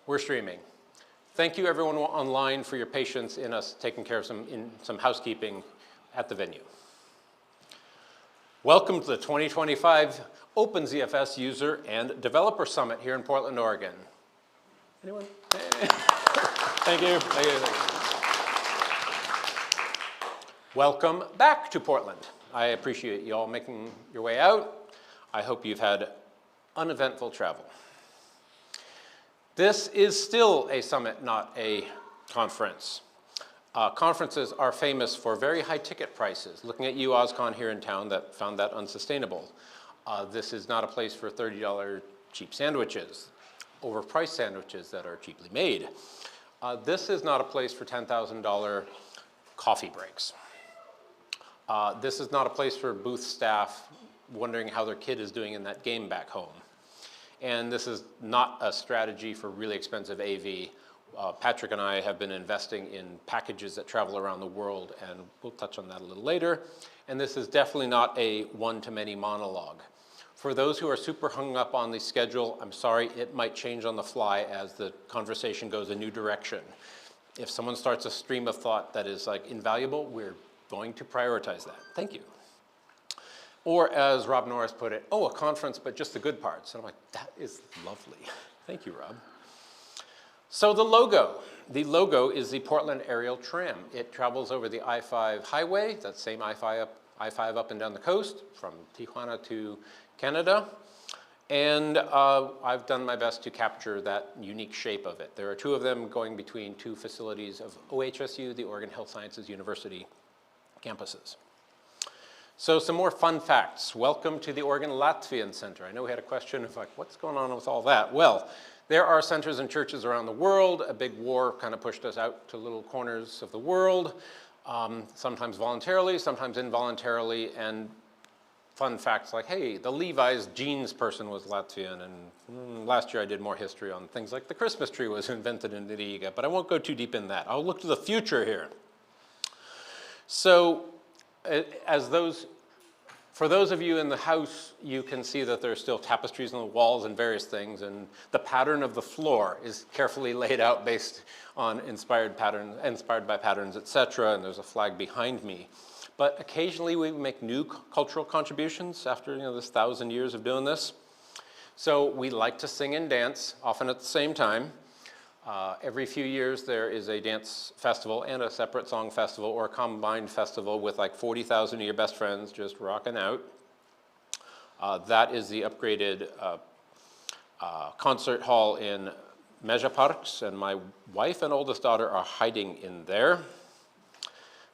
We're streaming. Thank you everyone online for your patience in us taking care of some housekeeping at the venue. Welcome to the 2025 OpenZFS User and Developer Summit here in Portland, Oregon. Anyone? Thank you. Thank you. Welcome back to Portland. I appreciate you all making your way out. I hope you've had uneventful travel. This is still a summit, not a conference. Conferences are famous for very high ticket prices. Looking at you, OzCon here in town, that found that unsustainable. This is not a place for $30 cheap sandwiches, overpriced sandwiches that are cheaply made. This is not a place for $10,000 coffee breaks. This is not a place for booth staff wondering how their kid is doing in that game back home. And this is not a strategy for really expensive AV. Patrick and I have been investing in packages that travel around the world, and we'll touch on that a little later. And this is definitely not a one-to-many monologue. For those who are super hung up on the schedule, I'm sorry, it might change on the fly as the conversation goes a new direction. If someone starts a stream of thought that is like invaluable, we're going to prioritize that. Thank you. Or as Rob Norris put it, oh, a conference, but just the good parts. And I'm like, that is lovely. Thank you, Rob. So the logo. The logo is the Portland Aerial Tram. It travels over the I-5 highway, that same I-5 up and down the coast, from Tijuana to Canada. And I've done my best to capture that unique shape of it. There are two of them going between two facilities of OHSU, the Oregon Health Sciences University campuses. So some more fun facts. Welcome to the Oregon Latvian Center. I know we had a question of like, what's going on with all that? Well, there are centers and churches around the world. A big war kind of pushed us out to little corners of the world, sometimes voluntarily, sometimes involuntarily, and fun facts like, hey, the Levi's jeans person was Latvian, and last year I did more history on things like the Christmas tree was invented in Riga, but I won't go too deep in that. I'll look to the future here. So, for those of you in the house, you can see that there are still tapestries on the walls and various things, and the pattern of the floor is carefully laid out based on inspired by patterns, etc., and there's a flag behind me. But occasionally we make new cultural contributions after this 1,000 years of doing this. So we like to sing and dance, often at the same time. Every few years there is a dance festival and a separate song festival or a combined festival with like 40,000 of your best friends just rocking out. That is the upgraded concert hall in Meža Parks, and my wife and oldest daughter are hiding in there.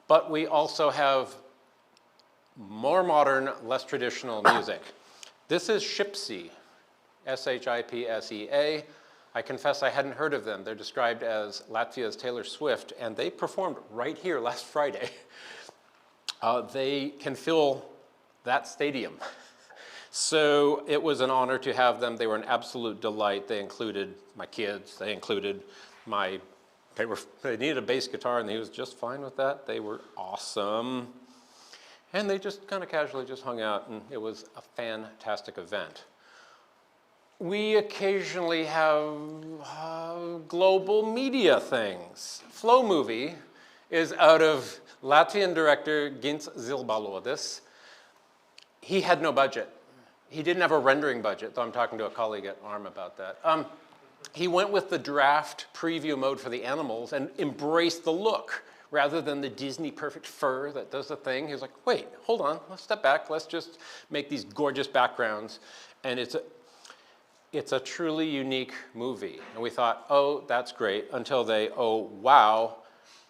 But we also have more modern, less traditional music. This is Shipsea, S-H-I-P-S-E-A. I confess I hadn't heard of them. They're described as Latvia's Taylor Swift, and they performed right here last Friday. They can fill that stadium. So it was an honor to have them. They were an absolute delight. They included my kids. They included they needed a bass guitar, and he was just fine with that. They were awesome. And they just kind of casually just hung out, and it was a fantastic event. We occasionally have global media things. Flow Movie is out of Latvian director Gints Zilbalodis. He had no budget. He didn't have a rendering budget, though I'm talking to a colleague at ARM about that. He went with the draft preview mode for the animals and embraced the look rather than the Disney perfect fur that does the thing. He was like, wait, hold on, let's step back. Let's just make these gorgeous backgrounds. And it's a truly unique movie. And we thought, oh, that's great, until they, oh, wow,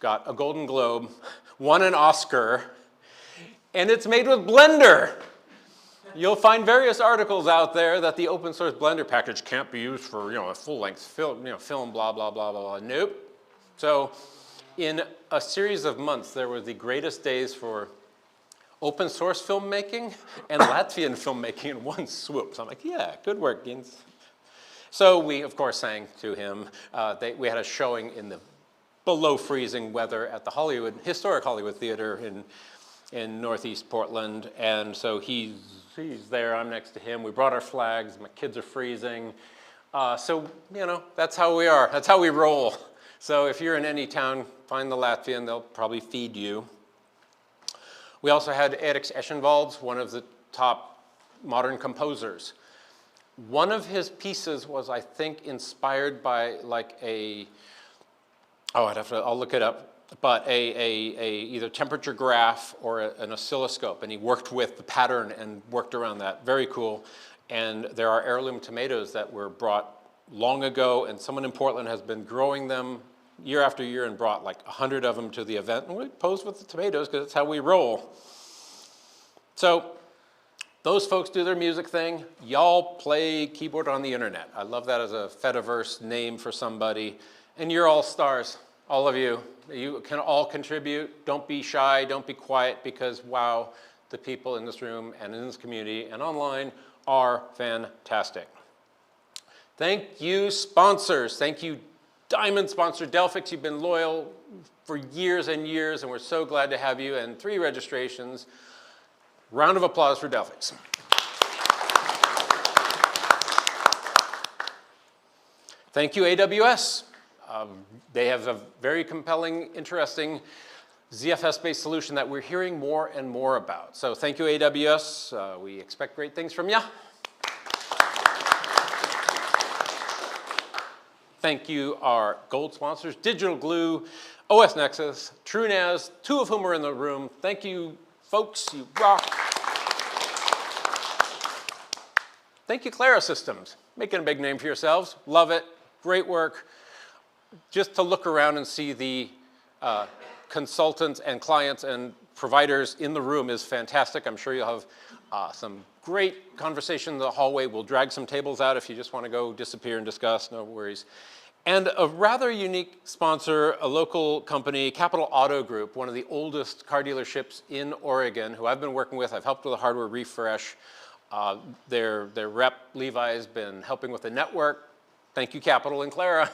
got a Golden Globe, won an Oscar, and it's made with Blender. You'll find various articles out there that the open source Blender package can't be used for, a full-length film, film, blah, blah, blah, blah, blah. Nope. So in a series of months, there were the greatest days for open source filmmaking and Latvian filmmaking in one swoop. So I'm like, yeah, good work, Gins. So we, of course, sang to him. We had a showing in the below freezing weather at the historic Hollywood Theater in Northeast Portland. And so he's there, I'm next to him. We brought our flags, my kids are freezing. So, you know, that's how we are. That's how we roll. So if you're in any town, find the Latvian, they'll probably feed you. We also had Eriks Eschenwalds, one of the top modern composers. One of his pieces was, I think, inspired by like I'll look it up, but either temperature graph or an oscilloscope, and he worked with the pattern and worked around that. Very cool. And there are heirloom tomatoes that were brought long ago, and someone in Portland has been growing them year after year and brought like 100 of them to the event, and we posed with the tomatoes because that's how we roll. So those folks do their music thing. Y'all play keyboard on the internet. I love that as a Fediverse name for somebody. And you're all stars, all of you. You can all contribute. Don't be shy, don't be quiet, because wow, the people in this room and in this community and online are fantastic. Thank you, sponsors. Thank you, Diamond sponsor Delphix. You've been loyal for years and years, and we're so glad to have you. And 3 registrations. Round of applause for Delphix. Thank you, AWS. They have a very compelling, interesting ZFS-based solution that we're hearing more and more about. So thank you, AWS. We expect great things from you. Thank you, our gold sponsors, Digital Glue, OS Nexus, TrueNAS, 2 of whom are in the room. Thank you, folks. You rock. Thank you, Clara Systems. Making a big name for yourselves. Love it. Great work. Just to look around and see the consultants and clients and providers in the room is fantastic. I'm sure you'll have some great conversation in the hallway. We'll drag some tables out if you just want to go disappear and discuss, no worries. And a rather unique sponsor, a local company, Capital Auto Group, one of the oldest car dealerships in Oregon, who I've been working with. I've helped with a hardware refresh. Their rep, Levi, has been helping with the network. Thank you, Capital and Clara.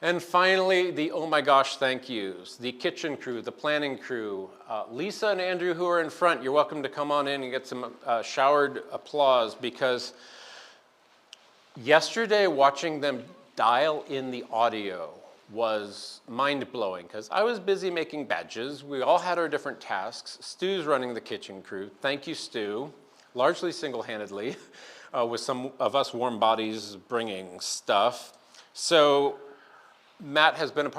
And finally, the oh my gosh thank yous, the kitchen crew, the planning crew. Lisa and Andrew, who are in front, you're welcome to come on in and get some showered applause, because yesterday watching them dial in the audio was mind-blowing, because I was busy making badges. We all had our different tasks. Stu's running the kitchen crew. Thank you, Stu, largely single-handedly, with some of us warm bodies bringing stuff. So Matt has been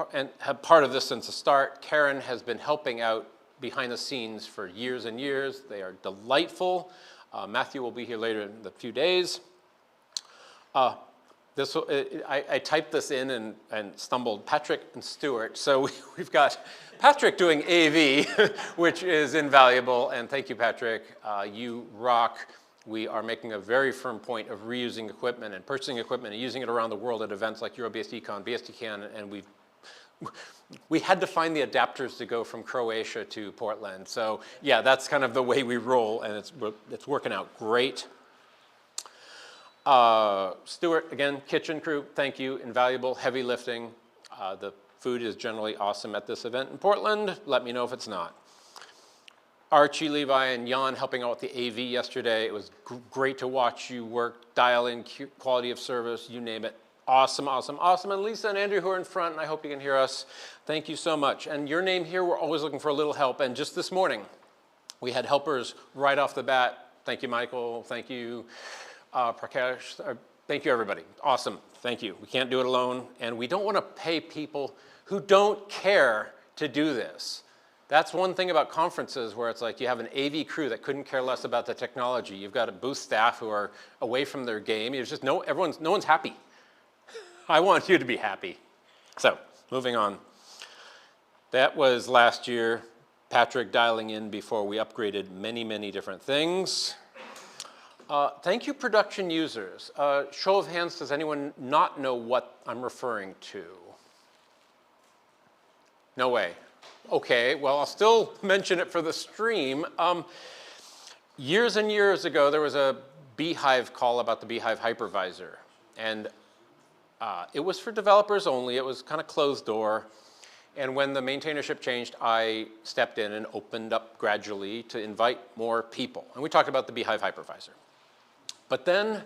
part of this since the start. Karen has been helping out behind the scenes for years and years. They are delightful. Matthew will be here later in a few days. I typed this in and stumbled. Patrick and Stuart. So we've got Patrick doing AV, which is invaluable. And thank you, Patrick. You rock. We are making a very firm point of reusing equipment and purchasing equipment and using it around the world at events like EuroBSDCon, BSDCan, and we had to find the adapters to go from Croatia to Portland. So yeah, that's kind of the way we roll, and it's working out great. Stuart, again, kitchen crew, thank you, invaluable, heavy lifting. The food is generally awesome at this event in Portland. Let me know if it's not. Archie, Levi, and Jan helping out with the AV yesterday. It was great to watch you work, dial in, quality of service, you name it. Awesome, awesome, awesome. And Lisa and Andrew, who are in front, and I hope you can hear us. Thank you so much. And your name here, we're always looking for a little help. And just this morning, we had helpers right off the bat. Thank you, Michael. Thank you, Prakash. Thank you, everybody. Awesome. Thank you. We can't do it alone. And we don't want to pay people who don't care to do this. That's one thing about conferences where it's like you have an AV crew that couldn't care less about the technology. You've got a booth staff who are away from their game. There's just no one's happy. I want you to be happy. So, moving on. That was last year. Patrick dialing in before we upgraded many, many different things. Thank you, production users. Show of hands, does anyone not know what I'm referring to? No way. Okay, well, I'll still mention it for the stream. Years and years ago, there was a Beehive call about the Beehive hypervisor. And it was for developers only. It was kind of closed door. And when the maintainership changed, I stepped in and opened up gradually to invite more people. And we talked about the Beehive hypervisor. But then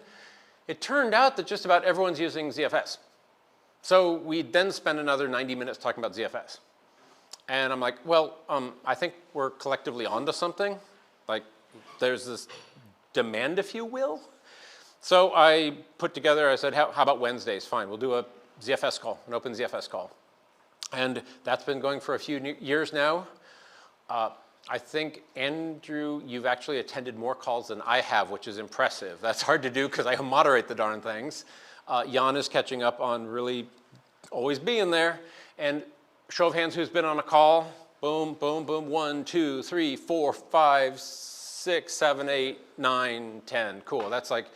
it turned out that just about everyone's using ZFS. So we then spent another 90 minutes talking about ZFS. And I'm like, well, I think we're collectively onto something. Like, there's this demand, if you will. So I put together, I said, how about Wednesdays? Fine, we'll do a ZFS call, an OpenZFS call. And that's been going for a few years now. I think, Andrew, you've actually attended more calls than I have, which is impressive. That's hard to do because I moderate the darn things. Jan is catching up on really always being there. And show of hands, who's been on a call? Boom, boom, boom. 1, 2, 3, 4, 5, 6, 7, 8, 9, 10. Cool. That's like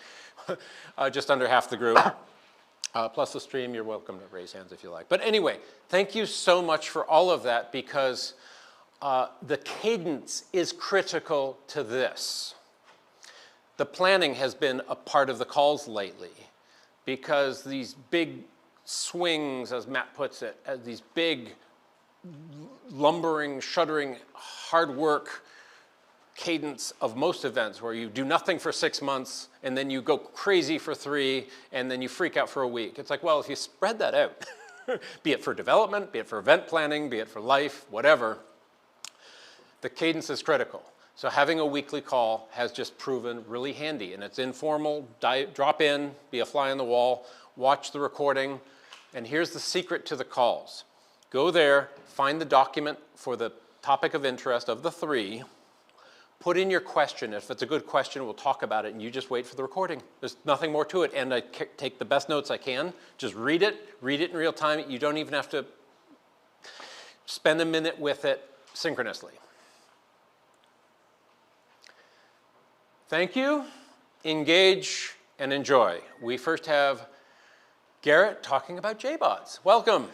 just under half the group. Plus the stream, you're welcome to raise hands if you like. But anyway, thank you so much for all of that, because the cadence is critical to this. The planning has been a part of the calls lately, because these big swings, as Matt puts it, these big lumbering, shuddering, hard work cadence of most events, where you do nothing for 6 months and then you go crazy for 3 and then you freak out for a week. It's like, well, if you spread that out, be it for development, be it for event planning, be it for life, whatever, the cadence is critical. So having a weekly call has just proven really handy, and it's informal, drop in, be a fly on the wall, watch the recording, and here's the secret to the calls. Go there, find the document for the topic of interest of the 3, put in your question. If it's a good question, we'll talk about it, and you just wait for the recording. There's nothing more to it, and I take the best notes I can. Just read it in real time. You don't even have to spend a minute with it synchronously. Thank you, engage, and enjoy. We first have Garrett talking about JBods. Welcome.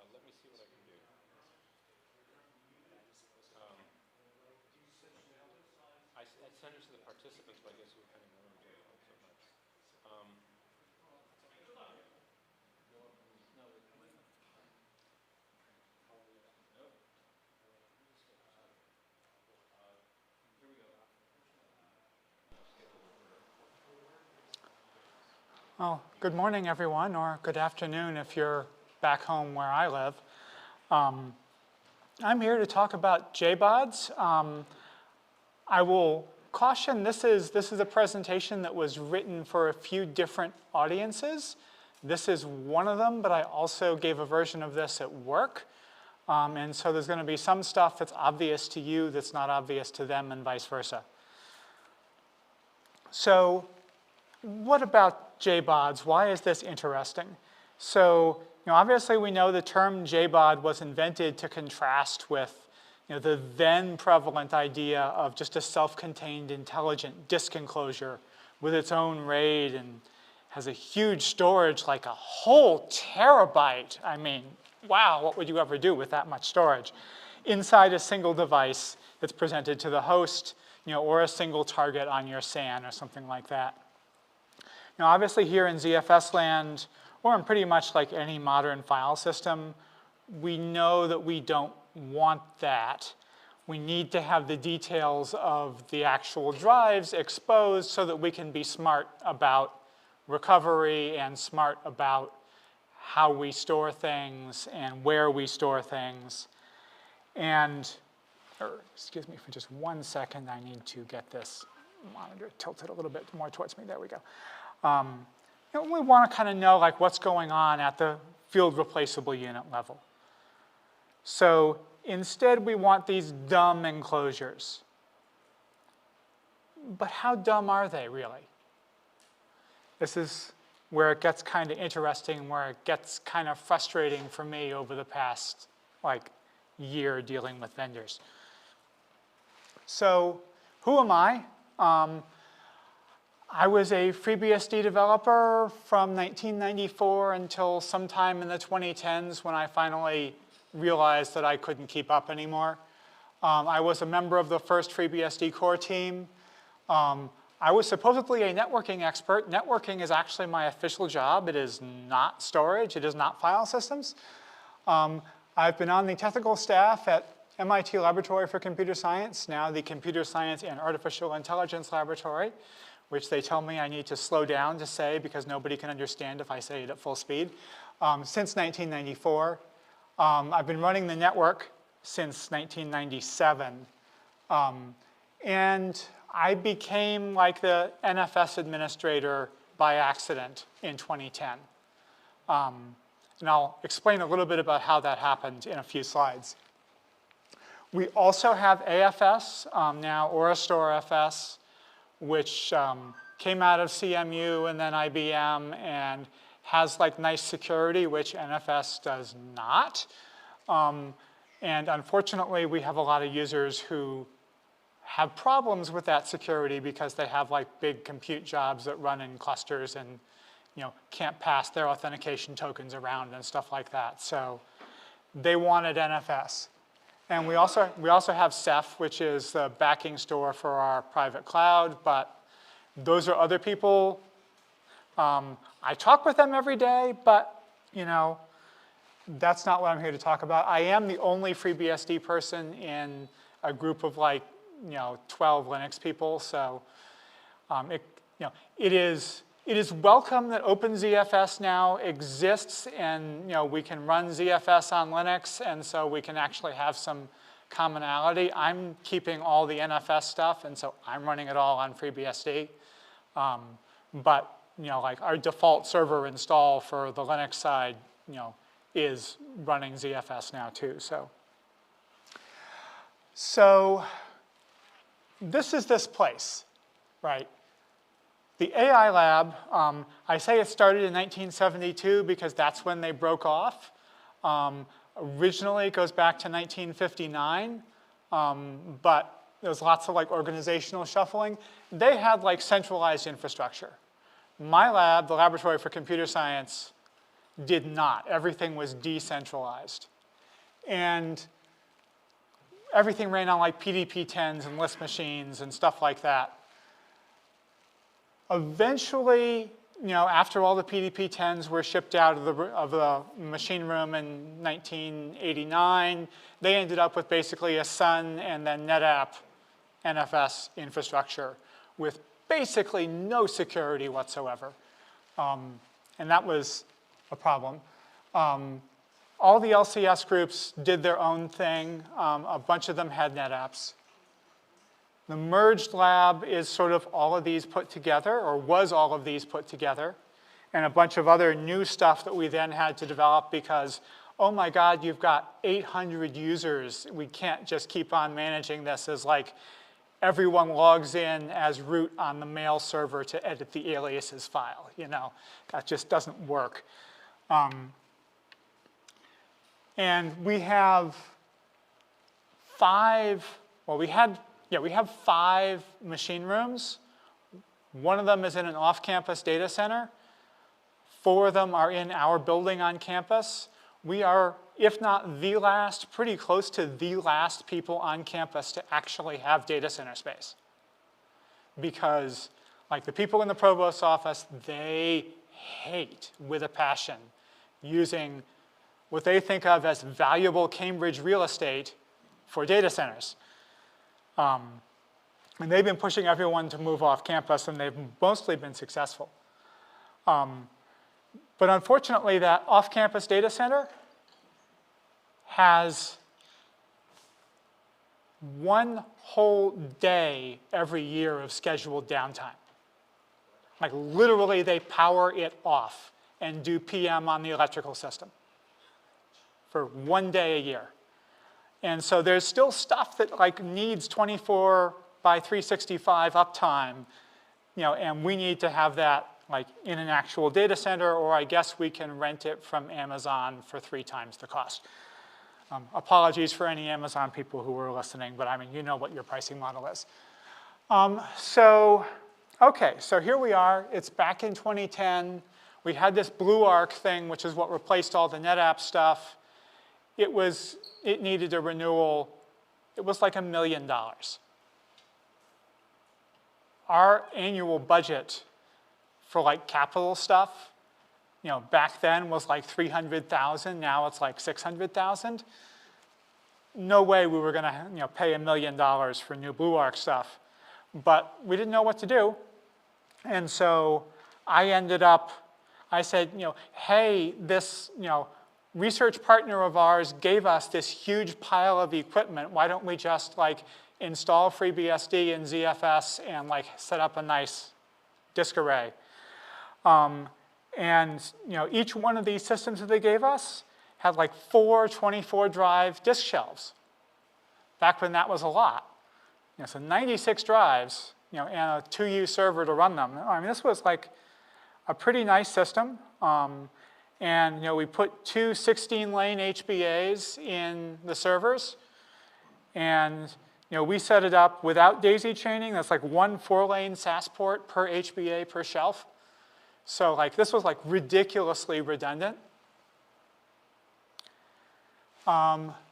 Let me see what I can do. I sent it to the participants, but I guess we kind of know them so much. Well, good morning, everyone, or good afternoon if you're back home where I live. I'm here to talk about JBods. I will caution, this is a presentation that was written for a few different audiences. This is one of them, but I also gave a version of this at work. And so there's going to be some stuff that's obvious to you that's not obvious to them, and vice versa. So what about JBods? Why is this interesting? So, obviously we know the term JBod was invented to contrast with the then prevalent idea of just a self-contained intelligent disk enclosure with its own RAID and has a huge storage, like a whole terabyte. I mean, wow, what would you ever do with that much storage? Inside a single device that's presented to the host, or a single target on your SAN or something like that. Now, obviously here in ZFS land, or in pretty much like any modern file system, we know that we don't want that. We need to have the details of the actual drives exposed so that we can be smart about recovery and smart about how we store things and where we store things. And, excuse me for just 1 second, I need to get this monitor tilted a little bit more towards me. There we go. We want to kind of know like what's going on at the field replaceable unit level. So instead, we want these dumb enclosures. But how dumb are they really? This is where it gets kind of interesting, where it gets kind of frustrating for me over the past year dealing with vendors. So who am I? I was a FreeBSD developer from 1994 until sometime in the 2010s when I finally realized that I couldn't keep up anymore. I was a member of the first FreeBSD core team. I was supposedly a networking expert. Networking is actually my official job. It is not storage. It is not file systems. I've been on the technical staff at MIT Laboratory for Computer Science, now the Computer Science and Artificial Intelligence Laboratory, which they tell me I need to slow down to say because nobody can understand if I say it at full speed, since 1994. I've been running the network since 1997. And I became like the NFS administrator by accident in 2010. And I'll explain a little bit about how that happened in a few slides. We also have AFS, now OraStoreFS, which came out of CMU and then IBM and has like nice security, which NFS does not. And unfortunately, we have a lot of users who have problems with that security because they have like big compute jobs that run in clusters and can't pass their authentication tokens around and stuff like that. So they wanted NFS. And we also have Ceph, which is the backing store for our private cloud, but those are other people. I talk with them every day, but that's not what I'm here to talk about. I am the only FreeBSD person in a group of 12 Linux people, so it is welcome that OpenZFS now exists and we can run ZFS on Linux, and so we can actually have some commonality. I'm keeping all the NFS stuff, and so I'm running it all on FreeBSD. But our default server install for the Linux side, is running ZFS now too. So this is this place, right? The AI lab, I say it started in 1972 because that's when they broke off. Originally, it goes back to 1959, but there's lots of organizational shuffling. They had centralized infrastructure. My lab, the Laboratory for Computer Science, did not. Everything was decentralized. And everything ran on PDP-10s and list machines and stuff like that. Eventually, after all the PDP-10s were shipped out of the machine room in 1989, they ended up with basically a Sun and then NetApp NFS infrastructure with basically no security whatsoever. And that was a problem. All the LCS groups did their own thing. A bunch of them had NetApps. The merged lab is sort of all of these put together, or was all of these put together, and a bunch of other new stuff that we then had to develop because, oh my God, you've got 800 users. We can't just keep on managing this as everyone logs in as root on the mail server to edit the aliases file. That just doesn't work. And we have we have 5 machine rooms. One of them is in an off-campus data center. 4 of them are in our building on campus. We are, if not the last, pretty close to the last people on campus to actually have data center space. Because the people in the provost's office, they hate with a passion using what they think of as valuable Cambridge real estate for data centers. And they've been pushing everyone to move off campus, and they've mostly been successful. But unfortunately, that off-campus data center has one whole day every year of scheduled downtime. Like literally, they power it off and do PM on the electrical system for one day a year. And so there's still stuff that like needs 24 by 365 uptime, and we need to have that like in an actual data center, or I guess we can rent it from Amazon for 3 times the cost. Apologies for any Amazon people who were listening, but I mean, you know what your pricing model is. Okay, so here we are. It's back in 2010. We had this Blue Arc thing, which is what replaced all the NetApp stuff. It needed a renewal. It was like $1 million. Our annual budget for like capital stuff, back then was like 300,000. Now it's like 600,000. No way we were going to pay $1 million for new Blue Arc stuff. But we didn't know what to do. And so I said, hey, this research partner of ours gave us this huge pile of equipment. Why don't we just like install FreeBSD and ZFS and like set up a nice disk array? And each one of these systems that they gave us had like 4 24-drive disk shelves. Back when that was a lot. So 96 drives, and a 2U server to run them. I mean, this was like a pretty nice system. And we put 2 16-lane HBAs in the servers. And we set it up without daisy chaining. That's like 1 4-lane SAS port per HBA per shelf. So like this was like ridiculously redundant.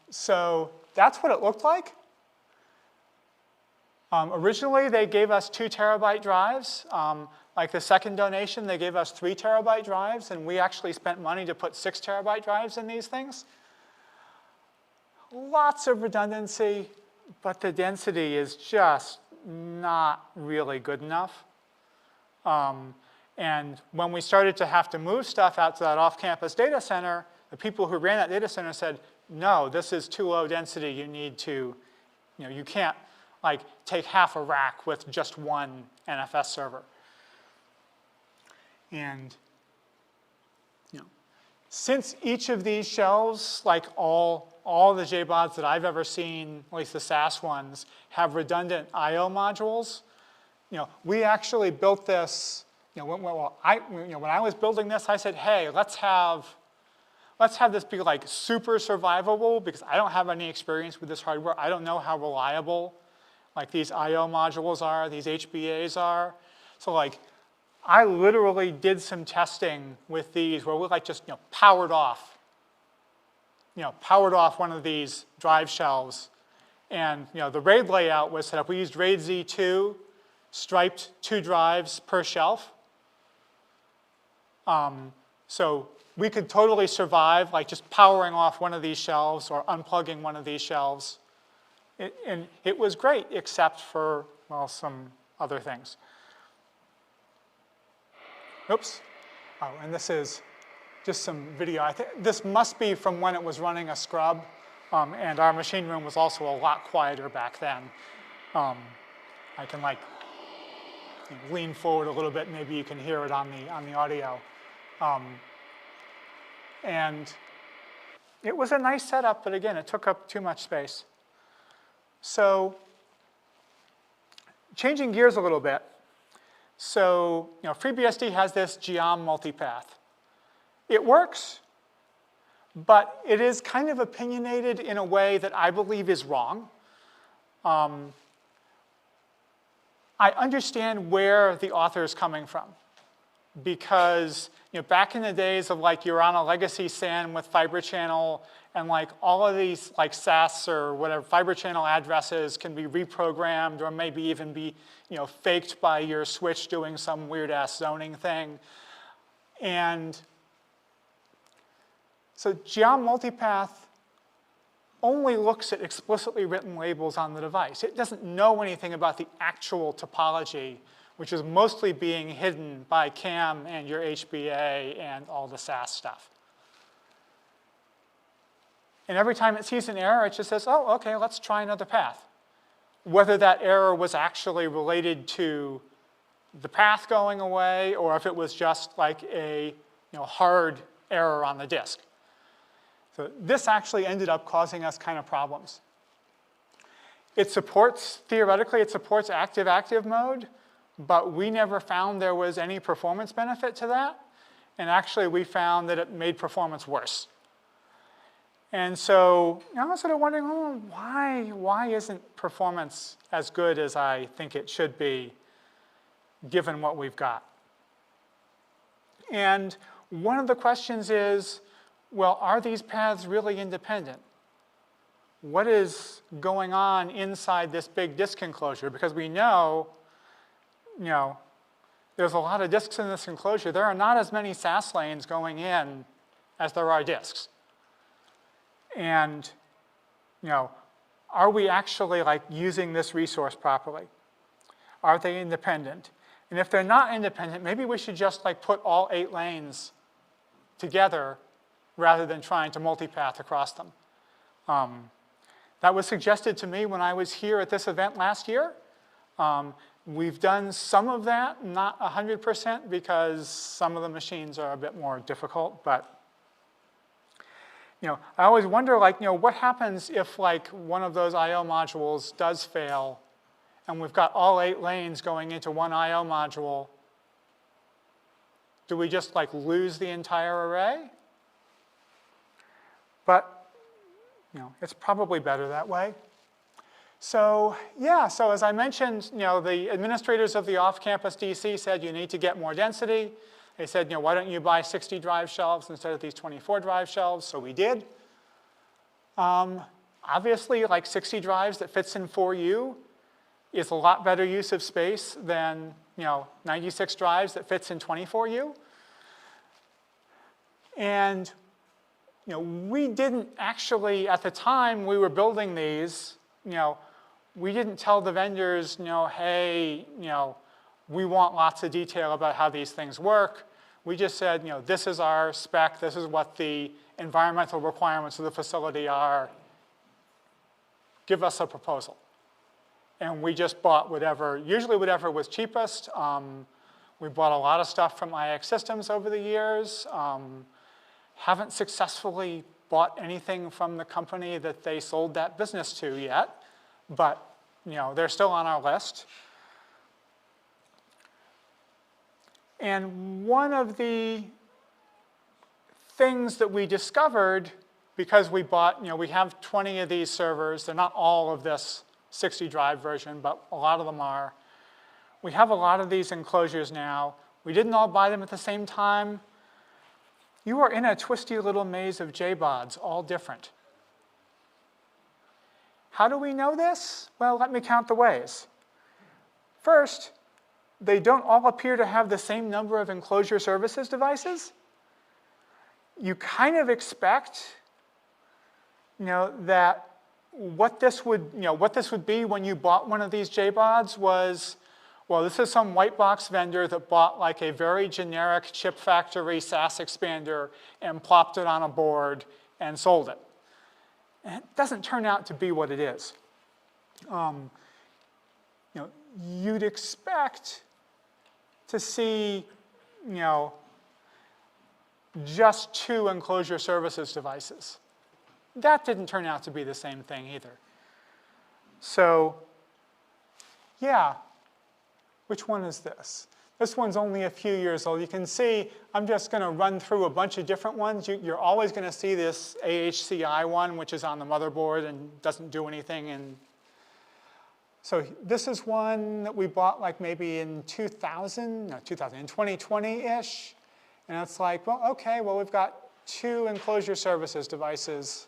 So that's what it looked like. Originally, they gave us 2 terabyte drives. Like the second donation, they gave us 3 terabyte drives, and we actually spent money to put 6 terabyte drives in these things. Lots of redundancy, but the density is just not really good enough. And when we started to have to move stuff out to that off-campus data center, the people who ran that data center said, no, this is too low density. You need to, you can't like take half a rack with just 1 NFS server. And since each of these shelves, like all the JBODs that I've ever seen, at least the SAS ones, have redundant I/O modules, we actually built this. When I was building this, I said, hey, let's have this be like super survivable, because I don't have any experience with this hardware. I don't know how reliable like these I/O modules are, these HBAs are. So like, I literally did some testing with these where we like just powered off one of these drive shelves, and the RAID layout was set up. We used RAID Z2, striped 2 drives per shelf. So we could totally survive like just powering off one of these shelves or unplugging one of these shelves. And it was great, except for, well, some other things. Oops. Oh, and this is just some video. I think this must be from when it was running a scrub, and our machine room was also a lot quieter back then. I can like lean forward a little bit. Maybe you can hear it on the audio. And it was a nice setup, but again, it took up too much space. So changing gears a little bit. So FreeBSD has this geom multipath. It works, but it is kind of opinionated in a way that I believe is wrong. I understand where the author is coming from, because back in the days of like you're on a legacy SAN with Fibre Channel, and like all of these like SAS or whatever Fibre Channel addresses can be reprogrammed or maybe even be faked by your switch doing some weird ass zoning thing. And So geom multipath only looks at explicitly written labels on the device. It doesn't know anything about the actual topology, which is mostly being hidden by CAM and your HBA and all the SAS stuff. And every time it sees an error, it just says, oh, OK, let's try another path. Whether that error was actually related to the path going away or if it was just like a hard error on the disk. So this actually ended up causing us kind of problems. It supports, theoretically, it supports active-active mode, but we never found there was any performance benefit to that. And actually, we found that it made performance worse. And so I was sort of wondering, oh, why isn't performance as good as I think it should be, given what we've got? And one of the questions is, well, are these paths really independent? What is going on inside this big disk enclosure? Because we know, there's a lot of disks in this enclosure. There are not as many SAS lanes going in as there are disks. And, are we actually using this resource properly? Are they independent? And if they're not independent, maybe we should just put all 8 lanes together rather than trying to multipath across them. That was suggested to me when I was here at this event last year. We've done some of that, not 100%, because some of the machines are a bit more difficult. But I always wonder, what happens if one of those I/O modules does fail, and we've got all 8 lanes going into one I/O module? Do we just lose the entire array? But it's probably better that way. So yeah, so as I mentioned, the administrators of the off-campus DC said you need to get more density. They said, why don't you buy 60 drive shelves instead of these 24 drive shelves? So we did. Obviously, 60 drives that fits in 4U is a lot better use of space than 96 drives that fits in 24U. And we didn't actually, at the time we were building these, we didn't tell the vendors, hey, we want lots of detail about how these things work. We just said, this is our spec. This is what the environmental requirements of the facility are. Give us a proposal. And we just bought whatever, usually whatever was cheapest. We bought a lot of stuff from IX Systems over the years. Haven't successfully bought anything from the company that they sold that business to yet, but they're still on our list. And one of the things that we discovered, because we bought, we have 20 of these servers. They're not all of this 60 drive version, but a lot of them are. We have a lot of these enclosures now. We didn't all buy them at the same time. You are in a twisty little maze of JBODs, all different. How do we know this? Well, let me count the ways. First, they don't all appear to have the same number of enclosure services devices. You kind of expect, that what this would be when you bought one of these JBODs was, well, this is some white box vendor that bought a very generic chip factory SAS expander and plopped it on a board and sold it. And it doesn't turn out to be what it is. You'd expect to see, just 2 enclosure services devices. That didn't turn out to be the same thing either. So, yeah. Which one is this? This one's only a few years old. You can see I'm just going to run through a bunch of different ones. You're always going to see this AHCI one, which is on the motherboard and doesn't do anything. And so this is one that we bought maybe in 2020-ish. And it's well, OK, well, we've got 2 enclosure services devices,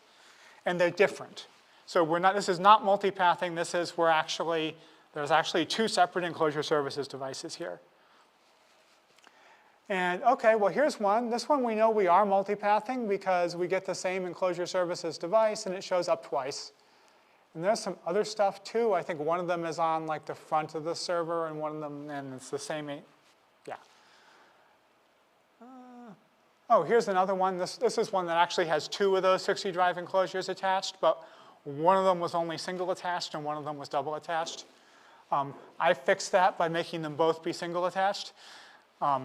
and they're different. So this is not multipathing. This is there's actually 2 separate enclosure services devices here. And okay, well here's one. This one we know we are multipathing because we get the same enclosure services device and it shows up twice. And there's some other stuff too. I think one of them is on like the front of the server and one of them, and it's the same, yeah. Oh, here's another one. This is one that actually has 2 of those 60 drive enclosures attached, but one of them was only single attached and one of them was double attached. I fixed that by making them both be single attached. I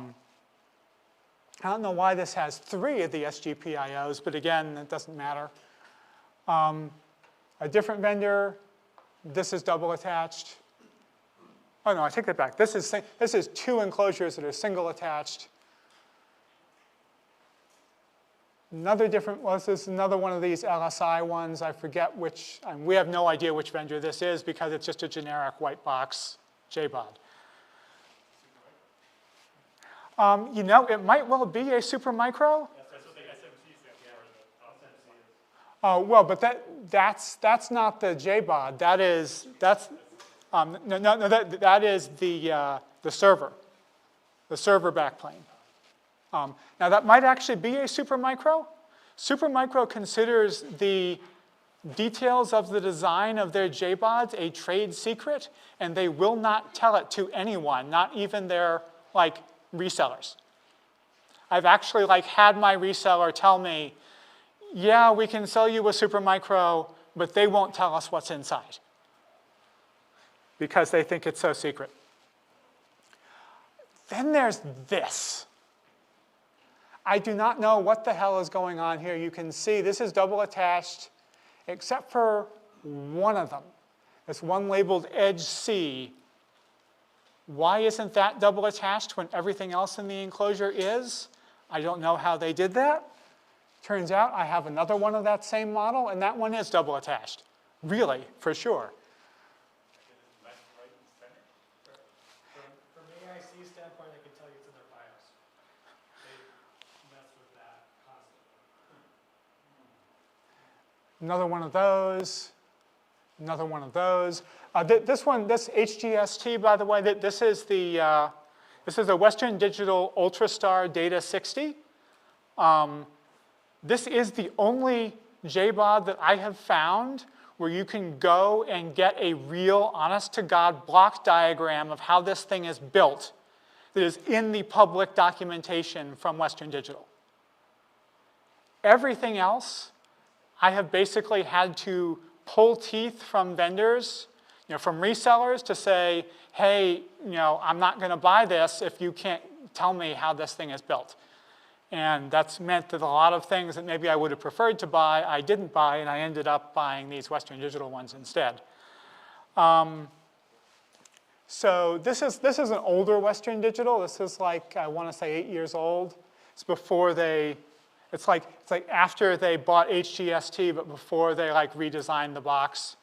don't know why this has 3 of the SGPIOs, but again, it doesn't matter. A different vendor, this is double attached. Oh no, I take that back. This is 2 enclosures that are single attached. Another different, well, this is another one of these LSI ones. I forget which, we have no idea which vendor this is because it's just a generic white box JBOD. You know, it might well be a Supermicro. Oh, well, but that's not the JBOD. That is the server backplane. Now that might actually be a Supermicro. Supermicro considers the details of the design of their JBODs a trade secret, and they will not tell it to anyone, not even their resellers. I've actually had my reseller tell me, yeah, we can sell you a Supermicro, but they won't tell us what's inside because they think it's so secret. Then there's this. I do not know what the hell is going on here. You can see this is double attached, except for one of them. This one labeled Edge C. Why isn't that double attached when everything else in the enclosure is? I don't know how they did that. Turns out I have another one of that same model, and that one is double attached. Really, for sure. From an AIC standpoint, I can tell you it's in their BIOS. They mess with that constantly. Another one of those. Another one of those. This HGST, by the way, this is a Western Digital Ultrastar Data 60. This is the only JBOD that I have found where you can go and get a real, honest-to-God block diagram of how this thing is built that is in the public documentation from Western Digital. Everything else, I have basically had to pull teeth from vendors, from resellers to say, hey, I'm not going to buy this if you can't tell me how this thing is built. And that's meant that a lot of things that maybe I would have preferred to buy, I didn't buy, and I ended up buying these Western Digital ones instead. So this is an older Western Digital. This is I want to say 8 years old. It's before it's like after they bought HGST, but before they redesigned the box.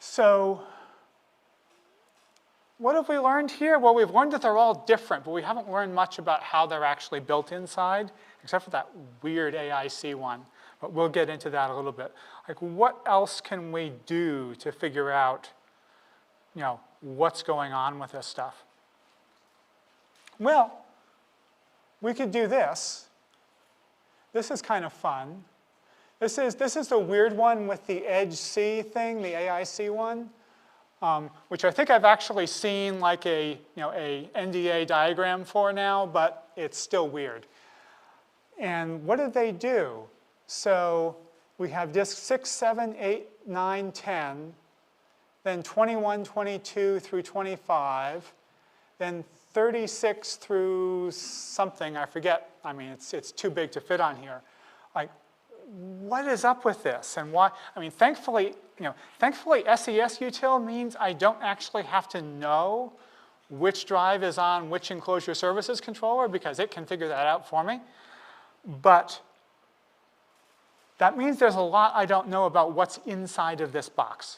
So what have we learned here? Well, we've learned that they're all different, but we haven't learned much about how they're actually built inside, except for that weird AIC one. But we'll get into that a little bit. What else can we do to figure out, what's going on with this stuff? Well, we could do this. This is kind of fun. This is the weird one with the Edge C thing, the AIC one. Which I think I've actually seen a NDA diagram for now, but it's still weird. And what did they do? So we have disk 6, 7, 8, 9, 10, then 21, 22 through 25, then 36 through something, I forget. I mean, it's too big to fit on here. What is up with this and why? I mean, thankfully SES util means I don't actually have to know which drive is on which enclosure services controller because it can figure that out for me. But that means there's a lot I don't know about what's inside of this box.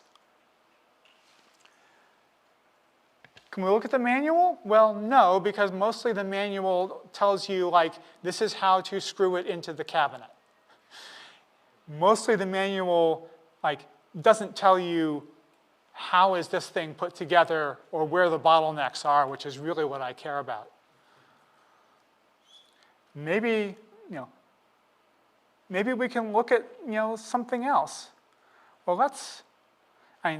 Can we look at the manual? Well, no, because mostly the manual tells you this is how to screw it into the cabinet. Mostly the manual doesn't tell you how is this thing put together or where the bottlenecks are, which is really what I care about. Maybe, maybe we can look at, something else. Well,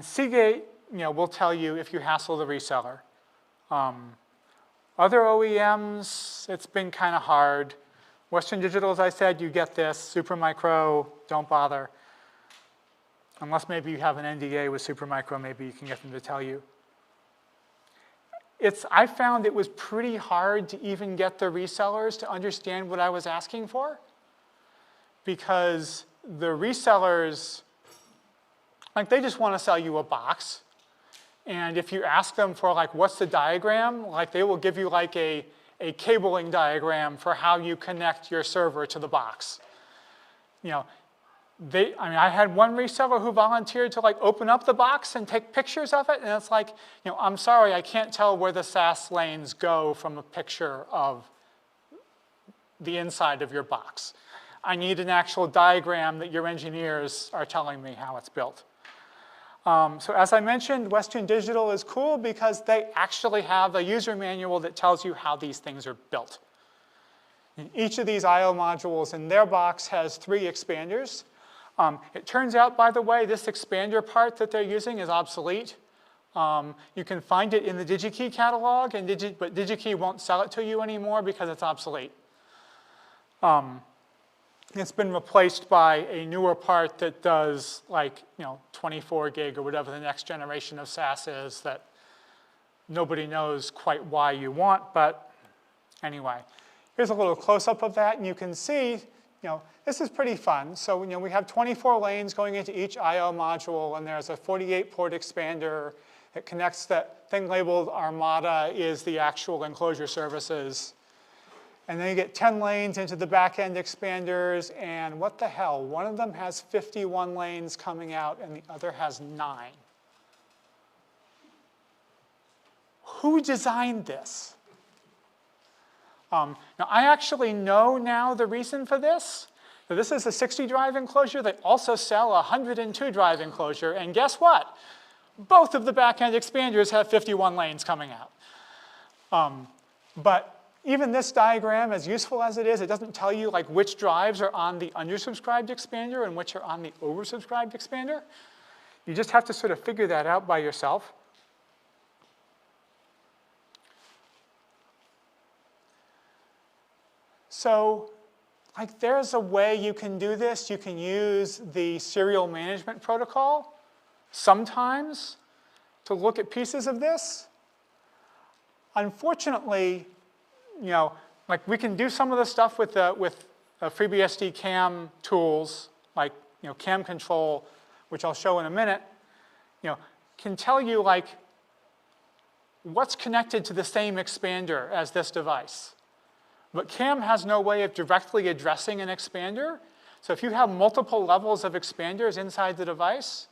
Seagate, will tell you if you hassle the reseller. Other OEMs, it's been kind of hard. Western Digital, as I said, you get this. Supermicro, don't bother. Unless maybe you have an NDA with Supermicro, maybe you can get them to tell you. I found it was pretty hard to even get the resellers to understand what I was asking for, because the resellers, they just want to sell you a box. And if you ask them for what's the diagram, they will give you a cabling diagram for how you connect your server to the box. I had one reseller who volunteered to open up the box and take pictures of it, and it's I'm sorry, I can't tell where the SAS lanes go from a picture of the inside of your box. I need an actual diagram that your engineers are telling me how it's built. So as I mentioned, Western Digital is cool because they actually have a user manual that tells you how these things are built. And each of these I/O modules in their box has 3 expanders. It turns out, by the way, this expander part that they're using is obsolete. You can find it in the DigiKey catalog, but DigiKey won't sell it to you anymore because it's obsolete. It's been replaced by a newer part that does 24 gig or whatever the next generation of SAS is that nobody knows quite why you want, but anyway. Here's a little close-up of that, and you can see, this is pretty fun. So, we have 24 lanes going into each I/O module, and there's a 48-port expander. It connects that thing labeled Armada is the actual enclosure services. And then you get 10 lanes into the back-end expanders, and what the hell? One of them has 51 lanes coming out, and the other has 9. Who designed this? Now, I actually know now the reason for this. So this is a 60-drive enclosure. They also sell a 102-drive enclosure, and guess what? Both of the back-end expanders have 51 lanes coming out. But even this diagram, as useful as it is, it doesn't tell you which drives are on the undersubscribed expander and which are on the oversubscribed expander. You just have to sort of figure that out by yourself. So there's a way you can do this. You can use the serial management protocol sometimes to look at pieces of this. Unfortunately, we can do some of the stuff with FreeBSD CAM tools, CAM control, which I'll show in a minute, can tell you what's connected to the same expander as this device. But CAM has no way of directly addressing an expander. So if you have multiple levels of expanders inside the device,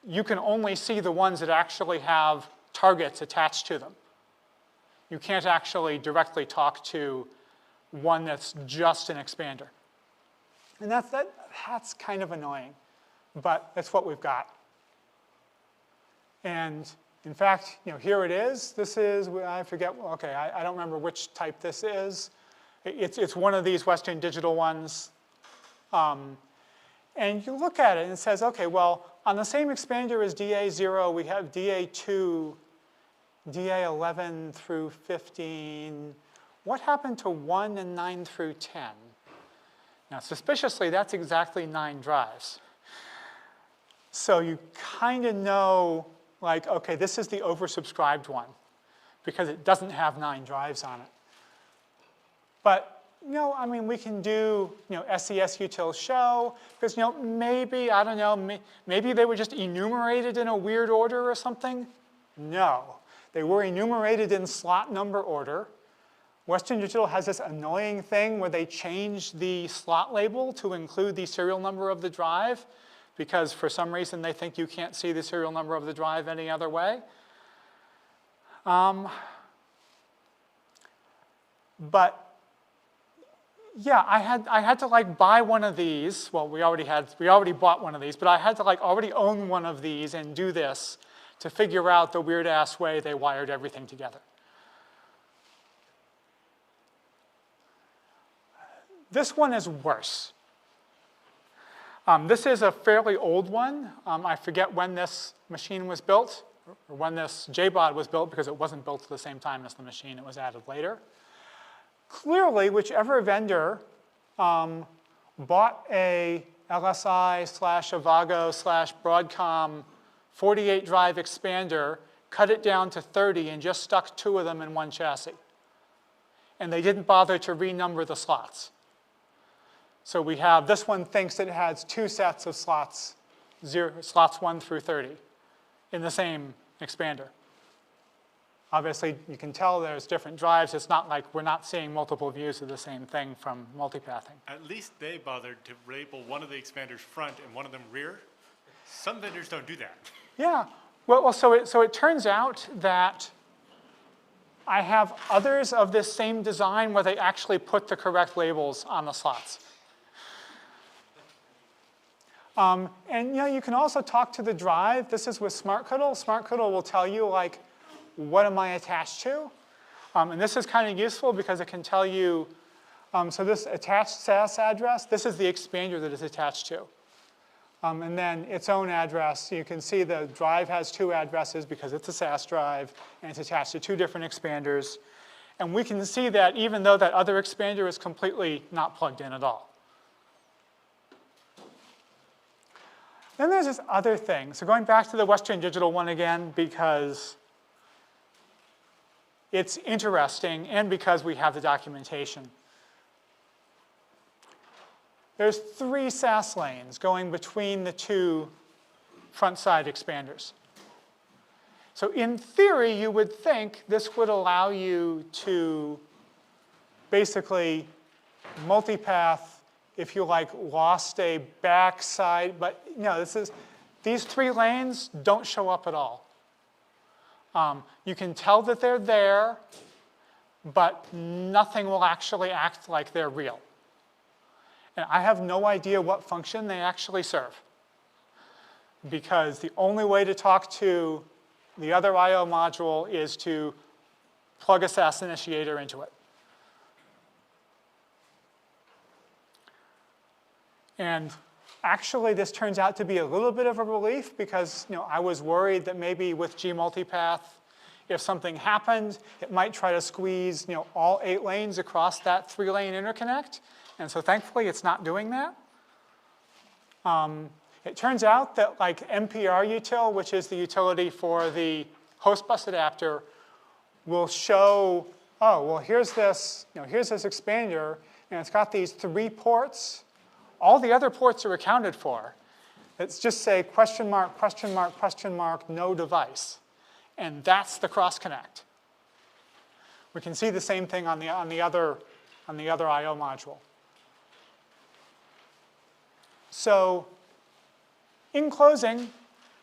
you can only see the ones that actually have targets attached to them. You can't actually directly talk to one that's just an expander. And that's kind of annoying, but that's what we've got. And in fact, here it is. This is, I forget, okay, I don't remember which type this is. It's one of these Western Digital ones. And you look at it and it says, okay, well, on the same expander as DA0, we have DA2, DA11 through 15. What happened to 1 and 9 through 10? Now, suspiciously, that's exactly 9 drives. So you kind of know, okay, this is the oversubscribed one because it doesn't have 9 drives on it. But, I mean, we can do, SES util show because, maybe, I don't know, maybe they were just enumerated in a weird order or something. No. They were enumerated in slot number order. Western Digital has this annoying thing where they change the slot label to include the serial number of the drive because for some reason they think you can't see the serial number of the drive any other way. But Yeah, I had to like buy one of these. Well, we already bought one of these, but I had to like already own one of these and do this to figure out the weird ass way they wired everything together. This one is worse. This is a fairly old one. I forget when this machine was built, or when this JBOD was built, because it wasn't built at the same time as the machine. It was added later. Clearly, whichever vendor bought a LSI/Avago/Broadcom 48 drive expander, cut it down to 30, and just stuck 2 of them in one chassis. And they didn't bother to renumber the slots. So we have, this one thinks it has 2 sets of slots, slots 1 through 30, in the same expander. Obviously, you can tell there's different drives. It's not like we're not seeing multiple views of the same thing from multipathing. At least they bothered to label one of the expanders front and one of them rear. Some vendors don't do that. Yeah, well, so it turns out that I have others of this same design where they actually put the correct labels on the slots. And you can also talk to the drive. This is with SmartCuddle. SmartCuddle will tell you, like, what am I attached to? And this is kind of useful because it can tell you, so this attached SAS address, this is the expander that it's attached to. And then its own address, you can see the drive has 2 addresses because it's a SAS drive, and it's attached to 2 different expanders. And we can see that even though that other expander is completely not plugged in at all. Then there's this other thing. So going back to the Western Digital one again, because it's interesting and because we have the documentation. There's 3 SAS lanes going between the 2 front side expanders. So in theory, you would think this would allow you to basically multipath if you like lost a backside, but no, these 3 lanes don't show up at all. You can tell that they're there, but nothing will actually act like they're real. And I have no idea what function they actually serve, because the only way to talk to the other I/O module is to plug a SAS initiator into it. And actually, this turns out to be a little bit of a relief because I was worried that maybe with gmultipath, if something happened, it might try to squeeze all 8 lanes across that 3-lane interconnect. And so thankfully, it's not doing that. It turns out that like MPR util, which is the utility for the host bus adapter, will show, oh, well, here's this expander, and it's got these 3 ports. All the other ports are accounted for. Let's just say question mark, question mark, question mark, no device. And that's the cross connect. We can see the same thing on the other I/O module. So in closing,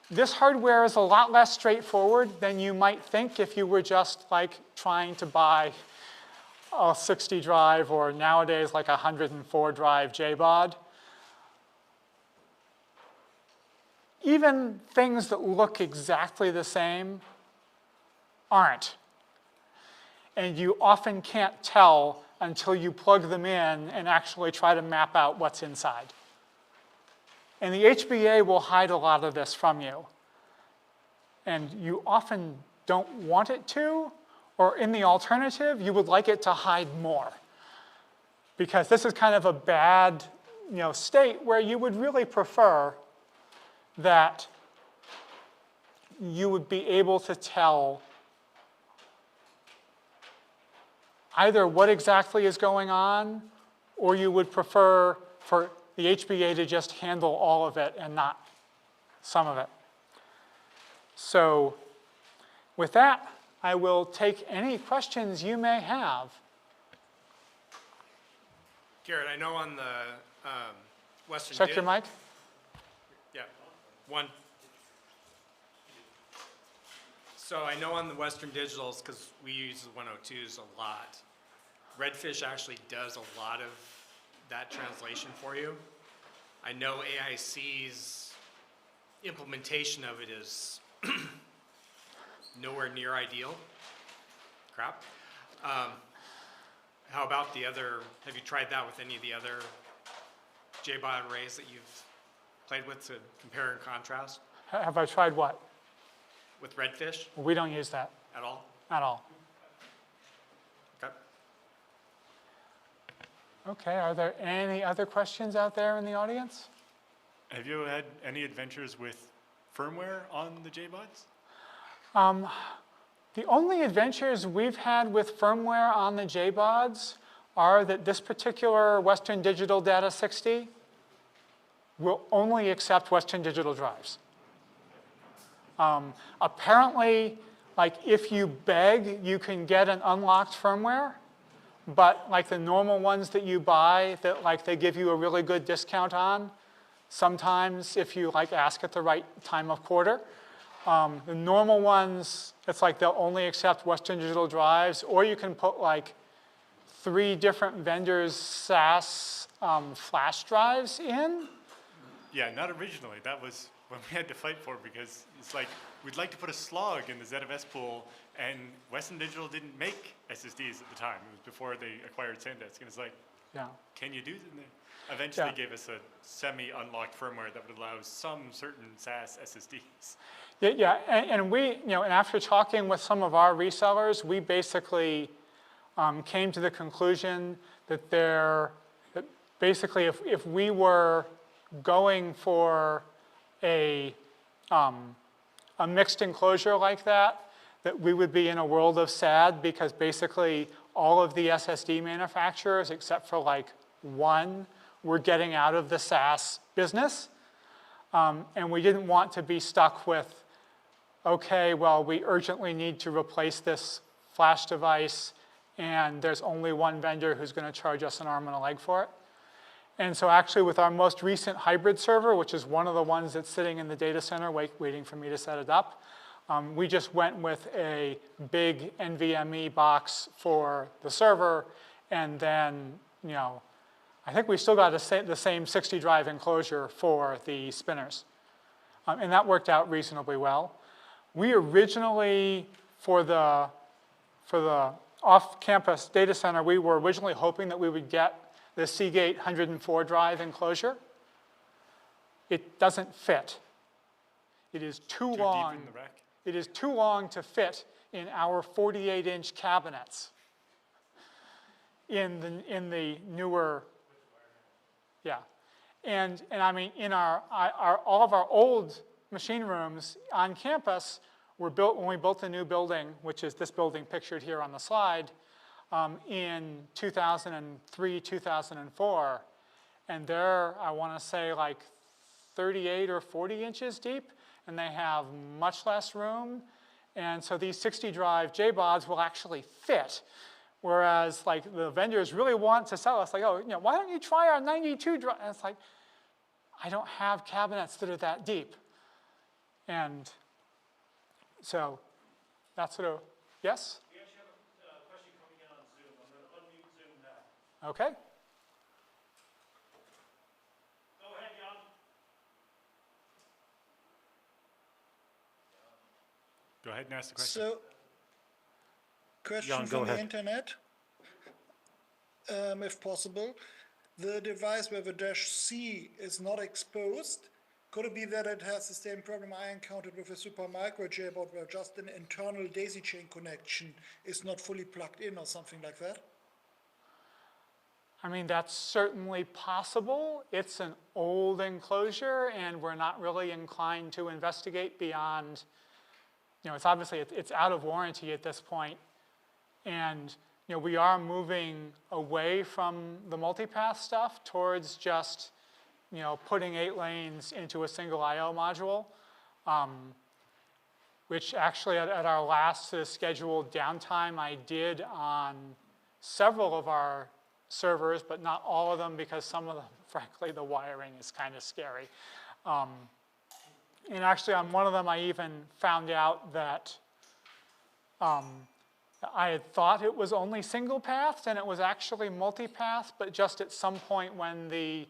this hardware is a lot less straightforward than you might think if you were just like trying to buy a 60 drive or nowadays like a 104 drive JBOD. Even things that look exactly the same aren't. And you often can't tell until you plug them in and actually try to map out what's inside. And the HBA will hide a lot of this from you. And you often don't want it to, or in the alternative, you would like it to hide more. Because this is kind of a bad state where you would really prefer that you would be able to tell either what exactly is going on, or you would prefer for the HBA to just handle all of it and not some of it. So with that, I will take any questions you may have. Garrett, I know on the Western Check your mic. Yeah, 1. So I know on the Western Digitals, because we use the 102s a lot, Redfish actually does a lot of that translation for you. I know AIC's implementation of it is nowhere near ideal. Crap. How about the other, have you tried that with any of the other JBOD arrays that you've played with to compare and contrast Have I tried what? with Redfish We don't use that at all? at all. Okay. Okay, are there any other questions out there in the audience? Have you had any adventures with firmware on the JBods? The only adventures we've had with firmware on the JBods are that this particular Western Digital Data 60 will only accept Western Digital drives. Apparently, like if you beg, you can get an unlocked firmware, but like the normal ones that you buy that like they give you a really good discount on, sometimes if you like ask at the right time of quarter, the normal ones, it's like they'll only accept Western Digital drives, or you can put like 3 different vendors' SAS flash drives in. Yeah, not originally. That was when we had to fight for it because it's like, we'd like to put a slog in the ZFS pool, and Western Digital didn't make SSDs at the time. It was before they acquired SanDisk, and it's like, Yeah. can you do that? And they eventually Yeah. gave us a semi-unlocked firmware that would allow some certain SAS SSDs. Yeah, and we, and after talking with some of our resellers, we basically came to the conclusion that that basically if we were going for a mixed enclosure like that we would be in a world of sad because basically all of the SSD manufacturers, except for like one, were getting out of the SAS business. And we didn't want to be stuck with, okay, well, we urgently need to replace this flash device, and there's only one vendor who's going to charge us an arm and a leg for it. And so actually with our most recent hybrid server, which is one of the ones that's sitting in the data center waiting for me to set it up, we just went with a big NVMe box for the server, and then, I think we still got the same 60 drive enclosure for the spinners. And that worked out reasonably well. We originally, for the off-campus data center, we were originally hoping that we would get the Seagate 104 drive enclosure. It doesn't fit. It is too long. Deep in the rack? It is too long to fit in our 48-inch cabinets in the newer, yeah. And I mean, in all of our old machine rooms on campus were built when we built the new building, which is this building pictured here on the slide, in 2003, 2004. And they're, I want to say, like 38 or 40 inches deep, and they have much less room. And so these 60 drive JBods will actually fit. Whereas like the vendors really want to sell us like, oh, why don't you try our 92 drive? And it's like, I don't have cabinets that are that deep. And so that's sort of, yes? We actually have a question coming in on Zoom. I'm going to unmute Zoom now. Okay. Go ahead, Jan. Go ahead and ask the question. So, question Jan, go from the ahead. internet, if possible. The device where the -C is not exposed, could it be that it has the same problem I encountered with a Supermicro JBoD where just an internal daisy chain connection is not fully plugged in or something like that? I mean, that's certainly possible. It's an old enclosure, and we're not really inclined to investigate beyond, it's obviously, it's out of warranty at this point. And, we are moving away from the multipath stuff towards just, putting 8 lanes into a single I/O module, which actually at our last scheduled downtime I did on several of our servers, but not all of them because some of them, frankly, the wiring is kind of scary. And actually on one of them I even found out that I had thought it was only single paths and it was actually multipath, but just at some point when the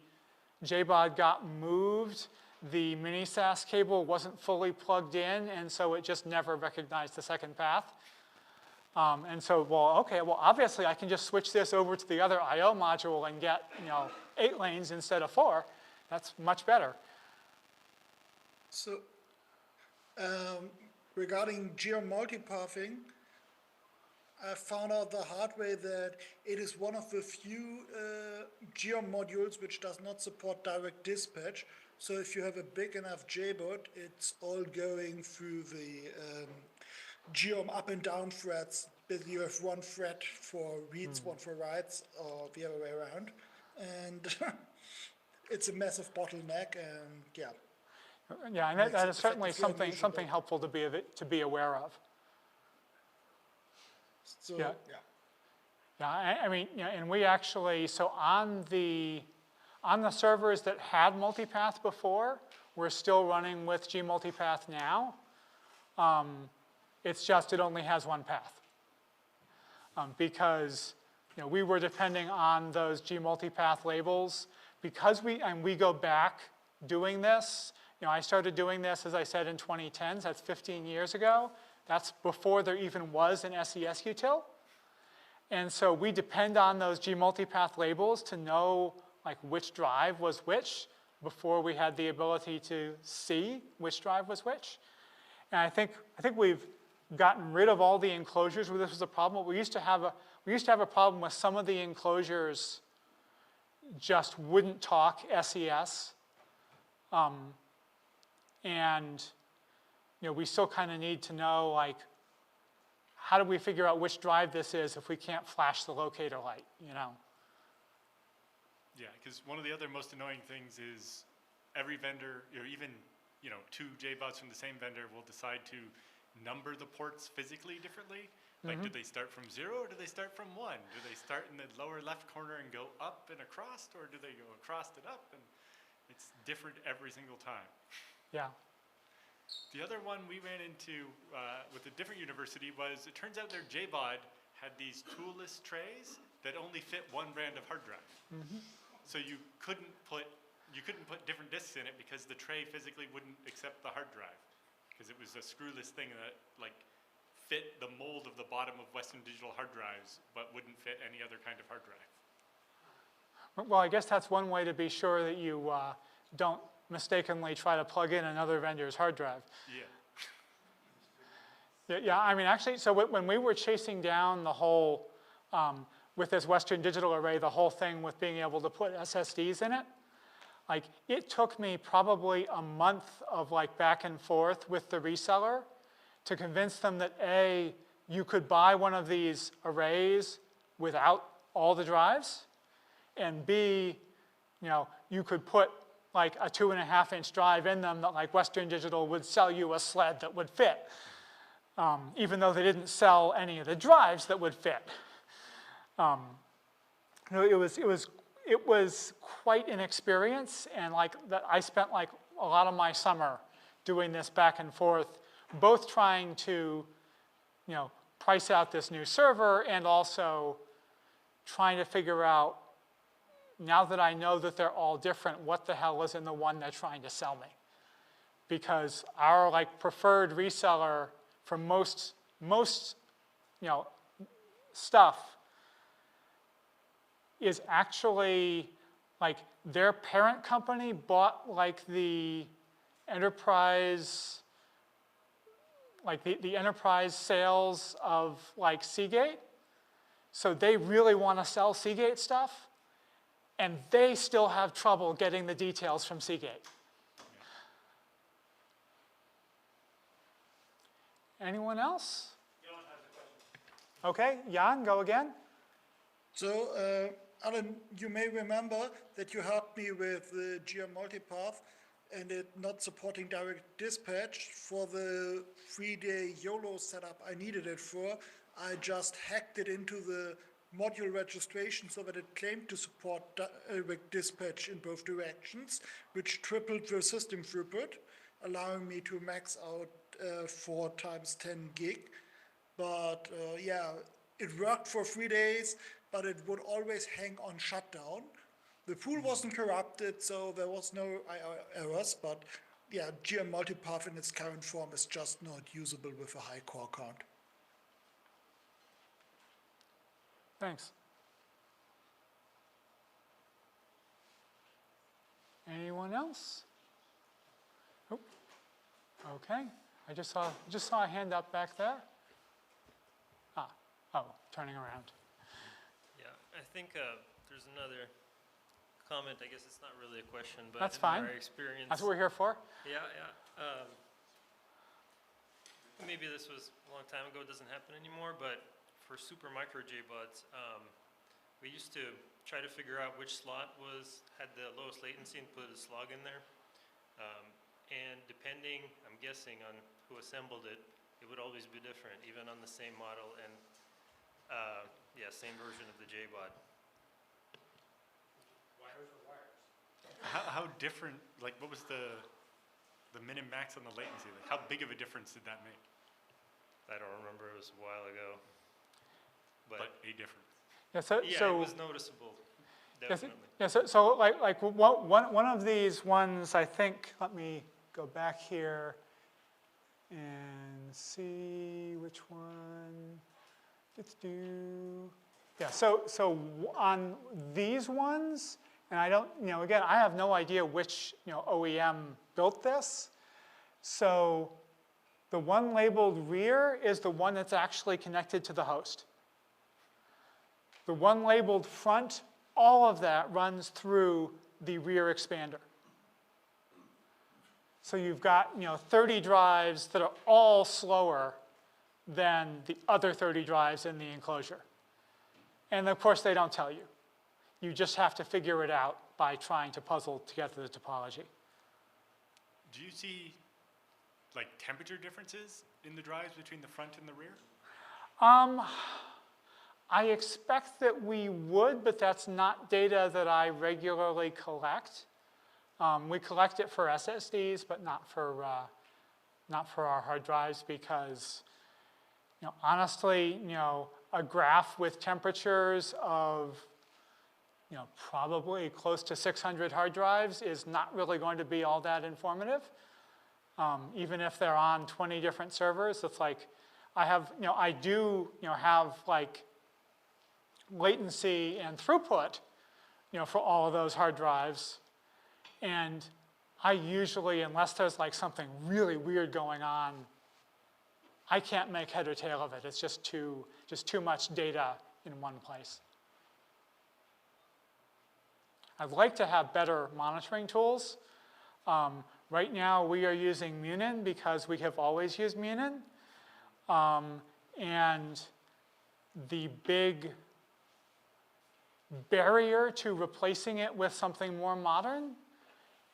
JBOD got moved, the mini SAS cable wasn't fully plugged in, and so it just never recognized the second path. And so, well, okay, well, obviously I can just switch this over to the other I/O module and get, 8 lanes instead of 4. That's much better. So, regarding geo-multipathing, I found out the hard way that it is one of the few geo modules which does not support direct dispatch. So if you have a big enough JBOD, it's all going through the geom up and down threads. Basically, you have one thread for reads, one for writes, or the other way around. And it's a massive bottleneck, and yeah. Yeah, and that is certainly something helpful to be aware of. So, Yeah. yeah. Yeah, I mean, and we actually, so on the servers that had multipath before, we're still running with gmultipath now. It's just it only has one path. Because we were depending on those gmultipath labels. Because we go back doing this, I started doing this, as I said, in 2010s. That's 15 years ago. That's before there even was an SES util. And so we depend on those gmultipath labels to know which drive was which before we had the ability to see which drive was which. And I think we've gotten rid of all the enclosures where this was a problem. We used to have a problem with some of the enclosures just wouldn't talk SES. And we still kind of need to know, how do we figure out which drive this is if we can't flash the locator light, Yeah, because one of the other most annoying things is every vendor, or even 2 JBods from the same vendor will decide to number the ports physically differently. Like, do they start from 0 or do they start from 1? Do they start in the lower left corner and go up and across, or do they go across and up? And it's different every single time. Yeah. The other one we ran into with a different university was, it turns out their JBOD had these toolless trays that only fit one brand of hard drive. So you couldn't put different disks in it because the tray physically wouldn't accept the hard drive, because it was a screwless thing that fit the mold of the bottom of Western Digital hard drives, but wouldn't fit any other kind of hard drive. Well, I guess that's one way to be sure that you don't mistakenly try to plug in another vendor's hard drive. Yeah. Yeah, I mean, actually, so when we were chasing down the whole, with this Western Digital array, the whole thing with being able to put SSDs in it, it took me probably a month of back and forth with the reseller to convince them that A, you could buy one of these arrays without all the drives, and B, you could put a 2.5-inch drive in them that Western Digital would sell you a sled that would fit, even though they didn't sell any of the drives that would fit. It was quite an experience, and I spent a lot of my summer doing this back and forth, both trying to price out this new server and also trying to figure out, now that I know that they're all different, what the hell is in the one they're trying to sell me? Because our preferred reseller for most stuff is actually their parent company bought the enterprise, the enterprise sales of Seagate. So they really want to sell Seagate stuff, and they still have trouble getting the details from Seagate. Anyone else? Jan has a question. Okay, Jan, go again. So, Alan, you may remember that you helped me with the geo-multipath and it not supporting direct dispatch for the 3-day YOLO setup I needed it for. I just hacked it into the module registration so that it claimed to support direct dispatch in both directions, which tripled the system throughput, allowing me to max out 4 times 10 gig. But yeah, it worked for 3 days, but it would always hang on shutdown. The pool wasn't corrupted, so there was no errors, but yeah, GM multipath in its current form is just not usable with a high core count. Thanks. Anyone else? Oh, okay. I just saw a hand up back there. Turning around. Yeah, I think there's another comment. I guess it's not really a question, but That's in fine. our experience, That's what we're here for. yeah. Maybe this was a long time ago. It doesn't happen anymore. But for super micro JBuds, we used to try to figure out which slot had the lowest latency and put a slog in there. And depending, I'm guessing, on who assembled it, it would always be different, even on the same model and yeah, same version of the JBud. How different, like what was the min and max on the latency? Like how big of a difference did that make? I don't remember, it was a while ago. But a difference. Yeah, so, Yeah, so it was noticeable, yes, definitely. yeah, so like one of these ones, I think, let me go back here and see which one. Yeah, so on these ones, and I don't, again, I have no idea which, OEM built this. So the one labeled rear is the one that's actually connected to the host. The one labeled front, all of that runs through the rear expander. So you've got 30 drives that are all slower than the other 30 drives in the enclosure. And of course, they don't tell you. You just have to figure it out by trying to puzzle together the topology. Do you see like temperature differences in the drives between the front and the rear? I expect that we would, but that's not data that I regularly collect. We collect it for SSDs, but not for our hard drives because, honestly, a graph with temperatures of, probably close to 600 hard drives is not really going to be all that informative. Even if they're on 20 different servers, it's like I do have like latency and throughput, for all of those hard drives. And I usually, unless there's like something really weird going on, I can't make head or tail of it. It's just too much data in one place. I'd like to have better monitoring tools. Right now, we are using Munin because we have always used Munin. And the big barrier to replacing it with something more modern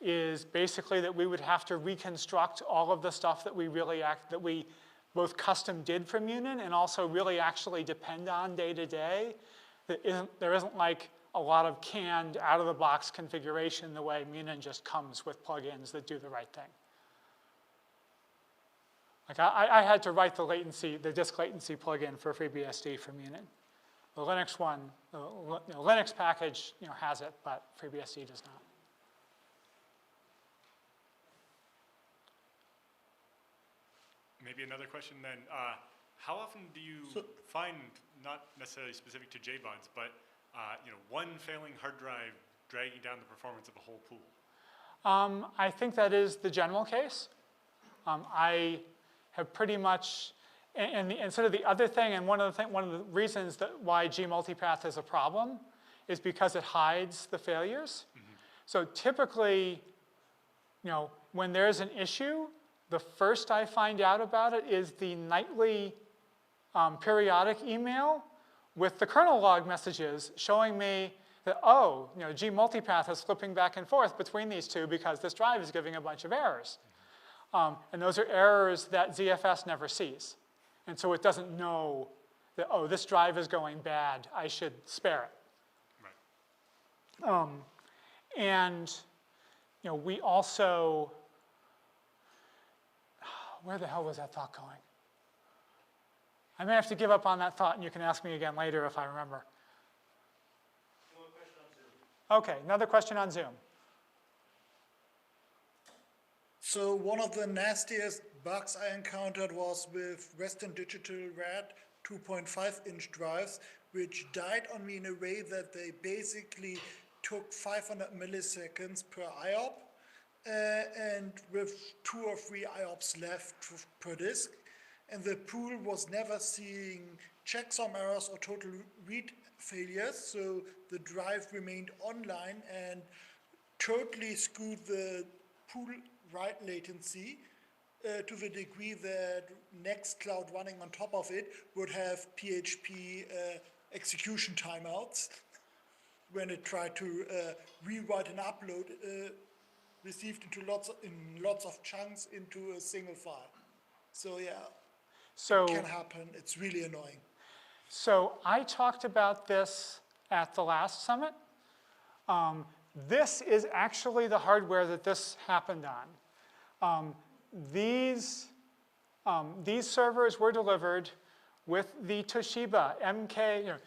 is basically that we would have to reconstruct all of the stuff that we both custom did for Munin and also really actually depend on day to day. There isn't like a lot of canned out-of-the-box configuration the way Munin just comes with plugins that do the right thing. Like I had to write the disk latency plugin for FreeBSD for Munin. The Linux one, the Linux package, has it, but FreeBSD does not. Maybe another question then. How often do you find, not necessarily specific to JBuds, but one failing hard drive dragging down the performance of a whole pool? I think that is the general case. I have pretty much, and sort of the other thing, and one of the reasons why gmultipath is a problem is because it hides the failures. Mm-hmm. So typically, when there's an issue, the first I find out about it is the nightly periodic email with the kernel log messages showing me that, gmultipath is flipping back and forth between these two because this drive is giving a bunch of errors. And those are errors that ZFS never sees. And so it doesn't know that, this drive is going bad, I should spare it. Right. And we also, where the hell was that thought going? I may have to give up on that thought, and you can ask me again later if I remember. Okay, another question on Zoom. So one of the nastiest bugs I encountered was with Western Digital Red 2.5-inch drives, which died on me in a way that they basically took 500 milliseconds per IOP, and with 2 or 3 IOPs left per disk. And the pool was never seeing checksum errors or total read failures, so the drive remained online and totally screwed the pool write latency to the degree that Nextcloud running on top of it would have PHP execution timeouts when it tried to rewrite and upload received into lots of chunks into a single file. So yeah, So, it can happen. It's really annoying. so I talked about this at the last summit. This is actually the hardware that this happened on. These servers were delivered with the Toshiba MK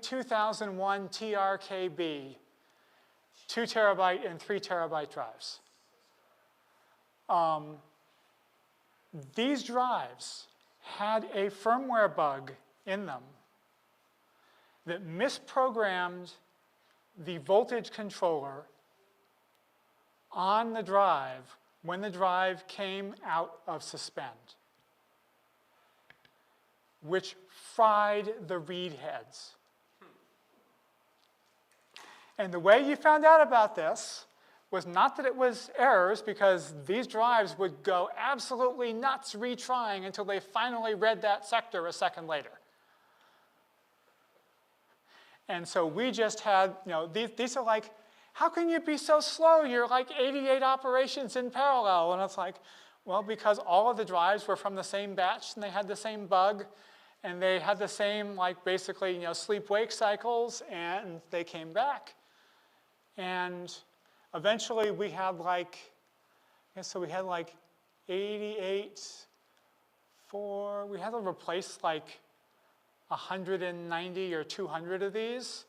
2001 TRKB, 2 terabyte and 3 terabyte drives. These drives had a firmware bug in them that misprogrammed the voltage controller on the drive when the drive came out of suspend, which fried the read heads. And the way you found out about this was not that it was errors, because these drives would go absolutely nuts retrying until they finally read that sector a second later. And so we just had, these are like, how can you be so slow? You're like 88 operations in parallel. And it's like, well, because all of the drives were from the same batch and they had the same bug and they had the same, like, basically, sleep-wake cycles, and they came back. And eventually we had like, we had like 88, we had to replace like 190 or 200 of these.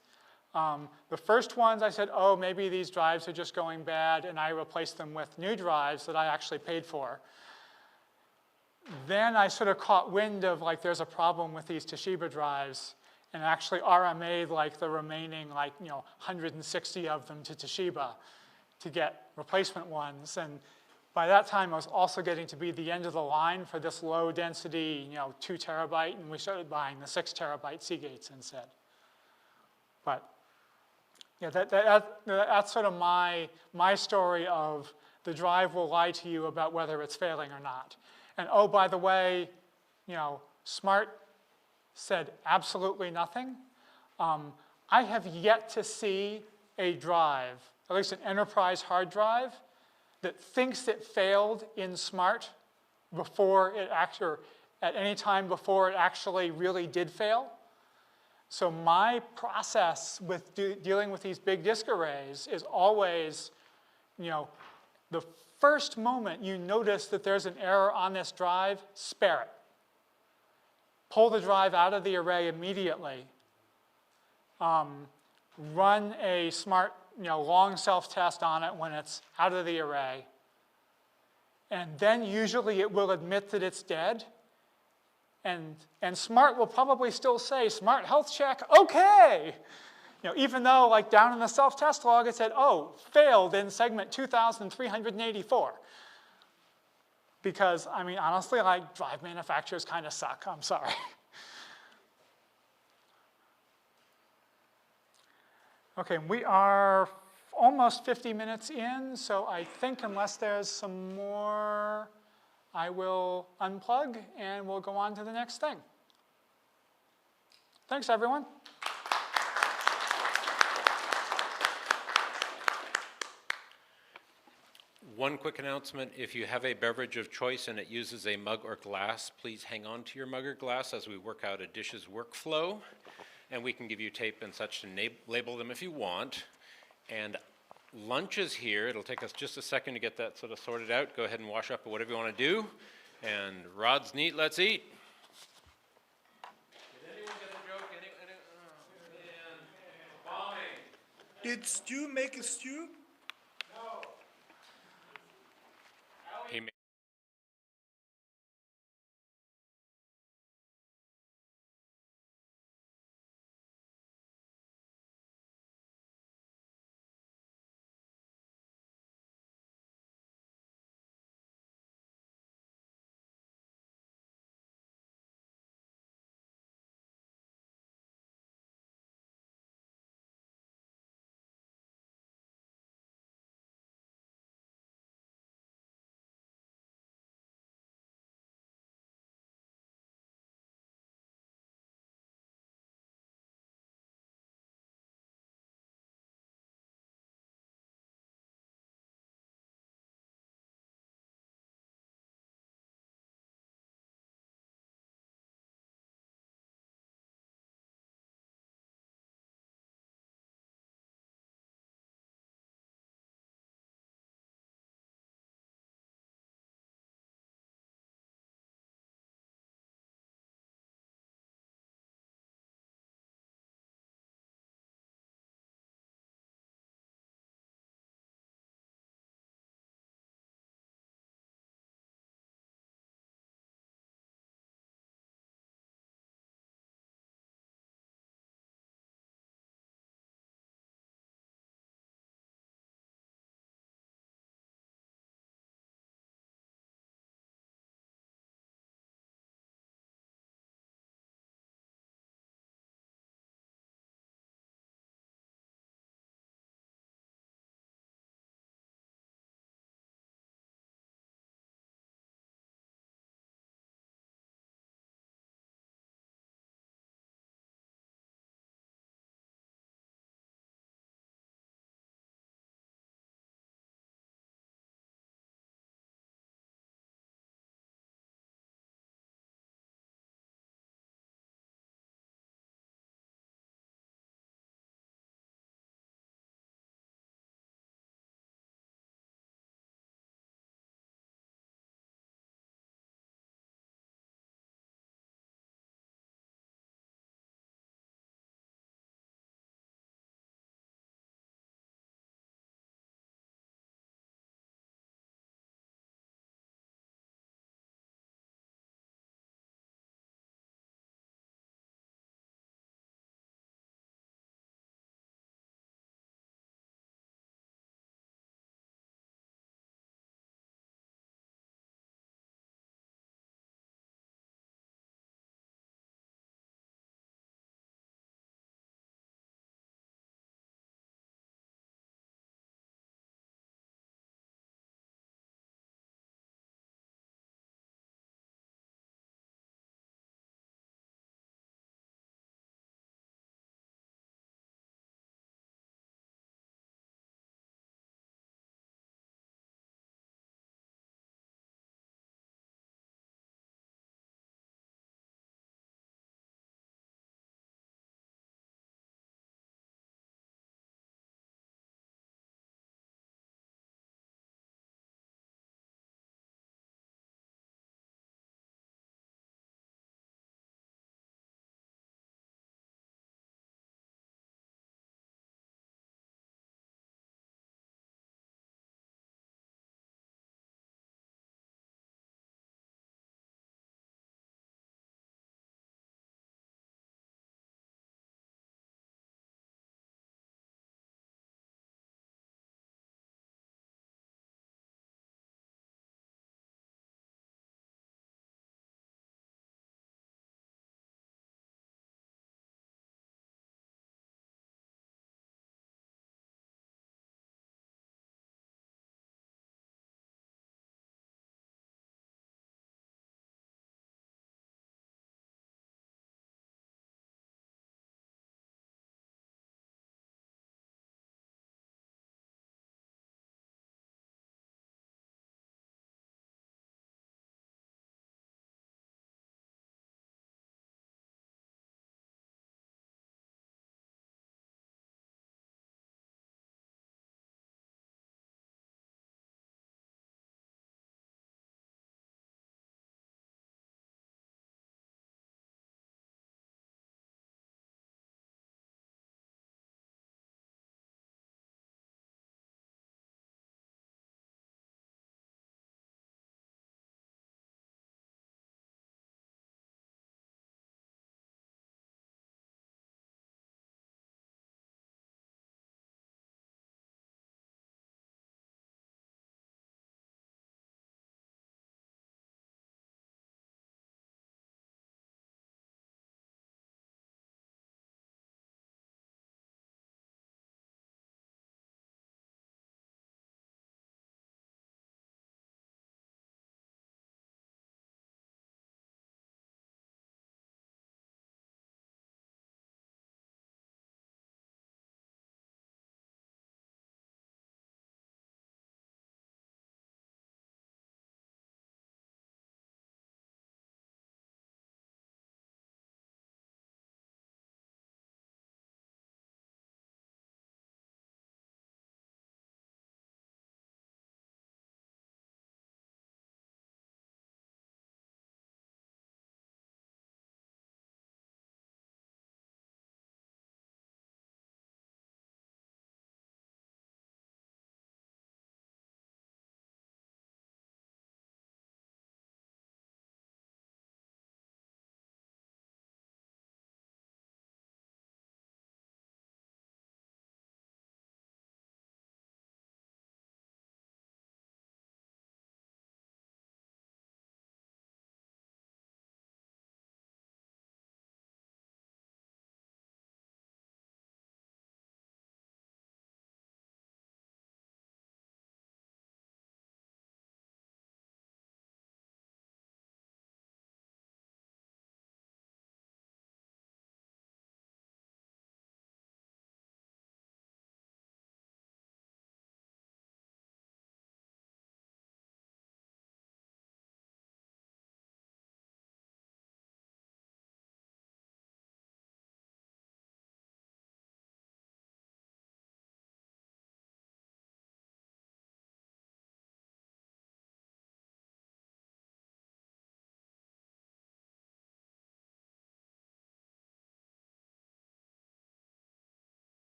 The first ones I said, oh, maybe these drives are just going bad, and I replaced them with new drives that I actually paid for. Then I sort of caught wind of, like, there's a problem with these Toshiba drives, and actually RMA'd like the remaining, 160 of them to Toshiba to get replacement ones. And by that time, I was also getting to be the end of the line for this low density, 2 terabyte, and we started buying the 6 terabyte Seagates instead. But yeah, that's sort of my story of the drive will lie to you about whether it's failing or not. And oh, by the way, Smart said absolutely nothing. I have yet to see a drive, at least an enterprise hard drive, that thinks it failed in Smart before it or at any time before it actually really did fail. So my process with dealing with these big disk arrays is always, the first moment you notice that there's an error on this drive, spare it. Pull the drive out of the array immediately. Run a Smart, long self-test on it when it's out of the array. And then usually it will admit that it's dead. And Smart will probably still say, Smart health check, okay. Even though, like, down in the self-test log it said, oh, failed in segment 2384. Because, I mean, honestly, like, drive manufacturers kind of suck. I'm sorry. Okay, we are almost 50 minutes in, so I think unless there's some more, I will unplug and we'll go on to the next thing. Thanks, everyone. One quick announcement: if you have a beverage of choice and it uses a mug or glass, please hang on to your mug or glass as we work out a dishes workflow. And we can give you tape and such to label them if you want. And lunch is here. It'll take us just a second to get that sort of sorted out. Go ahead and wash up or whatever you want to do. And Rod's neat, let's eat. Did anyone get the joke? Oh, man. Bombing. Did Stu make a stew? He made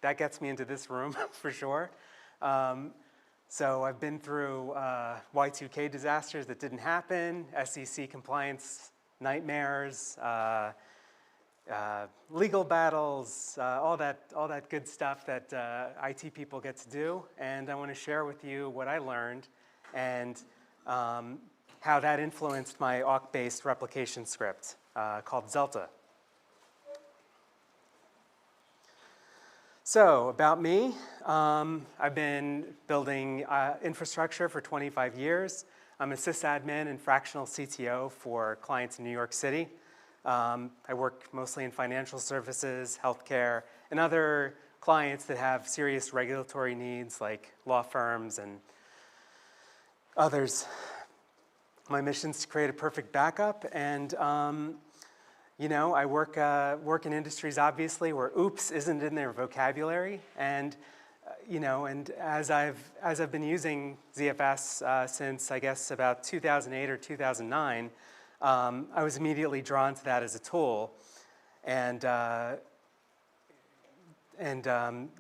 that gets me into this room for sure. So I've been through Y2K disasters that didn't happen, SEC compliance nightmares, legal battles, all that good stuff that IT people get to do. And I want to share with you what I learned and how that influenced my awk-based replication script called Zelta. So about me, I've been building infrastructure for 25 years. I'm a sysadmin and fractional CTO for clients in New York City. I work mostly in financial services, healthcare, and other clients that have serious regulatory needs like law firms and others. My mission is to create a perfect backup, and you know, I work in industries obviously where oops isn't in their vocabulary, and you know, and as I've been using ZFS since I guess about 2008 or 2009, I was immediately drawn to that as a tool, and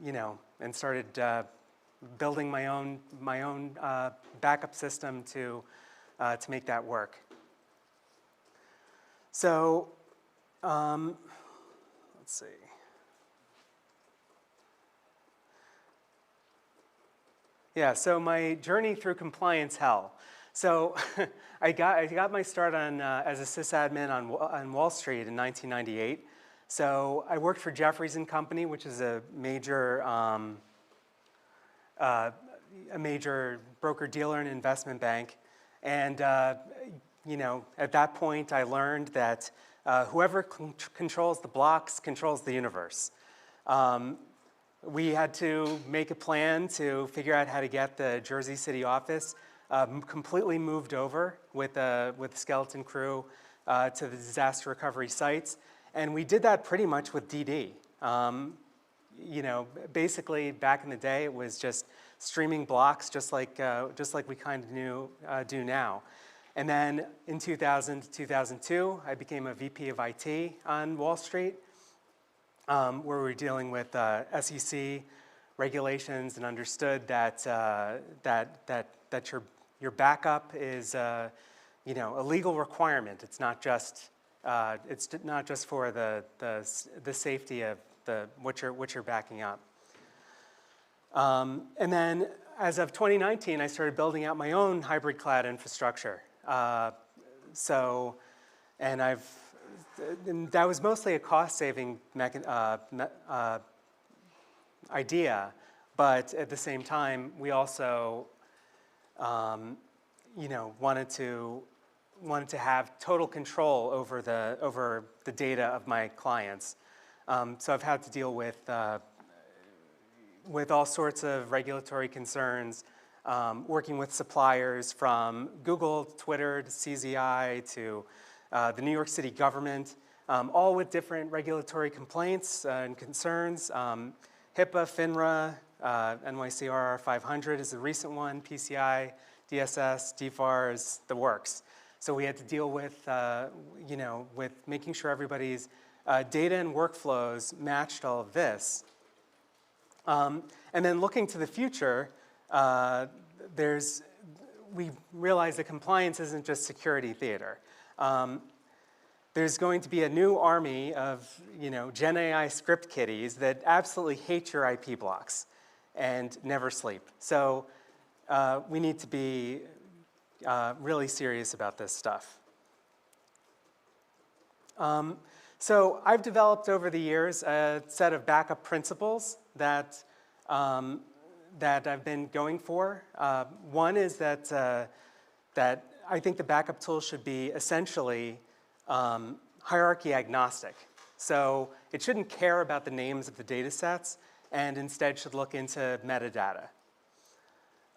you know, and started building my own backup system to make that work. So let's see. Yeah, so my journey through compliance hell. So I got my start on as a sysadmin on Wall Street in 1998. So I worked for Jeffries and Company, which is a major broker-dealer and investment bank. And you know, at that point, I learned that whoever controls the blocks controls the universe. We had to make a plan to figure out how to get the Jersey City office completely moved over with a skeleton crew to the disaster recovery sites. And we did that pretty much with DD. You know, basically back in the day, it was just streaming blocks, just like we kind of do now. And then in 2000 to 2002, I became a VP of IT on Wall Street, where we were dealing with SEC regulations and understood that your backup is you know, a legal requirement. It's not just for the safety of what you're backing up. And then as of 2019, I started building out my own hybrid cloud infrastructure. And that was mostly a cost-saving idea, but at the same time, we also, you know, wanted to have total control over the data of my clients. So I've had to deal with all sorts of regulatory concerns, working with suppliers from Google, to Twitter, to CZI, to the New York City government, all with different regulatory complaints and concerns. HIPAA, FINRA, NYCRR 500 is the recent one, PCI, DSS, DFARS, the works. So we had to deal with, you know, with making sure everybody's data and workflows matched all of this. And then looking to the future, we realize that compliance isn't just security theater. There's going to be a new army of, you know, Gen AI script kiddies that absolutely hate your IP blocks and never sleep. So we need to be really serious about this stuff. So I've developed over the years a set of backup principles that I've been going for. One is that I think the backup tool should be essentially hierarchy agnostic. So it shouldn't care about the names of the data sets and instead should look into metadata.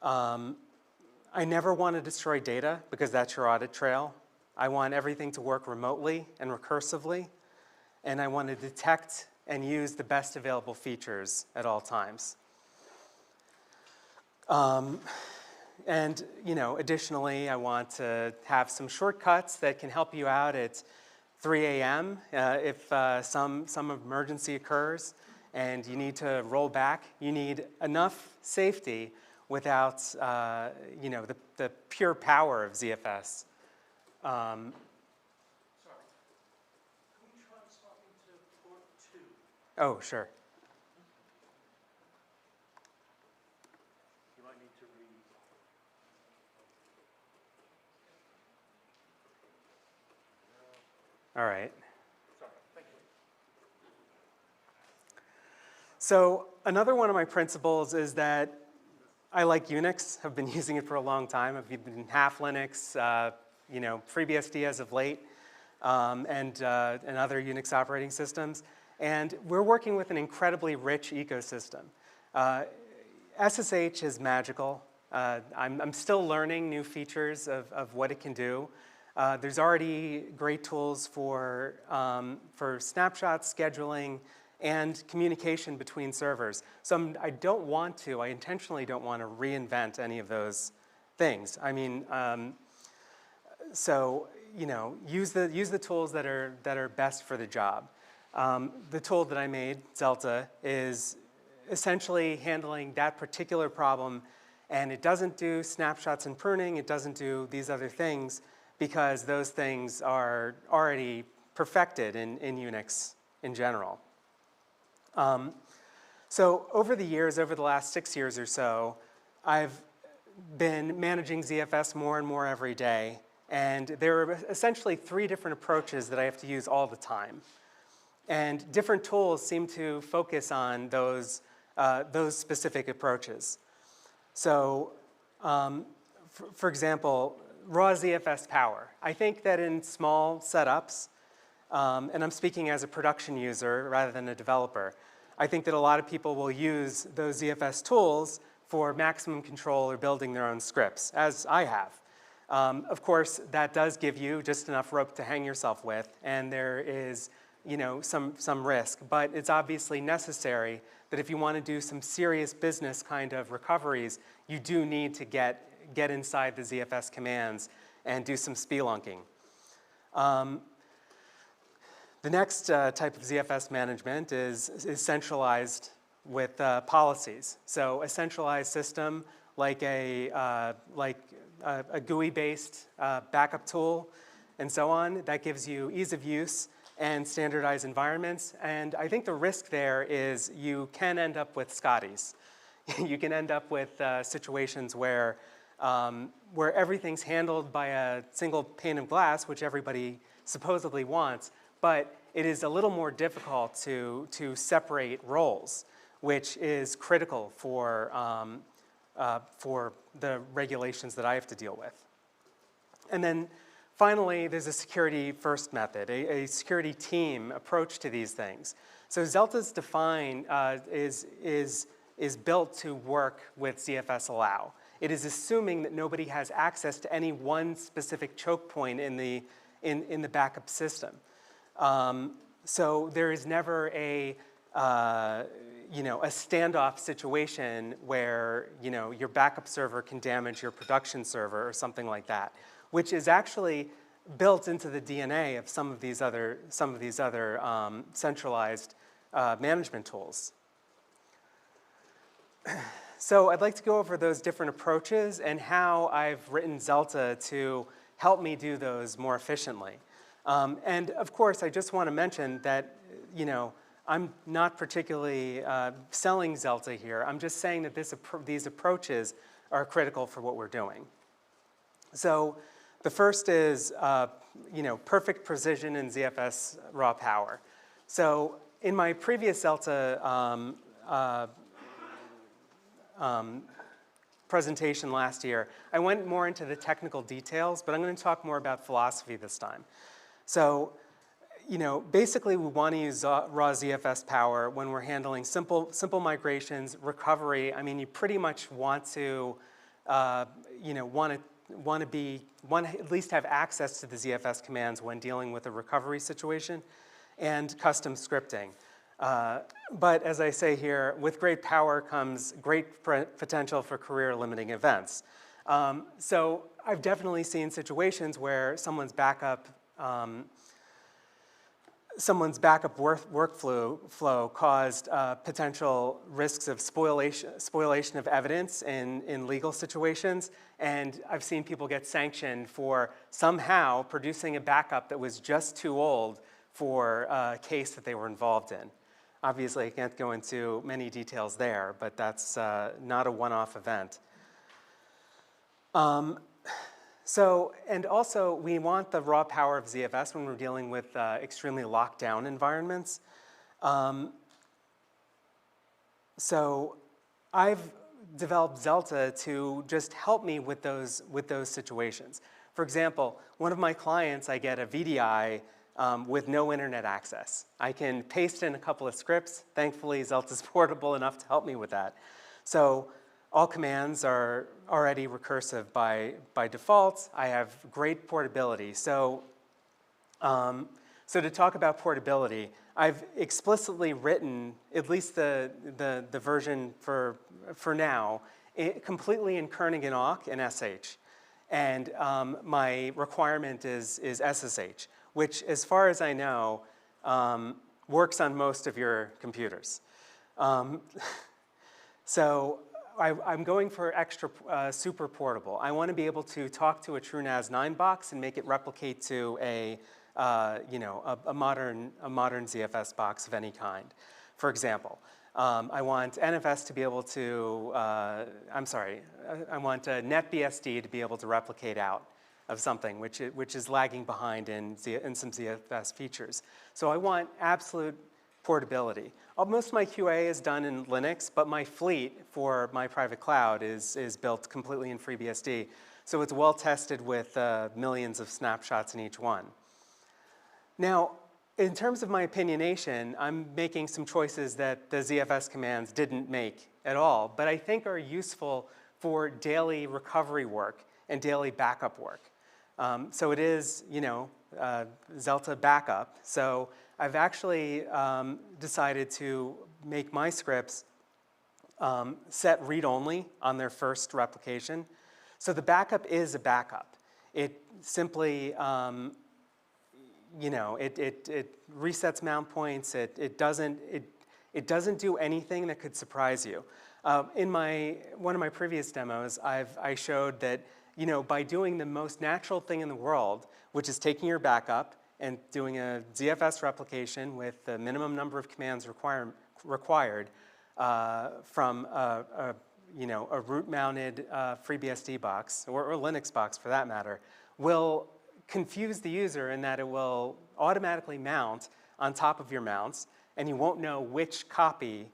I never want to destroy data because that's your audit trail. I want everything to work remotely and recursively, and I want to detect and use the best available features at all times. And you know, additionally, I want to have some shortcuts that can help you out at 3 a.m. If some emergency occurs, and you need to roll back, you need enough safety without you know, the pure power of ZFS. Oh, sure. All right. So another one of my principles is that I like Unix. I've been using it for a long time. I've been half Linux, you know, FreeBSD as of late, and other Unix operating systems. And we're working with an incredibly rich ecosystem. SSH is magical. I'm still learning new features of what it can do. There's already great tools for snapshot scheduling and communication between servers. So I intentionally don't want to reinvent any of those things. I mean, so, you know, use the tools that are best for the job. The tool that I made, Zelta, is essentially handling that particular problem, and it doesn't do snapshots and pruning, it doesn't do these other things, because those things are already perfected in Unix in general. So over the years, over the last 6 years or so, I've been managing ZFS more and more every day, and there are essentially 3 different approaches that I have to use all the time. And different tools seem to focus on those specific approaches. So, for example, raw ZFS power. I think that in small setups, and I'm speaking as a production user rather than a developer, I think that a lot of people will use those ZFS tools for maximum control or building their own scripts, as I have. Of course, that does give you just enough rope to hang yourself with, and there is, you know, some risk, but it's obviously necessary that if you want to do some serious business kind of recoveries, you do need to get inside the ZFS commands and do some spelunking. The next type of ZFS management is centralized with policies. So a centralized system like a GUI-based backup tool and so on, that gives you ease of use and standardized environments. And I think the risk there is you can end up with Scotties. You can end up with situations where everything's handled by a single pane of glass, which everybody supposedly wants, but it is a little more difficult to separate roles, which is critical for the regulations that I have to deal with. And then finally, there's a security-first method, a security team approach to these things. So Zelta's is built to work with ZFS allow. It is assuming that nobody has access to any one specific choke point in the backup system. So there is never a standoff situation where, you know, your backup server can damage your production server or something like that, which is actually built into the DNA of some of these other centralized management tools. So I'd like to go over those different approaches and how I've written Zelta to help me do those more efficiently. And of course, I just want to mention that, you know, I'm not particularly selling Zelta here. I'm just saying that these approaches are critical for what we're doing. So the first is, you know, perfect precision in ZFS raw power. So in my previous Zelta presentation last year, I went more into the technical details, but I'm going to talk more about philosophy this time. So, you know, basically we want to use raw ZFS power when we're handling simple migrations, recovery. I mean, you pretty much want to, you know, want to at least have access to the ZFS commands when dealing with a recovery situation, and custom scripting. But as I say here, with great power comes great potential for career-limiting events. So I've definitely seen situations where someone's backup someone's backup workflow caused potential risks of spoliation of evidence in legal situations. And I've seen people get sanctioned for somehow producing a backup that was just too old for a case that they were involved in. Obviously, I can't go into many details there, but that's not a one-off event. And also, we want the raw power of ZFS when we're dealing with extremely locked down environments. So I've developed Zelta to just help me with those situations. For example, one of my clients, I get a VDI with no internet access. I can paste in a couple of scripts. Thankfully, Zelta's portable enough to help me with that. So all commands are already recursive by default. I have great portability. So to talk about portability, I've explicitly written, at least the version for now, completely in Kernighan awk and SH. And my requirement is SSH, which, as far as I know, works on most of your computers. So I'm going for extra super portable. I want to be able to talk to a TrueNAS 9 box and make it replicate to a modern ZFS box of any kind. For example, I want NFS to be able to, I want NetBSD to be able to replicate out of something which is lagging behind in some ZFS features. So I want absolute portability. Most of my QA is done in Linux, but my fleet for my private cloud is built completely in FreeBSD. So it's well tested with millions of snapshots in each one. Now, in terms of my opinionation, I'm making some choices that the ZFS commands didn't make at all, but I think are useful for daily recovery work and daily backup work. So it is, Zelta backup. So I've actually decided to make my scripts set read-only on their first replication. So the backup is a backup. It simply, it resets mount points. It doesn't do anything that could surprise you. In one of my previous demos, I showed that by doing the most natural thing in the world, which is taking your backup and doing a ZFS replication with the minimum number of commands required from a root-mounted FreeBSD box, or Linux box for that matter, will confuse the user in that it will automatically mount on top of your mounts, and you won't know which copy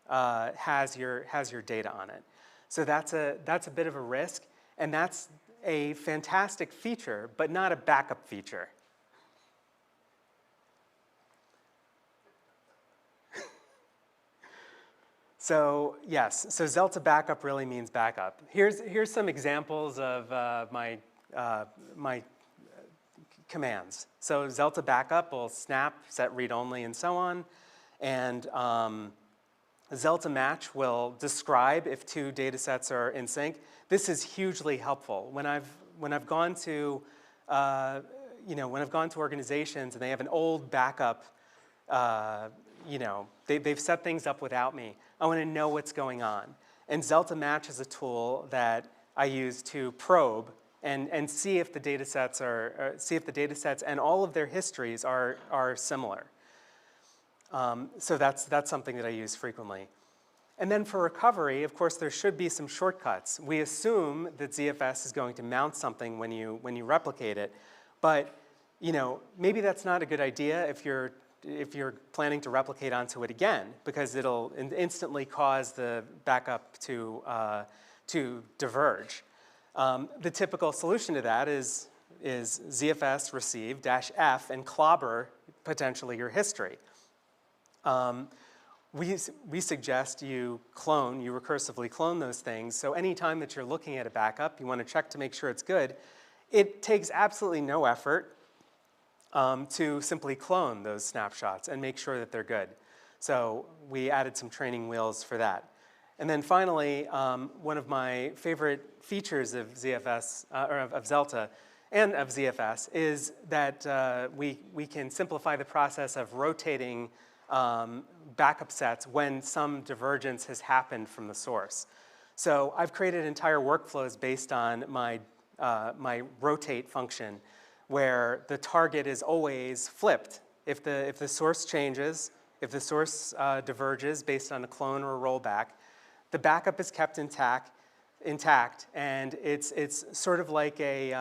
has your data on it. So that's a bit of a risk, and that's a fantastic feature, but not a backup feature. So yes, so Zelta backup really means backup. Here's some examples of my commands. So Zelta backup will snap, set read-only, and so on. And Zelta match will describe if two data sets are in sync. This is hugely helpful. When I've gone to organizations and they have an old backup, they've set things up without me. I want to know what's going on. And Zelta match is a tool that I use to probe and see if the data sets and all of their histories are similar. So that's something that I use frequently. And then for recovery, of course, there should be some shortcuts. We assume that ZFS is going to mount something when you replicate it, but maybe that's not a good idea if you're planning to replicate onto it again, because it'll instantly cause the backup to diverge. The typical solution to that is ZFS receive -f and clobber potentially your history. We suggest you recursively clone those things. So anytime that you're looking at a backup, you want to check to make sure it's good. It takes absolutely no effort to simply clone those snapshots and make sure that they're good. So we added some training wheels for that. And then finally, one of my favorite features of ZFS, or of Zelta, and of ZFS is that we can simplify the process of rotating backup sets when some divergence has happened from the source. So I've created entire workflows based on my rotate function, where the target is always flipped. If the source changes, if the source diverges based on a clone or a rollback, the backup is kept intact, and it's sort of like a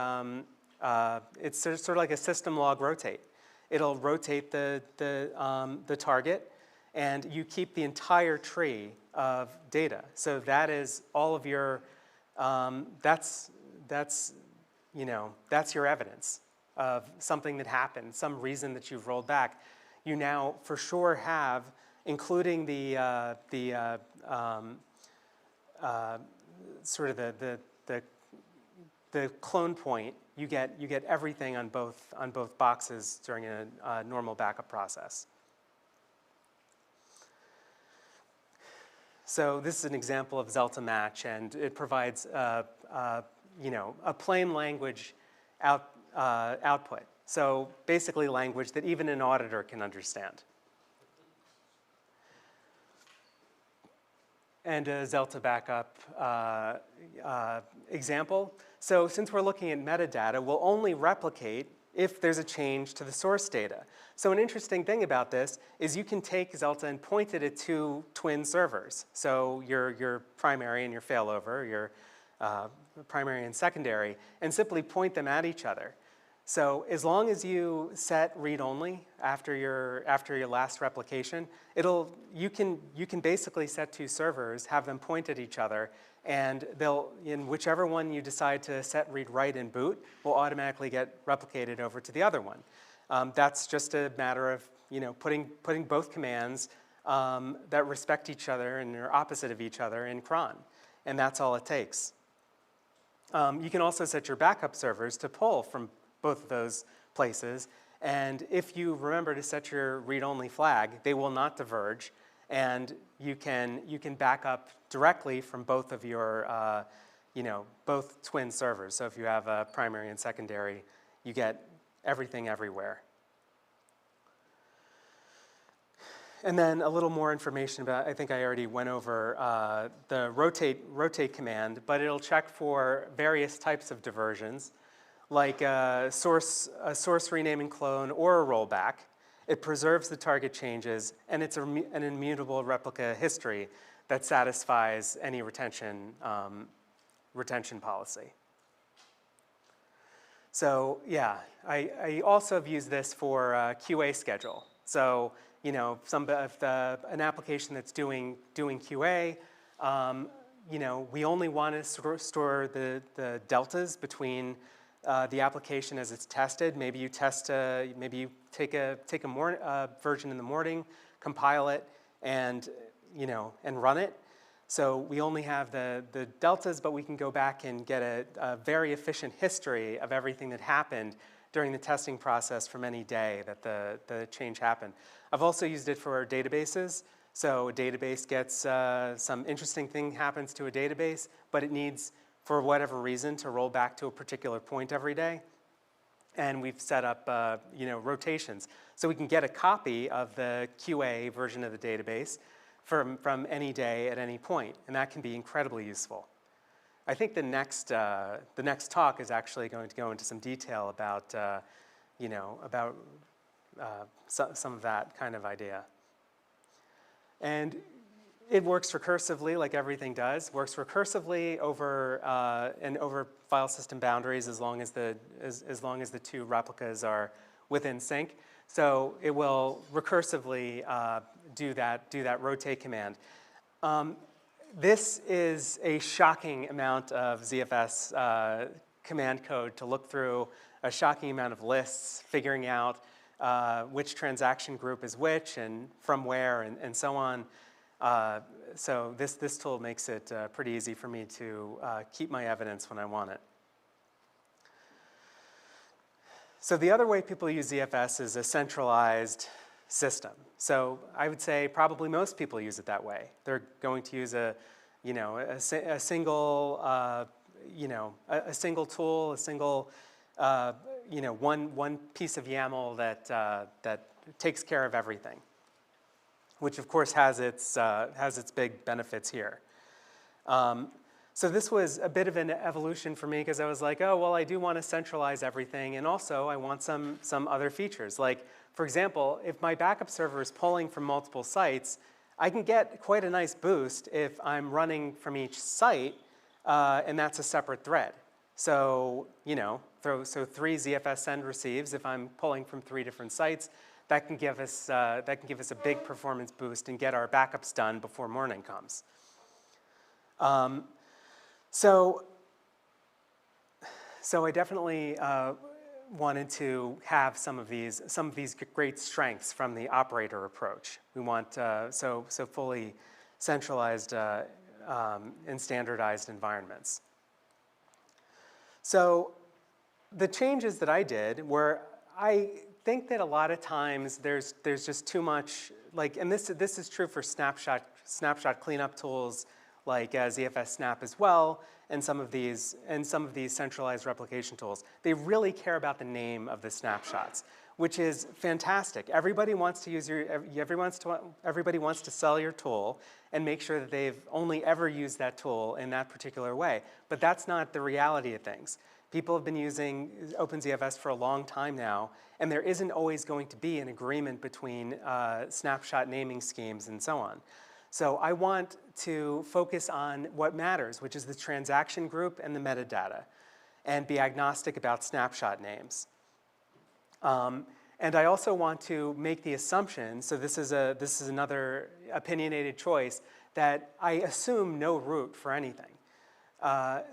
system log rotate. It'll rotate the target, and you keep the entire tree of data. So that is all of your that's your evidence of something that happened, some reason that you've rolled back. You now for sure have, including the sort of the clone point. You get everything on both boxes during a normal backup process. So this is an example of Zelta match, and it provides a plain language output. So basically language that even an auditor can understand. And a Zelta backup example. So since we're looking at metadata, we'll only replicate if there's a change to the source data. So an interesting thing about this is you can take Zelta and point it at two twin servers. So your primary and your failover, your primary and secondary, and simply point them at each other. So as long as you set read-only after your last replication, you can basically set two servers, have them point at each other, and they'll, in whichever one you decide to set read-write in boot, will automatically get replicated over to the other one. That's just a matter of putting both commands that respect each other and are opposite of each other in cron, and that's all it takes. You can also set your backup servers to pull from both of those places, and if you remember to set your read-only flag, they will not diverge, and you can back up directly from both of your both twin servers. So if you have a primary and secondary, you get everything everywhere. And then a little more information about, I think I already went over the rotate command, but it'll check for various types of diversions, like a source rename and clone or a rollback. It preserves the target changes, and it's an immutable replica history that satisfies any retention policy. So yeah, I also have used this for QA schedule. So if an application that's doing QA, we only want to store the deltas between the application as it's tested. Maybe you take a version in the morning, compile it, and run it. So we only have the deltas, but we can go back and get a very efficient history of everything that happened during the testing process from any day that the change happened. I've also used it for databases. So a database gets some interesting thing happens to a database, but it needs, for whatever reason, to roll back to a particular point every day. And we've set up rotations. So we can get a copy of the QA version of the database from any day at any point, and that can be incredibly useful. I think the next talk is actually going to go into some detail about some of that kind of idea. And it works recursively, like everything does. Works recursively over file system boundaries as long as the two replicas are within sync. So it will recursively do that rotate command. This is a shocking amount of ZFS command code to look through, a shocking amount of lists, figuring out which transaction group is which and from where and so on. So this tool makes it pretty easy for me to keep my evidence when I want it. So the other way people use ZFS is a centralized system. So I would say probably most people use it that way. They're going to use a single tool, a single one piece of YAML that takes care of everything, which of course has its big benefits here. So this was a bit of an evolution for me because I was like, oh, well, I do want to centralize everything, and also I want some other features. Like, for example, if my backup server is pulling from multiple sites, I can get quite a nice boost if I'm running from each site, and that's a separate thread. So, so 3 ZFS send receives if I'm pulling from 3 different sites. That can give us a big performance boost and get our backups done before morning comes. So I definitely wanted to have some of these great strengths from the operator approach. We want so fully centralized and standardized environments. So the changes that I did were, I think that a lot of times there's just too much, like, and this is true for snapshot cleanup tools like ZFS Snap as well, and some of these centralized replication tools. They really care about the name of the snapshots, which is fantastic. Everybody wants to everybody wants to sell your tool and make sure that they've only ever used that tool in that particular way. But that's not the reality of things. People have been using OpenZFS for a long time now, and there isn't always going to be an agreement between snapshot naming schemes and so on. So I want to focus on what matters, which is the transaction group and the metadata, and be agnostic about snapshot names. And I also want to make the assumption, so this is another opinionated choice, that I assume no root for anything.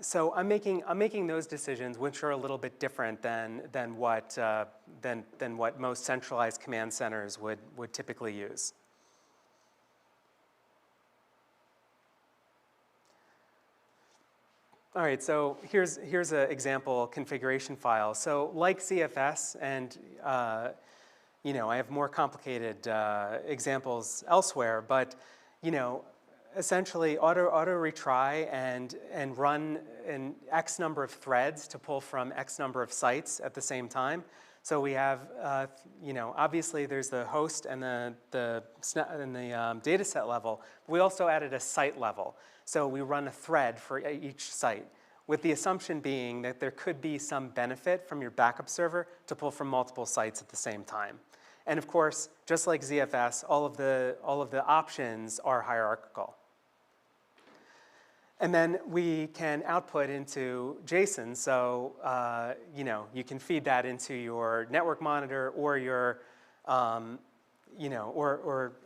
So I'm making those decisions, which are a little bit different than what most centralized command centers would typically use. All right, so here's an example configuration file. So like ZFS, and I have more complicated examples elsewhere, but essentially auto retry and run an X number of threads to pull from X number of sites at the same time. So we have, obviously there's the host and the data set level. We also added a site level. So we run a thread for each site, with the assumption being that there could be some benefit from your backup server to pull from multiple sites at the same time. And of course, just like ZFS, all of the options are hierarchical. And then we can output into JSON, so you can feed that into your network monitor or your or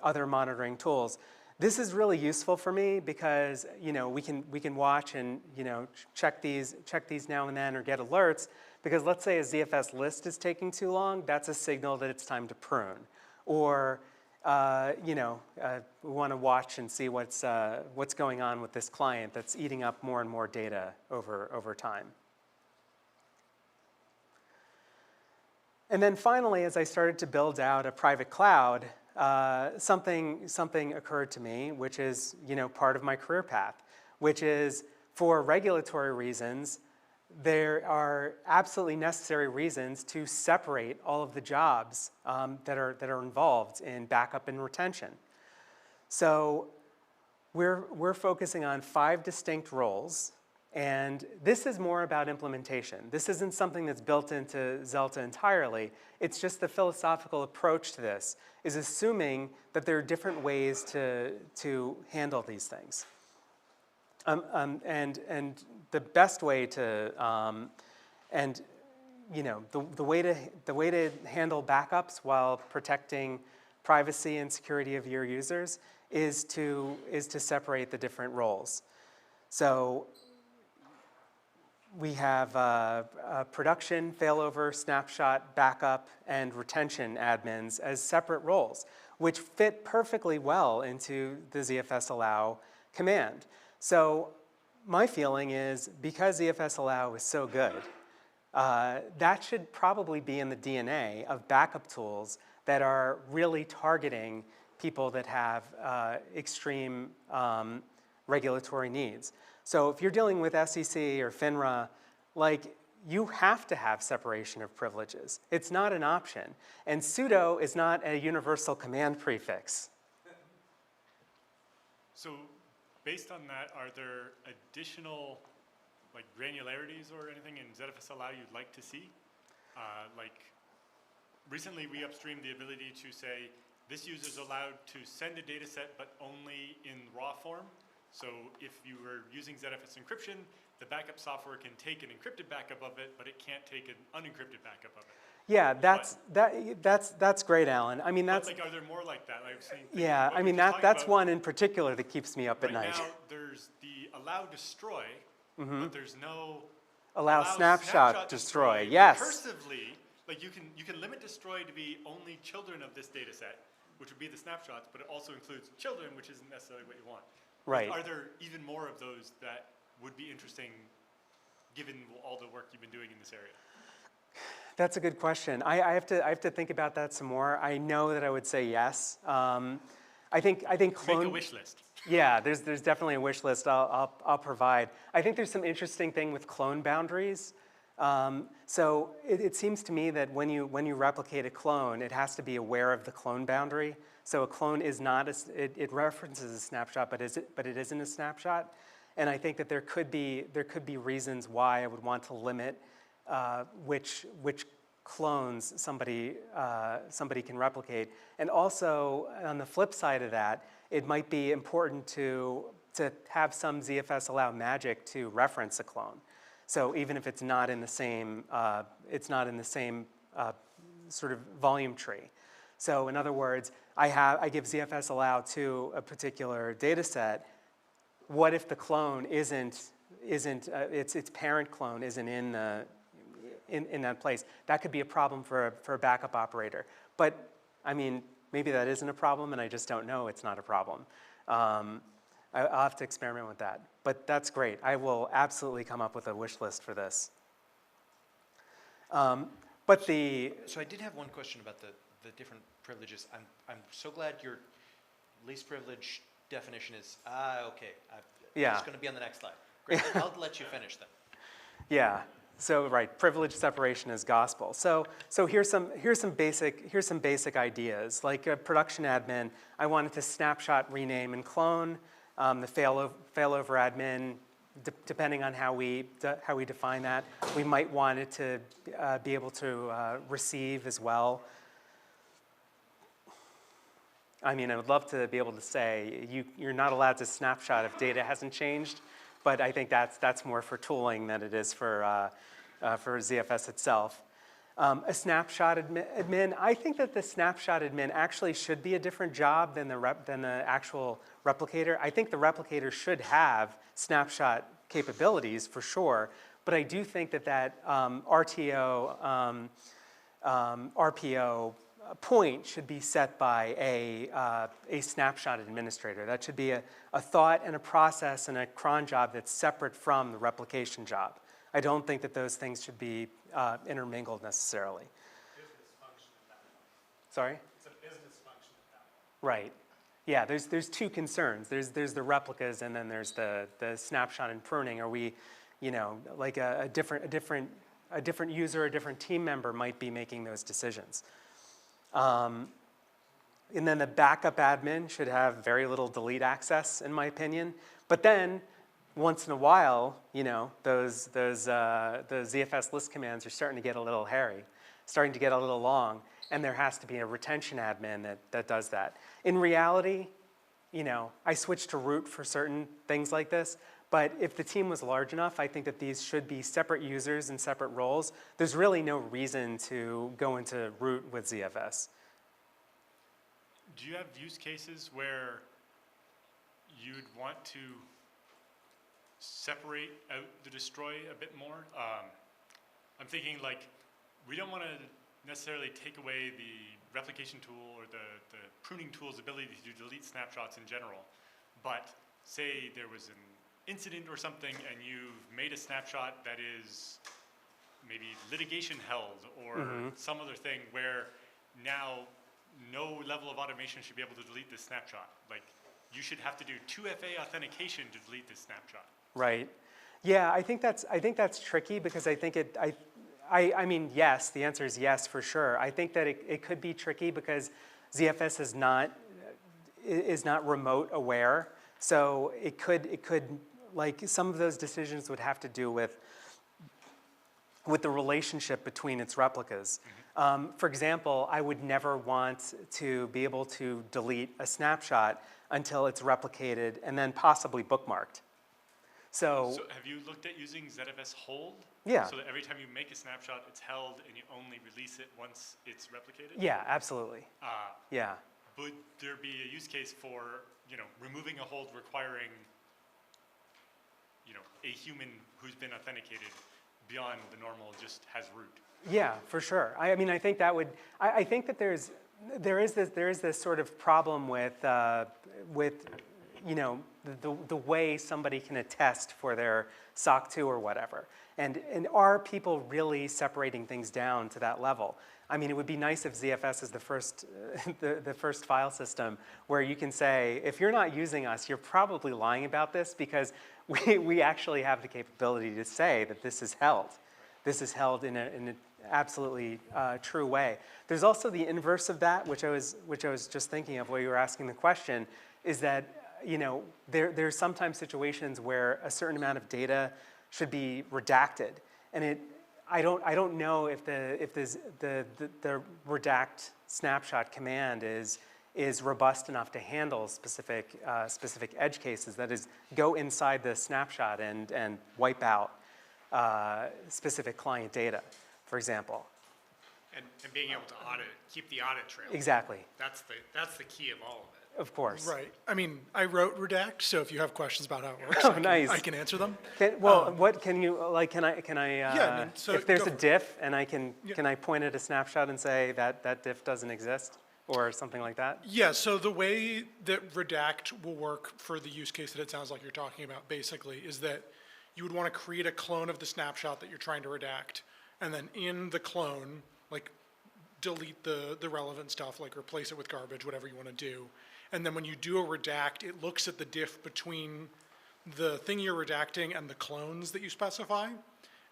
other monitoring tools. This is really useful for me because we can watch and check these now and then or get alerts, because let's say a ZFS list is taking too long, that's a signal that it's time to prune. Or we want to watch and see what's going on with this client that's eating up more and more data over time. And then finally, as I started to build out a private cloud, something occurred to me, which is part of my career path, which is for regulatory reasons, there are absolutely necessary reasons to separate all of the jobs that are involved in backup and retention. So we're focusing on 5 distinct roles, and this is more about implementation. This isn't something that's built into Zelta entirely. It's just the philosophical approach to this is assuming that there are different ways to handle these things. And the best way to the way to handle backups while protecting privacy and security of your users is to separate the different roles. So we have production, failover, snapshot, backup, and retention admins as separate roles, which fit perfectly well into the ZFS allow command. So my feeling is, because ZFS allow is so good, that should probably be in the DNA of backup tools that are really targeting people that have extreme regulatory needs. So if you're dealing with SEC or FINRA, like, you have to have separation of privileges. It's not an option. And sudo is not a universal command prefix. So based on that, are there additional like granularities or anything in ZFS allow you'd like to see? Like recently we upstreamed the ability to say this user is allowed to send a data set but only in raw form. So if you were using ZFS encryption, the backup software can take an encrypted backup of it, but it can't take an unencrypted backup of it. Yeah, that's great, Alan. I mean, that's But like, are there more like that? I was saying, yeah. what I we mean, were just that's talking about, one in particular that keeps me up at right night. now, there's the allow destroy, but there's no Allow snapshot destroy. Yes. Recursively, like you can limit destroy to be only children of this data set, which would be the snapshots, but it also includes children, which isn't necessarily what you want. Right. Are there even more of those that would be interesting given all the work you've been doing in this area? That's a good question. I have to think about that some more. I know that I would say yes. I think clone. Make a wish list. Yeah, there's definitely a wish list I'll provide. I think there's some interesting thing with clone boundaries. So it seems to me that when you replicate a clone, it has to be aware of the clone boundary. So a clone is not it references a snapshot, but it isn't a snapshot. And I think that there could be reasons why I would want to limit which clones somebody can replicate. And also on the flip side of that, it might be important to have some ZFS allow magic to reference a clone. So even if it's not in the same sort of volume tree. So in other words, I give ZFS allow to a particular data set. What if the clone isn't its parent clone isn't in that place? That could be a problem for a backup operator. But I mean, maybe that isn't a problem, and I just don't know it's not a problem. I'll have to experiment with that. But that's great. I will absolutely come up with a wish list for this. So I did have one question about the different privileges. I'm so glad your least privilege definition is, okay. Yeah. It's going to be on the next slide. Great. I'll let you finish then. Yeah. So right, privilege separation is gospel. So here's some basic ideas. Like a production admin, I wanted to snapshot, rename, and clone. The failover admin, depending on how we define that, we might want it to be able to receive as well. I mean, I would love to be able to say you're not allowed to snapshot if data hasn't changed, but I think that's more for tooling than it is for ZFS itself. A snapshot admin, I think that the snapshot admin actually should be a different job than the actual replicator. I think the replicator should have snapshot capabilities for sure, but I do think that RTO, RPO point should be set by a snapshot administrator. That should be a thought and a process and a cron job that's separate from the replication job. I don't think that those things should be intermingled necessarily. Business function at that point. Sorry? It's a business function at that point. Right. Yeah, there's two concerns. There's the replicas and then there's the snapshot and pruning. Are we, like a different user, a different team member might be making those decisions. And then the backup admin should have very little delete access, in my opinion. But then, once in a while, those ZFS list commands are starting to get a little hairy, starting to get a little long, and there has to be a retention admin that does that. In reality, I switched to root for certain things like this, but if the team was large enough, I think that these should be separate users and separate roles. There's really no reason to go into root with ZFS. Do you have use cases where you'd want to separate out the destroy a bit more? I'm thinking like, we don't want to necessarily take away the replication tool or the pruning tool's ability to delete snapshots in general, but say there was an incident or something and you've made a snapshot that is maybe litigation held or some other thing where now no level of automation should be able to delete this snapshot. Like you should have to do 2FA authentication to delete this snapshot. Right. Yeah, I think that's tricky because I think I mean, yes, the answer is yes for sure. I think that it could be tricky because ZFS is not remote aware. So it could like some of those decisions would have to do with the relationship between its replicas. For example, I would never want to be able to delete a snapshot until it's replicated and then possibly bookmarked. So have you looked at using ZFS hold? Yeah. So that every time you make a snapshot, it's held and you only release it once it's replicated? yeah, absolutely. Yeah. Would there be a use case for, removing a hold requiring, a human who's been authenticated beyond the normal just has root? Yeah, for sure. I mean, I think that would. I think that there is this sort of problem with the way somebody can attest for their SOC 2 or whatever. And are people really separating things down to that level? I mean, it would be nice if ZFS is the first the first file system where you can say, if you're not using us, you're probably lying about this because we actually have the capability to say that this is held. This is held in an absolutely true way. There's also the inverse of that, which I was just thinking of while you were asking the question, is that there's sometimes situations where a certain amount of data should be redacted, and I don't know if the redact snapshot command is robust enough to handle specific edge cases. That is, go inside the snapshot and wipe out specific client data, for example. And being able to keep the audit trail. Exactly. That's the key of all of it. Of course. Right. I mean, I wrote redact, so if you have questions about how it works, Nice. I can answer them. What can you like? Can I? Yeah, I mean, so if there's go a diff, and can I point at a snapshot and say that diff doesn't exist, or something like that? Yeah. So the way that redact will work for the use case that it sounds like you're talking about, basically, is that you would want to create a clone of the snapshot that you're trying to redact, and then in the clone, like, delete the relevant stuff, like replace it with garbage, whatever you want to do. And then when you do a redact, it looks at the diff between the thing you're redacting and the clones that you specify.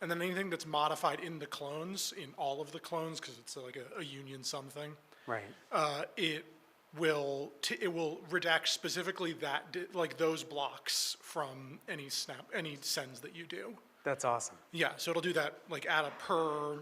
And then anything that's modified in the clones, in all of the clones, because it's like a union sum thing, Right. it will redact specifically like those blocks from any sends that you do. That's awesome. Yeah, so it'll do that like at a per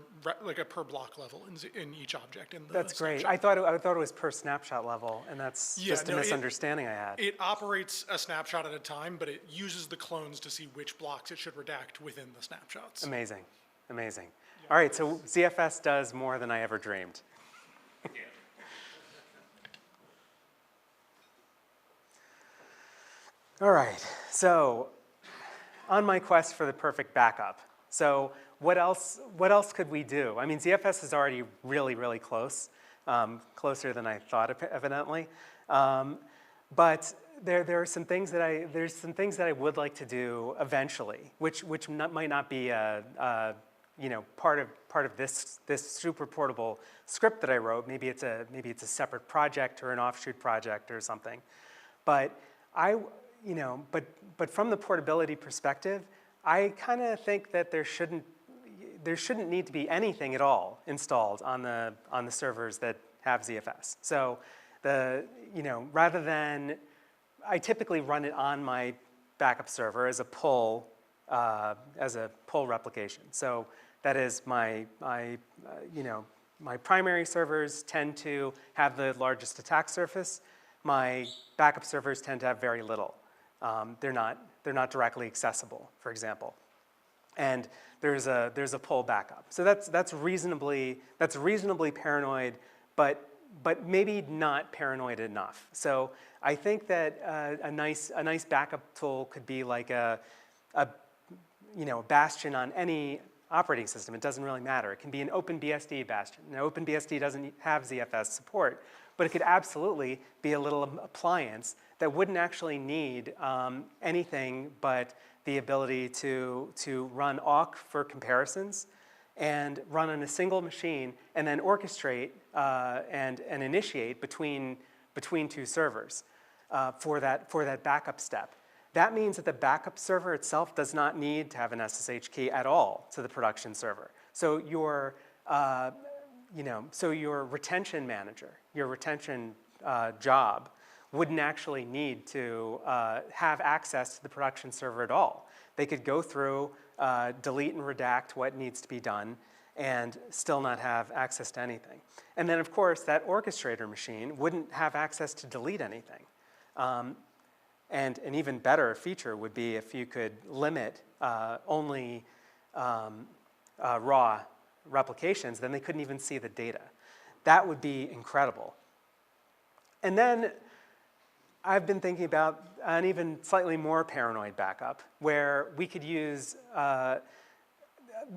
block level in each object. That's great. Snapshot. I thought it was per snapshot level, and that's just a misunderstanding I had. It operates a snapshot at a time, but it uses the clones to see which blocks it should redact within the snapshots. Amazing, amazing. All right, so ZFS does more than I ever dreamed. All right, so on my quest for the perfect backup. So what else could we do? I mean, ZFS is already really, really close, closer than I thought, evidently. But there are some things that I would like to do eventually, which might not be part of this super portable script that I wrote. Maybe it's a separate project or an offshoot project or something. But but from the portability perspective, I kind of think that there shouldn't need to be anything at all installed on the servers that have ZFS. So rather than, I typically run it on my backup server as a pull replication. So that is my primary servers tend to have the largest attack surface. My backup servers tend to have very little. They're not directly accessible, for example, and there's a pull backup. So that's reasonably paranoid, but maybe not paranoid enough. So I think that a nice backup tool could be like a bastion on any operating system. It doesn't really matter. It can be an OpenBSD bastion. Now, OpenBSD doesn't have ZFS support, but it could absolutely be a little appliance that wouldn't actually need anything but the ability to run awk for comparisons and run on a single machine and then orchestrate and initiate between two servers for that backup step. that means that the backup server itself does not need to have an SSH key at all to the production server. So your, so your retention manager, your retention job, wouldn't actually need to have access to the production server at all. They could go through, delete and redact what needs to be done, and still not have access to anything. And then, of course, that orchestrator machine wouldn't have access to delete anything. And an even better feature would be if you could limit only raw replications, then they couldn't even see the data. That would be incredible. And then I've been thinking about an even slightly more paranoid backup, where we could use,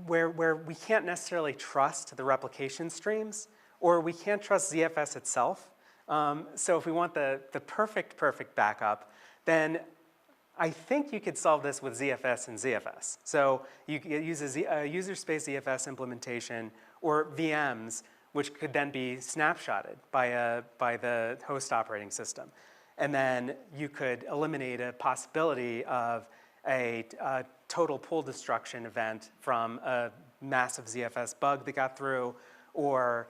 where we can't necessarily trust the replication streams, or we can't trust ZFS itself. So if we want the perfect backup, then I think you could solve this with ZFS and ZFS. So you could use a user space ZFS implementation or VMs, which could then be snapshotted by the host operating system. And then you could eliminate a possibility of a total pull destruction event from a massive ZFS bug that got through, or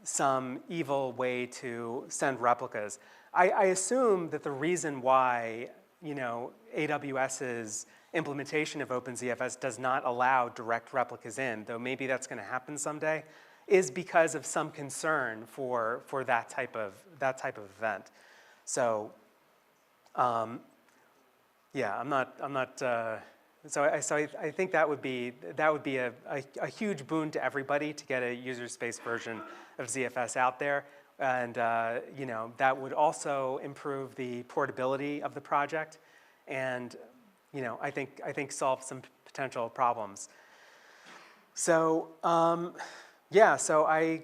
some evil way to send replicas. I assume that the reason why AWS's implementation of OpenZFS does not allow direct replicas in, though maybe that's going to happen someday, is because of some concern for that type of event. So, yeah, I'm not. So I think that would be a huge boon to everybody to get a user space version of ZFS out there, and that would also improve the portability of the project, and I think solve some potential problems. So yeah, so I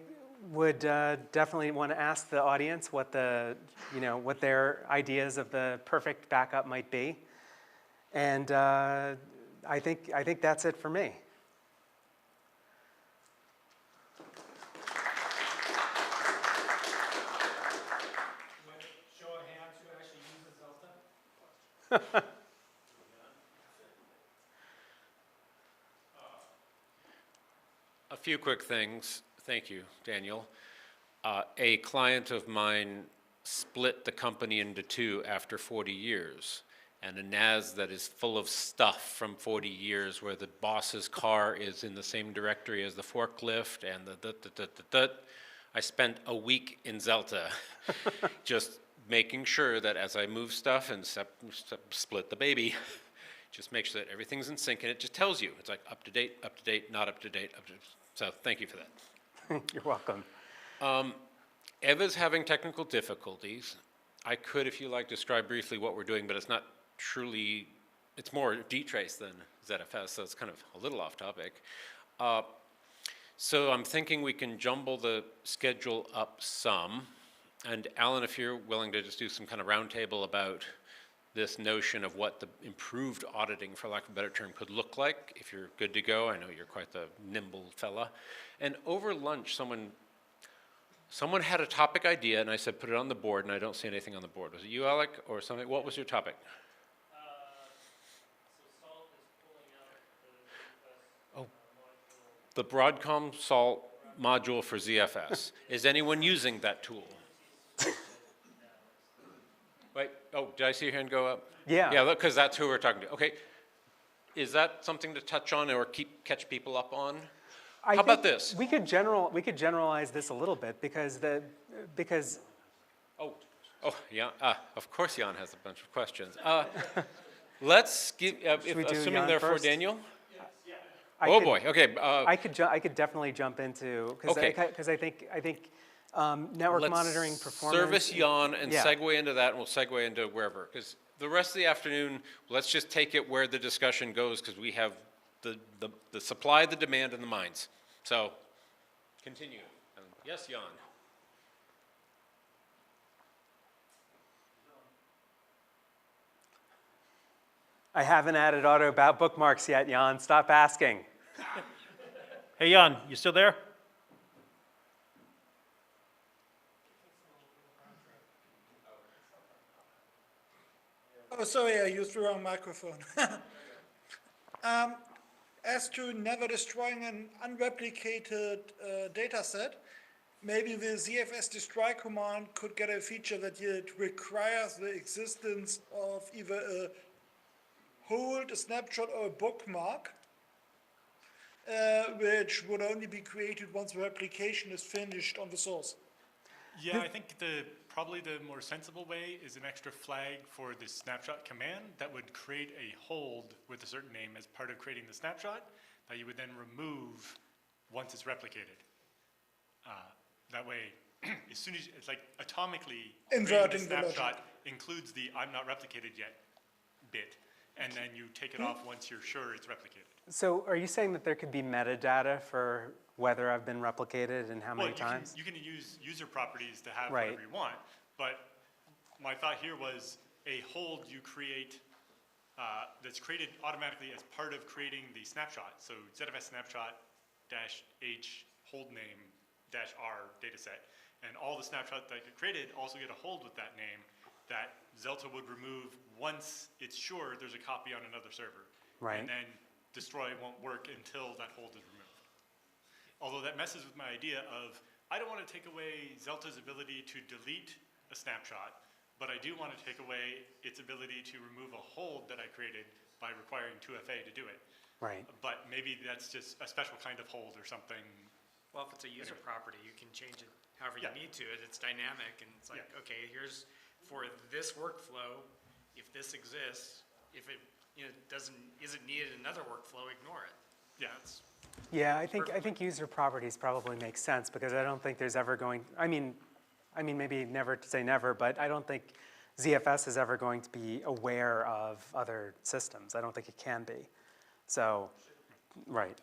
would definitely want to ask the audience what what their ideas of the perfect backup might be, and I think that's it for me. Show of hands who actually uses Delta. A few quick things. Thank you, Daniel. A client of mine split the company into two after 40 years. And a NAS that is full of stuff from 40 years, where the boss's car is in the same directory as the forklift and I spent a week in Zelta just making sure that as I move stuff and split the baby, just make sure that everything's in sync, and it just tells you. It's like up to date, not up to date, up to date. So thank you for that. You're welcome. Eva's having technical difficulties. I could, if you like, describe briefly what we're doing, but it's not truly, it's more dtrace than ZFS, so it's kind of a little off topic. So I'm thinking we can jumble the schedule up some. And Alan, if you're willing to just do some kind of roundtable about this notion of what the improved auditing, for lack of a better term, could look like, if you're good to go. I know you're quite the nimble fella. And over lunch, someone had a topic idea, and I said, put it on the board, and I don't see anything on the board. Was it you, Alec, or something? What was your topic? So Salt is pulling out The Broadcom Salt module for ZFS. Is anyone using that tool? Wait, oh, did I see your hand go up? Yeah. Yeah, because that's who we're talking to. Okay, is that something to touch on or catch people up on? How about this? We could generalize this a little bit because Oh, yeah. Of course, Jan has a bunch of questions. Let's give. Assuming Jan therefore, first? Daniel. I could- Boy. Okay. I could definitely jump into because I think network Let's monitoring performance. Service Jan and yeah. segue into that, and we'll segue into wherever. Because the rest of the afternoon, let's just take it where the discussion goes, because we have the supply, the demand, and the minds. So, continue. Yes, Jan. I haven't added auto about bookmarks yet, Jan. Stop asking. Hey, Jan, you still there? Oh, sorry, I used the wrong microphone. As to never destroying an unreplicated data set, maybe the ZFS destroy command could get a feature that it requires the existence of either a hold, a snapshot, or a bookmark, which would only be created once the replication is finished on the source. Yeah, I think probably the more sensible way is an extra flag for the snapshot command that would create a hold with a certain name as part of creating the snapshot that you would then remove once it's replicated. That way, as soon as it's like atomically Inverting creating the the logic. snapshot includes the I'm not replicated yet bit, and then you take it off once you're sure it's replicated. So are you saying that there could be metadata for whether I've been replicated and how many times? You can use user properties to have Right. whatever you want, but my thought here was a hold you create that's created automatically as part of creating the snapshot. So ZFS snapshot -h hold name -r dataset, and all the snapshots that get created also get a hold with that name that Zelta would remove once it's sure there's a copy on another server. Right. And then destroy won't work until that hold is removed. Although that messes with my idea of, I don't want to take away Zelta's ability to delete a snapshot, but I do want to take away its ability to remove a hold that I created by requiring 2FA to do it. Right. But maybe that's just a special kind of hold or something. Well, if it's a user property, you can change it however you Yeah. need to. It's dynamic, and it's like, okay, here's for this workflow, if this exists, if it isn't needed in another workflow, ignore it. Yeah, it's, Yeah, I think user properties probably make sense because I don't think there's ever going, I mean maybe never to say never, but I don't think ZFS is ever going to be aware of other systems. I don't think it can be. So, right.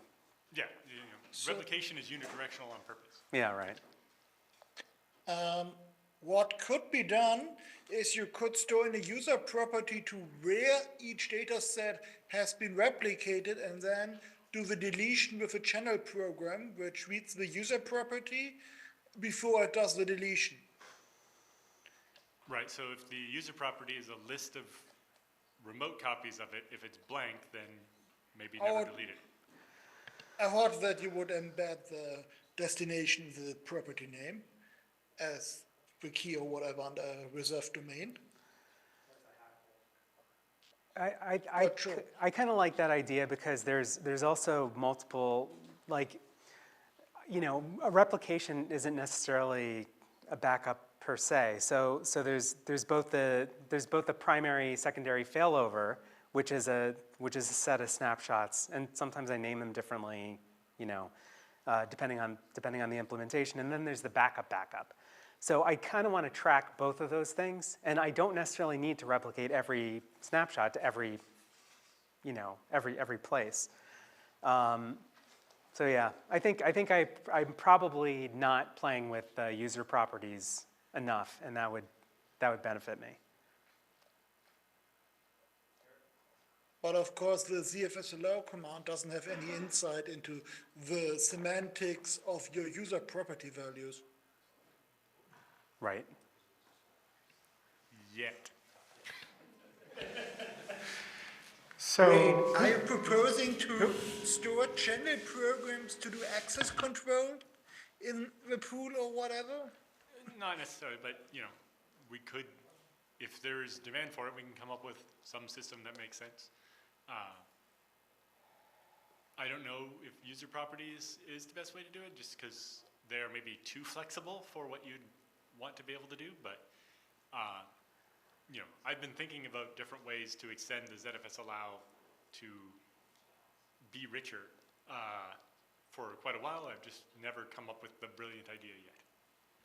yeah, replication is unidirectional on purpose. Yeah, right. What could be done is you could store in a user property to where each data set has been replicated and then do the deletion with a channel program which reads the user property before it does the deletion. Right, so if the user property is a list of remote copies of it, if it's blank, then maybe never delete it. I thought that you would embed the destination with the property name as the key or whatever under a reserved domain. I kind of like that idea because there's also multiple, like, a replication isn't necessarily a backup per se. So there's both the primary primary failover, which is a set of snapshots, and sometimes I name them differently, depending on the implementation. And then there's the backup. So I kind of want to track both of those things, and I don't necessarily need to replicate every snapshot to every place. So yeah, I think I'm probably not playing with user properties enough, and that would benefit me. But of course, the ZFS allow command doesn't have any insight into the semantics of your user property values. Right. Yet. So, Are you proposing to store channel programs to do access control in the pool or whatever? Not necessarily, but we could, if there's demand for it, we can come up with some system that makes sense. I don't know if user properties is the best way to do it, just because they're maybe too flexible for what you'd want to be able to do. But I've been thinking about different ways to extend the ZFS allow to be richer for quite a while. I've just never come up with the brilliant idea yet.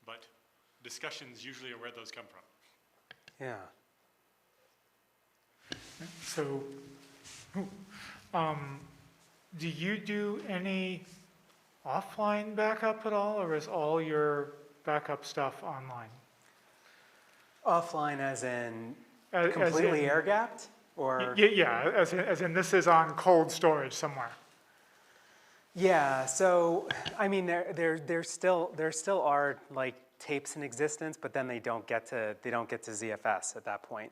But discussions usually are where those come from. Yeah. so, do you do any offline backup at all, or is all your backup stuff online? Offline as in As completely in- air-gapped? Or? Yeah, as in this is on cold storage somewhere. Yeah, so I mean there still are like tapes in existence, but then they don't get to ZFS at that point.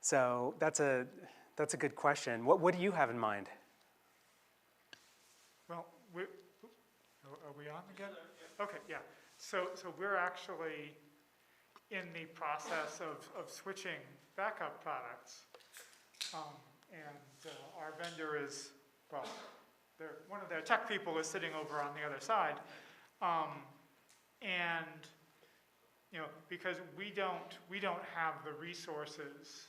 So that's a good question. What do you have in mind? Well, are we on again? Okay, yeah. So we're actually in the process of switching backup products. And our vendor is, well, one of their tech people is sitting over on the other side. And, you know, because we don't have the resources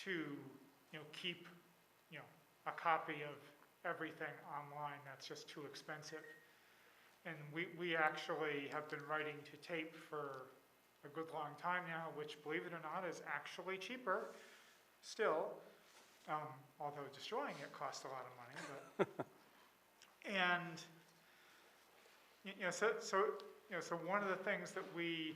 to, you know, keep, you know, a copy of everything online. That's just too expensive. And we actually have been writing to tape for a good long time now, which, believe it or not, is actually cheaper still, although destroying it costs a lot of money. But and so one of the things that we,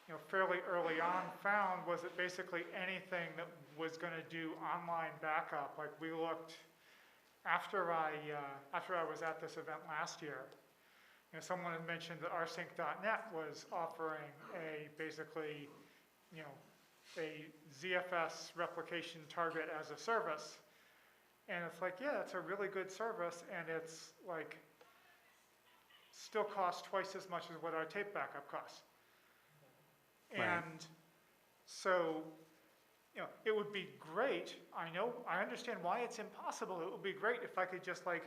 you know, fairly early on found was that basically anything that was going to do online backup, like we looked after I was at this event last year. You know, someone had mentioned that rsync.net was offering basically, you know, a ZFS replication target as a service. And it's like, yeah, it's a really good service, and it's like still costs twice as much as what our tape backup costs. Right. And so, you know, it would be great. I understand why it's impossible. It would be great if I could just, like,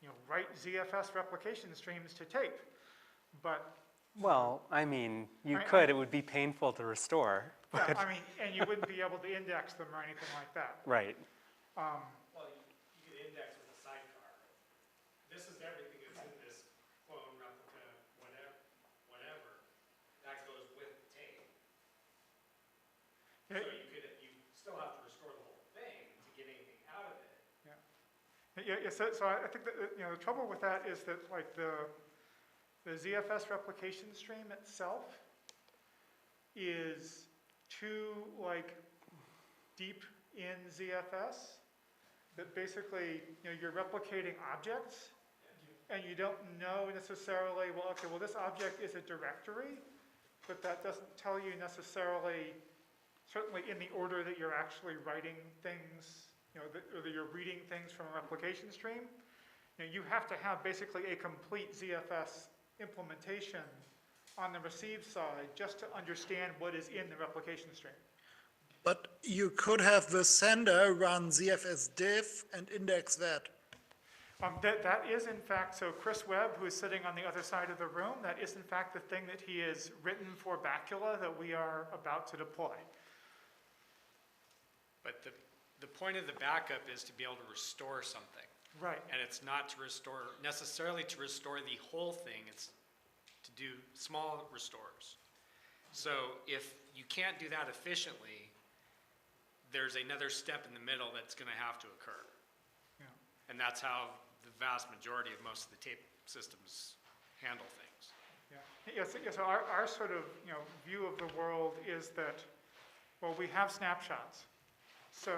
you know, write ZFS replication streams to tape. But Well, I mean, you could. It would be painful to restore. yeah, I mean, and you wouldn't be able to index them or anything like that. Right. Well, you could index with a sidecar. This is everything that's in this clone, replica, whatever. That goes with the tape. So you still have to restore the whole thing to get anything out of it. Yeah, so I think that, you know, the trouble with that is that, like, the ZFS replication stream itself is too, like, deep in ZFS that basically, you know, you're replicating objects and you don't know necessarily, well, okay, well, this object is a directory, but that doesn't tell you necessarily, certainly in the order that you're actually writing things, you know, or that you're reading things from a replication stream. You know, you have to have basically a complete ZFS implementation on the receive side just to understand what is in the replication stream. But you could have the sender run ZFS diff and index that. That is, in fact, so Chris Webb, who is sitting on the other side of the room, that is, in fact, the thing that he has written for Bacula that we are about to deploy. But the point of the backup is to be able to restore something. Right. And it's not to necessarily to restore the whole thing, it's to do small restores. So if you can't do that efficiently, there's another step in the middle that's going to have to occur. Yeah. And that's how the vast majority of most of the tape systems handle things. Yeah. So our sort of, you know, view of the world is that, well, we have snapshots. So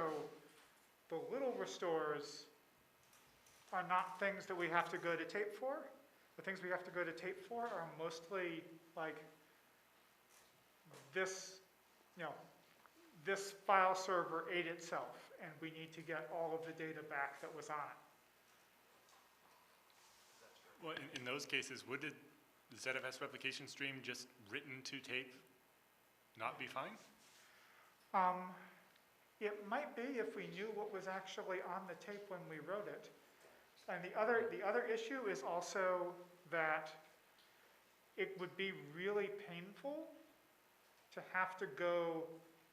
the little restores are not things that we have to go to tape for. The things we have to go to tape for are mostly like this, you know, this file server ate itself, and we need to get all of the data back that was on it. Well, in those cases, would the ZFS replication stream just written to tape not be fine? It might be if we knew what was actually on the tape when we wrote it. And the other issue is also that it would be really painful to have to go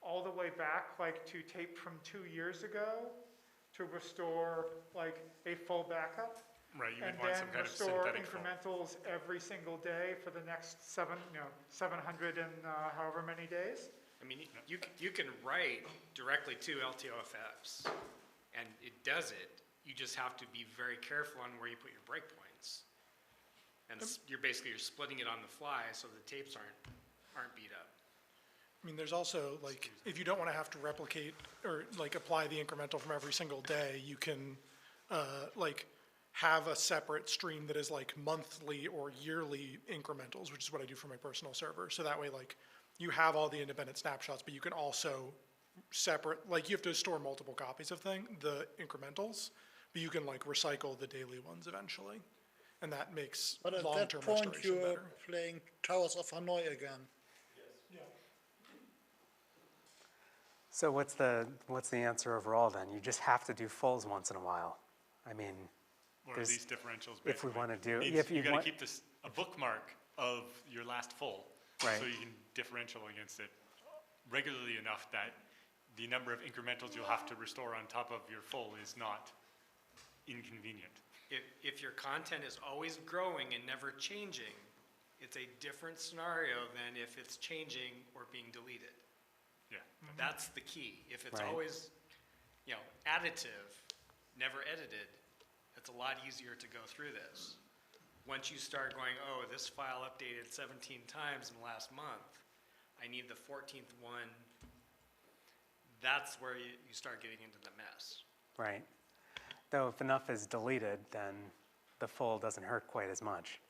all the way back, like, to tape from 2 years ago to restore, like, a full backup. Right, you would want some kind of synthetic fault. And then restore incrementals every single day for the next 700 and however many days. I mean, you can write directly to LTOFFs, and it does it. You just have to be very careful on where you put your breakpoints. And you're splitting it on the fly so the tapes aren't beat up. I mean, there's also, like, if you don't want to have to replicate or, like, apply the incremental from every single day, you can, like, have a separate stream that is, like, monthly or yearly incrementals, which is what I do for my personal server. So that way, like, you have all the independent snapshots, but you can also separate, like you have to store multiple copies of the incrementals, but you can like recycle the daily ones eventually. And that makes But at that long-term point, restoration you're better. playing Towers of Hanoi again. So what's the answer overall then? You just have to do fulls once in a while. I mean, Or at there's- least differentials, if we basically. want to do, It's- if you you gotta want, keep this, a bookmark of your last full. Right. So you can differential against it regularly enough that the number of incrementals you'll have to restore on top of your full is not inconvenient. If your content is always growing and never changing, it's a different scenario than if it's changing or being deleted. Yeah. That's the key. If it's Right. always, additive, never edited, it's a lot easier to go through this. Once you start going, oh, this file updated 17 times in the last month, I need the 14th one, that's where you start getting into the mess. right. Though if enough is deleted, then the full doesn't hurt quite as much.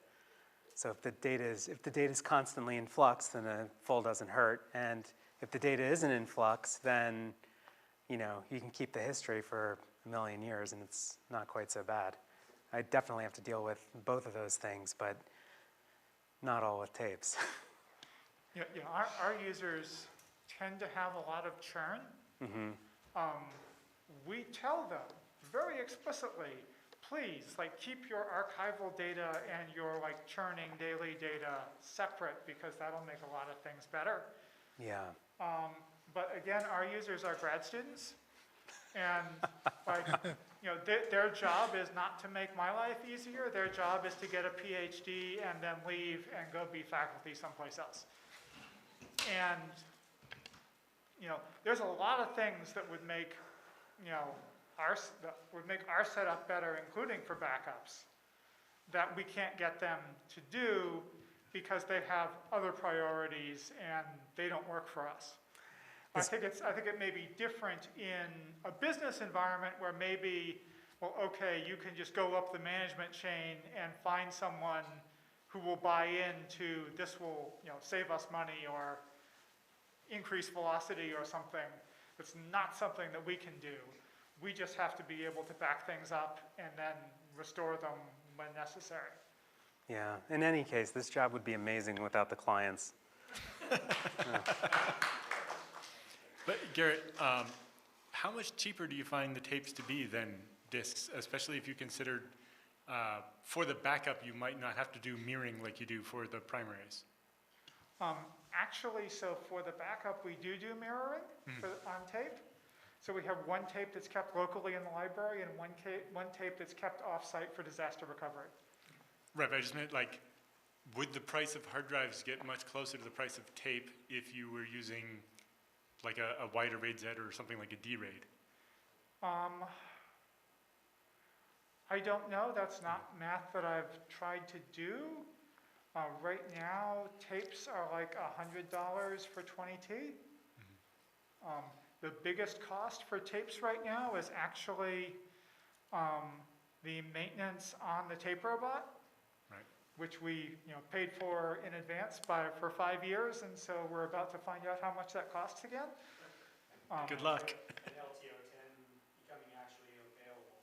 So if the data is constantly in flux, then a full doesn't hurt. And if the data isn't in flux, then you can keep the history for a million years and it's not quite so bad. I definitely have to deal with both of those things, but not all with tapes. Our users tend to have a lot of churn. We tell them very explicitly, please, keep your archival data and your churning daily data separate because that'll make a lot of things better. Yeah. But again, our users are grad students, and their job is not to make my life easier. Their job is to get a PhD and then leave and go be faculty someplace else. And there's a lot of things that would make our setup better, including for backups, that we can't get them to do because they have other priorities and they don't work for us. I think it may be different in a business environment where maybe, well, okay, you can just go up the management chain and find someone who will buy into this will, save us money or increase velocity or something. It's not something that we can do. We just have to be able to back things up and then restore them when necessary. Yeah. In any case, this job would be amazing without the clients. But Garrett, how much cheaper do you find the tapes to be than disks, especially if you considered for the backup you might not have to do mirroring like you do for the primaries? Actually, so for the backup, we do mirroring on tape. So we have one tape that's kept locally in the library and one tape that's kept off-site for disaster recovery. Right, but I just meant would the price of hard drives get much closer to the price of tape if you were using a wider RAID Z or something like a D-RAID? I don't know. That's not math that I've tried to do. Right now, tapes are $100 for 20T. The biggest cost for tapes right now is actually the maintenance on the tape robot, Right. which we paid for in advance for 5 years, and so we're about to find out how much that costs again. Good luck. An LTO 10 becoming actually available.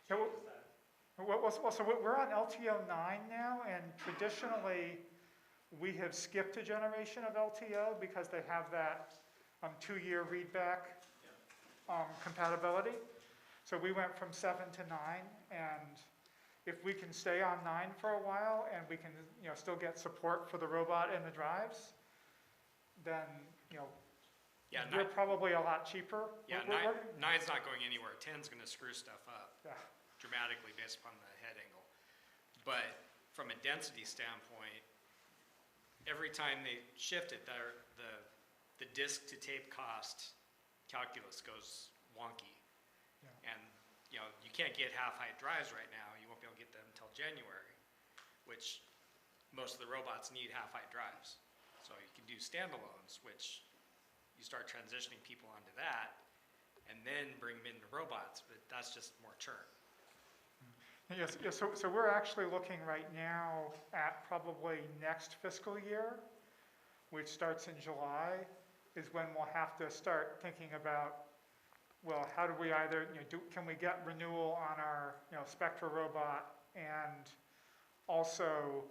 So, so we're on LTO 9 now, and traditionally we have skipped a generation of LTO because they have that 2-year readback compatibility. So we went from 7 to 9, and if we can stay on 9 for a while and we can still get support for the robot and the drives, then we're probably a lot cheaper. Yeah, We're- 9's not going anywhere. 10's going to screw stuff up yeah. dramatically based upon the head angle. But from a density standpoint, every time they shift it, the disk to tape cost calculus goes wonky. Yeah. And you can't get half-height drives right now. You won't be able to get them until January, which most of the robots need half-height drives. So you can do standalones, which you start transitioning people onto that, and then bring them into robots, but that's just more churn. Yes, so we're actually looking right now at probably next fiscal year, which starts in July, is when we'll have to start thinking about, well, how do we either, can we get renewal on our, Spectra robot, and also,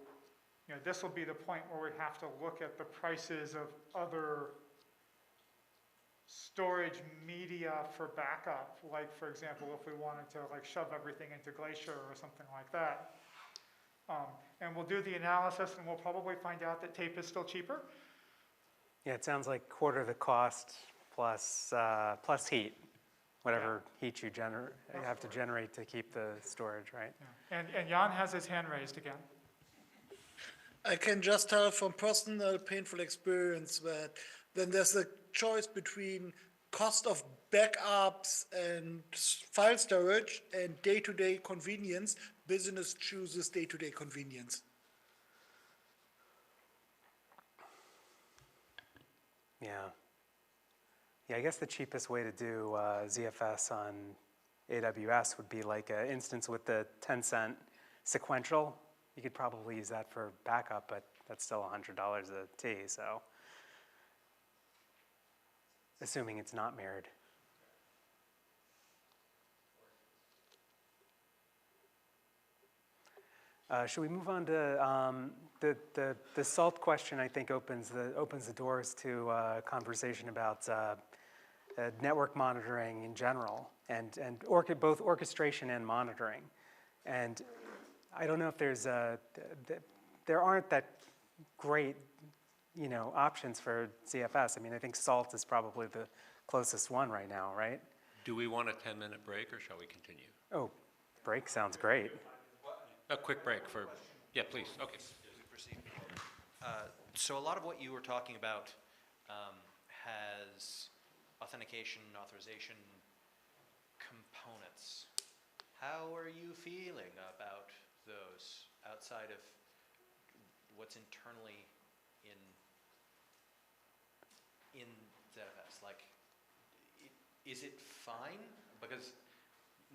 this will be the point where we have to look at the prices of other storage media for backup, like for example, if we wanted to like shove everything into Glacier or something like that. And we'll do the analysis and we'll probably find out that tape is still cheaper. Yeah, it sounds like quarter the cost plus, plus heat, whatever heat you have to generate to keep the storage, right? Yeah. And Jan has his hand raised again. I can just tell from personal painful experience that then there's a choice between cost of backups and file storage and day-to-day convenience. Business chooses day-to-day convenience. Yeah. Yeah, I guess the cheapest way to do ZFS on AWS would be like an instance with the 10-cent sequential. You could probably use that for backup, but that's still $100 a T, so. Assuming it's not mirrored. Should we move on to the SALT question? I think opens the doors to a conversation about network monitoring in general, and both orchestration and monitoring. And I don't know if there aren't that great options for ZFS. I mean, I think SALT is probably the closest one right now, right? Do we want a 10-minute break, or shall we continue? Oh, break sounds great. A quick break for, yeah, please, okay. Proceed. So a lot of what you were talking about has authentication, authorization components. How are you feeling about those outside of what's internally in ZFS? Like, is it fine? Because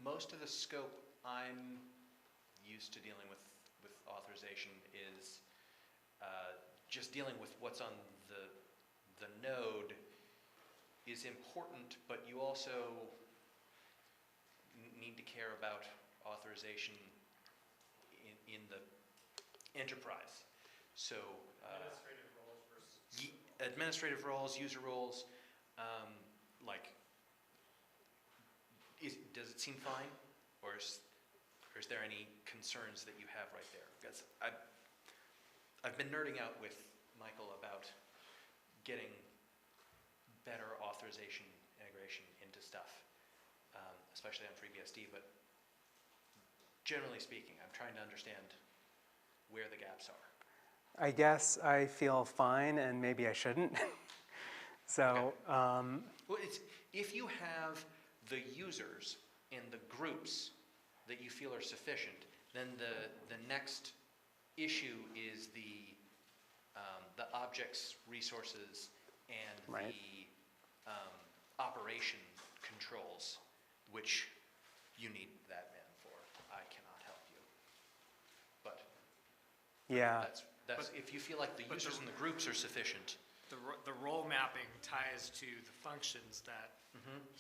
most of the scope I'm used to dealing with authorization is just dealing with what's on the node is important, but you also need to care about authorization in the enterprise. So Administrative roles versus administrative roles, user roles, does it seem fine, or is there any concerns that you have right there? Because I've been nerding out with Michael about getting better authorization integration into stuff, especially on FreeBSD, but generally speaking, I'm trying to understand where the gaps are. I guess I feel fine, and maybe I shouldn't. So, okay. Well, if you have the users and the groups that you feel are sufficient, then the next issue is the objects, resources, and right. the operation controls, which you need that man for. I cannot help you. But yeah, that's if you feel like the users and the groups are sufficient. the role mapping ties to the functions that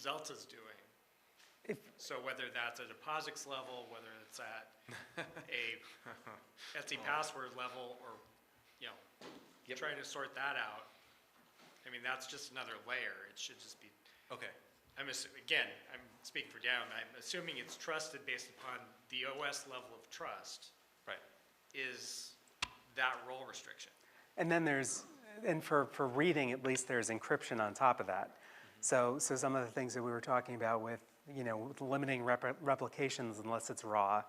Zelta's doing. So whether that's at a POSIX level, whether it's at a Etsy password level, or trying to sort that out, I mean, that's just another layer. It should just be okay. I'm speaking for Dan. I'm assuming it's trusted based upon the OS level of trust. Right. Is that role restriction? And then for reading at least, there's encryption on top of that. So some of the things that we were talking about with limiting replications unless it's raw,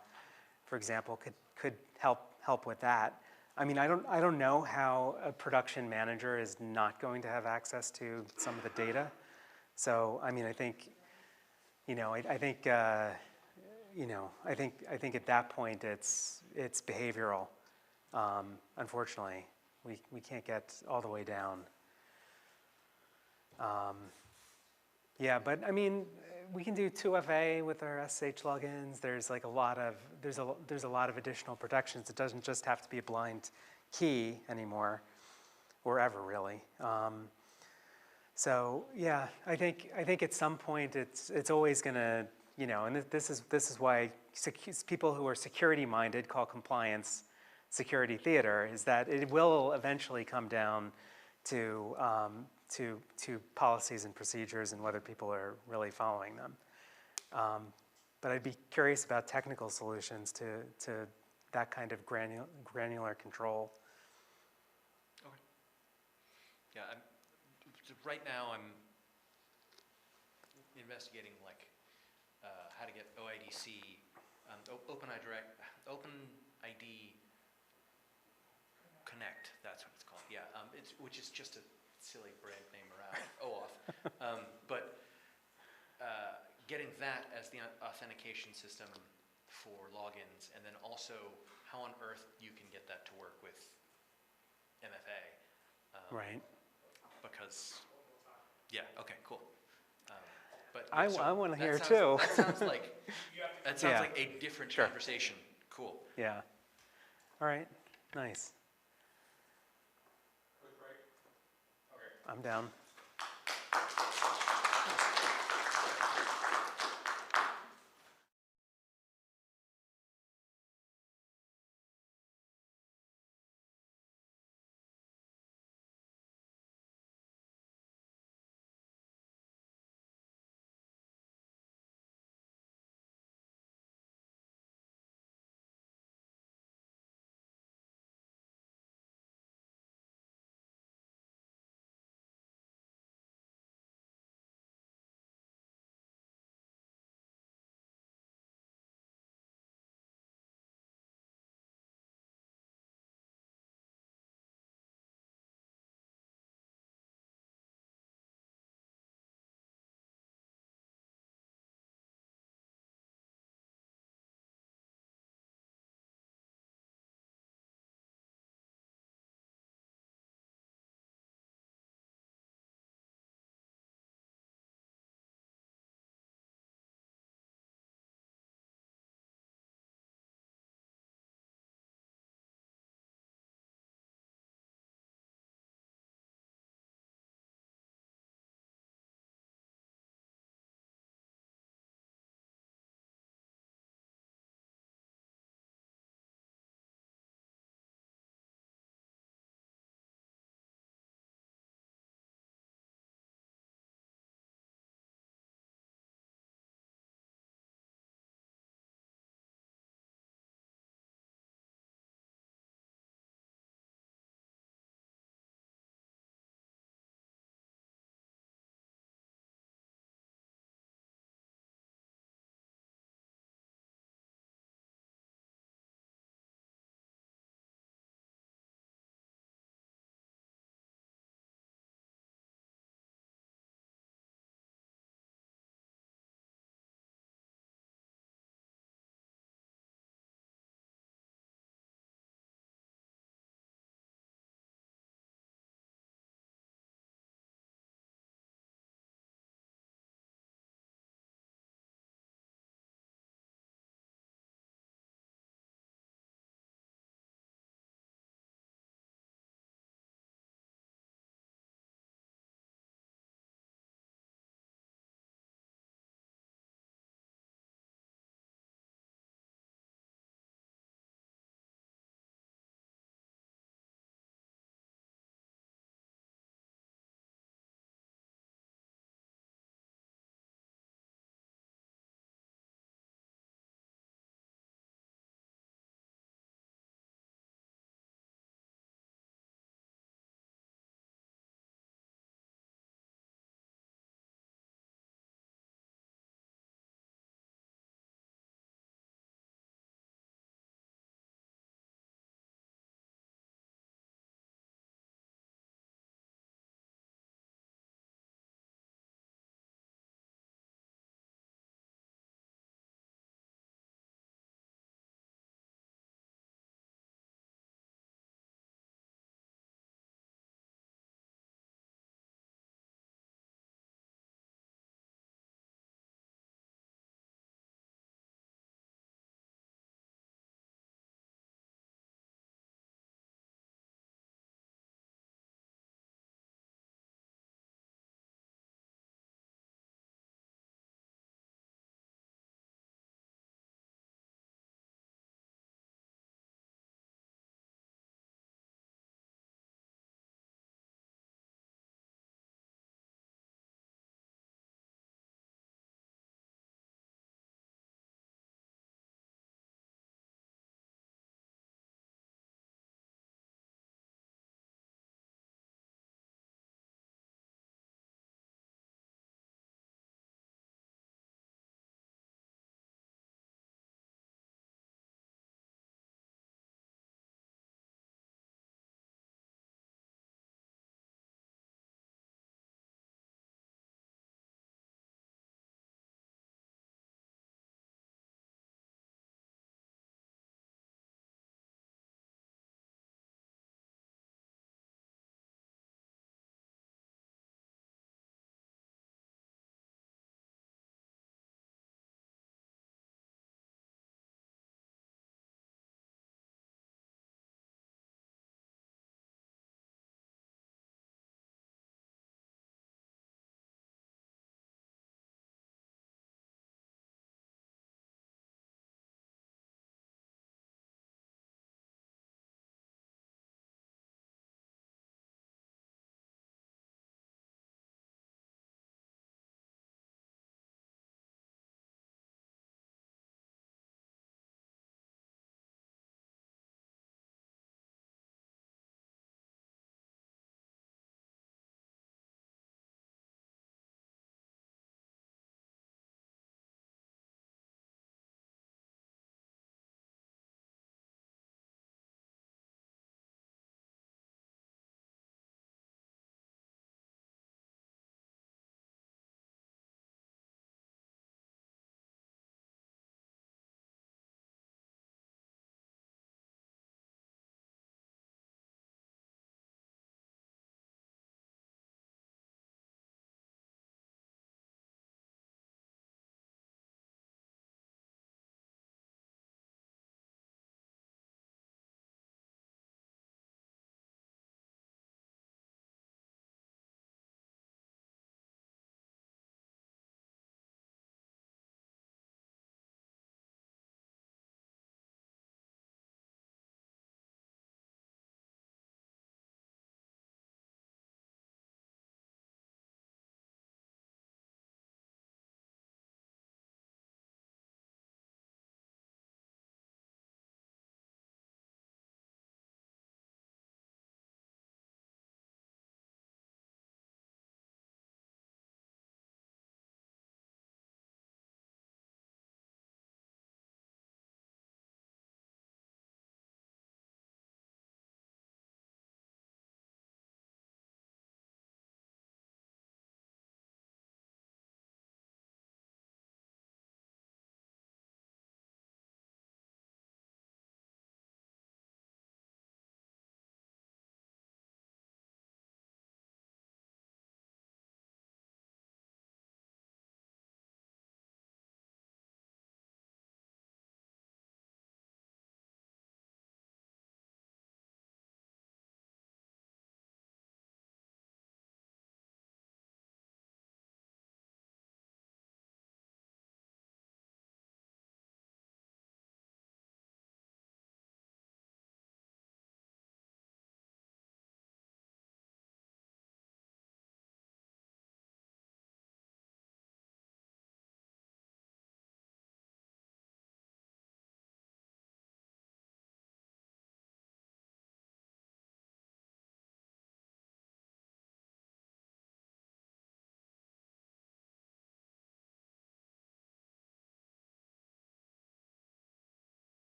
for example, could help with that. I mean, I don't know how a production manager is not going to have access to some of the data. So I mean, I think I think at that point it's behavioral. Unfortunately, we can't get all the way down. Yeah, but I mean, we can do 2FA with our SSH logins. There's like a lot of additional protections. It doesn't just have to be a blind key anymore, or ever really. So yeah, I think at some point it's always going to, you know, and this is why people who are security minded call compliance security theater, is that it will eventually come down to policies and procedures and whether people are really following them. But I'd be curious about technical solutions to that kind of granular control. Okay. Yeah, right now I'm investigating like how to get OIDC, OpenID Connect. That's what it's called. Yeah, which is just a silly brand name around OAuth, but getting that as the authentication system for logins, and then also how on earth you can get that to work with MFA. Right. Because, yeah, okay, cool. But I yeah, want to that hear sounds- too. That sounds Yeah. like a different Sure. conversation. Cool. Yeah. All right. Nice. I'm down.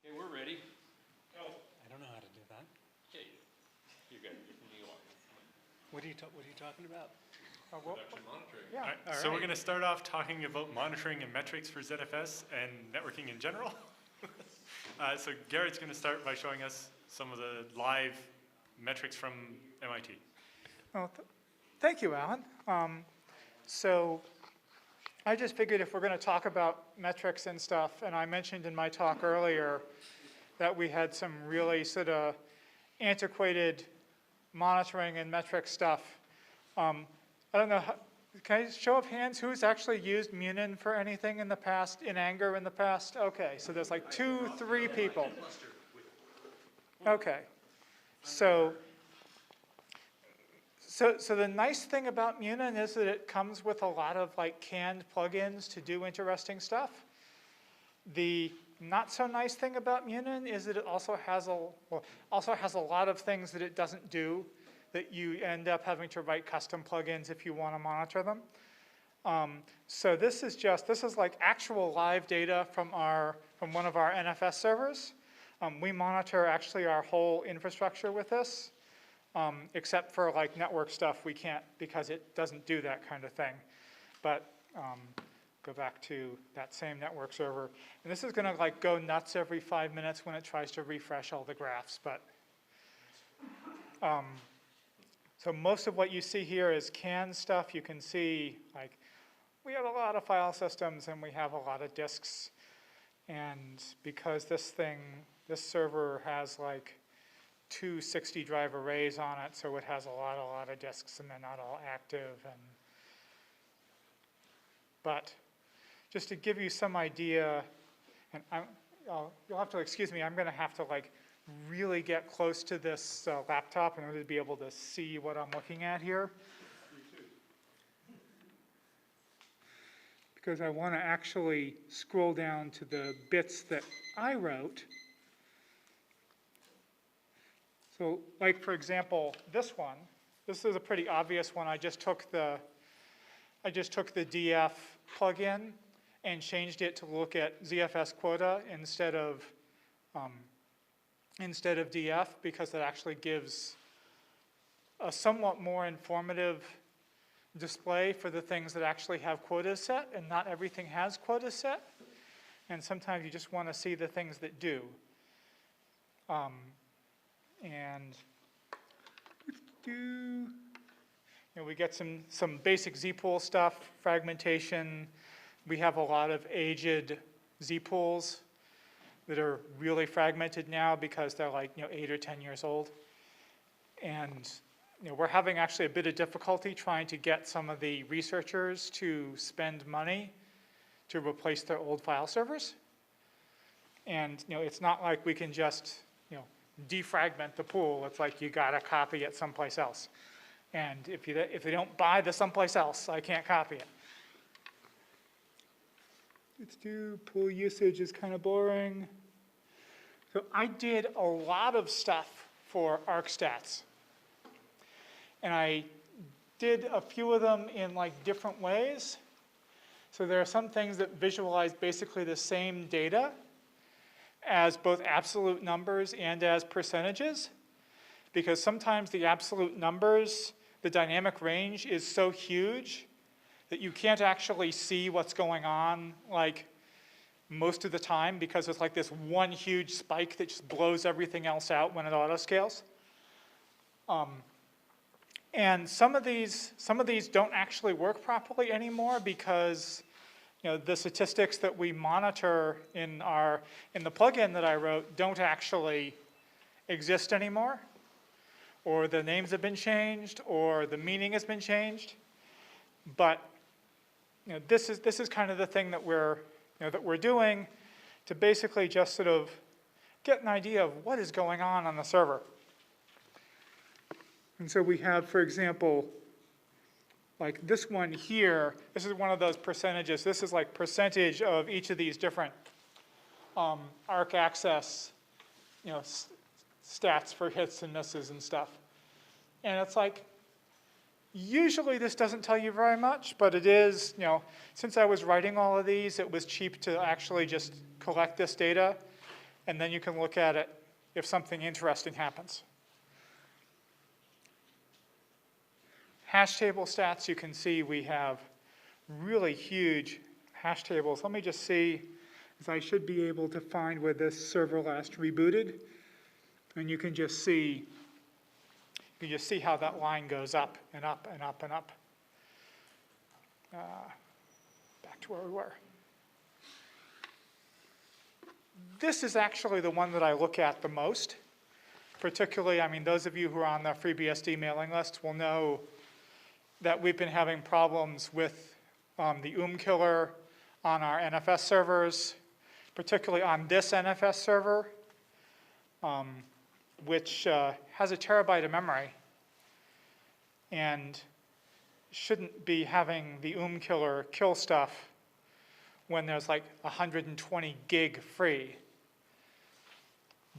Okay, we're ready. I don't know how to do that. Okay, you're good. You go on. What are you talking about? Production monitoring. Yeah, All right, all so we're right. going to start off talking about monitoring and metrics for ZFS and networking in general. So Garrett's going to start by showing us some of the live metrics from MIT. Well, thank you, Alan. So I just figured if we're going to talk about metrics and stuff, and I mentioned in my talk earlier that we had some really sort of antiquated monitoring and metric stuff. I don't know, can I show of hands who's actually used Munin for anything in the past, in anger in the past? Okay, so there's like 2, 3 people. Okay, so the nice thing about Munin is that it comes with a lot of like canned plugins to do interesting stuff. The not so nice thing about Munin is that it also has a lot of things that it doesn't do that you end up having to write custom plugins if you want to monitor them. So this is like actual live data from one of our NFS servers. We monitor actually our whole infrastructure with this, except for like network stuff we can't because it doesn't do that kind of thing. But go back to that same network server. And this is going to like go nuts every 5 minutes when it tries to refresh all the graphs. But so most of what you see here is canned stuff. You can see like we have a lot of file systems and we have a lot of disks. And because this server has like 2 60 drive arrays on it, so it has a lot of disks and they're not all active. But just to give you some idea, and you'll have to excuse me, I'm going to have to like really get close to this laptop in order to be able to see what I'm looking at here. Because I want to actually scroll down to the bits that I wrote. So like, for example, this is a pretty obvious one. I just took the DF plugin and changed it to look at ZFS quota instead of DF, because it actually gives a somewhat more informative display for the things that actually have quotas set, and not everything has quotas set. And sometimes you just want to see the things that do. We get some basic Z-pool stuff, fragmentation. We have a lot of aged Z-pools that are really fragmented now because they're like 8 or 10 years old. And we're having actually a bit of difficulty trying to get some of the researchers to spend money to replace their old file servers. And it's not like we can just defragment the pool. It's like you got to copy it someplace else. And if they don't buy the someplace else, I can't copy it. Let's do pool usage is kind of boring. So I did a lot of stuff for ArcStats. And I did a few of them in like different ways. So there are some things that visualize basically the same data as both absolute numbers and as percentages. Because sometimes the absolute numbers, the dynamic range is so huge that you can't actually see what's going on like most of the time, because it's like this one huge spike that just blows everything else out when it auto-scales. And some of these don't actually work properly anymore because the statistics that we monitor in the plugin that I wrote don't actually exist anymore, or the names have been changed, or the meaning has been changed. But this is kind of the thing that we're doing to basically just sort of get an idea of what is going on the server. And so we have, for example, like this one here. This is one of those percentages. This is like percentage of each of these different ARC access, stats for hits and misses and stuff. And it's like, usually this doesn't tell you very much, but it is, since I was writing all of these, it was cheap to actually just collect this data and then you can look at it if something interesting happens. Hash table stats, you can see we have really huge hash tables. Let me just see, as I should be able to find where this server last rebooted. And you can just see how that line goes up and up and up and up. Back to where we were. This is actually the one that I look at the most. Particularly, I mean, those of you who are on the FreeBSD mailing list will know that we've been having problems with the killer on our NFS servers, particularly on this NFS server, which has a terabyte of memory and shouldn't be having the killer kill stuff when there's like 120 gig free.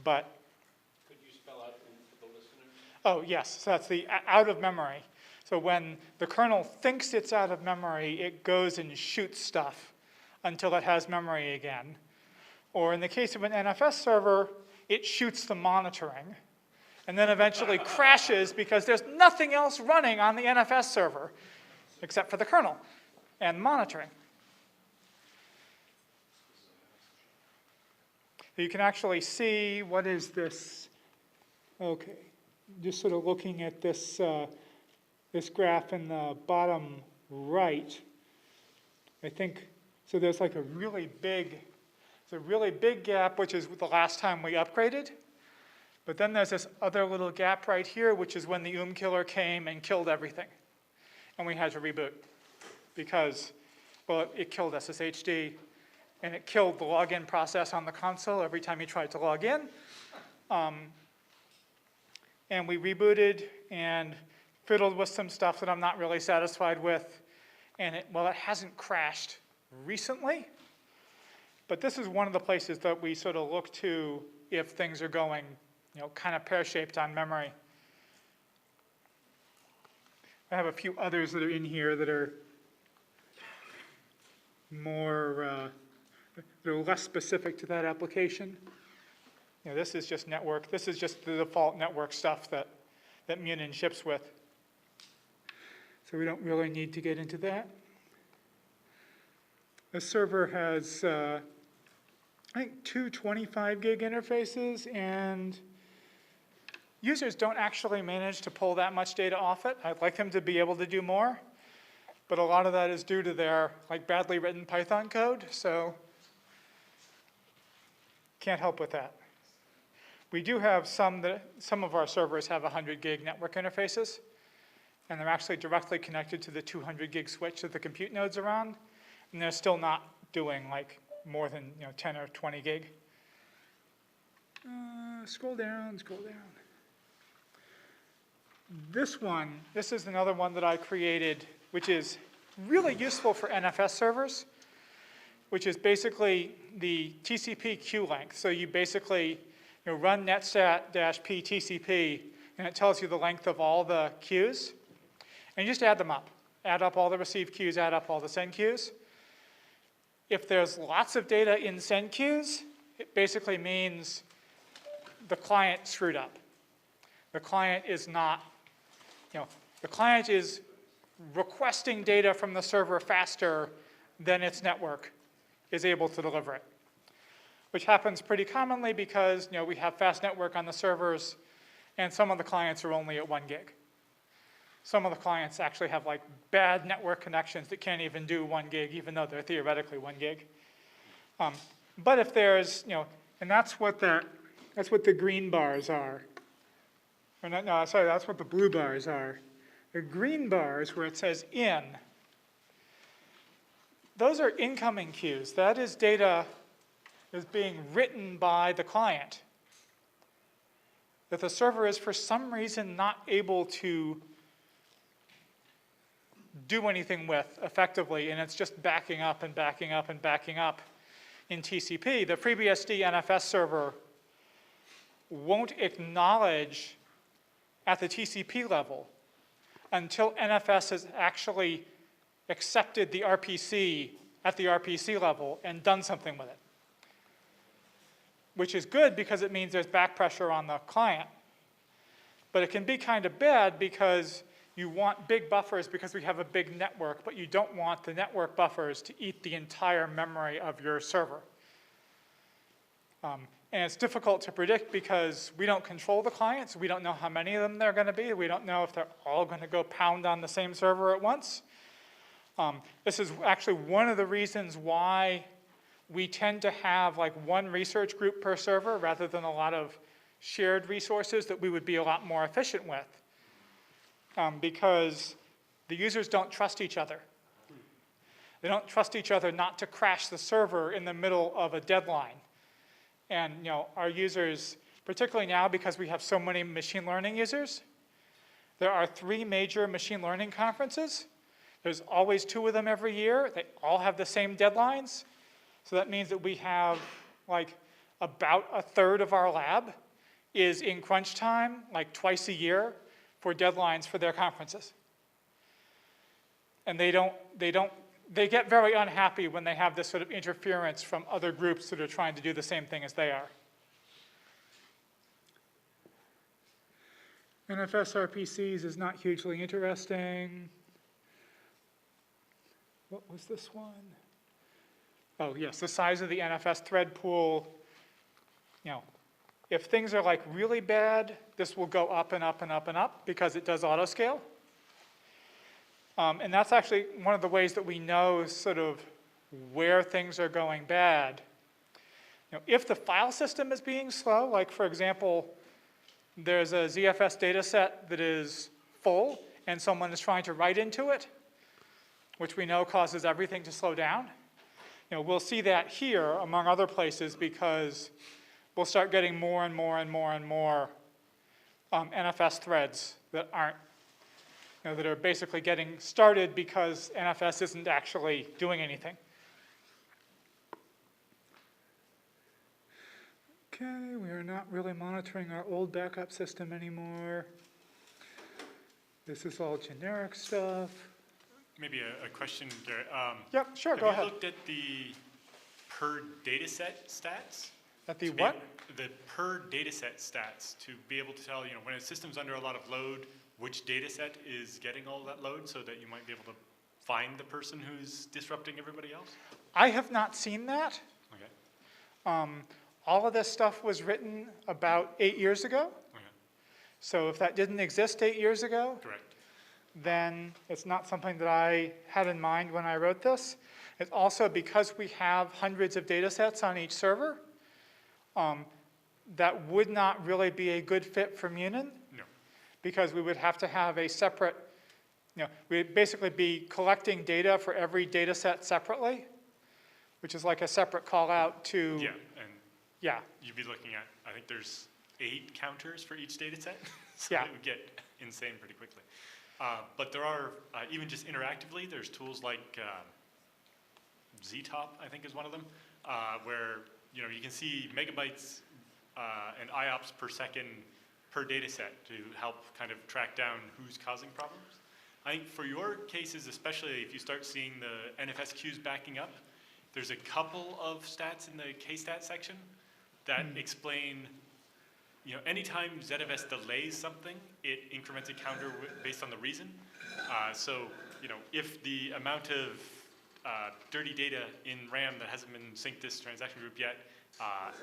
But could you spell out for the listeners? Oh, yes, so that's the out of memory. So when the kernel thinks it's out of memory, it goes and shoots stuff until it has memory again. Or in the case of an NFS server, it shoots the monitoring and then eventually crashes because there's nothing else running on the NFS server except for the kernel and monitoring. You can actually see, what is this? Okay, just sort of looking at this, this graph in the bottom right. I think, so there's like a really big gap, which is the last time we upgraded. But then there's this other little gap right here, which is when the killer came and killed everything. And we had to reboot because, well, it killed SSHD. And it killed the login process on the console every time you tried to log in. And we rebooted and fiddled with some stuff that I'm not really satisfied with. And it hasn't crashed recently. But this is one of the places that we sort of look to if things are going, kind of pear-shaped on memory. I have a few others that are in here that are more, they're less specific to that application. This is just network. This is just the default network stuff that Munin ships with. So we don't really need to get into that. The server has, I think, 2 25 gig interfaces, and users don't actually manage to pull that much data off it. I'd like them to be able to do more, but a lot of that is due to their badly written Python code, so can't help with that. We do have some of our servers have 100 gig network interfaces, and they're actually directly connected to the 200 gig switch that the compute nodes are on, and they're still not doing more than 10 or 20 gig. Scroll down, scroll down. This is another one that I created, which is really useful for NFS servers, which is basically the TCP queue length. So you basically run netstat-p TCP, and it tells you the length of all the queues. And you just add them up. Add up all the receive queues, add up all the send queues. If there's lots of data in send queues, it basically means the client screwed up. The client is not, the client is requesting data from the server faster than its network is able to deliver it, which happens pretty commonly because we have fast network on the servers, and some of the clients are only at 1 gig. Some of the clients actually have bad network connections that can't even do 1 gig, even though they're theoretically 1 gig. But if there's, and that's what the green bars are. Or no, sorry, that's what the blue bars are. The green bars where it says in, those are incoming queues. That is data is being written by the client that the server is for some reason not able to do anything with effectively, and it's just backing up and backing up and backing up in TCP. The FreeBSD NFS server won't acknowledge at the TCP level until NFS has actually accepted the RPC at the RPC level and done something with it. which is good because it means there's back pressure on the client. But it can be kind of bad because you want big buffers because we have a big network, but you don't want the network buffers to eat the entire memory of your server. And it's difficult to predict because we don't control the clients. We don't know how many of them there are going to be. We don't know if they're all going to go pound on the same server at once. This is actually one of the reasons why we tend to have like one research group per server rather than a lot of shared resources that we would be a lot more efficient with. Because the users don't trust each other. They don't trust each other not to crash the server in the middle of a deadline. And our users, particularly now because we have so many machine learning users, there are 3 major machine learning conferences. There's always 2 of them every year. They all have the same deadlines. So that means that we have like about a third of our lab is in crunch time, like twice a year, for deadlines for their conferences. And they get very unhappy when they have this sort of interference from other groups that are trying to do the same thing as they are. NFS RPCs is not hugely interesting. What was this one? Oh, yes, the size of the NFS thread pool. If things are like really bad, this will go up and up and up and up because it does autoscale. And that's actually one of the ways that we know sort of where things are going bad. If the file system is being slow, like for example, there's a ZFS data set that is full and someone is trying to write into it, which we know causes everything to slow down. We'll see that here among other places because we'll start getting more and more and more and more NFS threads that aren't that are basically getting started because NFS isn't actually doing anything. Okay, we are not really monitoring our old backup system anymore. This is all generic stuff. Maybe a question, Garrett. Yep, sure, go Have ahead. you looked at the per dataset stats? At the To be what? The per dataset stats to be able to tell, when a system's under a lot of load, which dataset is getting all that load so that you might be able to find the person who's disrupting everybody else? I have not seen that. Okay. All of this stuff was written about 8 years ago. Okay. So if that didn't exist 8 years ago, Correct. then it's not something that I had in mind when I wrote this. It's also because we have hundreds of data sets on each server, that would not really be a good fit for Munin. No. Because we would have to have a separate, we'd basically be collecting data for every data set separately, which is like a separate call out to, Yeah, and yeah, you'd be looking at, I think there's 8 counters for each data set, so Yeah. it would get insane pretty quickly. But there are, even just interactively, there's tools like ZTop, I think is one of them, where you can see megabytes and IOPS per second per data set to help kind of track down who's causing problems. I think for your cases, especially if you start seeing the NFS queues backing up, there's a couple of stats in the KStat section that explain, anytime ZFS delays something, it increments a counter based on the reason. So, if the amount of dirty data in RAM that hasn't been synced to this transaction group yet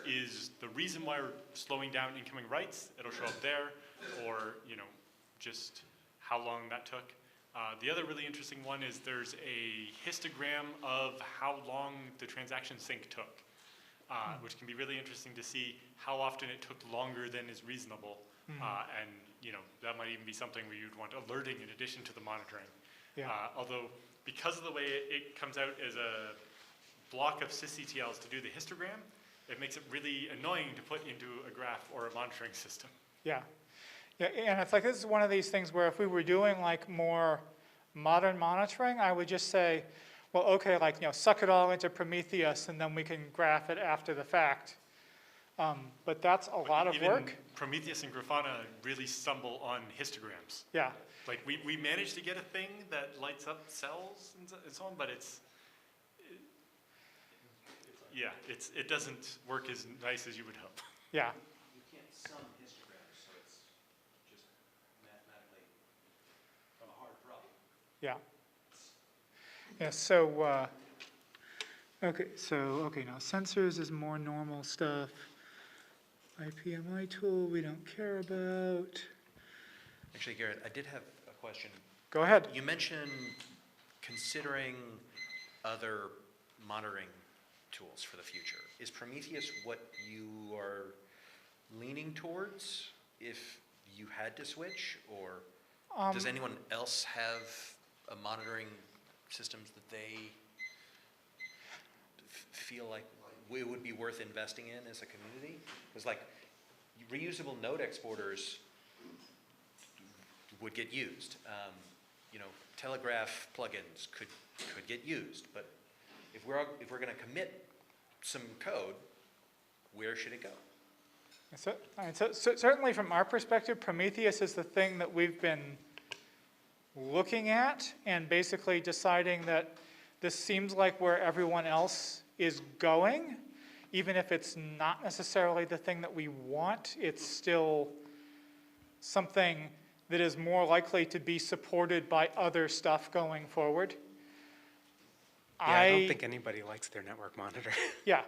is the reason why we're slowing down incoming writes, it'll show up there, or just how long that took. The other really interesting one is there's a histogram of how long the transaction sync took, which can be really interesting to see how often it took longer than is reasonable, and that might even be something where you'd want alerting in addition to the monitoring. Yeah. Although because of the way it comes out as a block of sysctls to do the histogram, it makes it really annoying to put into a graph or a monitoring system. yeah. Yeah, and it's like this is one of these things where if we were doing like more modern monitoring, I would just say, well, okay, like, suck it all into Prometheus and then we can graph it after the fact. But that's a lot of Even work. Prometheus and Grafana really stumble on histograms. Yeah, Like we managed to get a thing that lights up cells and so on, but yeah, it doesn't work as nice as you would hope. Yeah. You can't sum histograms, so it's just mathematically a hard problem. Yeah. Yeah, so, okay, now sensors is more normal stuff. IPMI tool, we don't care about. Actually, Garrett, I did have a question. Go ahead. You mentioned considering other monitoring tools for the future. Is Prometheus what you are leaning towards if you had to switch, or does anyone else have a monitoring systems that they feel like it would be worth investing in as a community? Because like reusable node exporters would get used. You know, Telegraph plugins could get used, but if we're going to commit some code, where should it go? So certainly from our perspective, Prometheus is the thing that we've been looking at and basically deciding that this seems like where everyone else is going. Even if it's not necessarily the thing that we want, it's still something that is more likely to be supported by other stuff going forward. Yeah, I don't think anybody likes their network monitor. Yeah.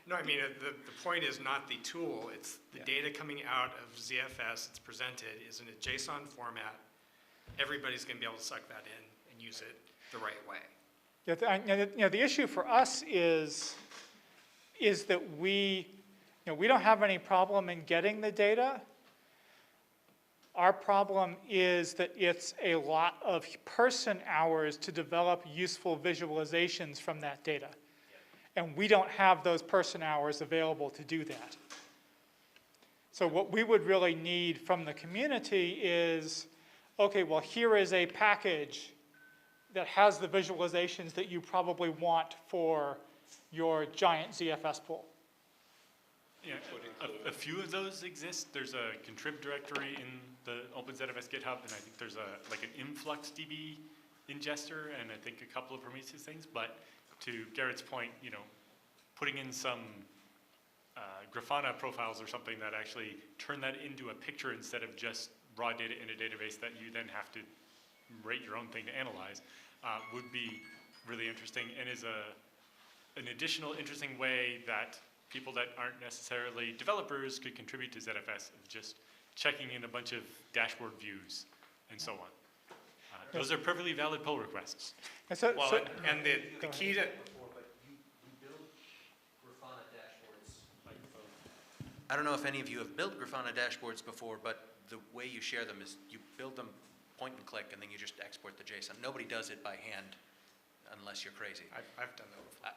No, I mean, the point is not the tool, it's the data coming out of ZFS, it's presented, is in a JSON format. Everybody's gonna be able to suck that in and use it the right way. Yeah, the issue for us is that we don't have any problem in getting the data. Our problem is that it's a lot of person hours to develop useful visualizations from that data. And we don't have those person hours available to do that. So what we would really need from the community is, okay, well, here is a package that has the visualizations that you probably want for your giant ZFS pool. Yeah, a few of those exist. There's a contrib directory in the OpenZFS GitHub, and I think there's like an InfluxDB ingester, and I think a couple of Prometheus things. But to Garrett's point, putting in some Grafana profiles or something that actually turn that into a picture instead of just raw data in a database that you then have to rate your own thing to analyze would be really interesting, and is an additional interesting way that people that aren't necessarily developers could contribute to ZFS, of just checking in a bunch of dashboard views and so on. Those are perfectly valid pull requests. And the key to... I don't know if any of you have built Grafana dashboards before, but the way you share them is you build them point and click, and then you just export the JSON. Nobody does it by hand unless you're crazy. I've done that before.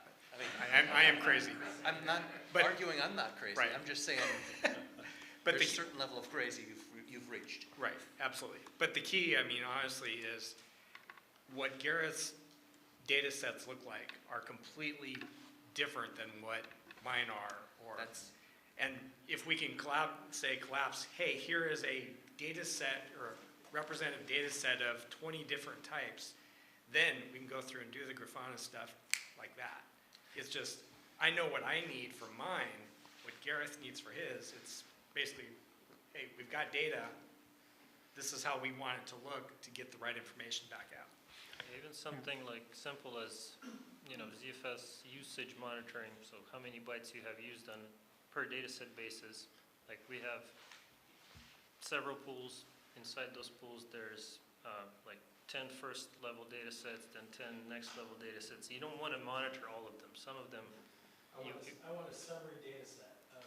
I am crazy. I'm not arguing I'm not crazy. Right. I'm just saying but there's a certain level of crazy you've reached. Right, absolutely. But the key, I mean, honestly, is what Garrett's data sets look like are completely different than what mine are. And if we can collapse, hey, here is a data set or representative data set of 20 different types, then we can go through and do the Grafana stuff like that. It's just, I know what I need for mine, what Gareth needs for his. It's basically, hey, we've got data. This is how we want it to look to get the right information back out. Even something like simple as, ZFS usage monitoring, so how many bytes you have used on per data set basis. Like we have several pools. Inside those pools, there's like 10 first level data sets, then 10 next level data sets. You don't want to monitor all of them. Some of them. I want a summary data set of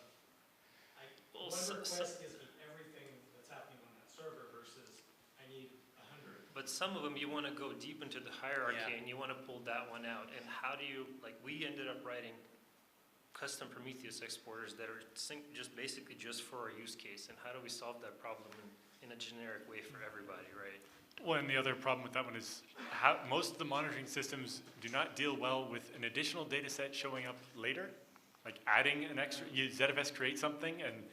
Well, one request gives me everything that's happening on that server versus I need 100. But some of them you want to go deep into the hierarchy Yeah. and you want to pull that one out. And how do you, we ended up writing custom Prometheus exporters that are basically just for our use case. And how do we solve that problem in a generic way for everybody, right? Well, and the other problem with that one is most of the monitoring systems do not deal well with an additional data set showing up later. Like adding an extra, ZFS creates something and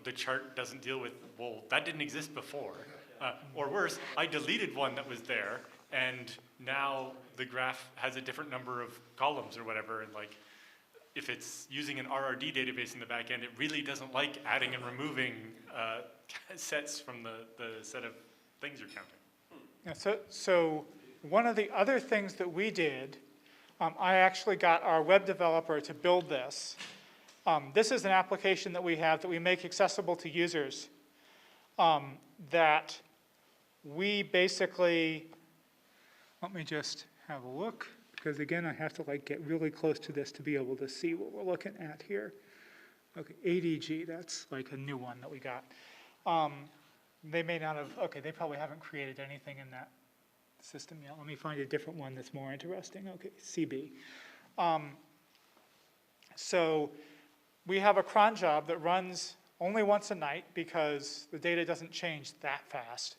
the chart doesn't deal with, well, that didn't exist before. Or worse, I deleted one that was there and now the graph has a different number of columns or whatever, and if it's using an RRD database in the back end, it really doesn't like adding and removing sets from the set of things you're counting. Yeah, so one of the other things that we did, I actually got our web developer to build this. This is an application that we have that we make accessible to users that we basically, let me just have a look, because again, I have to like get really close to this to be able to see what we're looking at here. Okay, ADG, that's like a new one that we got. They may not have, okay, they probably haven't created anything in that system yet. Let me find a different one that's more interesting. Okay, CB. So we have a cron job that runs only once a night because the data doesn't change that fast.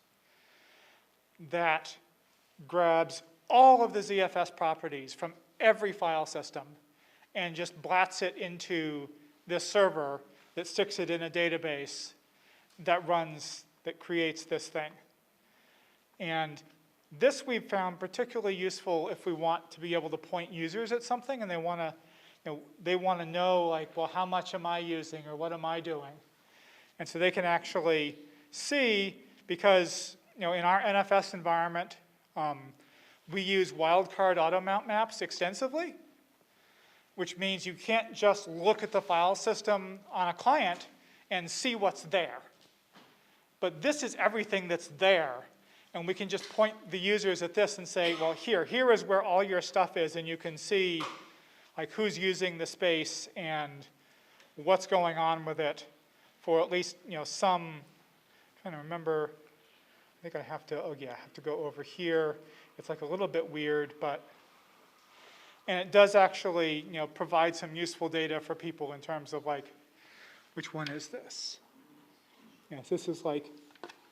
That grabs all of the ZFS properties from every file system and just blats it into this server that sticks it in a database that runs, that creates this thing. And this we've found particularly useful if we want to be able to point users at something and they want to know like, well, how much am I using or what am I doing? And so they can actually see, because in our NFS environment, we use wildcard auto mount maps extensively, which means you can't just look at the file system on a client and see what's there. But this is everything that's there. And we can just point the users at this and say, well, here is where all your stuff is, and you can see like who's using the space and what's going on with it for at least some. I'm trying to remember. I think I have to. Oh yeah, I have to go over here. It's like a little bit weird, and it does actually provide some useful data for people in terms of like, which one is this? Yes, this is like,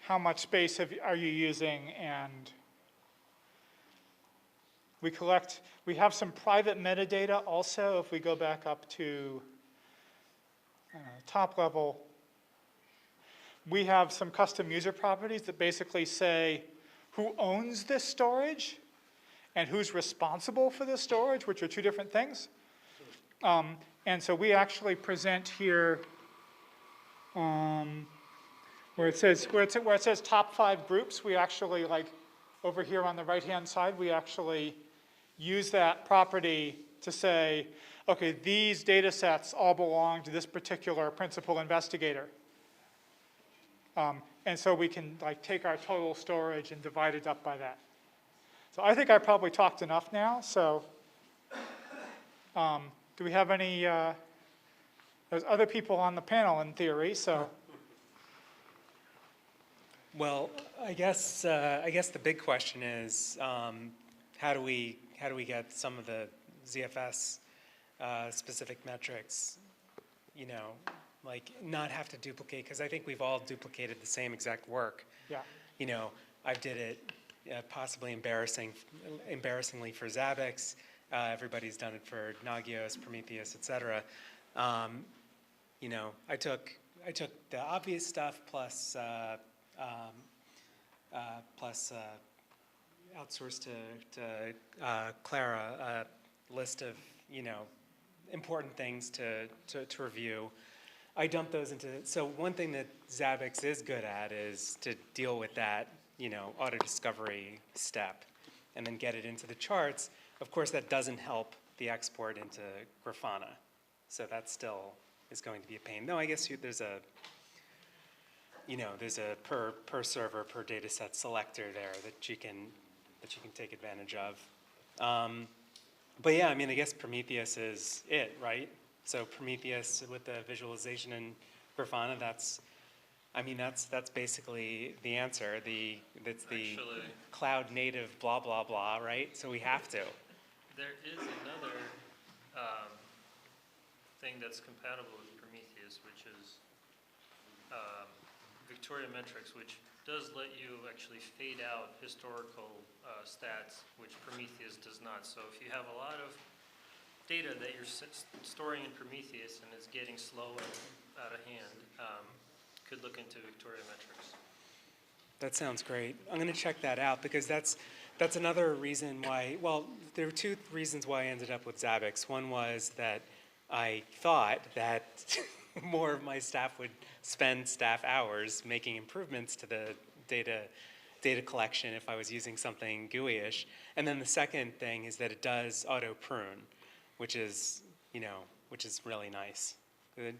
how much space are you using? And we have some private metadata also. If we go back up to top level, we have some custom user properties that basically say who owns this storage and who's responsible for this storage, which are two different things. And so we actually present here where it says top 5 groups. We actually, like over here on the right-hand side, we actually use that property to say, okay, these data sets all belong to this particular principal investigator. And so we can like take our total storage and divide it up by that. So I think I probably talked enough now. So do we have any, there's other people on the panel in theory, so. Well, I guess the big question is how do we get some of the ZFS specific metrics, like not have to duplicate, because I think we've all duplicated the same exact work. Yeah. I did it possibly embarrassingly for Zabbix. Everybody's done it for Nagios, Prometheus, etc. I took the obvious stuff plus outsourced to Clara a list of important things to review. I dumped those into, so one thing that Zabbix is good at is to deal with that auto discovery step and then get it into the charts. Of course, that doesn't help the export into Grafana, so that still is going to be a pain. No, I guess there's a per server, per data set selector there that you can take advantage of. But yeah, I mean, I guess Prometheus is it, right? So Prometheus with the visualization in Grafana, that's basically the answer. That's the cloud native blah blah blah, right? So we have to. There is another thing that's compatible with Prometheus, which is Victoria Metrics, which does let you actually fade out historical stats, which Prometheus does not. So if you have a lot of data that you're storing in Prometheus and it's getting slow and out of hand, could look into Victoria Metrics. That sounds great. I'm going to check that out because that's another reason why, well, there were two reasons why I ended up with Zabbix. One was that I thought that more of my staff would spend staff hours making improvements to the data collection if I was using something GUI-ish. And then the second thing is that it does auto prune, which is really nice.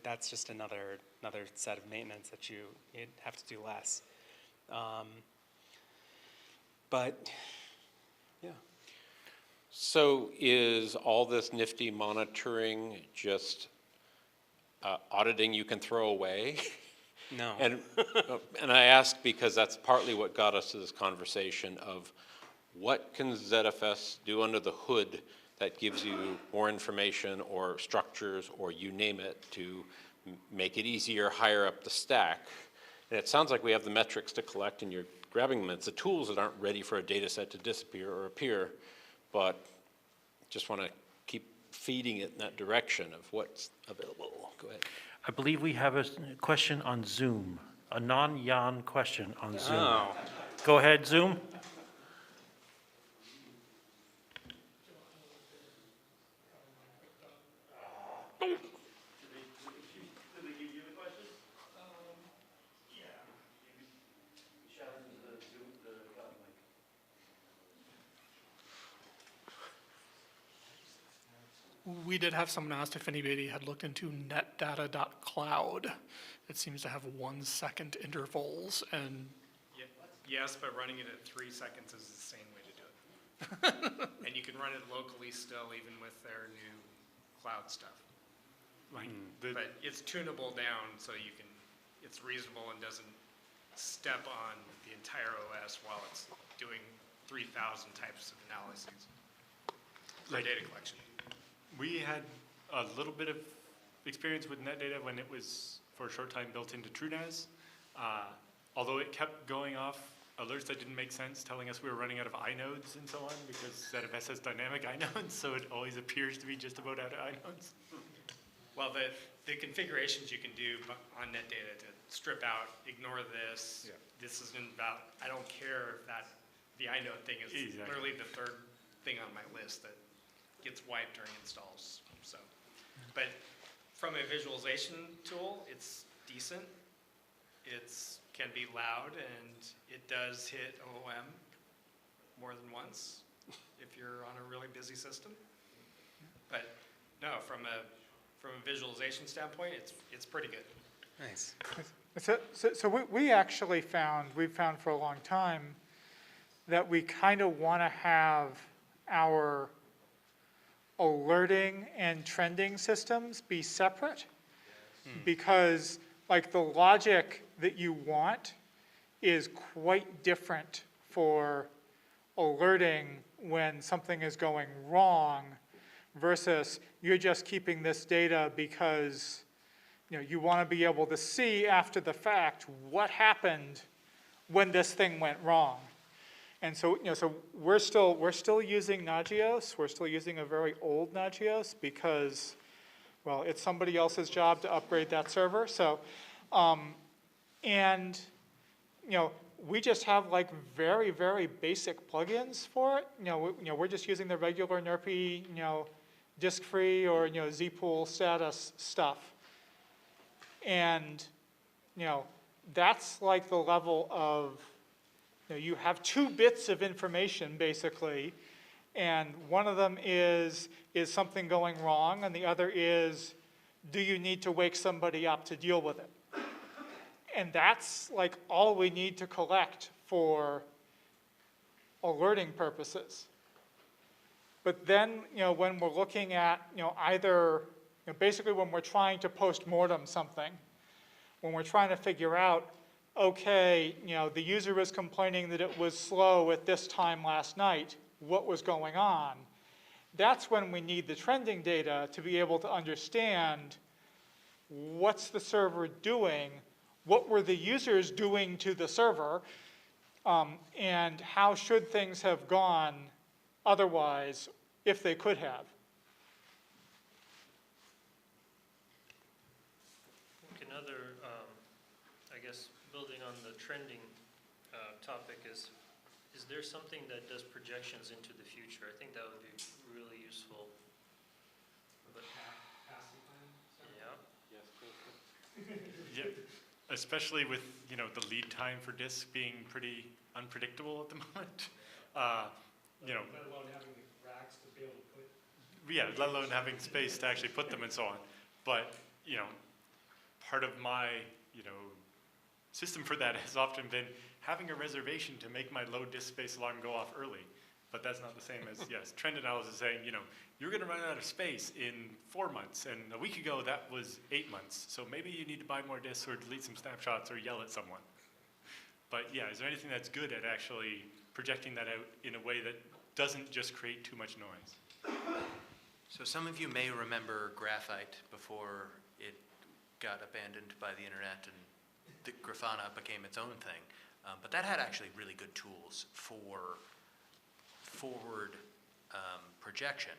That's just another set of maintenance that you'd have to do less. But yeah. So is all this nifty monitoring just auditing you can throw away? No. And I ask because that's partly what got us to this conversation of what can ZFS do under the hood that gives you more information or structures or you name it to make it easier higher up the stack. And it sounds like we have the metrics to collect and you're grabbing them. It's the tools that aren't ready for a data set to disappear or appear, but just want to keep feeding it in that direction of what's available. Go ahead. I believe we have a question on Zoom, a non-Jan question on Zoom. Oh. Go ahead, Zoom. We did have someone asked if anybody had looked into netdata.cloud. It seems to have 1 second intervals, and Yes, but running it at 3 seconds is the same way to do it. And you can run it locally still, even with their new cloud stuff. Like But it's tunable down so it's reasonable and doesn't step on the entire OS while it's doing 3,000 types of analyses for data collection. we had a little bit of experience with NetData when it was for a short time built into TrueNAS. Although it kept going off alerts that didn't make sense, telling us we were running out of inodes and so on, because ZFS has dynamic inodes, so it always appears to be just about out of inodes. Well, the configurations you can do on NetData to strip out, ignore this, this isn't about, I don't care if that, the inode thing is literally the third thing on my list that gets wiped during installs, so. But from a visualization tool, it's decent. It's can be loud, and it does hit OOM more than once if you're on a really busy system. But no, from a visualization standpoint, it's pretty good. Nice. So we actually we've found for a long time that we kind of want to have our alerting and trending systems be separate, because like the logic that you want is quite different for alerting when something is going wrong versus you're just keeping this data because you want to be able to see after the fact what happened when this thing went wrong. And so, so we're still using Nagios. We're still using a very old Nagios because, well, it's somebody else's job to upgrade that server. So, and we just have like very, very basic plugins for it. We're just using the regular NERPy, disk-free or zpool status stuff. And that's like the level of you have 2 bits of information basically, and one of them is something going wrong, and the other is, do you need to wake somebody up to deal with it? And that's like all we need to collect for alerting purposes. But then, when we're looking at, either, basically when we're trying to post-mortem something, when we're trying to figure out, okay, the user is complaining that it was slow at this time last night, what was going on? That's when we need the trending data to be able to understand what's the server doing, what were the users doing to the server, and how should things have gone otherwise if they could have. Another, I guess, building on the trending topic is there something that does projections into the future? I think that would be really useful. But Yeah, especially with, you know, the lead time for disks being pretty unpredictable at the moment. You know, Let alone having the racks to be able to put. yeah, let alone having space to actually put them and so on. But, you know, part of my, you know, system for that has often been having a reservation to make my low disk space alarm go off early. But that's not the same as, yes, trend analysis saying, you know, you're gonna run out of space in 4 months, and a week ago that was 8 months. So maybe you need to buy more disks or delete some snapshots or yell at someone. But yeah, is there anything that's good at actually projecting that out in a way that doesn't just create too much noise? So some of you may remember graphite before it got abandoned by the internet and the Grafana became its own thing. But that had actually really good tools for forward projection.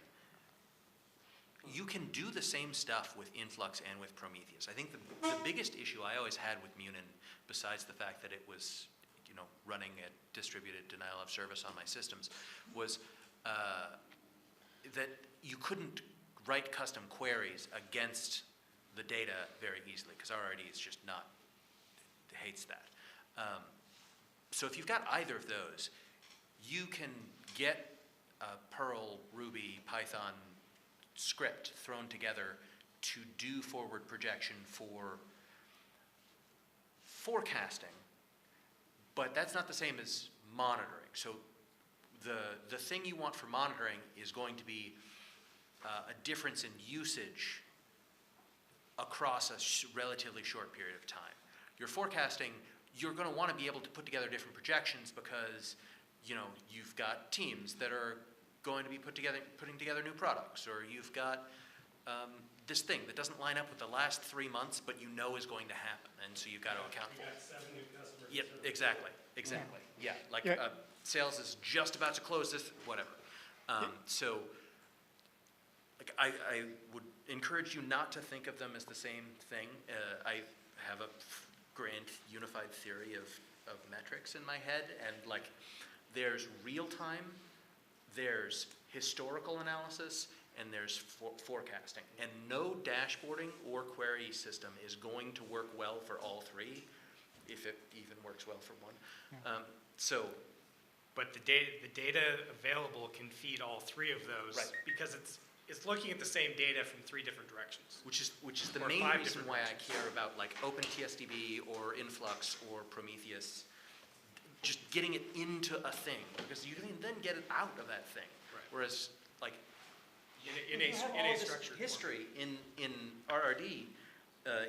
You can do the same stuff with Influx and with Prometheus. I think the biggest issue I always had with Munin, besides the fact that it was, you know, running a distributed denial of service on my systems, was that you couldn't write custom queries against the data very easily, because RRD is just not, it hates that. So if you've got either of those, you can get a Perl, Ruby, Python script thrown together to do forward projection for forecasting, but that's not the same as monitoring. So the thing you want for monitoring is going to be a difference in usage across a relatively short period of time. Your forecasting, you're going to want to be able to put together different projections because, you know, you've got teams that are going to be putting together new products, or you've got this thing that doesn't line up with the last 3 months, but you know is going to happen, and so you've got to account for You it. got 7 new customers. Yep, exactly. Yeah, like Yeah. sales is just about to close this, whatever. So, like, I would encourage you not to think of them as the same thing. I have a grand unified theory of metrics in my head, and like, there's real time, there's historical analysis, and there's forecasting. And no dashboarding or query system is going to work well for all three, if it even works well for one. But the data available can feed all three of those. Right. Because it's looking at the same data from 3 different directions. Which is the Or main 5 reason different why I directions. care about like OpenTSDB or Influx or Prometheus, just getting it into a thing, because you can then get it out of that thing. Right. Whereas, like, In you have a all this structured history in RRD,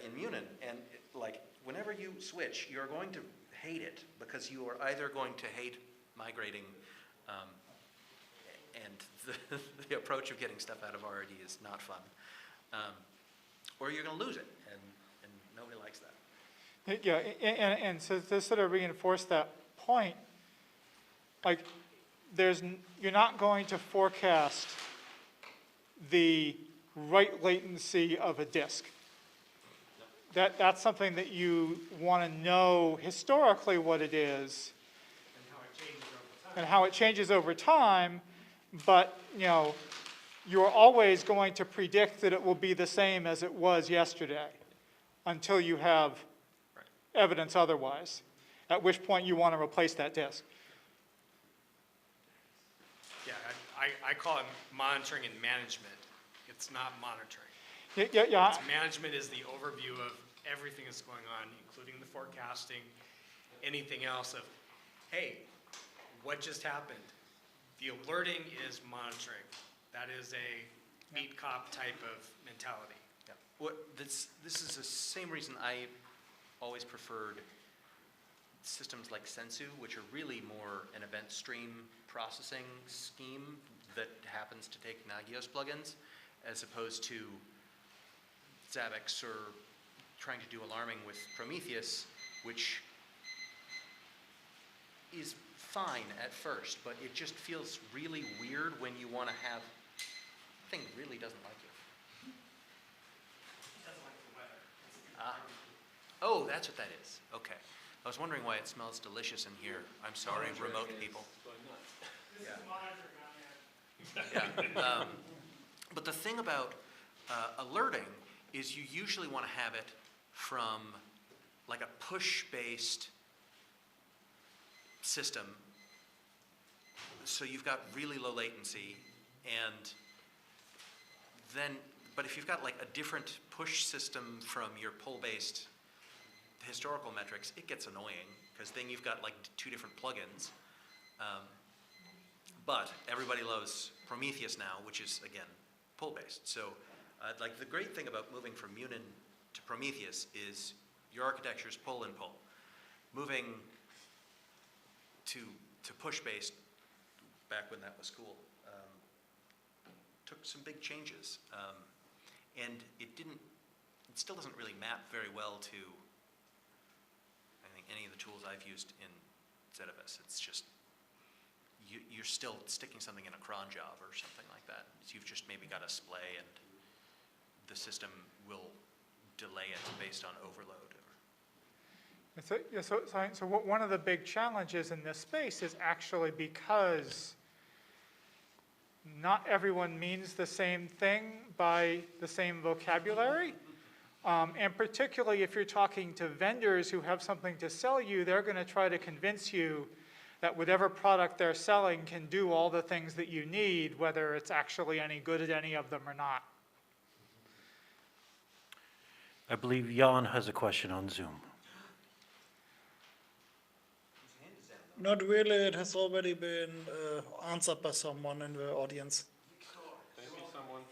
in Munin, and like, whenever you switch, you're going to hate it, because you are either going to hate migrating, and the approach of getting stuff out of RRD is not fun, or you're going to lose it, and nobody likes that. Yeah, and so to sort of reinforce that point, like, you're not going to forecast the write latency of a disk. That's something that you want to know historically what it is and how it changes over time, but, you know, you're always going to predict that it will be the same as it was yesterday until you have evidence otherwise, at which point you want to replace that disk. Yeah, I call it monitoring and management. It's not monitoring. Yeah. Management is the overview of everything that's going on, including the forecasting, anything else of, hey, what just happened? The alerting is monitoring. That is a beat cop type of mentality. Yeah. This is the same reason I always preferred systems like Sensu, which are really more an event stream processing scheme that happens to take Nagios plugins, as opposed to Zabbix or trying to do alarming with Prometheus, which is fine at first, but it just feels really weird when you want to have, the thing really doesn't like you. Oh, that's what that is. Okay. I was wondering why it smells delicious in here. I'm sorry, remote people. Yeah. But the thing about alerting is you usually want to have it from like a push-based system, so you've got really low latency, and then, but if you've got like a different push system from your pull-based historical metrics, it gets annoying, because then you've got like two different plugins. But everybody loves Prometheus now, which is, again, pull-based. So like the great thing about moving from Munin to Prometheus is your architecture is pull and pull. Moving to push-based, back when that was cool, took some big changes. And it still doesn't really map very well to, I think, any of the tools I've used in ZFS. It's just, you're still sticking something in a cron job or something like that. So you've just maybe got a splay, and the system will delay it based on overload. So one of the big challenges in this space is actually because not everyone means the same thing by the same vocabulary. And particularly if you're talking to vendors who have something to sell you, they're going to try to convince you that whatever product they're selling can do all the things that you need, whether it's actually any good at any of them or not. I believe Jan has a question on Zoom. Not really, it has already been answered by someone in the audience. Maybe someone.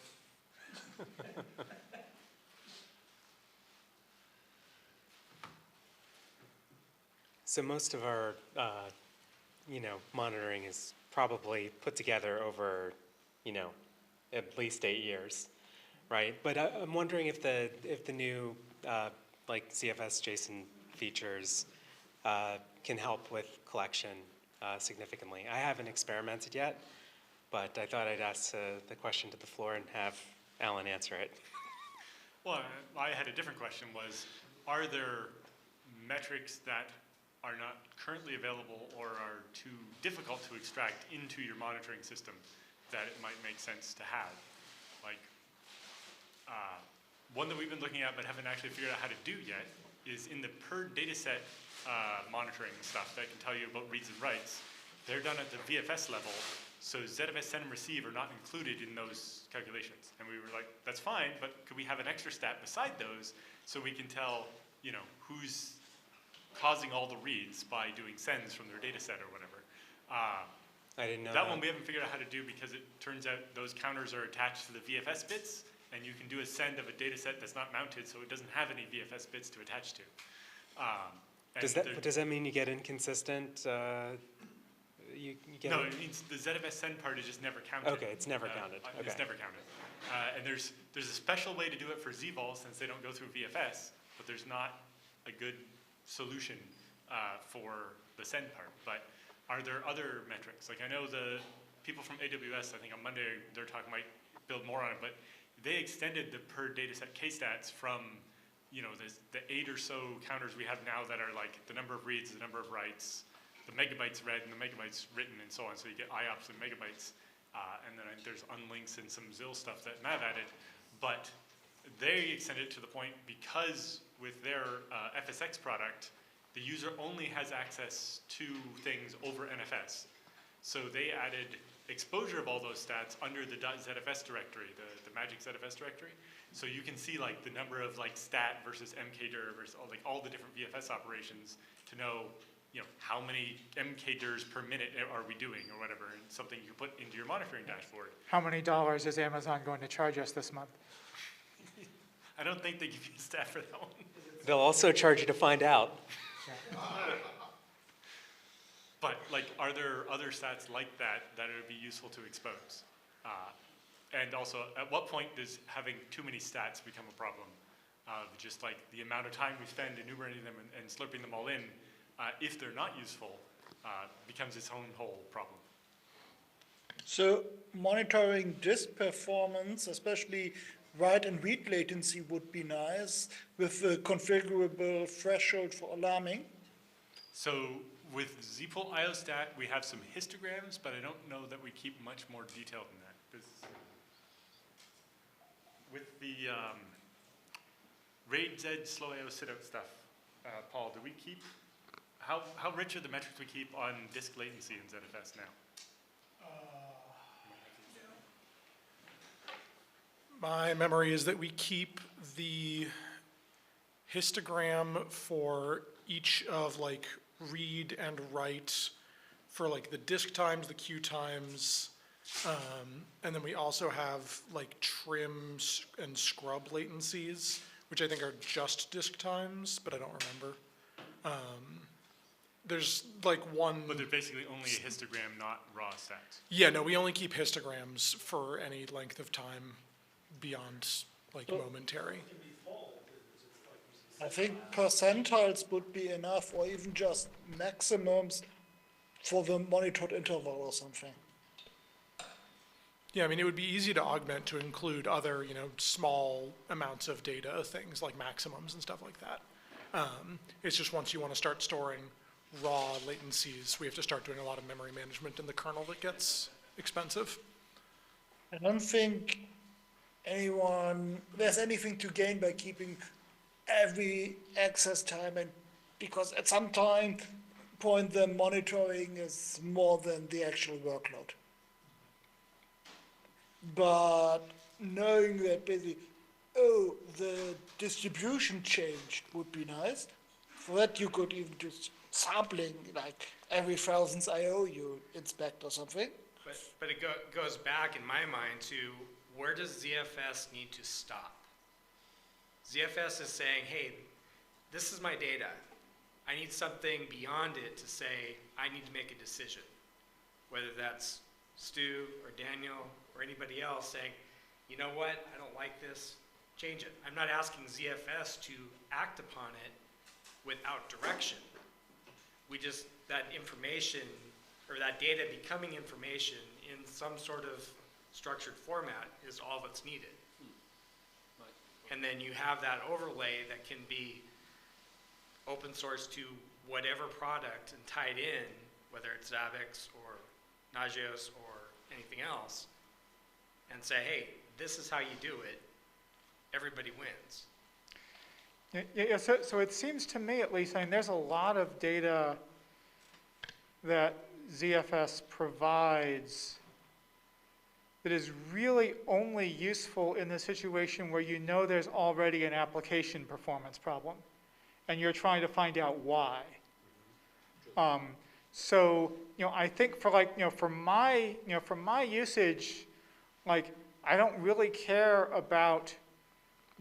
So most of our, monitoring is probably put together over, at least 8 years, right? But I'm wondering if the new like ZFS JSON features can help with collection significantly. I haven't experimented yet, but I thought I'd ask the question to the floor and have Alan answer it. Well, I had a different question, was, are there metrics that are not currently available or are too difficult to extract into your monitoring system that it might make sense to have? Like, one that we've been looking at but haven't actually figured out how to do yet is in the per dataset monitoring stuff that can tell you about reads and writes. They're done at the VFS level, so ZFS send and receive are not included in those calculations. And we were like, that's fine, but could we have an extra stat beside those so we can tell, who's causing all the reads by doing sends from their data set or whatever. I didn't know that one we haven't figured out how to do, because it turns out those counters are attached to the VFS bits, and you can do a send of a data set that's not mounted, so it doesn't have any VFS bits to attach to. Does that mean you get inconsistent? You get no, it means the ZFS send part is just never counted. Okay, it's never counted. Okay. It's never counted. And there's a special way to do it for ZVol since they don't go through VFS, but there's not a good solution for the send part. But are there other metrics? Like, I know the people from AWS, I think on Monday, their talk might build more on it, but they extended the per dataset K-stats from, the 8 or so counters we have now that are like the number of reads, the number of writes, the megabytes read and the megabytes written and so on. So you get IOPS and megabytes. And then there's unlinks and some ZIL stuff that Mav added. But they extended it to the point because with their FSX product, the user only has access to things over NFS. So they added exposure of all those stats under the .zfs directory, the magic ZFS directory. So you can see like the number of like stat versus mkdir versus all the different VFS operations to know, how many mkdirs per minute are we doing or whatever, and something you can put into your monitoring dashboard. How many dollars is Amazon going to charge us this month? I don't think they give you a stat for that one. They'll also charge you to find out. But like, are there other stats like that it would be useful to expose? And also, at what point does having too many stats become a problem? Just like the amount of time we spend enumerating them and slurping them all in, if they're not useful, becomes its own whole problem. So monitoring disk performance, especially write and read latency, would be nice with a configurable threshold for alarming. So with zpool iostat, we have some histograms, but I don't know that we keep much more detail than that. With the RAID Z slow IO sit-out stuff, Paul, do we keep, how rich are the metrics we keep on disk latency in ZFS now? My memory is that we keep the histogram for each of like read and write for like the disk times, the queue times, and then we also have like trim and scrub latencies, which I think are just disk times, but I don't remember. There's like one. But they're basically only a histogram, not raw sets. Yeah, no, we only keep histograms for any length of time beyond like momentary. I think percentiles would be enough, or even just maximums for the monitored interval or something. Yeah, I mean, it would be easy to augment to include other, small amounts of data, things like maximums and stuff like that. It's just once you want to start storing raw latencies, we have to start doing a lot of memory management in the kernel that gets expensive. I don't think there's anything to gain by keeping every access time, and because at some point the monitoring is more than the actual workload. But knowing that basically, the distribution changed would be nice. For that you could even do sampling, like every 1,000th IO you inspect or something. But it goes back in my mind to, where does ZFS need to stop? ZFS is saying, hey, this is my data. I need something beyond it to say, I need to make a decision. Whether that's Stu or Daniel or anybody else saying, you know what, I don't like this, change it. I'm not asking ZFS to act upon it without direction. That information, or that data becoming information in some sort of structured format is all that's needed. And then you have that overlay that can be open source to whatever product and tied in, whether it's Zabbix or Nagios or anything else, and say, hey, this is how you do it. Everybody wins. Yeah, so it seems to me, at least, I mean, there's a lot of data that ZFS provides that is really only useful in the situation where you know there's already an application performance problem, and you're trying to find out why. So, I think for my usage, like, I don't really care about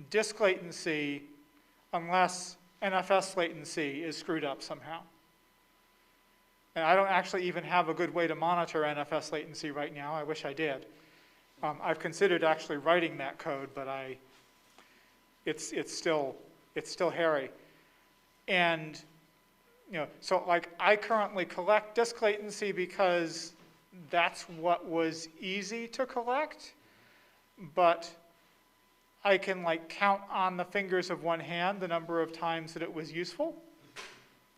disk latency unless NFS latency is screwed up somehow. And I don't actually even have a good way to monitor NFS latency right now. I wish I did. I've considered actually writing that code, but it's still hairy. And so like I currently collect disk latency because that's what was easy to collect, but I can like count on the fingers of one hand the number of times that it was useful.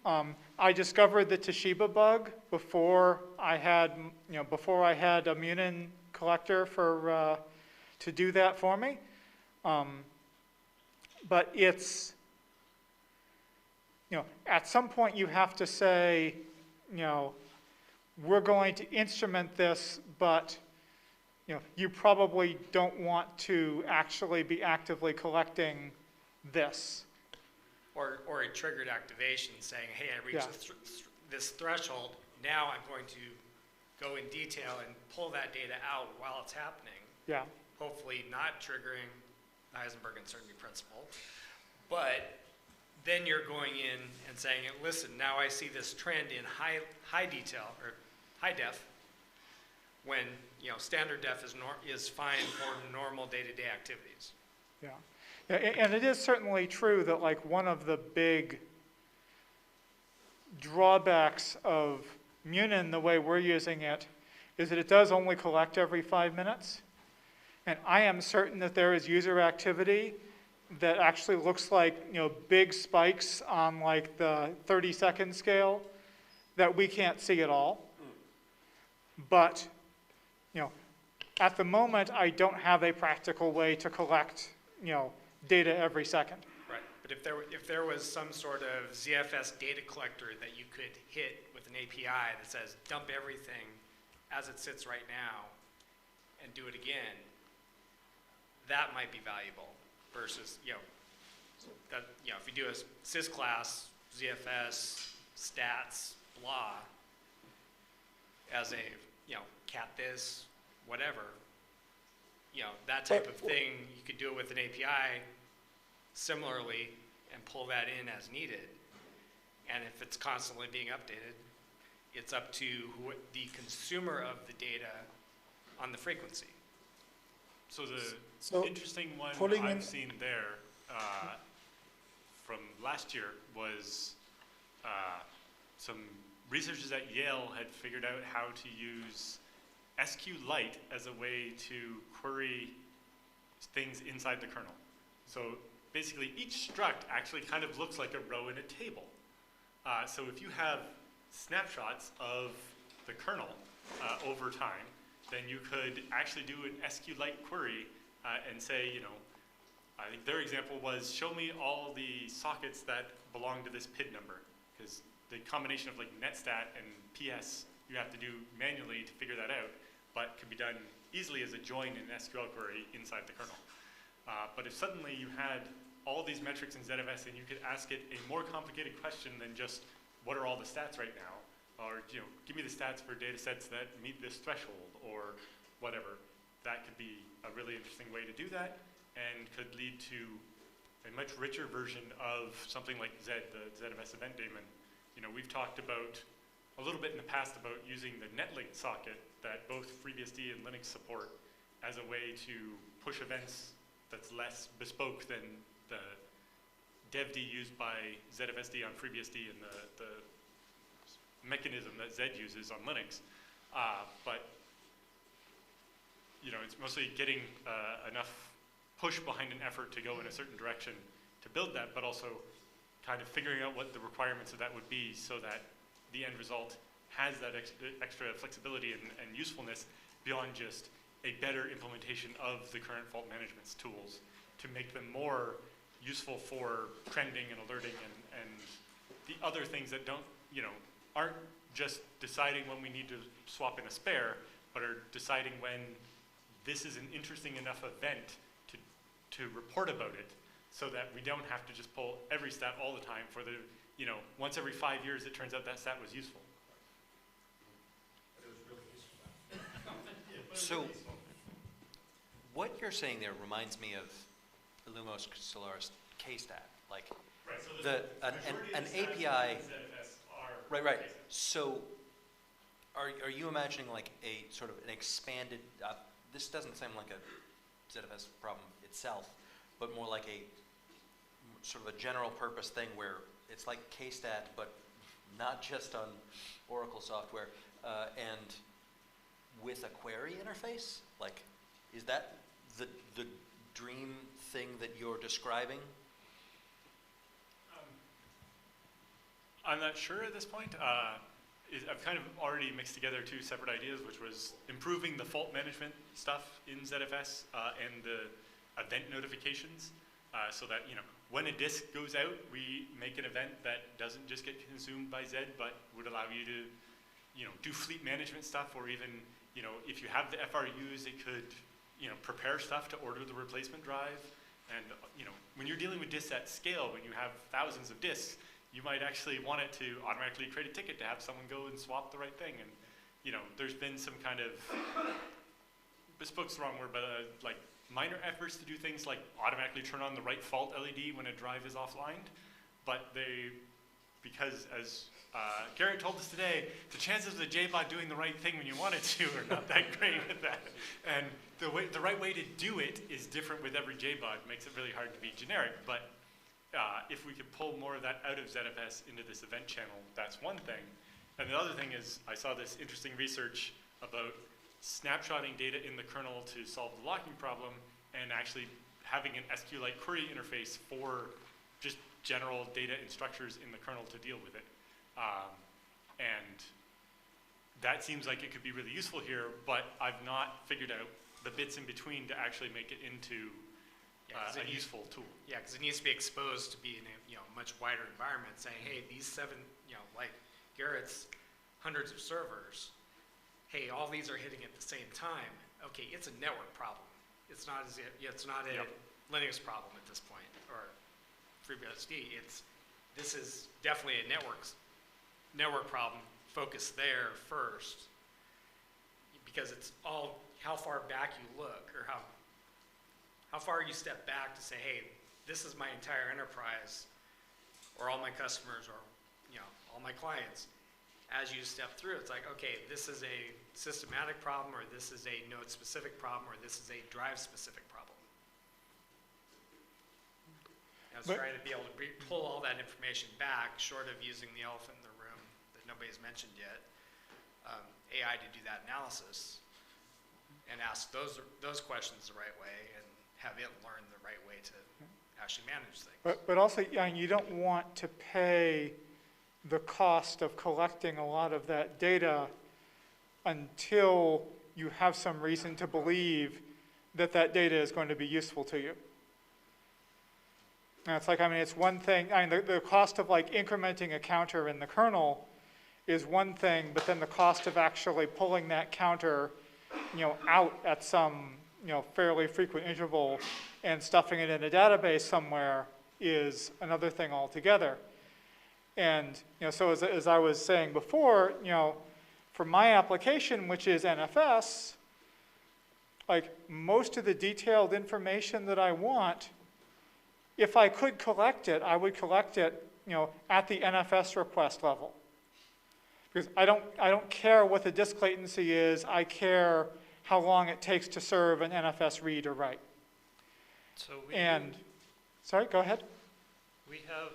I discovered the Toshiba bug before I had a Munin collector to do that for me. But it's, at some point you have to say, we're going to instrument this, but you probably don't want to actually be actively collecting this. Or a triggered activation saying, hey, I reached this threshold, now I'm going to go in detail and pull that data out while it's happening. Yeah. Hopefully not triggering the Heisenberg uncertainty principle. But then you're going in and saying, listen, now I see this trend in high detail, or high def, when standard def is fine for normal day-to-day activities. Yeah. Yeah, and it is certainly true that like one of the big drawbacks of Munin, the way we're using it, is that it does only collect every 5 minutes. And I am certain that there is user activity that actually looks like big spikes on like the 30-second scale that we can't see at all. But at the moment, I don't have a practical way to collect data every second. Right. But if there was some sort of ZFS data collector that you could hit with an API that says dump everything as it sits right now and do it again, that might be valuable versus, if you do a sys class, ZFS, stats, blah, as a, cat this, whatever, that type of thing, you could do it with an API similarly and pull that in as needed. And if it's constantly being updated, it's up to the consumer of the data on the frequency. So the So interesting one pulling in- I've seen there from last year was some researchers at Yale had figured out how to use SQLite as a way to query things inside the kernel. So basically each struct actually kind of looks like a row in a table. So if you have snapshots of the kernel over time, then you could actually do an SQLite query and say, I think their example was, show me all the sockets that belong to this PID number, because the combination of like netstat and PS you have to do manually to figure that out, but can be done easily as a join in an SQL query inside the kernel. But if suddenly you had all these metrics in ZFS and you could ask it a more complicated question than just what are all the stats right now, or give me the stats for data sets that meet this threshold or whatever, that could be a really interesting way to do that and could lead to a much richer version of something like the ZFS event daemon. We've talked about a little bit in the past about using the netlink socket that both FreeBSD and Linux support as a way to push events that's less bespoke than the devd used by ZFSD on FreeBSD and the mechanism that Z uses on Linux. But it's mostly getting enough push behind an effort to go in a certain direction to build that, but also kind of figuring out what the requirements of that would be so that the end result has that extra flexibility and usefulness beyond just a better implementation of the current fault management tools to make them more useful for trending and alerting and the other things that aren't just deciding when we need to swap in a spare, but are deciding when this is an interesting enough event to report about it so that we don't have to just pull every stat all the time for the, once every 5 years it turns out that stat was useful. So what you're saying there reminds me of Illumos Solaris KStat. Like Right, so an API. Right. So are you imagining like a sort of an expanded, this doesn't seem like a ZFS problem itself, but more like a sort of a general purpose thing where it's like KStat, but not just on Oracle software, and with a query interface? Like, is that the dream thing that you're describing? I'm not sure at this point. I've kind of already mixed together two separate ideas, which was improving the fault management stuff in ZFS and the event notifications, so that when a disk goes out, we make an event that doesn't just get consumed by Z, but would allow you to do fleet management stuff, or even if you have the FRUs, it could prepare stuff to order the replacement drive. And when you're dealing with disks at scale, when you have thousands of disks, you might actually want it to automatically create a ticket to have someone go and swap the right thing. And there's been some kind of, bespoke's the wrong word, but like minor efforts to do things like automatically turn on the right fault LED when a drive is offline. But because as Garrett told us today, the chances of the JBot doing the right thing when you want it to are not that great with that. And the right way to do it is different with every JBot. It makes it really hard to be generic. But if we could pull more of that out of ZFS into this event channel, that's one thing. And the other thing is, I saw this interesting research about snapshotting data in the kernel to solve the locking problem and actually having an SQLite query interface for just general data and structures in the kernel to deal with it. And that seems like it could be really useful here, but I've not figured out the bits in between to actually make it into a useful tool. Yeah, because it needs to be exposed to be in a much wider environment, saying, hey, these 7, like Garrett's hundreds of servers, hey, all these are hitting at the same time. Okay, it's a network problem. It's not a Linux problem at this point, or FreeBSD. This is definitely a network problem. Focus there first, because it's all how far back you look, or how far you step back to say, hey, this is my entire enterprise, or all my customers, or all my clients. As you step through, it's like, okay, this is a systematic problem, or this is a node-specific problem, or this is a drive-specific problem. I was trying to be able to pull all that information back, short of using the elephant in the room that nobody's mentioned yet, AI to do that analysis, and ask those questions the right way, and have it learn the right way to actually manage things. But also, you don't want to pay the cost of collecting a lot of that data until you have some reason to believe that that data is going to be useful to you. And it's like, it's one thing, the cost of like incrementing a counter in the kernel is one thing, but then the cost of actually pulling that counter, out at some, fairly frequent interval and stuffing it in a database somewhere is another thing altogether. And, so as I was saying before, for my application, which is NFS, like most of the detailed information that I want, if I could collect it, I would collect it, at the NFS request level. Because I don't care what the disk latency is, I care how long it takes to serve an NFS read or write. So sorry, go ahead. we have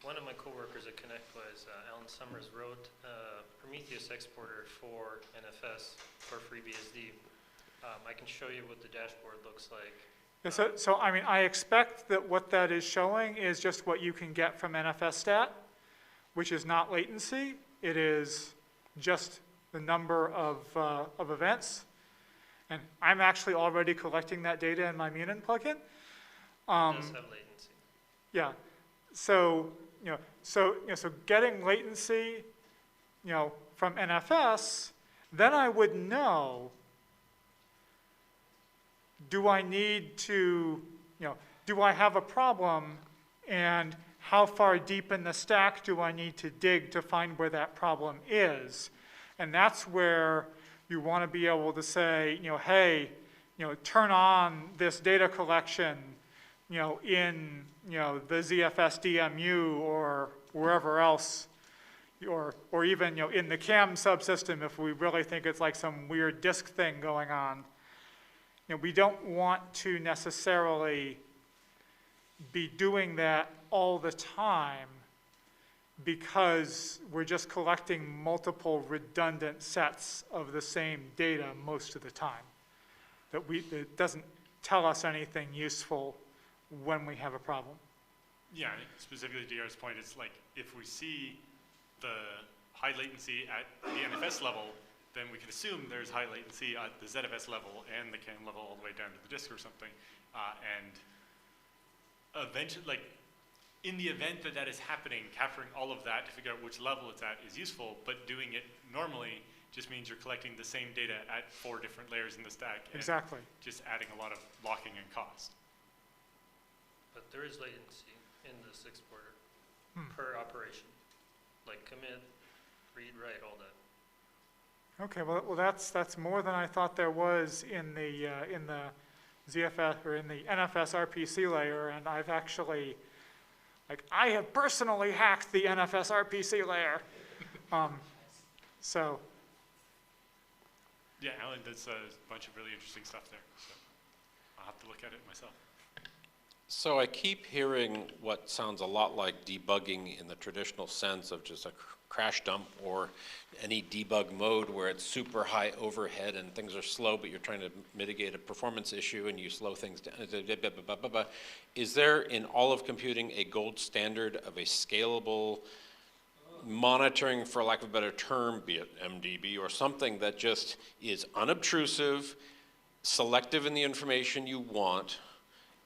one of my coworkers at ConnectWise, Alan Summers, wrote a Prometheus exporter for NFS for FreeBSD. I can show you what the dashboard looks like. Yeah, so I expect that what that is showing is just what you can get from NFS stat, which is not latency. It is just the number of events. And I'm actually already collecting that data in my Munin plugin. It does have latency. Yeah. So getting latency, from NFS, then I would know, do I need to, do I have a problem, and how far deep in the stack do I need to dig to find where that problem is? And that's where you want to be able to say, hey, turn on this data collection, in, the ZFS DMU or wherever else, or even, in the CAM subsystem if we really think it's like some weird disk thing going on. We don't want to necessarily be doing that all the time because we're just collecting multiple redundant sets of the same data most of the time. It doesn't tell us anything useful when we have a problem. Yeah, I think specifically to Yar's point, it's like if we see the high latency at the NFS level, then we can assume there's high latency at the ZFS level and the CAM level all the way down to the disk or something. And eventually, like, in the event that that is happening, capturing all of that to figure out which level it's at is useful, but doing it normally just means you're collecting the same data at 4 different layers in the stack. Exactly. Just adding a lot of locking and cost. But there is latency in this exporter per operation, like commit, read, write, all that. Okay, well that's more than I thought there was in the ZFS or in the NFS RPC layer, and I've actually, I have personally hacked the NFS RPC layer. So. Yeah, Alan does a bunch of really interesting stuff there, so I'll have to look at it myself. So I keep hearing what sounds a lot like debugging in the traditional sense of just a crash dump or any debug mode where it's super high overhead and things are slow, but you're trying to mitigate a performance issue and you slow things down. Is there in all of computing a gold standard of a scalable monitoring, for lack of a better term, be it MDB or something that just is unobtrusive, selective in the information you want,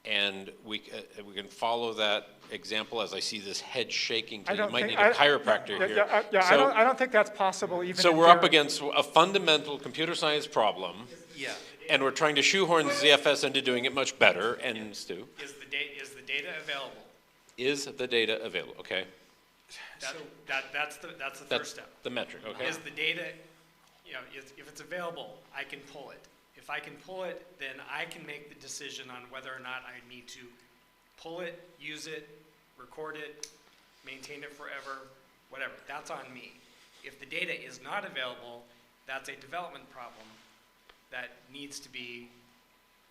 and we can follow that example as I see this head shaking. I You don't might think- need a chiropractor Yeah, here. yeah, So- I don't think that's possible even So in we're up theory. against a fundamental computer science problem, Yeah. and we're trying to shoehorn ZFS into doing it much better. And Stu, Is the data available? is the data available? Okay, That's the that's first step. the metric. Okay. Is the data, if it's available, I can pull it. If I can pull it, then I can make the decision on whether or not I need to pull it, use it, record it, maintain it forever, whatever. That's on me. If the data is not available, that's a development problem that needs to be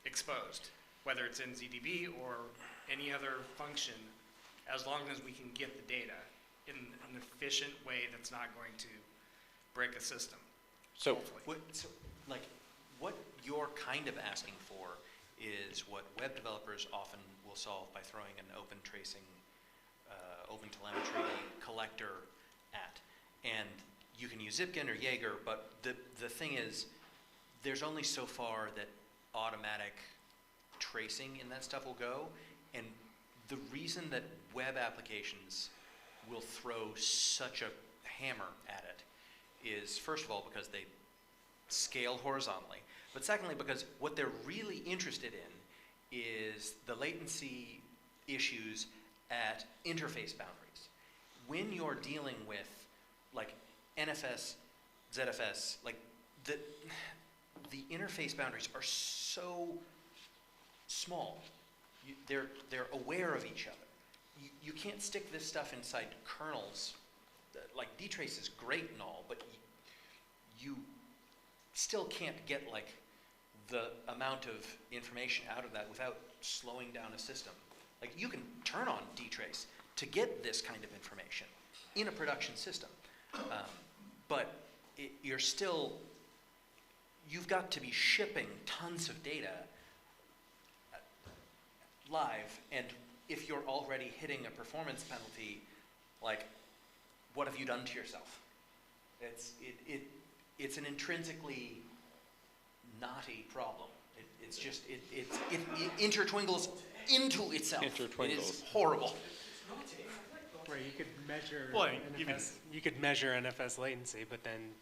exposed, whether it's in ZDB or any other function, as long as we can get the data in an efficient way that's not going to break a system. So Hopefully. What you're kind of asking for is what web developers often will solve by throwing an open tracing, open telemetry collector at. And you can use Zipkin or Jaeger, but the thing is, there's only so far that automatic tracing in that stuff will go. And the reason that web applications will throw such a hammer at it is, first of all, because they scale horizontally, but secondly, because what they're really interested in is the latency issues at interface boundaries. When you're dealing with like NFS, ZFS, like the interface boundaries are so small. They're aware of each other. You can't stick this stuff inside kernels. Like dtrace is great and all, but you still can't get like the amount of information out of that without slowing down a system. Like you can turn on dtrace to get this kind of information in a production system, but you've got to be shipping tons of data live, and if you're already hitting a performance penalty, like, what have you done to yourself? It's an intrinsically knotty problem. It intertwingles into itself. It is horrible. Where you could measure Well, you could measure NFS latency, but then,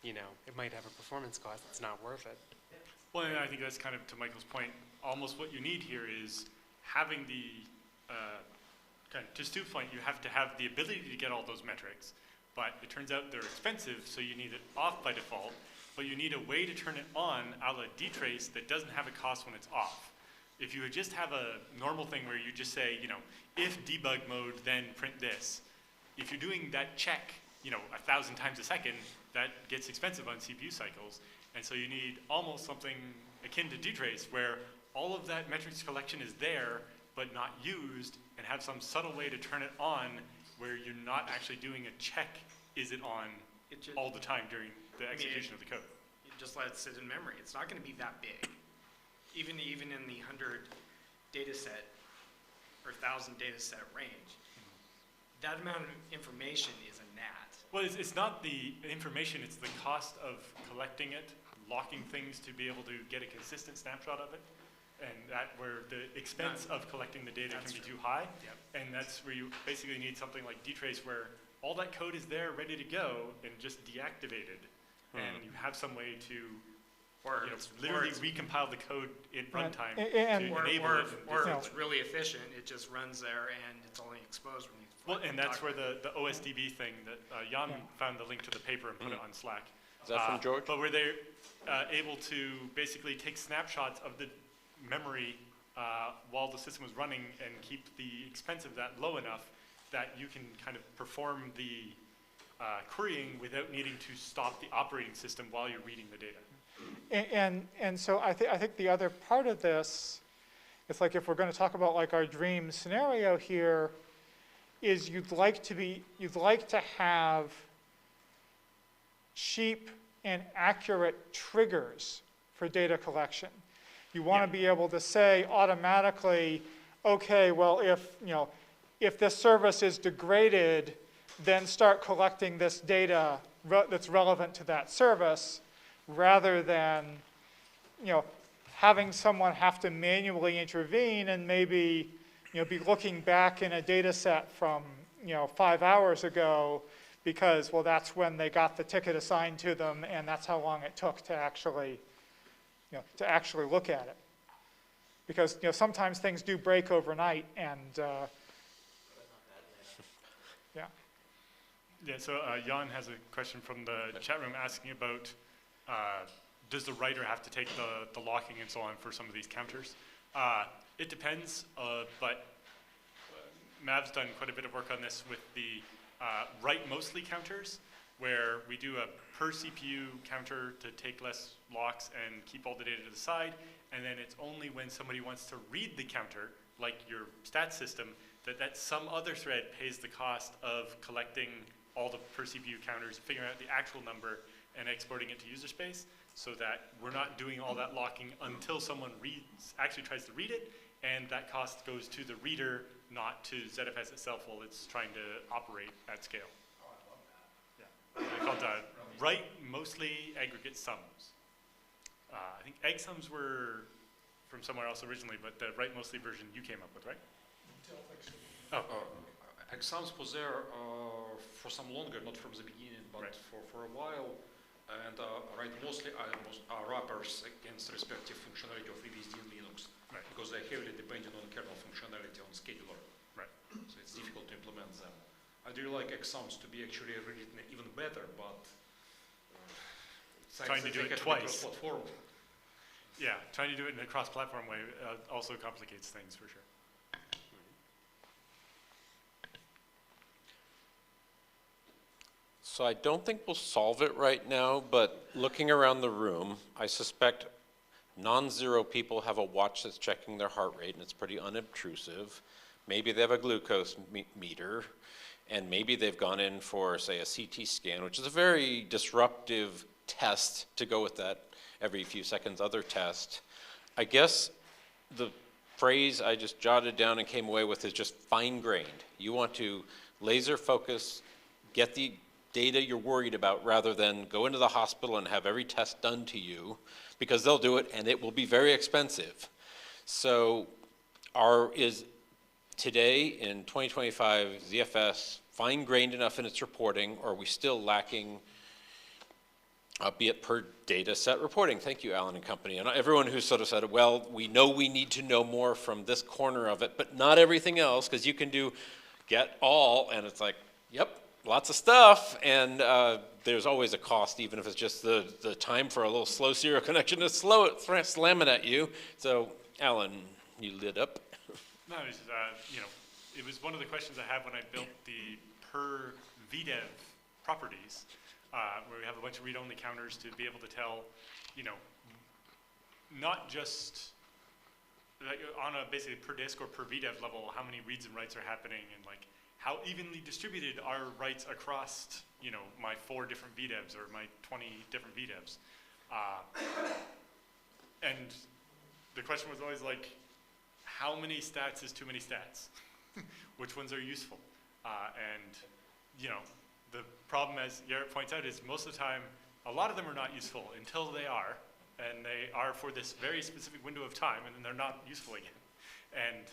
it might have a performance cost that's not worth it. Well, and I think that's kind of to Michael's point. Almost what you need here is having the, to Stu's point, you have to have the ability to get all those metrics, but it turns out they're expensive, so you need it off by default, but you need a way to turn it on a la dtrace that doesn't have a cost when it's off. If you would just have a normal thing where you just say, if debug mode, then print this. If you're doing that check, 1,000 times a second, that gets expensive on CPU cycles. And so you need almost something akin to dtrace where all of that metrics collection is there, but not used, and have some subtle way to turn it on where you're not actually doing a check, is it on all the time during the execution of the code. You just let it sit in memory. It's not going to be that big. Even in the 100 data set or 1,000 data set range, that amount of information is a gnat. Well, it's not the information, it's the cost of collecting it, locking things to be able to get a consistent snapshot of it, and that where the expense of collecting the data can be too high. Yep. And that's where you basically need something like dtrace where all that code is there ready to go and just deactivated. And you have some way to literally recompile the code in runtime to enable it. Or if it's really efficient, it just runs there and it's only exposed when you. Well, and that's where the OSDB thing that Jan found the link to the paper and put it on Slack. Is that from George? But where they're able to basically take snapshots of the memory while the system was running and keep the expense of that low enough that you can kind of perform the querying without needing to stop the operating system while you're reading the data. And so I think the other part of this, it's like if we're going to talk about like our dream scenario here, is you'd like to have cheap and accurate triggers for data collection. You want to be able to say automatically, okay, well if this service is degraded, then start collecting this data that's relevant to that service, rather than having someone have to manually intervene and maybe, be looking back in a data set from, 5 hours ago because, well, that's when they got the ticket assigned to them and that's how long it took to actually, look at it. Because, sometimes things do break overnight and, yeah. Yeah, so Jan has a question from the chat room asking about does the writer have to take the locking and so on for some of these counters? It depends, but Mav's done quite a bit of work on this with the write mostly counters, where we do a per CPU counter to take less locks and keep all the data to the side, and then it's only when somebody wants to read the counter, like your stat system, that some other thread pays the cost of collecting all the per CPU counters, figuring out the actual number, and exporting it to user space, so that we're not doing all that locking until someone actually tries to read it, and that cost goes to the reader, not to ZFS itself while it's trying to operate at scale. Oh, I love that. Yeah. They're called write mostly aggregate sums. I think egg sums were from somewhere else originally, but the write mostly version you came up with, right? Oh. Exams was there for some longer, not from the beginning, but right. for a while. And write mostly are wrappers against respective functionality of FreeBSD and Linux, right. because they're heavily dependent on kernel functionality on scheduler. Right. So it's difficult to implement them. I'd really like exams to be actually written even better, but trying to do it twice. Platform. Yeah, trying to do it in a cross-platform way also complicates things for sure. So I don't think we'll solve it right now, but looking around the room, I suspect non-zero people have a watch that's checking their heart rate, and it's pretty unobtrusive. Maybe they have a glucose meter, and maybe they've gone in for, say, a CT scan, which is a very disruptive test to go with that every few seconds other test. I guess the phrase I just jotted down and came away with is just fine-grained. You want to laser focus, get the data you're worried about rather than go into the hospital and have every test done to you, because they'll do it and it will be very expensive. So is today in 2025 ZFS fine-grained enough in its reporting, or are we still lacking, be it per data set reporting? Thank you, Alan and company. And everyone who sort of said, well, we know we need to know more from this corner of it, but not everything else, because you can do get all, and it's like, yep, lots of stuff, and there's always a cost, even if it's just the time for a little slow serial connection to slam it at you. So, Alan, you lit up. No, it was, it was one of the questions I had when I built the per VDEV properties, where we have a bunch of read-only counters to be able to tell, not just like on a basically per disk or per VDEV level, how many reads and writes are happening, and like how evenly distributed are writes across, my 4 different VDEVs or my 20 different VDEVs. And the question was always like, how many stats is too many stats? Which ones are useful? And, the problem, as Garrett points out, is most of the time, a lot of them are not useful until they are, and they are for this very specific window of time, and then they're not useful again. And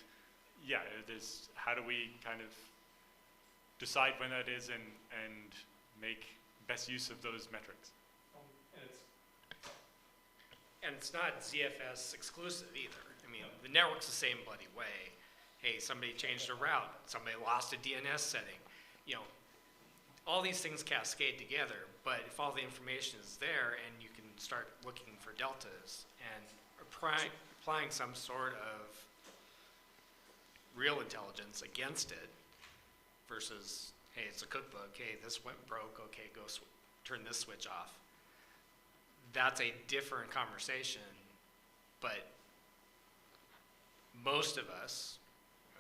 yeah, it is, how do we kind of decide when that is and make best use of those metrics? And it's not ZFS exclusive either. I mean, the network's the same bloody way. Hey, somebody changed a route. Somebody lost a DNS setting. All these things cascade together, but if all the information is there and you can start looking for deltas and applying some sort of real intelligence against it versus, hey, it's a cookbook, hey, this went broke, okay, go turn this switch off. That's a different conversation, but most of us,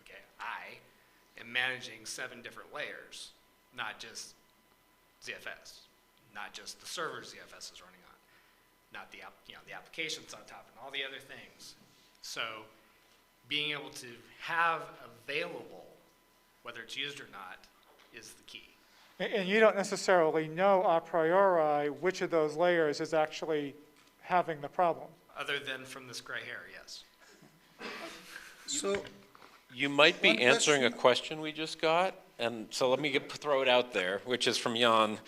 okay, I am managing 7 different layers, not just ZFS, not just the server ZFS is running on, not the the applications on top and all the other things. So being able to have available, whether it's used or not, is the key. And you don't necessarily know a priori which of those layers is actually having the problem. Other than from this gray hair, yes. So, You might be One answering a question- question we just got, and so let me throw it out there, which is from Jan.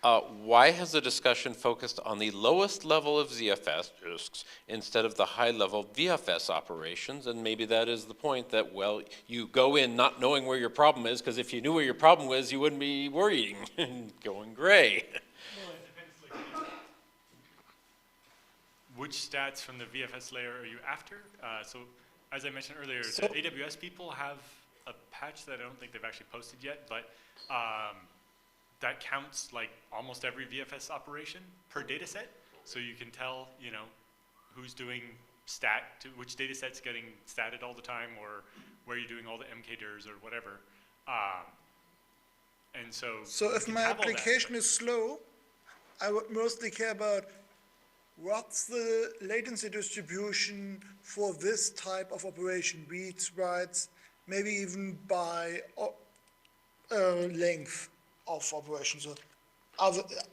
Why has the discussion focused on the lowest level of ZFS disks instead of the high-level VFS operations? And maybe that is the point that, well, you go in not knowing where your problem is, because if you knew where your problem was, you wouldn't be worrying and going gray. Which stats from the VFS layer are you after? So as I mentioned earlier, the AWS people have a patch that I don't think they've actually posted yet, but that counts like almost every VFS operation per data set. So you can tell, you know, who's doing which data set's getting statted all the time, or where you're doing all the mkdirs or whatever. And so so you if can my have all that, application is slow, I would mostly care about what's the latency distribution for this type of operation, reads, writes, maybe even by length of operation. So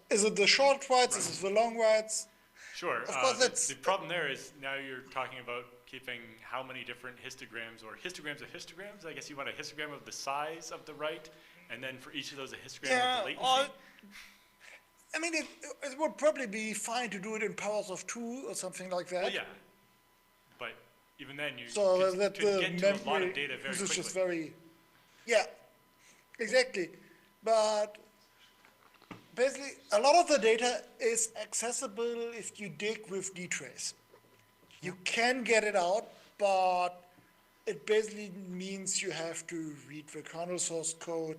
is it the short writes, is it the long writes? Sure. Of course, that's the problem there is now you're talking about keeping how many different histograms or histograms of histograms. I guess you want a histogram of the size of the write, and then for each of those a histogram of the latency. I mean, it would probably be fine to do it in powers of 2 or something like that. Well, yeah. But even then, you So could that get the to a lot memory of data very usage quickly. is very, yeah, exactly. But basically, a lot of the data is accessible if you dig with dtrace. You can get it out, but it basically means you have to read the kernel source code,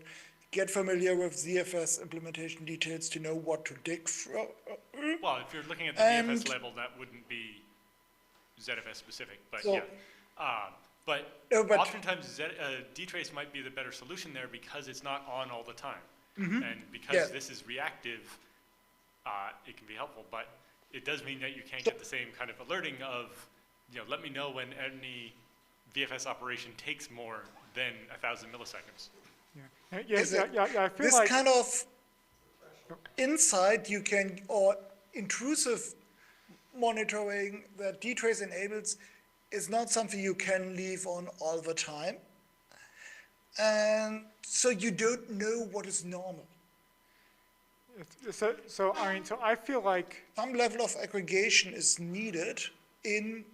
get familiar with ZFS implementation details to know what to dig from. Well, if you're looking at the And- VFS level, that wouldn't be ZFS specific, but So- yeah. But No, but- oftentimes dtrace might be the better solution there because it's not on all the time. Mm-hmm. And because Yeah. this is reactive, it can be helpful, but it does mean that you can't get the same kind of alerting of, you know, let me know when any VFS operation takes more than 1,000 milliseconds. I feel This like, kind of insight you can, or intrusive monitoring that dtrace enables, is not something you can leave on all the time. And so you don't know what is normal. so I feel like, Some level of aggregation is needed in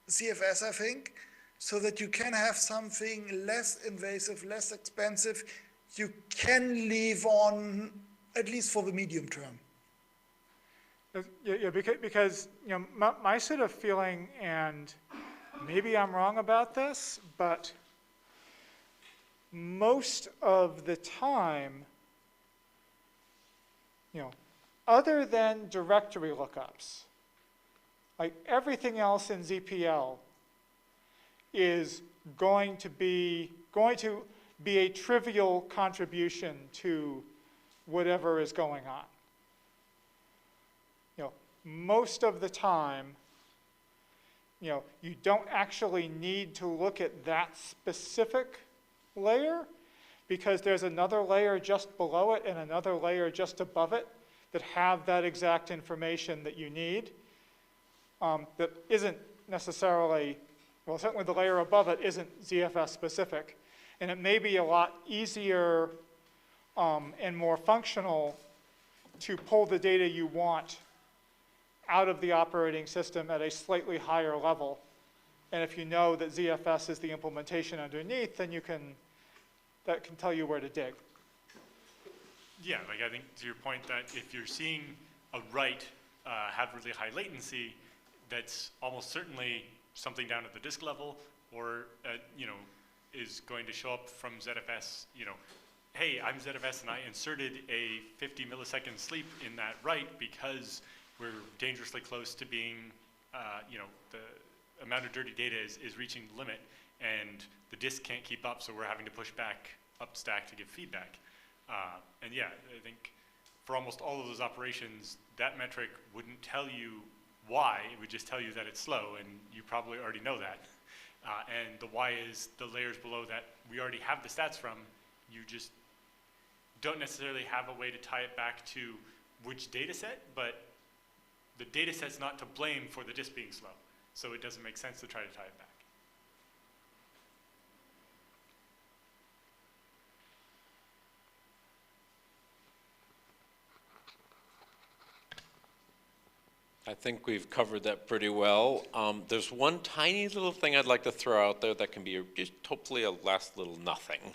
CFS, I think, so that you can have something less invasive, less expensive, you can leave on, at least for the medium term. because you know, my sort of feeling, and maybe I'm wrong about this, but most of the time, you know, other than directory lookups, like everything else in ZPL is going to be a trivial contribution to whatever is going on. You know, most of the time, you know, you don't actually need to look at that specific layer, because there's another layer just below it and another layer just above it that have that exact information that you need, that isn't necessarily, well, certainly the layer above it isn't ZFS specific. And it may be a lot easier and more functional to pull the data you want out of the operating system at a slightly higher level. And if you know that ZFS is the implementation underneath, then that can tell you where to dig. Yeah, like I think to your point that if you're seeing a write have really high latency, that's almost certainly something down at the disk level, or you know, is going to show up from ZFS. You know, hey, I'm ZFS and I inserted a 50 millisecond sleep in that write because we're dangerously close to being, you know, the amount of dirty data is reaching the limit, and the disk can't keep up, so we're having to push back up stack to give feedback. And yeah, I think for almost all of those operations, that metric wouldn't tell you why, it would just tell you that it's slow, and you probably already know that. And the why is the layers below that we already have the stats from. You just don't necessarily have a way to tie it back to which data set, but the data set's not to blame for the disk being slow. So it doesn't make sense to try to tie it back. I think we've covered that pretty well. There's one tiny little thing I'd like to throw out there that can be just hopefully a last little nothing.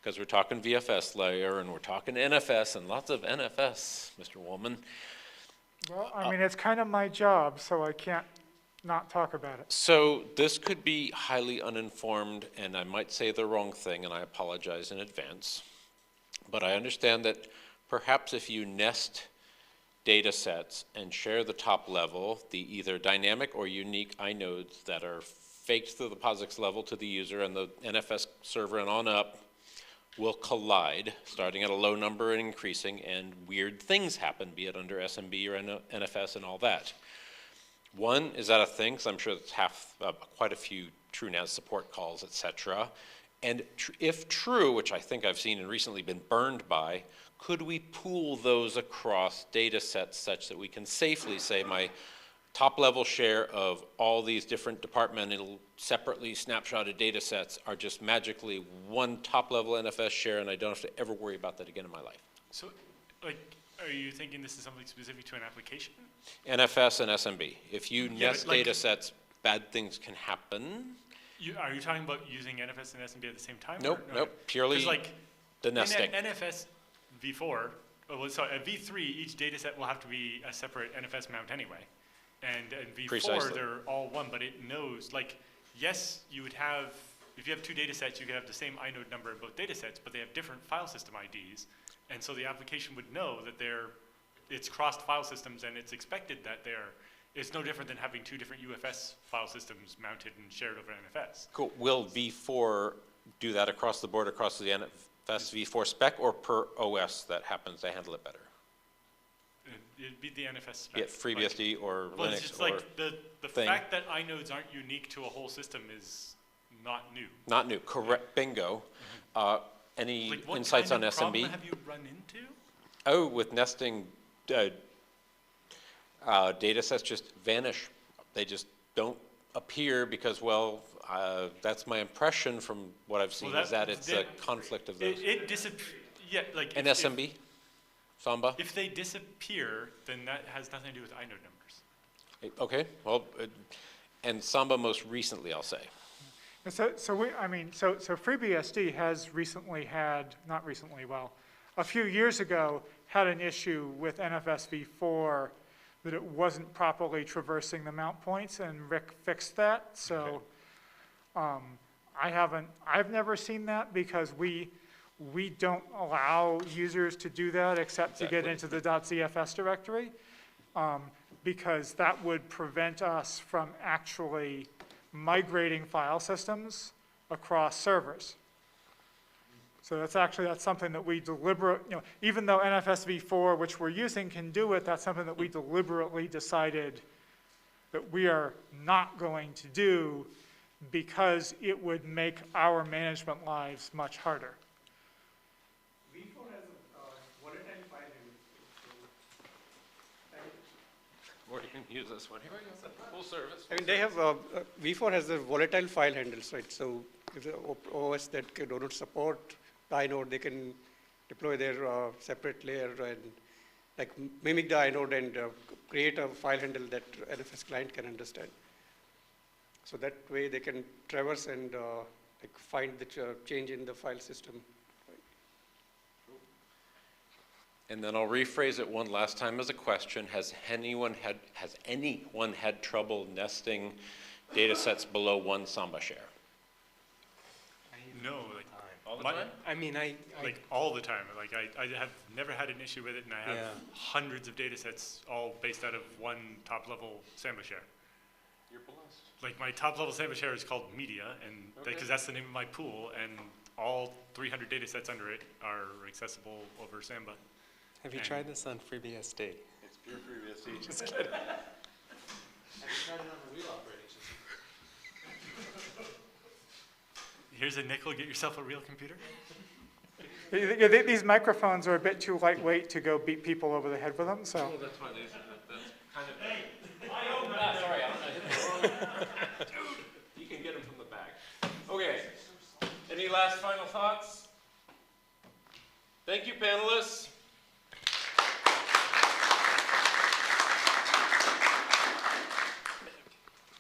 Because we're talking VFS layer and we're talking NFS and lots of NFS, Mr. Woolman. Well, I mean, it's kind of my job, so I can't not talk about it. So this could be highly uninformed, and I might say the wrong thing, and I apologize in advance. But I understand that perhaps if you nest data sets and share the top level, the either dynamic or unique inodes that are faked through the POSIX level to the user and the NFS server and on up will collide, starting at a low number and increasing, and weird things happen, be it under SMB or NFS and all that. One, is that a thing? Because I'm sure it's quite a few TrueNAS support calls, et cetera. And if true, which I think I've seen and recently been burned by, could we pool those across data sets such that we can safely say my top level share of all these different departmental separately snapshotted data sets are just magically one top level NFS share, and I don't have to ever worry about that again in my life? So, like, are you thinking this is something specific to an application? NFS and SMB. If you Yeah, nest like, data sets, bad things can happen. Are you talking about using NFS and SMB at the same time? Nope, or no? nope, purely like, the nesting. NFS v4, sorry, at v3, each data set will have to be a separate NFS mount anyway. And v4, Precisely. they're all one, but it knows, like, yes, you would have, if you have two data sets, you could have the same inode number in both data sets, but they have different file system IDs. And so the application would know that it's crossed file systems, and it's expected that it's no different than having two different UFS file systems mounted and shared over NFS. Cool. Will v4 do that across the board, across the NFS v4 spec, or per OS that happens to handle it better? It'd be the NFS spec. Be it FreeBSD or Well, Linux it's just or like the thing. fact that inodes aren't unique to a whole system is not new. Not new, correct, bingo. Any Like, what insights kind on of SMB? problem have you run into? Oh, with nesting, data sets just vanish. They just don't appear because, well, that's my impression from what I've seen, Well, is that it's a conflict of those. It disappears. Yeah, like. And if- SMB? Samba? If they disappear, then that has nothing to do with inode numbers. Okay, well, and Samba most recently, I'll say. And so FreeBSD has recently had, not recently, well, a few years ago, had an issue with NFS v4 that it wasn't properly traversing the mount points, and Rick fixed that. So I've never seen that because we don't allow users to do that except to get into the .zfs directory, because that would prevent us from actually migrating file systems across servers. So that's something that we even though NFS v4, which we're using, can do it, that's something that we deliberately decided that we are not going to do because it would make our management lives much harder. V4 has a volatile file handle. Or you can use this one. Here we go, full service. I mean, they have, V4 has the volatile file handles, right? So if the OS that don't support the inode, they can deploy their separate layer and like mimic the inode and create a file handle that NFS client can understand. So that way they can traverse and like find the change in the file system. And then I'll rephrase it one last time as a question. Has anyone had trouble nesting data sets below one Samba share? No, like, All the time? I mean, like all the time. Like I have never had an issue with it, and I have Yeah. hundreds of data sets all based out of one top level Samba share. You're blessed. Like my top level Samba share is called media, and because that's the name of my pool, and all 300 data sets under it are accessible over Samba. have you tried this on FreeBSD? It's pure FreeBSD, just kidding. Here's a nickel, get yourself a real computer. These microphones are a bit too lightweight to go beat people over the head with them, so. That's why that's kind of. Hey, sorry, I hit the wrong You can get them from the back. Okay. Any last final thoughts? Thank you, panelists.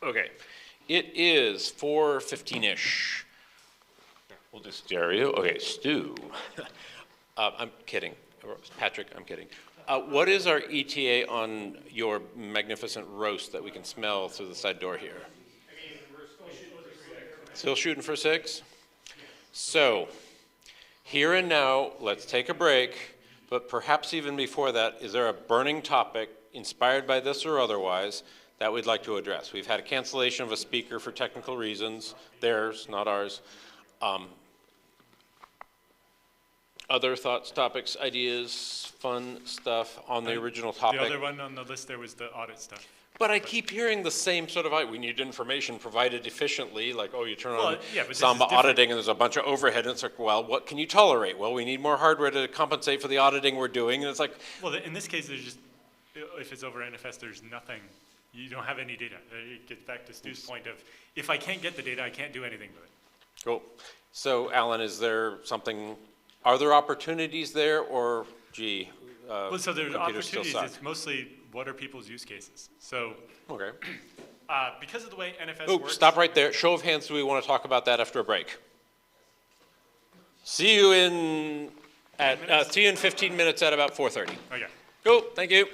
Okay. It is 4:15-ish. We'll do stereo. Okay, Stu. I'm kidding. Patrick, I'm kidding. What is our ETA on your magnificent roast that we can smell through the side door here? Still shooting for 6? So, here and now, let's take a break, but perhaps even before that, is there a burning topic inspired by this or otherwise that we'd like to address? We've had a cancellation of a speaker for technical reasons, theirs, not ours. Other thoughts, topics, ideas, fun stuff on the original topic? The other one on the list there was the audit stuff. But I keep hearing the same sort of, we need information provided efficiently, like, oh, you turn on yeah, but Samba this is auditing and there's a bunch of overhead, and it's like, well, what can you tolerate? Well, we need more hardware to compensate for the auditing we're doing, and it's like. Well, in this case, there's just, if it's over NFS, there's nothing. You don't have any data. It gets back to Stu's point of, if I can't get the data, I can't do anything with it. Cool. So, Alan, is there something, are there opportunities there, or, gee, Well, so there's computers still opportunities. suck? It's mostly what are people's use cases. So Okay. because of the way NFS Oh, works. stop right there. Show of hands, do we want to talk about that after a break? See you in 15 minutes at about 4:30. Okay. Cool, thank you.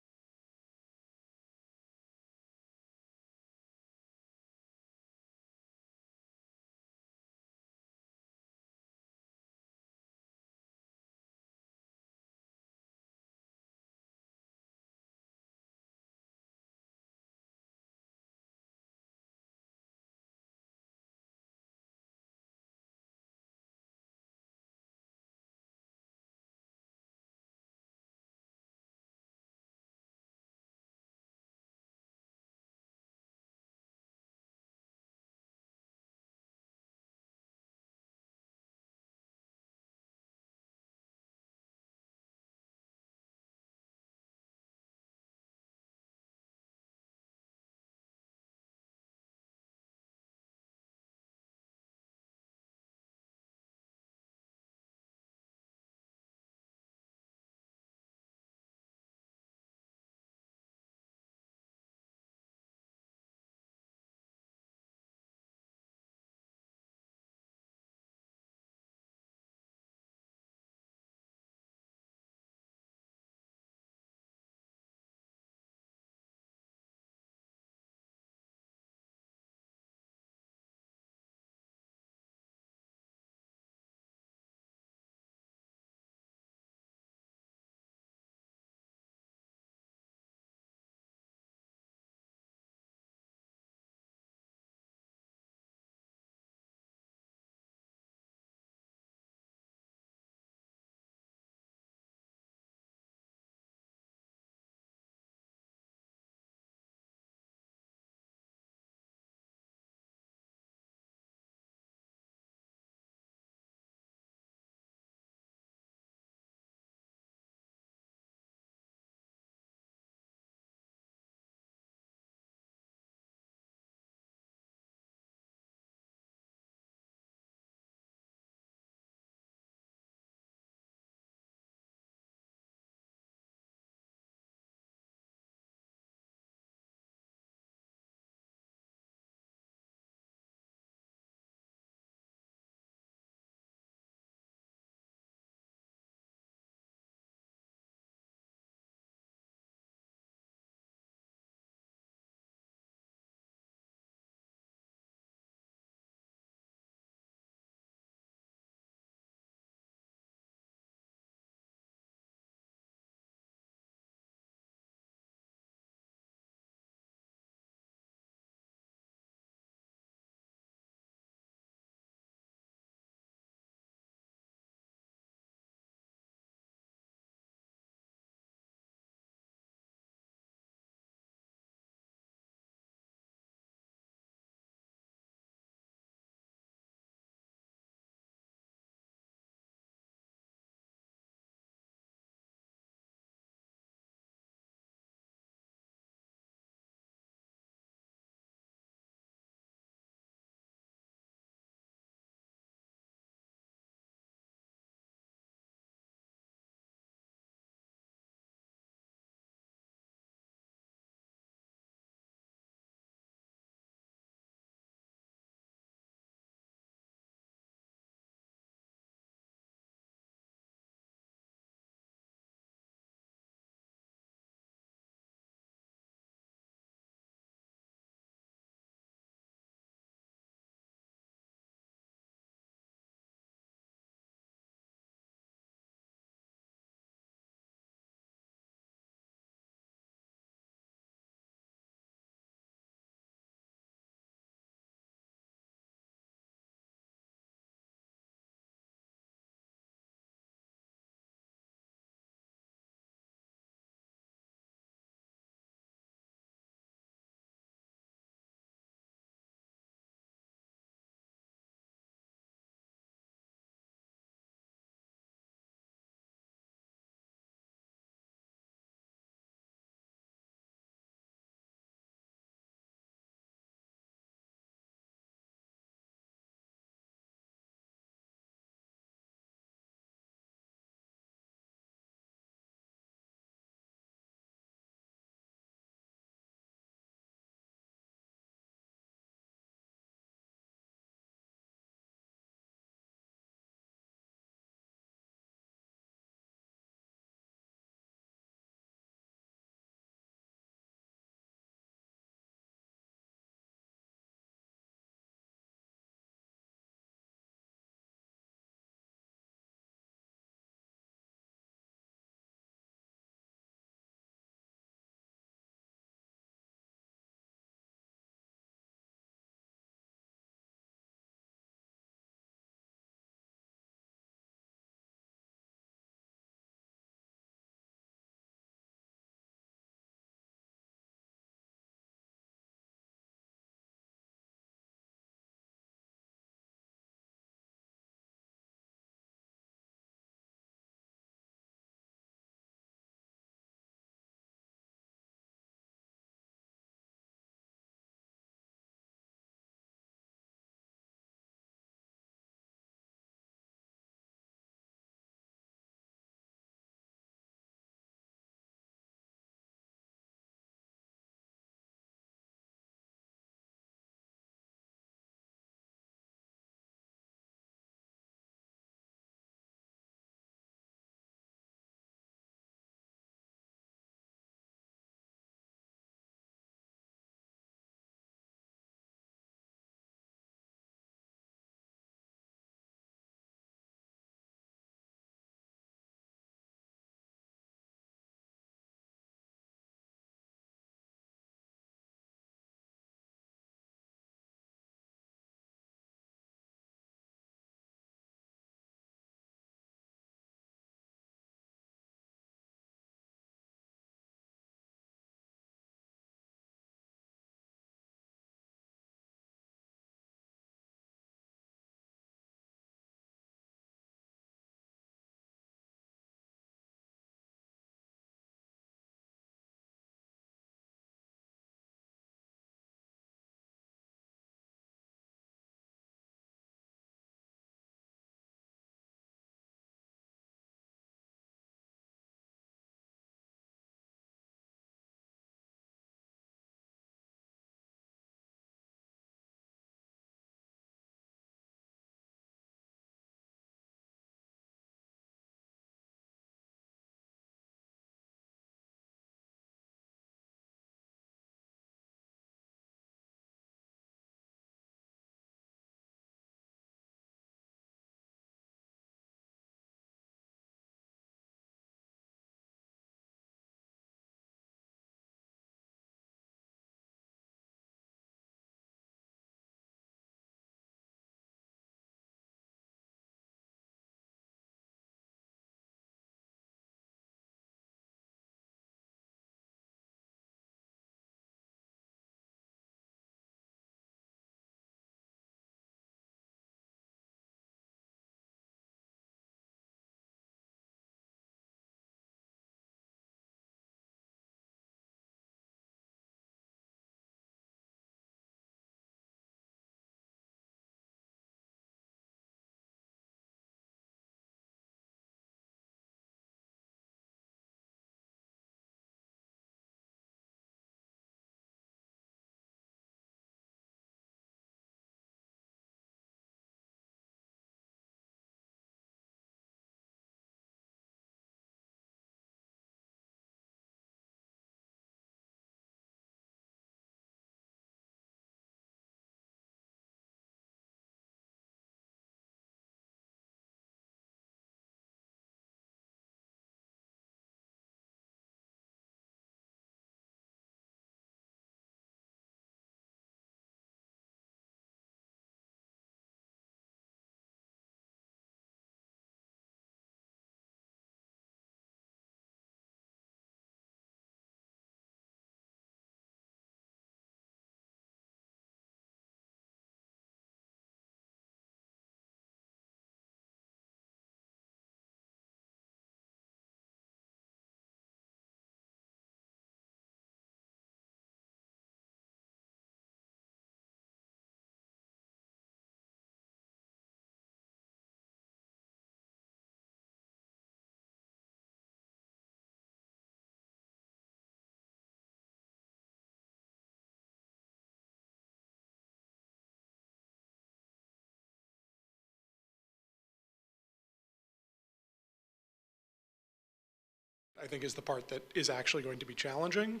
I think is the part that is actually going to be challenging.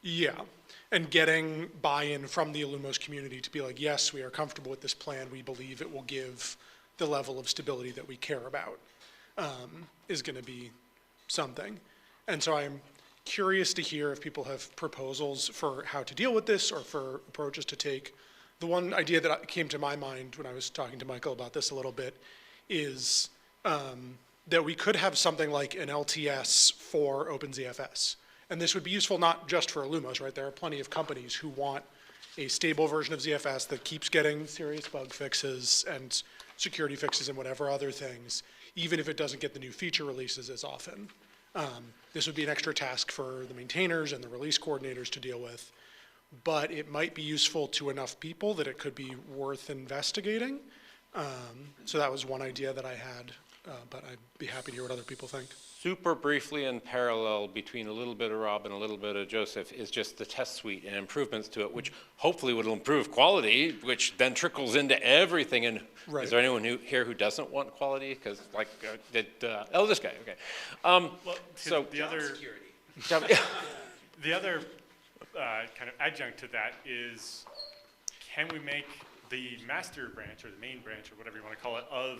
Yeah, and getting buy-in from the Illumos community to be like, yes, we are comfortable with this plan. We believe it will give the level of stability that we care about is going to be something. And so I'm curious to hear if people have proposals for how to deal with this or for approaches to take. The one idea that came to my mind when I was talking to Michael about this a little bit is that we could have something like an LTS for OpenZFS. And this would be useful not just for Illumos, right? There are plenty of companies who want a stable version of ZFS that keeps getting serious bug fixes and security fixes and whatever other things, even if it doesn't get the new feature releases as often. This would be an extra task for the maintainers and the release coordinators to deal with, but it might be useful to enough people that it could be worth investigating. So that was one idea that I had, but I'd be happy to hear what other people think. Super briefly in parallel between a little bit of Rob and a little bit of Joseph is just the test suite and improvements to it, which hopefully would improve quality, which then trickles into everything. And Right. Is there anyone here who doesn't want quality? Because like, oh, this guy, okay. Well, So the other, the other kind of adjunct to that is, can we make the master branch or the main branch or whatever you want to call it of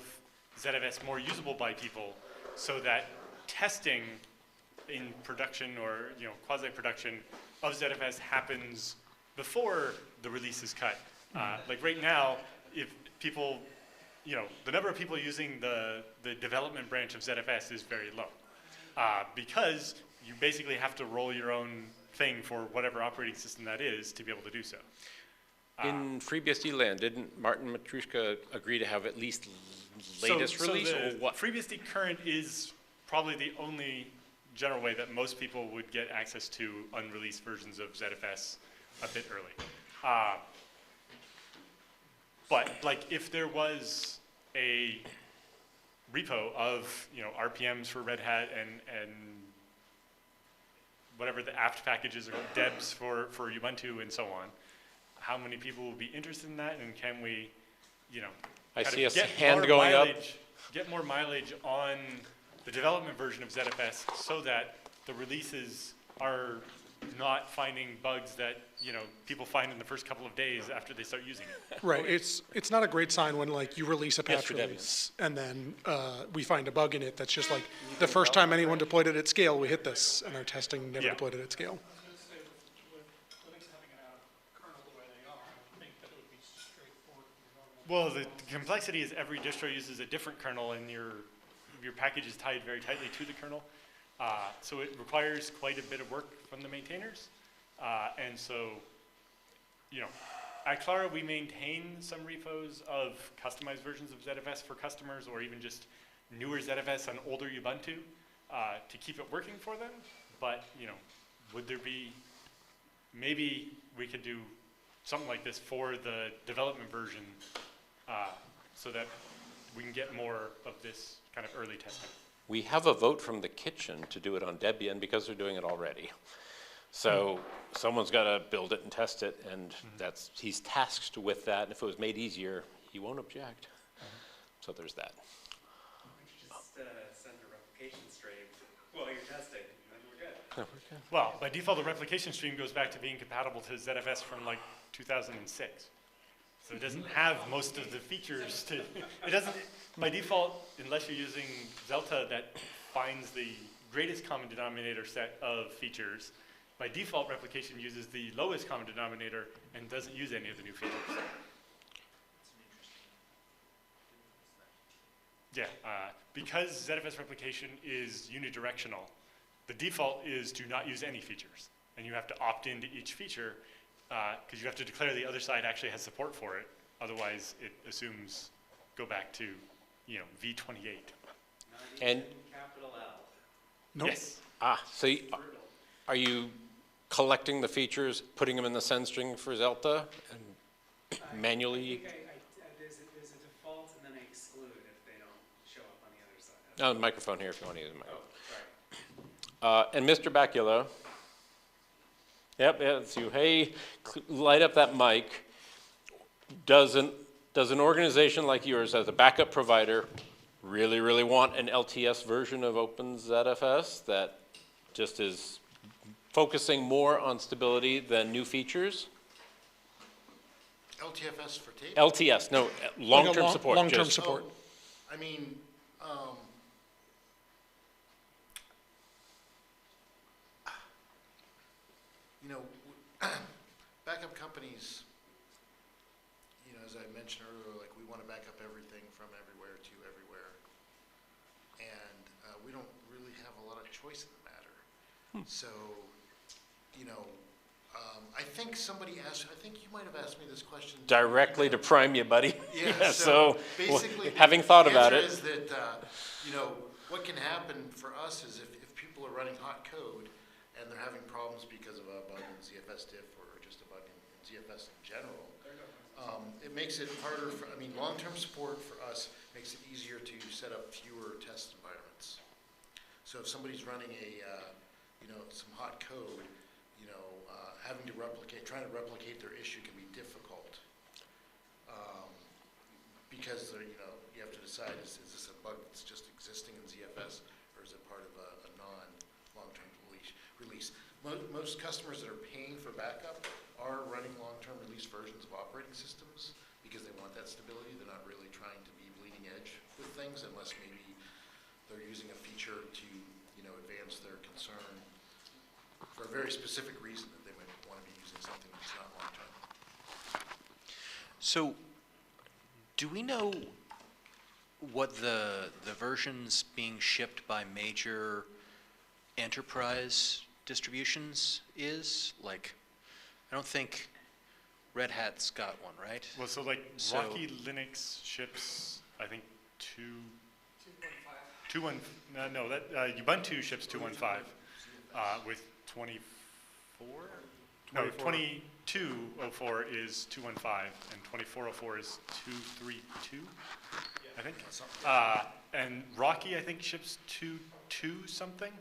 ZFS more usable by people so that testing in production or quasi-production of ZFS happens before the release is cut. Like right now, if people, the number of people using the development branch of ZFS is very low because you basically have to roll your own thing for whatever operating system that is to be able to do so. in FreeBSD land, didn't Martin Matrushka agree to have at least latest release or what? FreeBSD current is probably the only general way that most people would get access to unreleased versions of ZFS a bit early. But like if there was a repo of RPMs for Red Hat and whatever the apt packages or debs for Ubuntu and so on, how many people will be interested in that, and can we, I kind see of a hand going up. Get more mileage on the development version of ZFS so that the releases are not finding bugs that people find in the first couple of days after they start using it. Right, it's not a great sign when like you release a patch for Debian. release and then we find a bug in it that's just like the first time anyone deployed it at scale, we hit this, and our testing never Yeah. deployed it at scale. Well, the complexity is every distro uses a different kernel, and your package is tied very tightly to the kernel. So it requires quite a bit of work from the maintainers. And so, at Clara, we maintain some repos of customized versions of ZFS for customers, or even just newer ZFS on older Ubuntu to keep it working for them. But, would there be, maybe we could do something like this for the development version so that we can get more of this kind of early testing. We have a vote from the kitchen to do it on Debian because they're doing it already. So someone's got to build it and test it, and he's tasked with that. And if it was made easier, he won't object. So there's that. Just send a replication stream while you're testing, and we're good. Well, by default, the replication stream goes back to being compatible to ZFS from like 2006. So it doesn't have most of the features to, it doesn't, by default, unless you're using Zelta that finds the greatest common denominator set of features, by default replication uses the lowest common denominator and doesn't use any of the new features. Yeah, because ZFS replication is unidirectional, the default is to not use any features. And you have to opt into each feature because you have to declare the other side actually has support for it. Otherwise, it assumes go back to, V28. And Capital L. Nope. Yes. So are you collecting the features, putting them in the send string for Zelta, and manually? There's a default, and then I exclude if they don't show up on the other side. Oh, the microphone here if you want to use the microphone. Sorry. And Mr. Baculo. Yep, it's you. Hey, light up that mic. Does an organization like yours, as a backup provider, really, really want an LTS version of OpenZFS that just is focusing more on stability than new features. LTFS for tape? LTS, no, long-term support. Long-term just- support. I mean, you know, backup companies, you know, as I mentioned earlier, like we want to back up everything from everywhere to everywhere. And we don't really have a lot of choice in the matter. So, you know, I think somebody asked, I think you might have asked me this question. Directly to prime you, buddy. Yeah, so basically, having thought about the it. answer is that, you know, what can happen for us is if people are running hot code and they're having problems because of a bug in ZFS diff or just a bug in ZFS in general, it makes it harder for, I mean, long-term support for us makes it easier to set up fewer test environments. So if somebody's running a, you know, some hot code, you know, having to replicate, trying to replicate their issue can be difficult. Because they're, you know, you have to decide, is this a bug that's just existing in ZFS or is it part of a non-long-term release? Most customers that are paying for backup are running long-term release versions of operating systems because they want that stability. They're not really trying to be bleeding edge with things unless maybe they're using a feature to, you know, advance their concern for a very specific reason that they might want to be using something that's not long-term. So, do we know what the versions being shipped by major enterprise distributions is? Like, I don't think Red Hat's got one, right? Well, so like So- Rocky Linux ships, I think 2.1. No, that Ubuntu ships 2.15 with 24. No, 2204 is 2.15 and 2404 is 2.32. I think. And Rocky, I think, ships 2.2 something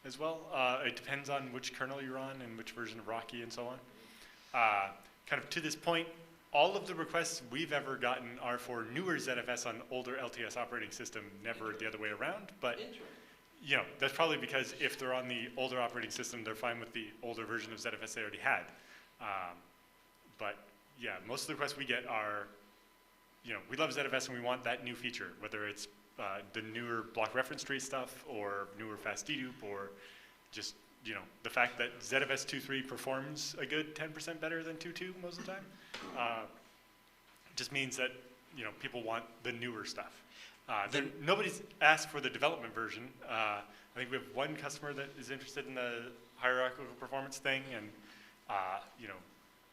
as well. It depends on which kernel you're on and which version of Rocky and so on. Kind of to this point, all of the requests we've ever gotten are for newer ZFS on older LTS operating system, never the other way around. But you know, that's probably because if they're on the older operating system, they're fine with the older version of ZFS they already had. But yeah, most of the requests we get are, you know, we love ZFS and we want that new feature, whether it's the newer block reference tree stuff or newer fast dedupe or just, you know, the fact that ZFS 2.3 performs a good 10% better than 2.2 most of the time, just means that, you know, people want the newer stuff. Nobody's asked for the development version. I think we have one customer that is interested in the hierarchical performance thing, and you know,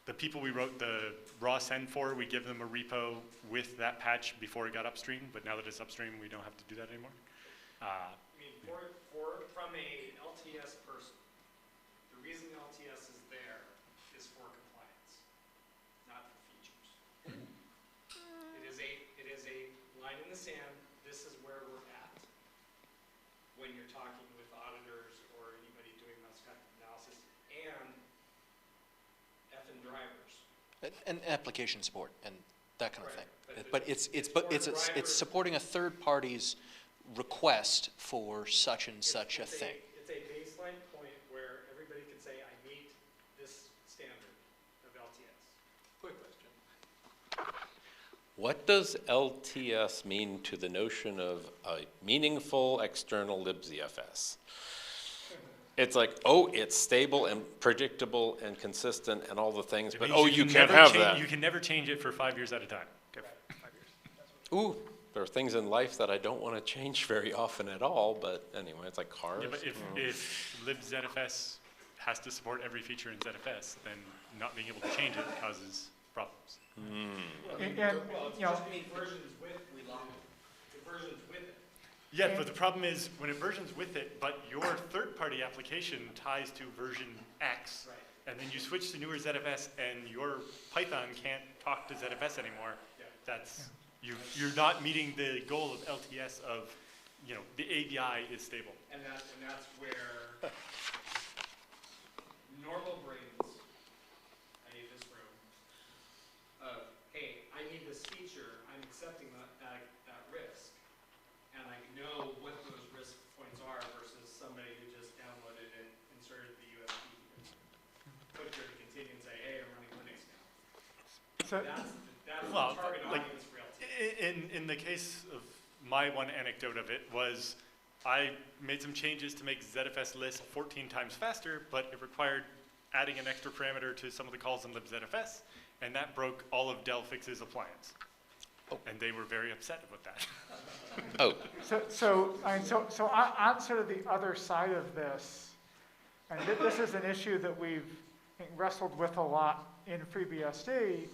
the people we wrote the raw send for, we give them a repo with that patch before it got upstream, but now that it's upstream, we don't have to do that anymore. I mean, from a LTS person, the reason LTS is there is for compliance, not for features. It is a line in the sand. This is where we're at when you're talking with auditors or anybody doing this kind of analysis and effing drivers. And application support and that kind of Right. thing. But But it's supporting a third party's request for such and such a thing. It's a baseline point where everybody can say, I meet this standard of LTS. Quick question. What does LTS mean to the notion of a meaningful external libzfs? It's like, oh, it's stable and predictable and consistent and all the things, It but means oh, you can can't never have change- that. You can never change it for 5 years at a time. Okay. 5 years. Ooh, there are things in life that I don't want to change very often at all, but anyway, it's like cars. Yeah, but if libzfs has to support every feature in ZFS, then not being able to change it causes problems. And, you know, versions with, the versions with it. Yeah, but the problem is when it versions with it, but your third-party application ties to version X, Right. and then you switch to newer ZFS and your Python can't talk to ZFS anymore, that's, you're not meeting the goal of LTS of, you know, the ABI is stable. And that's where normal brains, I need this room, hey, I need this feature, I'm accepting that risk. So, That's Well, the target like, audience for LTS. in the case of my one anecdote of it was I made some changes to make ZFS list 14 times faster, but it required adding an extra parameter to some of the calls in libZFS, and that broke all of Delphix's appliance. And they were very upset about that. Oh, so on sort of the other side of this, and this is an issue that we've wrestled with a lot in FreeBSD,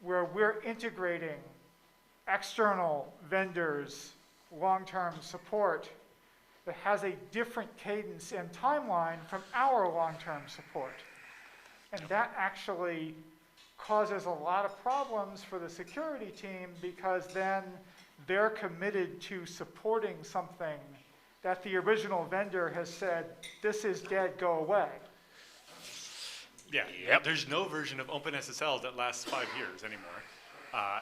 where we're integrating external vendors' long-term support that has a different cadence and timeline from our long-term support. And that actually causes a lot of problems for the security team because then they're committed to supporting something that the original vendor has said, this is dead, go away. Yeah, there's no version of OpenSSL that lasts 5 years anymore.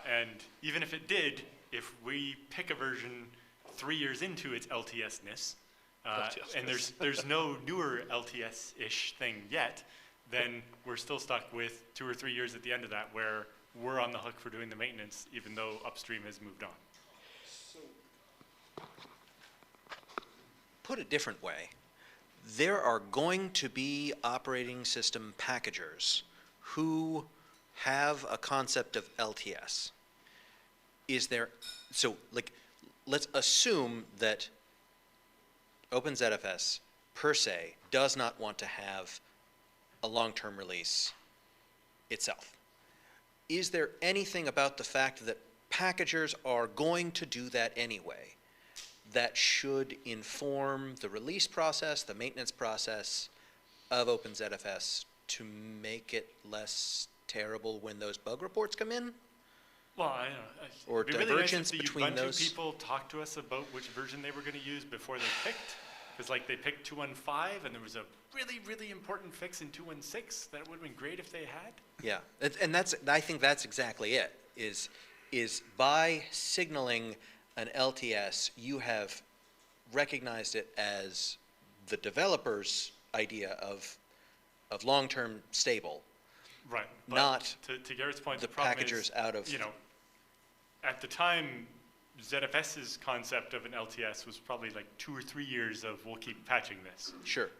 And even if it did, if we pick a version 3 years into its LTS-ness, and there's no newer LTS-ish thing yet, then we're still stuck with 2 or 3 years at the end of that where we're on the hook for doing the maintenance, even though upstream has moved on. Put a different way, there are going to be operating system packagers who have a concept of LTS. Let's assume that OpenZFS per se does not want to have a long-term release itself. Is there anything about the fact that packagers are going to do that anyway that should inform the release process, the maintenance process of OpenZFS to make it less terrible when those bug reports come in? Well, I don't know. Or it'd be divergence really nice if the between Ubuntu those. people talk to us about which version they were going to use before they picked. Because like they picked 2.15 and there was a really, really important fix in 2.16 that would have been great if they had. Yeah, and I think that's exactly it, is by signaling an LTS, you have recognized it as the developer's idea of long-term stable. Right. But Not to Garrett's point, the the problem packagers is, out of, you know, at the time, ZFS's concept of an LTS was probably like 2 or 3 years of we'll keep patching this. Sure.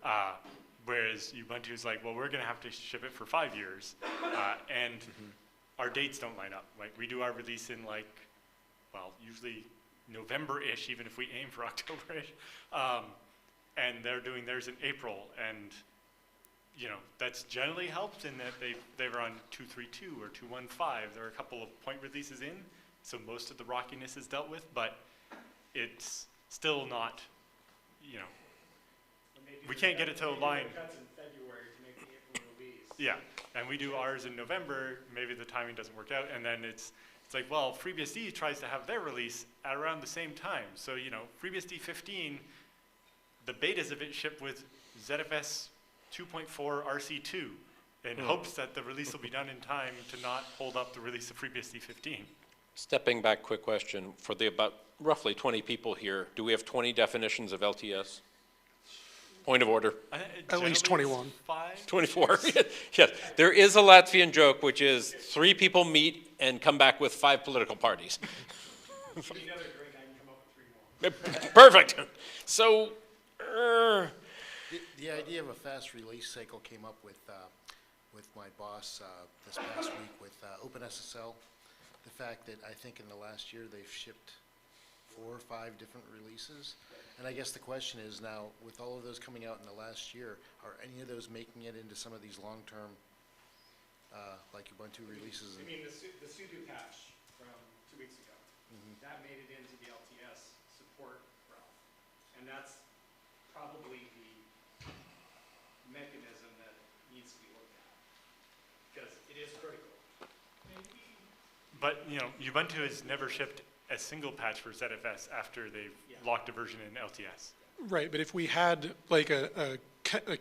Whereas Ubuntu is like, well, we're going to have to ship it for 5 years, and our dates don't line up. Like we do our release in like, well, usually November-ish, even if we aim for October-ish, and they're doing theirs in April, and you know that's generally helped in that they were on 2.32 or 2.15. There are a couple of point releases in, so most of the rockiness is dealt with, but it's still not, you know. We can't get it to align. Cuts in February to make the April release. Yeah, and we do ours in November, maybe the timing doesn't work out, and then it's like, well, FreeBSD tries to have their release at around the same time. So, you know, FreeBSD 15, the betas of it ship with ZFS 2.4 RC2 in hopes that the release will be done in time to not hold up the release of FreeBSD 15. stepping back, quick question. For the about roughly 20 people here, do we have 20 definitions of LTS? Point of order. At least 21. 24. Yes, there is a Latvian joke, which is 3 people meet and come back with 5 political parties. Give me another drink, I can come up with 3 more. Perfect. So, The idea of a fast release cycle came up with my boss this past week with OpenSSL. The fact that I think in the last year they've shipped 4 or 5 different releases. And I guess the question is now, with all of those coming out in the last year, are any of those making it into some of these long-term, like Ubuntu releases? I mean, the sudo patch from 2 weeks ago, that made it into the LTS support realm. And that's probably the mechanism that needs to be looked at, because it is critical. But, you know, Ubuntu has never shipped a single patch for ZFS after they've locked a version in LTS. Right, but if we had like a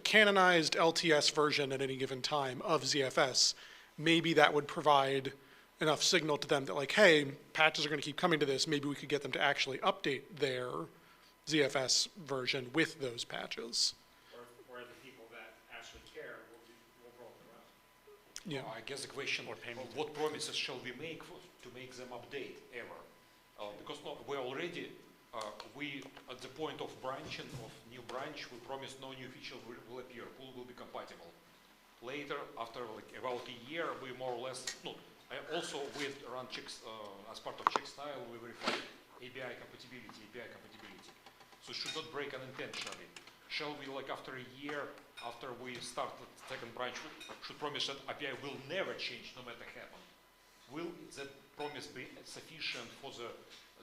canonized LTS version at any given time of ZFS, maybe that would provide enough signal to them that like, hey, patches are going to keep coming to this. Maybe we could get them to actually update their ZFS version with those patches. Or the people that actually care will roll it around. Yeah. I guess the question, what promises shall we make to make them update ever? Because no, we already, we at the point of branching, of new branch, we promise no new feature will appear, pool will be compatible. Later, after like about a year, we more or less, no, also we run checks, as part of check style, we verify API compatibility. So it should not break unintentionally. Shall we, like after a year, after we start the second branch, should promise that API will never change no matter happen? Will that promise be sufficient for the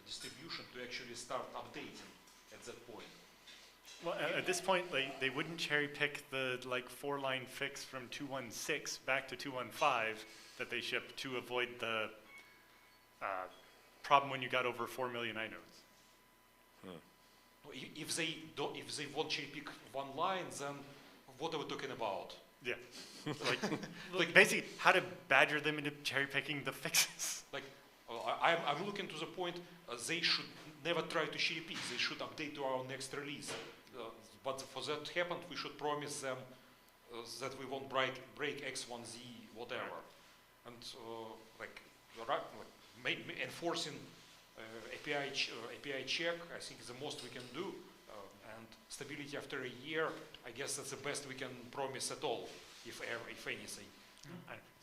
distribution to actually start updating at that point? Well, at this point, like, they wouldn't cherry pick the like 4-line fix from 2.16 back to 2.15 that they shipped to avoid the problem when you got over 4 million inodes. If they won't cherry pick one line, then what are we talking about? Yeah, like basically how to badger them into cherry picking the fixes. Like, I'm looking to the point they should never try to cherry pick. They should update to our next release. But for that to happen, we should promise them that we won't break X1Z whatever, and enforcing API check, I think is the most we can do, and stability after a year, I guess that's the best we can promise at all, if anything.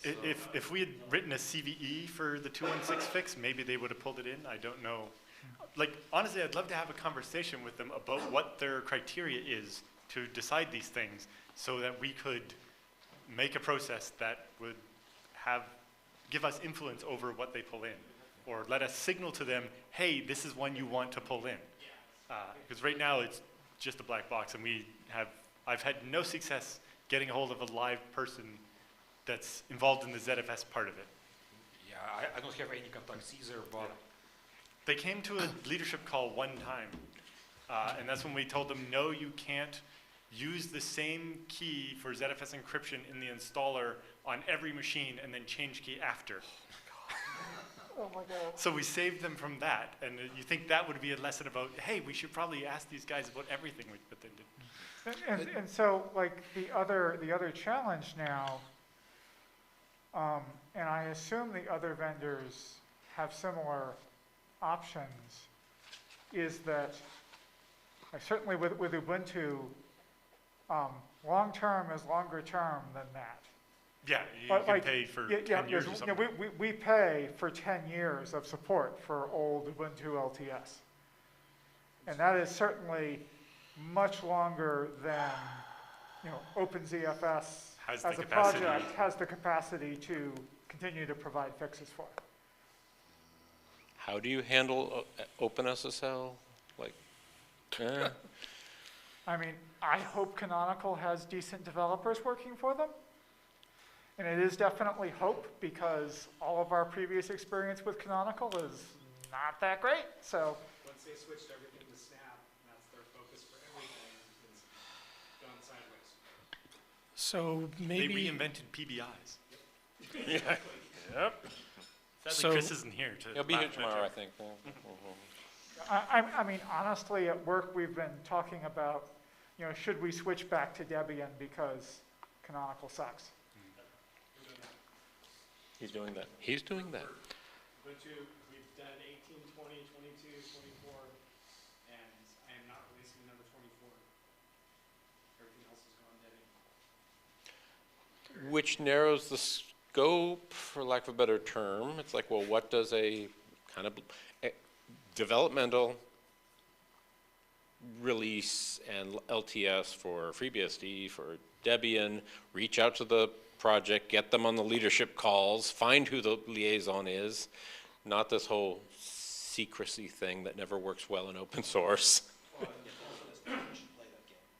If we had written a CVE for the 2.16 fix, maybe they would have pulled it in. I don't know. Like, honestly, I'd love to have a conversation with them about what their criteria is to decide these things so that we could make a process that would give us influence over what they pull in, or let us signal to them, hey, this is one you want to pull in. Because right now it's just a black box, and I've had no success getting a hold of a live person that's involved in the ZFS part of it. Yeah, I don't have any contacts either, but they came to a leadership call one time, and that's when we told them, no, you can't use the same key for ZFS encryption in the installer on every machine and then change key after. Oh my God. So we saved them from that, and you think that would be a lesson about, hey, we should probably ask these guys about everything that they did. And so, like, the other challenge now, and I assume the other vendors have similar options, is that, like, certainly with Ubuntu, long-term is longer term than that. Yeah, you can pay for 10 years or something. We pay for 10 years of support for old Ubuntu LTS. And that is certainly much longer than, OpenZFS as a project has the capacity to continue to provide fixes for. How do you handle OpenSSL? Like, I mean, I hope Canonical has decent developers working for them. And it is definitely hope, because all of our previous experience with Canonical is not that great. So once they switched everything to Snap, that's their focus for everything, it's gone sideways. So maybe they reinvented PBIs. Yep. Yep. Sadly, Chris isn't here. He'll be here tomorrow, I think. I mean, honestly, at work we've been talking about, should we switch back to Debian because Canonical sucks. He's doing that. He's doing that. Ubuntu, we've done 18, 20, 22, 24, and I am not releasing another 24. Everything else is gone Debian. Which narrows the scope, for lack of a better term. It's like, well, what does a kind of developmental release and LTS for FreeBSD, for Debian, reach out to the project, get them on the leadership calls, find who the liaison is, not this whole secrecy thing that never works well in open source.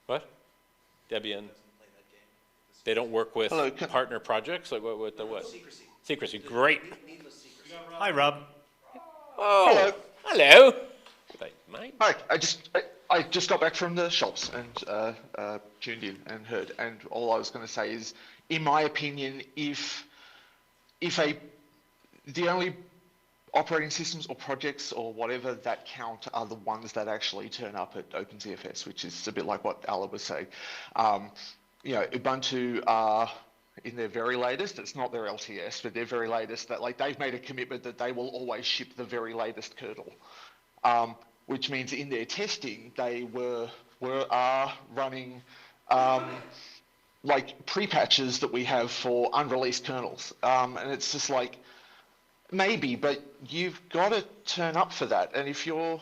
What? Debian. They don't work with partner projects? Like what? Secrecy. Secrecy, great. Hi, Rob. Oh, hello. Hi, I just got back from the shops and tuned in and heard, and all I was going to say is, in my opinion, if the only operating systems or projects or whatever that count are the ones that actually turn up at OpenZFS, which is a bit like what Ala was saying. Ubuntu in their very latest. It's not their LTS, but their very latest. That like they've made a commitment that they will always ship the very latest kernel, which means in their testing they are running like pre-patches that we have for unreleased kernels, and it's just like maybe, but you've got to turn up for that, and if you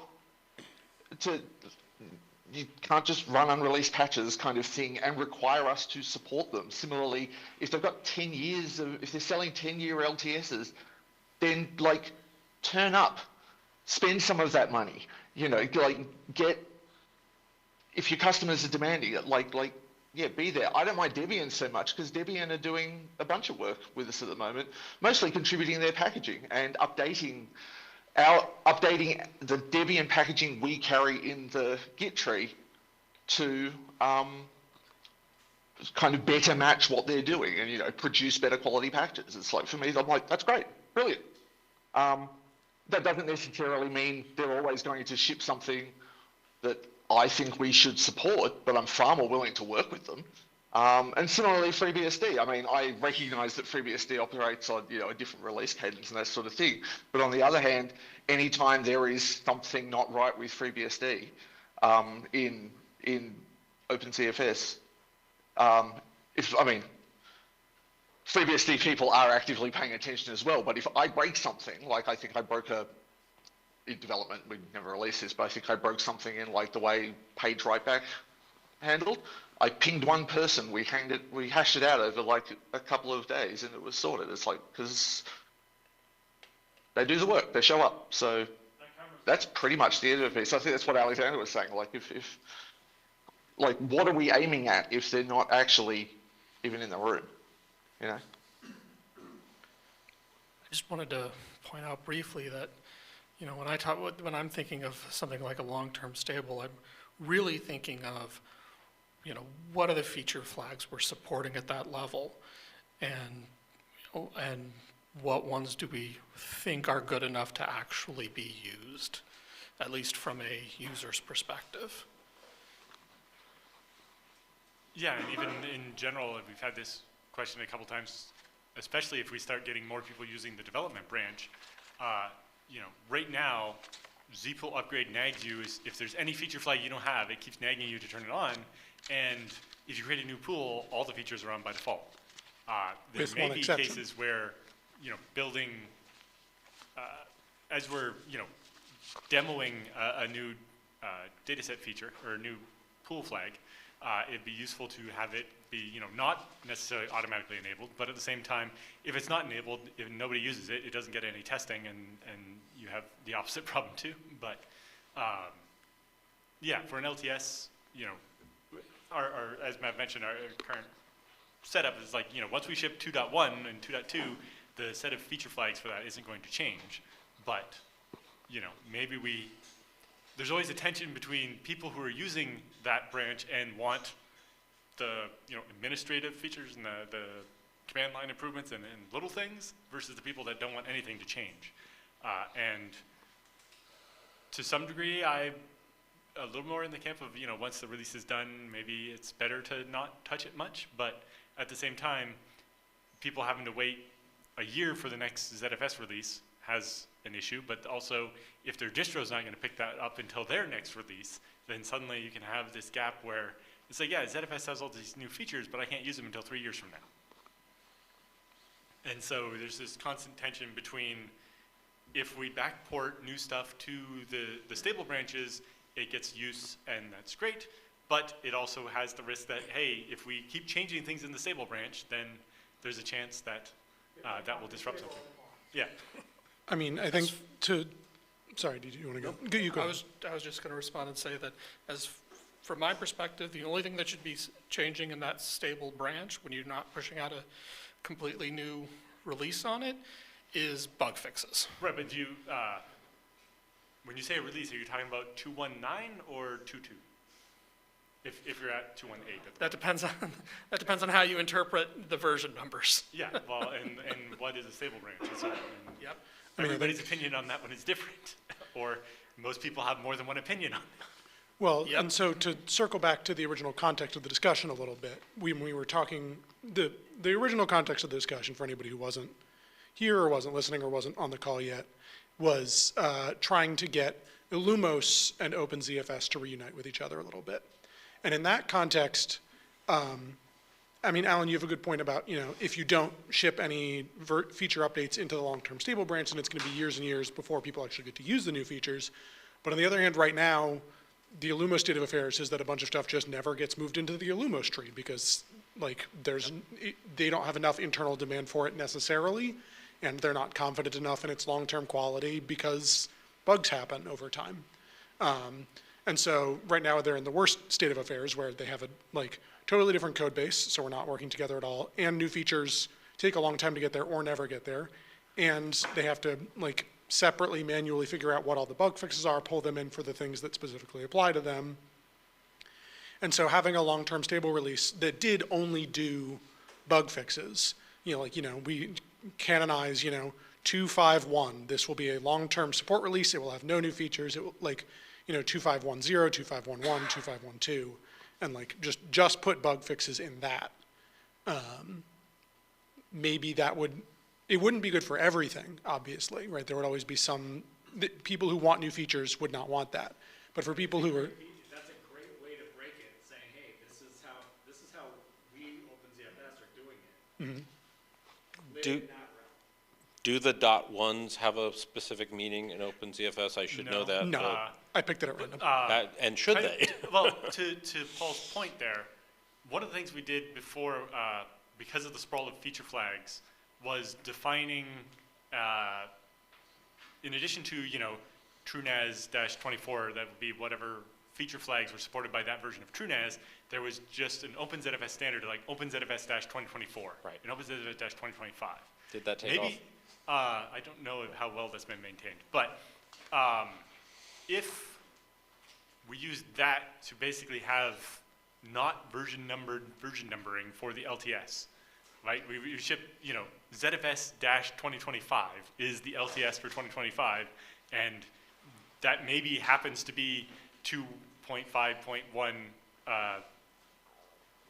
can't just run unreleased patches kind of thing and require us to support them. Similarly, if they've got 10 years of, if they're selling 10-year LTSs, then like turn up, spend some of that money, you know, like if your customers are demanding it, yeah, be there. I don't mind Debian so much because Debian are doing a bunch of work with us at the moment, mostly contributing their packaging and updating the Debian packaging we carry in the Git tree to kind of better match what they're doing and, you know, produce better quality packages. It's like, for me, I'm like, that's great, brilliant. That doesn't necessarily mean they're always going to ship something that I think we should support, but I'm far more willing to work with them. And similarly, FreeBSD. I mean, I recognize that FreeBSD operates on, you know, a different release cadence and that sort of thing. But on the other hand, anytime there is something not right with FreeBSD in OpenZFS, FreeBSD people are actively paying attention as well. But if I break something, like I think I broke in development, we never released this, but I think I broke something in like the way page writeback handled. I pinged one person, we hashed it out over like a couple of days and it was sorted. It's like, because they do the work, they show up. So that's pretty much the end of it. So I think that's what Alexander was saying. Like if what are we aiming at if they're not actually even in the room, you know? I just wanted to point out briefly that, you know, when I'm thinking of something like a long-term stable, I'm really thinking of, you know, what are the feature flags we're supporting at that level, and what ones do we think are good enough to actually be used, at least from a user's perspective. Yeah, and even in general, we've had this question a couple times, especially if we start getting more people using the development branch. You know, right now, zpool upgrade nags you if there's any feature flag you don't have, it keeps nagging you to turn it on. And if you create a new pool, all the features are on by default. There may be cases where, you know, building, as we're, you know, demoing a new dataset feature or a new pool flag, it'd be useful to have it be, you know, not necessarily automatically enabled, but at the same time, if it's not enabled, if nobody uses it, it doesn't get any testing, and you have the opposite problem too. But yeah, for an LTS, you know, our as Matt mentioned, our current setup is like, you know, once we ship 2.1 and 2.2, the set of feature flags for that isn't going to change. But, you know, maybe there's always a tension between people who are using that branch and want the, you know, administrative features and the command line improvements and little things versus the people that don't want anything to change. And to some degree, I'm a little more in the camp of, you know, once the release is done, maybe it's better to not touch it much. But at the same time, people having to wait a year for the next ZFS release has an issue. But also, if their distro is not going to pick that up until their next release, then suddenly you can have this gap where it's like, yeah, ZFS has all these new features, but I can't use them until 3 years from now. And so there's this constant tension between, if we backport new stuff to the stable branches, it gets use, and that's great. But it also has the risk that, hey, if we keep changing things in the stable branch, then there's a chance that that will disrupt something. Yeah. I mean, I think sorry, did you want to go? You go. I was just going to respond and say that, from my perspective, the only thing that should be changing in that stable branch when you're not pushing out a completely new release on it is bug fixes. Right, but when you say a release, are you talking about 2.19 or 2.2? If you're at 2.18. That depends on how you interpret the version numbers. Yeah, well, and what is a stable branch? So, yep. Everybody's opinion on that one is different, or most people have more than one opinion on it. Well, and so to circle back to the original context of the discussion a little bit, when we were talking, the original context of the discussion, for anybody who wasn't here or wasn't listening or wasn't on the call yet, was trying to get Illumos and OpenZFS to reunite with each other a little bit. And in that context, I mean, Alan, you have a good point about, if you don't ship any feature updates into the long-term stable branch, then it's going to be years and years before people actually get to use the new features. But on the other hand, right now, the Illumos state of affairs is that a bunch of stuff just never gets moved into the Illumos tree because, like, they don't have enough internal demand for it necessarily, and they're not confident enough in its long-term quality because bugs happen over time. And so right now they're in the worst state of affairs where they have a totally different code base, so we're not working together at all, and new features take a long time to get there or never get there, and they have to separately manually figure out what all the bug fixes are, pull them in for the things that specifically apply to them. And so having a long-term stable release that did only do bug fixes, we canonize, 251. This will be a long-term support release. It will have no new features. It will 2510, 2511, 2512, and just put bug fixes in that. Maybe it wouldn't be good for everything, obviously, right? There would always be people who want new features would not want that. But for people who are, that's a great way to break it, saying, hey, this is how we OpenZFS are doing it. Mm-hmm. Do the .1s have a specific meaning in OpenZFS? I should know that. No, I picked it at random. And should they? Well, to Paul's point there, one of the things we did before, because of the sprawl of feature flags, was defining, in addition to, TrueNAS-24, that would be whatever feature flags were supported by that version of TrueNAS, there was just an OpenZFS standard like OpenZFS-2024, right, and OpenZFS-2025. Did that take off? I don't know how well that's been maintained, but if we use that to basically have not version numbering for the LTS, right? We ship, ZFS-2025 is the LTS for 2025, and that maybe happens to be 2.5.1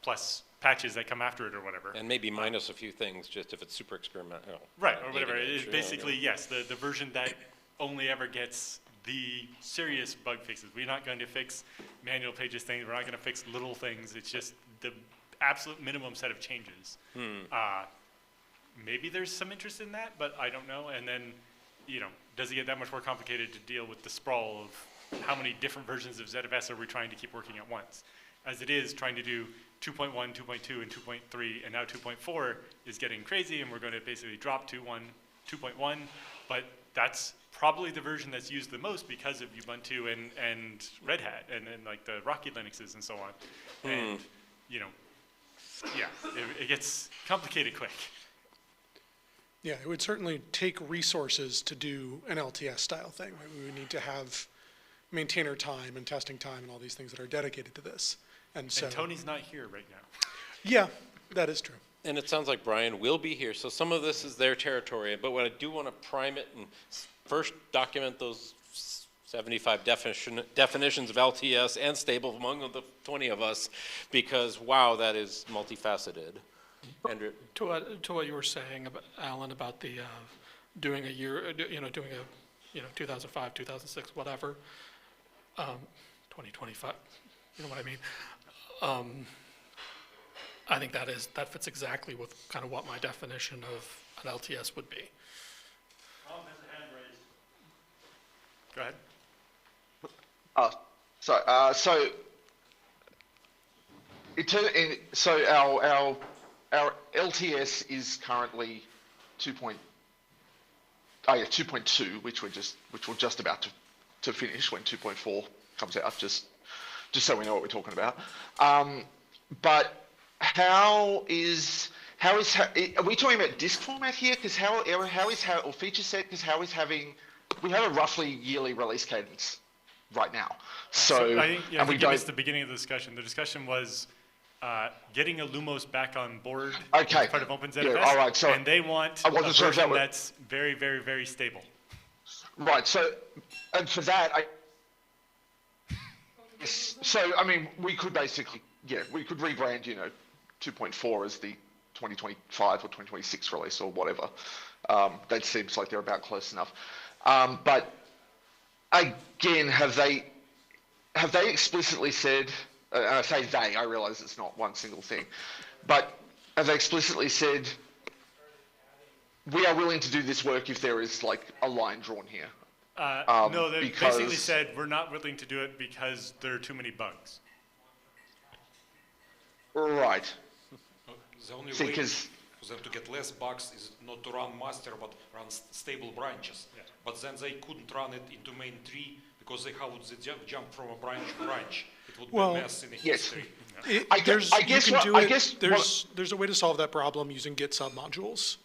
plus patches that come after it or whatever. And maybe minus a few things, just if it's super experimental. Right, or whatever. It's basically, yes, the version that only ever gets the serious bug fixes. We're not going to fix manual pages things. We're not going to fix little things. It's just the absolute minimum set of changes. Maybe there's some interest in that, but I don't know. And then, does it get that much more complicated to deal with the sprawl of how many different versions of ZFS are we trying to keep working at once? As it is, trying to do 2.1, 2.2, and 2.3, and now 2.4 is getting crazy, and we're going to basically drop 2.1, but that's probably the version that's used the most because of Ubuntu and Red Hat, and the Rocky Linuxes and so on. And, it gets complicated quick. Yeah, it would certainly take resources to do an LTS style thing. Right? We would need to have maintainer time and testing time and all these things that are dedicated to this. And Tony's not here right now. Yeah, that is true. And it sounds like Brian will be here, so some of this is their territory. But what I do want to prime it and first document those 75 definitions of LTS and stable among the 20 of us, because wow, that is multifaceted. Andrew? To what you were saying, Alan, about the doing a year, doing a 2005, 2006, whatever, 2025, you know what I mean? I think that fits exactly with kind of what my definition of an LTS would be. Go ahead. So our LTS is currently 2.2, which we're just about to finish when 2.4 comes out. Just so we know what we're talking about. But are we talking about disk format here? Because or feature set? Because we have a roughly yearly release cadence right now. So I think you missed the beginning of the discussion. The discussion was getting Illumos back on board as part of OpenZFS, yeah, all right, so and they want a version that's very, very, very stable. Right. So, and for that, Yes. So, I mean, we could basically, we could rebrand, 2.4 as the 2025 or 2026 release or whatever. That seems like they're about close enough. But again, have they explicitly said, and I say they, I realize it's not one single thing, but have they explicitly said, we are willing to do this work if there is like a line drawn here? No, they basically said we're not willing to do it because there are too many bugs. Right. The only way for them to get less bugs is not to run master, but run stable branches. Yeah. But then they couldn't run it into main tree because how would they jump from a branch to branch? It would be a mess in the history. There's a way to solve that problem using Git submodules.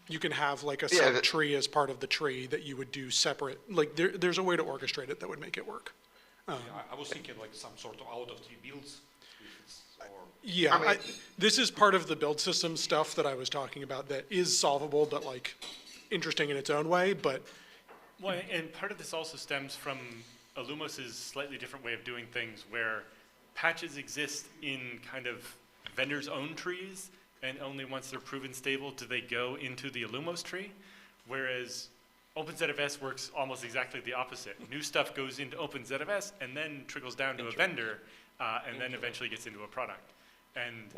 You can have like a sub-tree as part of the tree that you would do separate. Like there's a way to orchestrate it that would make it work. I was thinking like some sort of out-of-tree builds. This is part of the build system stuff that I was talking about that is solvable, but like interesting in its own way. But well, and part of this also stems from Illumos's slightly different way of doing things, where patches exist in kind of vendors' own trees, and only once they're proven stable do they go into the Illumos tree, whereas OpenZFS works almost exactly the opposite. New stuff goes into OpenZFS and then trickles down to a vendor, and then eventually gets into a product. And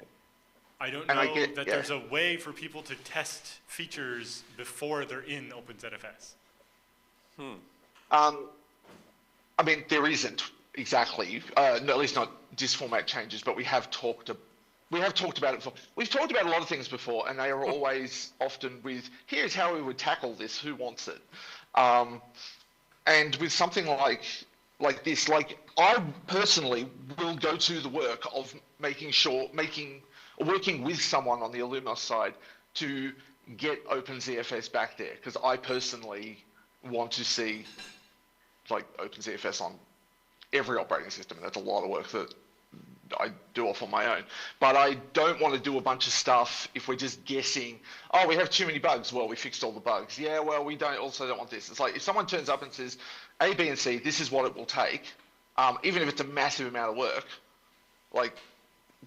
I don't know that there's a way for people to test features before they're in OpenZFS. I mean, there isn't exactly, at least not disk format changes, but we have talked about it before. We've talked about a lot of things before, and they are always often with, here's how we would tackle this, who wants it? And with something like this, like I personally will go to the work of working with someone on the Illumos side to get OpenZFS back there, because I personally want to see like OpenZFS on every operating system. That's a lot of work that I do off on my own. But I don't want to do a bunch of stuff if we're just guessing, oh, we have too many bugs. Well, we fixed all the bugs. Yeah, well, we don't want this. It's like if someone turns up and says, A, B, and C, this is what it will take, even if it's a massive amount of work, like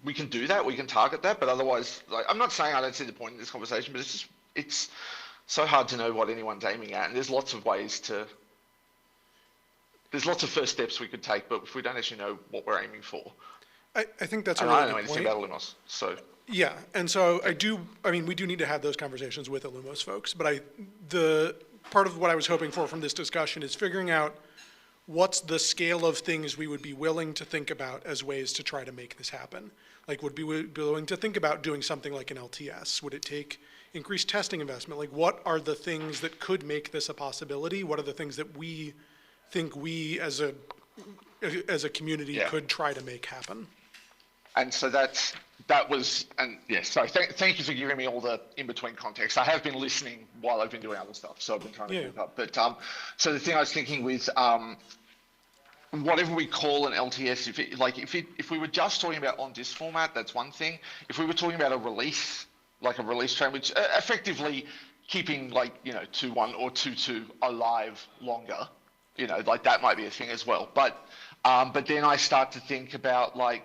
we can do that, we can target that, but otherwise, like, I'm not saying I don't see the point in this conversation, but it's so hard to know what anyone's aiming at, and there's lots of first steps we could take, but if we don't actually know what we're aiming for. I think that's a really good point. I don't know anything about Illumos, so. Yeah, and so we do need to have those conversations with Illumos folks, but the part of what I was hoping for from this discussion is figuring out what's the scale of things we would be willing to think about as ways to try to make this happen. Like, would be willing to think about doing something like an LTS? Would it take increased testing investment? Like, what are the things that could make this a possibility? What are the things that we think we as a community could try to make happen? And so thank you for giving me all the in-between context. I have been listening while I've been doing other stuff, so I've been trying to keep up. But so the thing I was thinking with whatever we call an LTS, if we were just talking about on disk format, that's one thing. If we were talking about a release, like a release train, which effectively keeping 2.1 or 2.2 alive longer, like that might be a thing as well. But then I start to think about right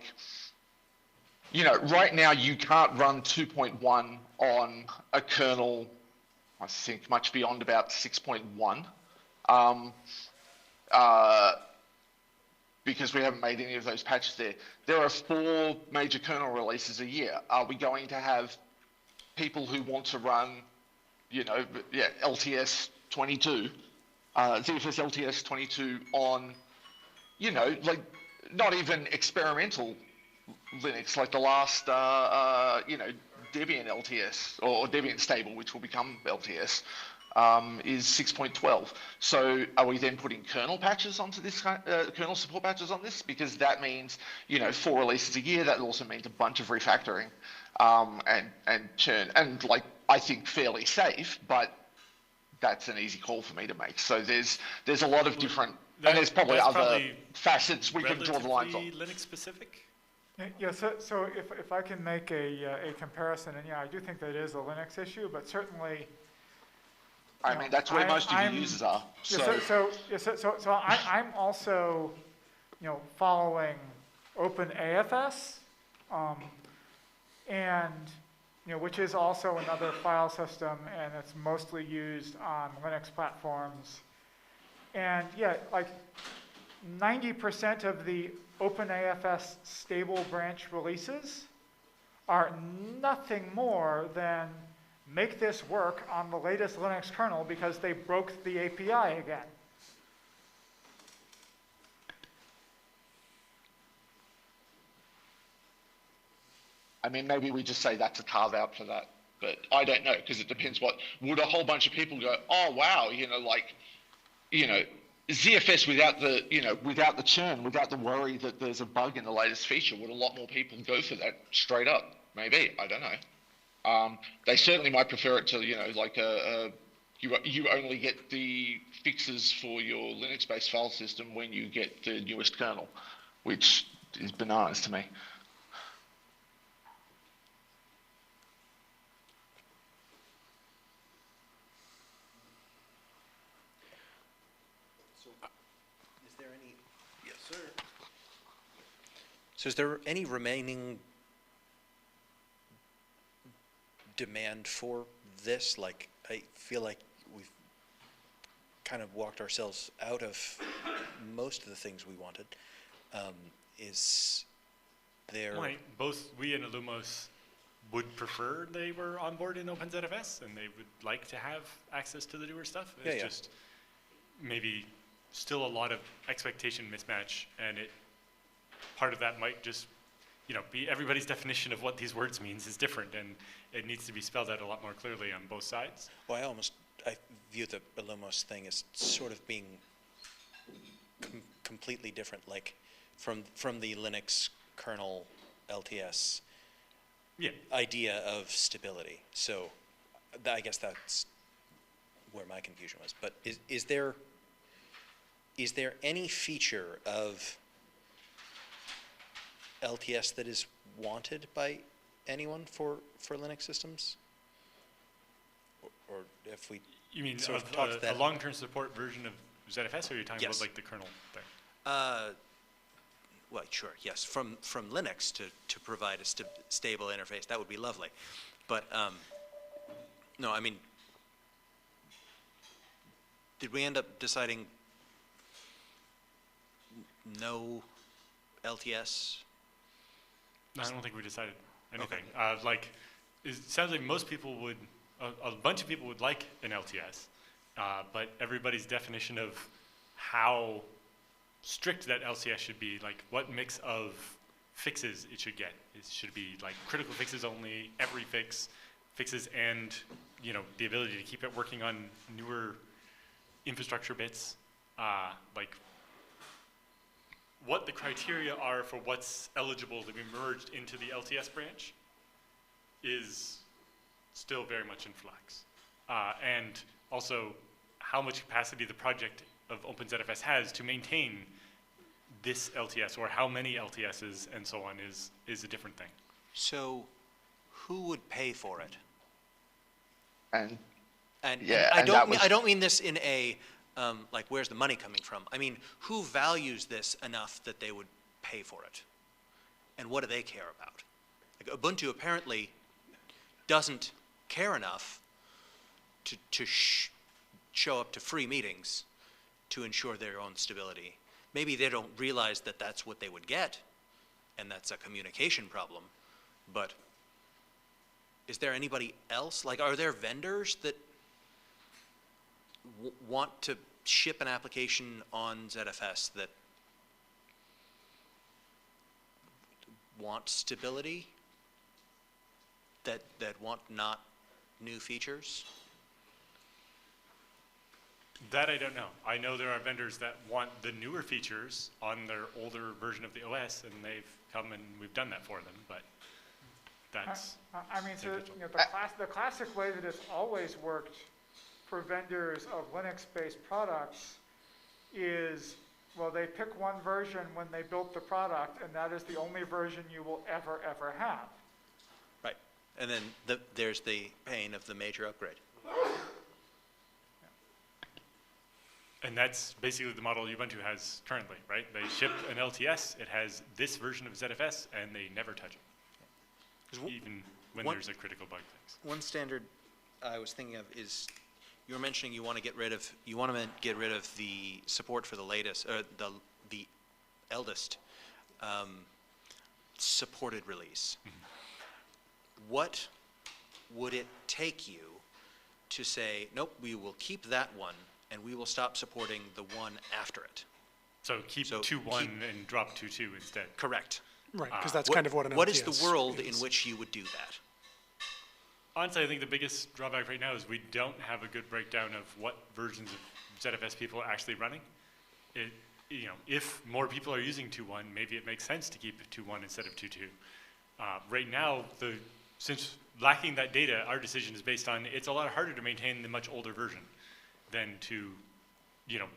now you can't run 2.1 on a kernel, I think much beyond about 6.1, because we haven't made any of those patches there. There are 4 major kernel releases a year. Are we going to have people who want to run, LTS 22, ZFS LTS 22 on, not even experimental Linux, like the last, Debian LTS or Debian stable, which will become LTS, is 6.12. So are we then putting kernel patches onto this, kernel support patches on this? Because that means, 4 releases a year. That also means a bunch of refactoring and churn, and I think fairly safe, but that's an easy call for me to make. So there's a lot of different, and there's probably other facets we can draw the lines on. Linux specific? Yeah, so if I can make a comparison, and I do think that is a Linux issue, but certainly. I mean, that's where most of your users are. So I'm also following OpenZFS, and which is also another file system, and it's mostly used on Linux platforms. And yeah, like 90% of the OpenZFS stable branch releases are nothing more than make this work on the latest Linux kernel because they broke the API again. I mean, maybe we just say that's a carve out for that, but I don't know, because it depends would a whole bunch of people go, oh wow, ZFS without the churn, without the worry that there's a bug in the latest feature, would a lot more people go for that straight up? Maybe, I don't know. They certainly might prefer it to, you only get the fixes for your Linux-based file system when you get the newest kernel, which is bananas to me. So is there any remaining demand for this? Like, I feel like we've kind of walked ourselves out of most of the things we wanted. Is there... Both we and Illumos would prefer they were on board in OpenZFS, and they would like to have access to the newer stuff. It's just maybe still a lot of expectation mismatch, and part of that might just, be everybody's definition of what these words means is different, and it needs to be spelled out a lot more clearly on both sides. Well, I view the Illumos thing as sort of being completely different, like from the Linux kernel LTS idea of stability. So I guess that's where my confusion was. But is there any feature of LTS that is wanted by anyone for Linux systems? Or if we You mean sort of talk a long-term support version of ZFS, or are you talking about like the kernel thing? Well, sure, yes. From Linux to provide a stable interface, that would be lovely. But no, I mean, did we end up deciding no LTS? No, I don't think we decided anything. Okay. It sounds like most people would, a bunch of people would like an LTS, but everybody's definition of how strict that LTS should be, like what mix of fixes it should get. It should be like critical fixes only, every fixes, and the ability to keep it working on newer infrastructure bits, what the criteria are for what's eligible to be merged into the LTS branch is still very much in flux. And also how much capacity the project of OpenZFS has to maintain this LTS, or how many LTSs and so on, is a different thing. So who would pay for it? And I don't mean this in a like, where's the money coming from? I mean, who values this enough that they would pay for it? And what do they care about? Like, Ubuntu apparently doesn't care enough to show up to free meetings to ensure their own stability. Maybe they don't realize that that's what they would get, and that's a communication problem. But is there anybody else? Like, are there vendors that want to ship an application on ZFS that want stability, that want not new features? That I don't know. I know there are vendors that want the newer features on their older version of the OS, and they've come and we've done that for them, but that's... I mean, so the classic way that it's always worked for vendors of Linux-based products is, well, they pick one version when they built the product, and that is the only version you will ever have. Right. And then there's the pain of the major upgrade. And that's basically the model Ubuntu has currently, right? They ship an LTS, it has this version of ZFS, and they never touch it, even when there's a critical bug fix. One standard I was thinking of is, you were mentioning you want to get rid of the support for the latest, or the eldest supported release. What would it take you to say, nope, we will keep that one, and we will stop supporting the one after it? So keep 2.1 and drop 2.2 instead. Correct. Right, because that's kind of what an What LTS is the world in which you would do that? Honestly, I think the biggest drawback right now is we don't have a good breakdown of what versions of ZFS people are actually running. If more people are using 2.1, maybe it makes sense to keep 2.1 instead of 2.2. Right now, since lacking that data, our decision is based on it's a lot harder to maintain the much older version than to,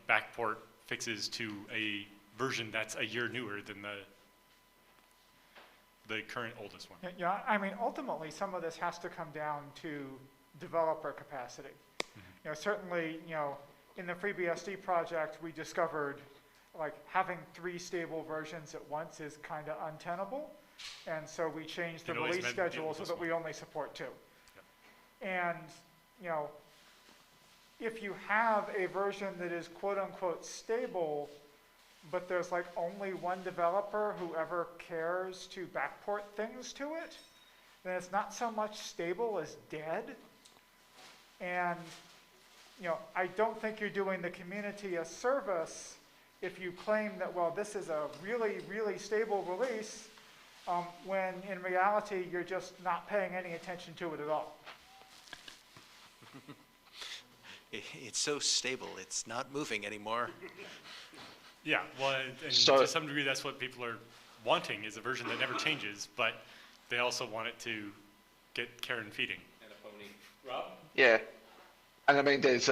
backport fixes to a version that's a year newer than the current oldest one. Yeah, I mean, ultimately, some of this has to come down to developer capacity. Certainly, in the FreeBSD project, we discovered like having 3 stable versions at once is kind of untenable. And so we changed the release schedule so that we only support 2. And, if you have a version that is quote unquote stable, but there's like only one developer who ever cares to backport things to it, then it's not so much stable as dead. And, I don't think you're doing the community a service if you claim that, well, this is a really, really stable release, when in reality, you're just not paying any attention to it at all. It's so stable, it's not moving anymore. Yeah, well, and to some degree, that's what people are wanting, is a version that never changes, but they also want it to get care and feeding. And a pony. Rob? Yeah, and I mean, is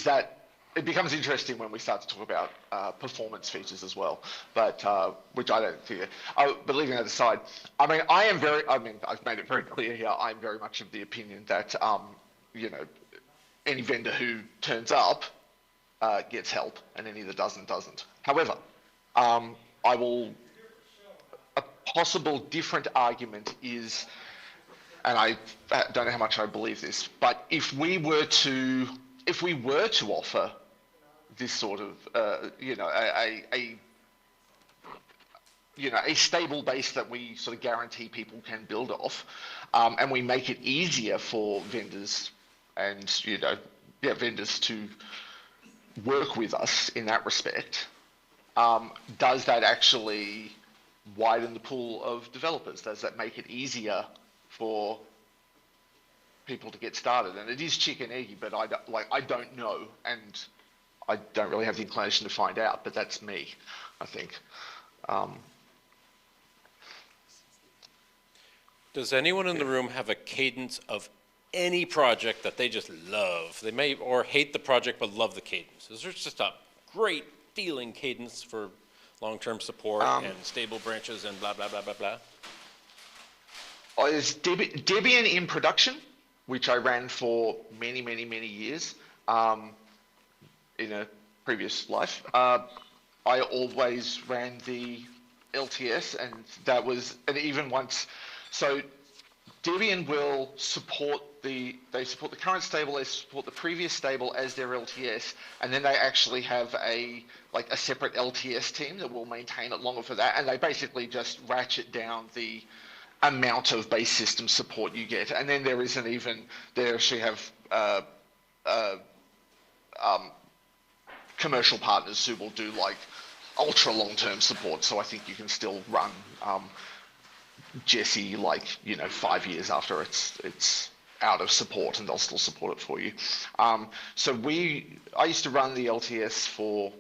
that, it becomes interesting when we start to talk about performance features as well, but which I don't think. But leaving that aside, I've made it very clear here. I'm very much of the opinion that any vendor who turns up gets help, and any that doesn't. However, a possible different argument is, and I don't know how much I believe this, but if we were to offer this sort of, a stable base that we sort of guarantee people can build off, and we make it easier for vendors and, vendors to work with us in that respect, does that actually widen the pool of developers? Does that make it easier for people to get started? And it is chicken eggy, but I don't know, and I don't really have the inclination to find out, but that's me, I think. Does anyone in the room have a cadence of any project that they just love? They may or hate the project but love the cadence. Is there just a great feeling cadence for long-term support and stable branches and blah, blah, blah, blah, blah? There's Debian in production, which I ran for many, many, many years in a previous life. I always ran the LTS, and that was, and even once, so Debian will support they support the current stable, they support the previous stable as their LTS, and then they actually have a separate LTS team that will maintain it longer for that, and they basically just ratchet down the amount of base system support you get. And then there isn't even, they actually have commercial partners who will do like ultra long-term support, so I think you can still run Jesse 5 years after it's out of support, and they'll still support it for you. So I used to run the LTS for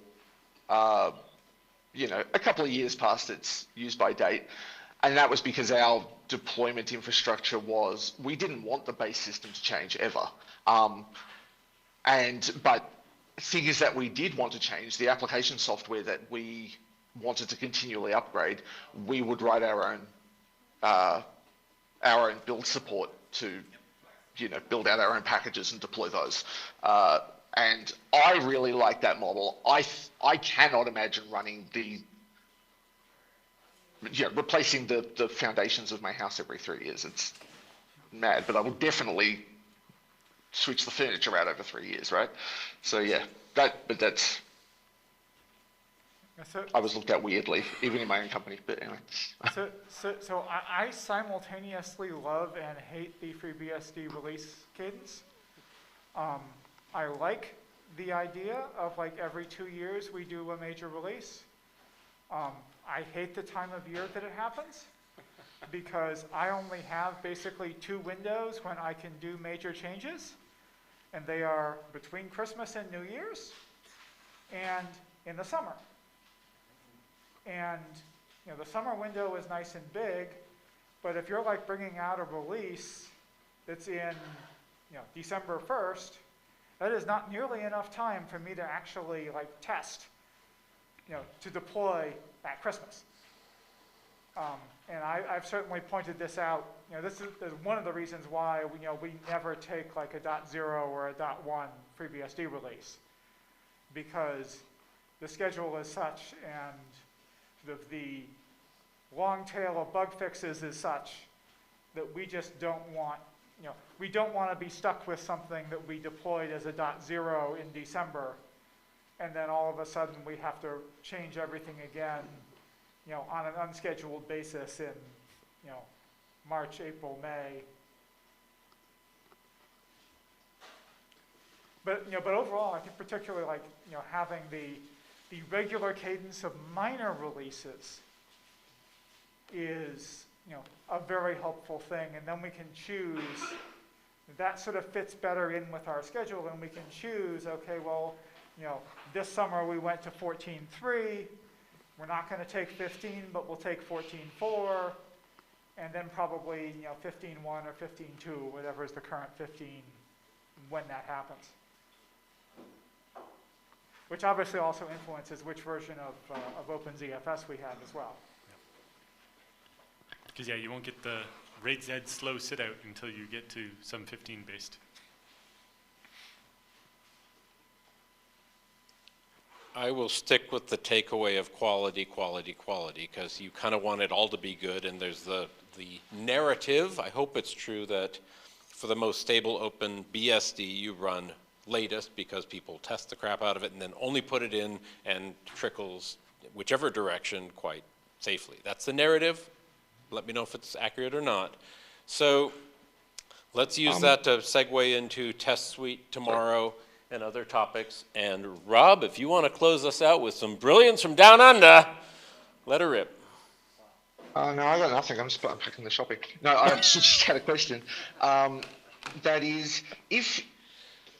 a couple of years past its use by date, and that was because our deployment infrastructure was, we didn't want the base system to change ever. But things that we did want to change, the application software that we wanted to continually upgrade, we would write our own build support to build out our own packages and deploy those. And I really like that model. I cannot imagine running replacing the foundations of my house every 3 years. It's mad, but I will definitely switch the furniture out over 3 years, right? So yeah, that's, I was looked at weirdly, even in my own company, but anyway. So I simultaneously love and hate the FreeBSD release cadence. I like the idea of like every 2 years we do a major release. I hate the time of year that it happens because I only have basically 2 windows when I can do major changes, and they are between Christmas and New Year's and in the summer. And the summer window is nice and big, but if you're like bringing out a release that's in December 1st, that is not nearly enough time for me to actually like test, to deploy at Christmas. And I've certainly pointed this out. This is one of the reasons why we never take like a .0 or a .1 FreeBSD release, because the schedule is such and the long tail of bug fixes is such that we just don't want, we don't want to be stuck with something that we deployed as a .0 in December, and then all of a sudden we have to change everything again, on an unscheduled basis in, March, April, May. But overall, I think particularly like, having the regular cadence of minor releases is, a very helpful thing. And then we can choose, that sort of fits better in with our schedule, and we can choose, okay, well, this summer we went to 14.3. We're not going to take 15, but we'll take 14.4, and then probably 15.1 or 15.2, whatever is the current 15 when that happens. Which obviously also influences which version of OpenZFS we have as well. Because you won't get the RAID Z slow sit out until you get to some 15 based. I will stick with the takeaway of quality, because you kind of want it all to be good, and there's the narrative, I hope it's true, that for the most stable OpenBSD you run latest because people test the crap out of it and then only put it in and trickles whichever direction quite safely. That's the narrative. Let me know if it's accurate or not. So let's use that to segue into Test Suite tomorrow and other topics. And Rob, if you want to close us out with some brilliance from down under, let her rip. No, I got nothing. I'm just unpacking the shopping. No, I just had a question. That is,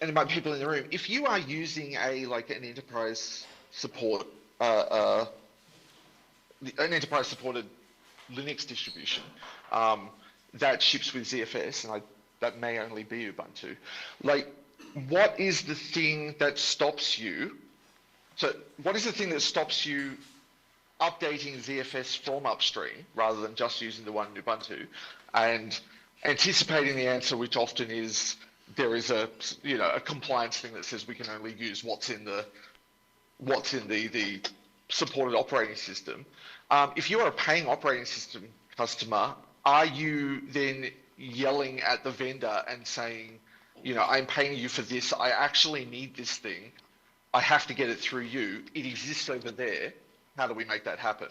and about people in the room, if you are using an enterprise support, an enterprise supported Linux distribution that ships with ZFS, and that may only be Ubuntu, what is the thing that stops you? So what is the thing that stops you updating ZFS from upstream rather than just using the one in Ubuntu, and anticipating the answer, which often is there is a compliance thing that says we can only use what's in the supported operating system. If you are a paying operating system customer, are you then yelling at the vendor and saying, I'm paying you for this, I actually need this thing, I have to get it through you, it exists over there, how do we make that happen?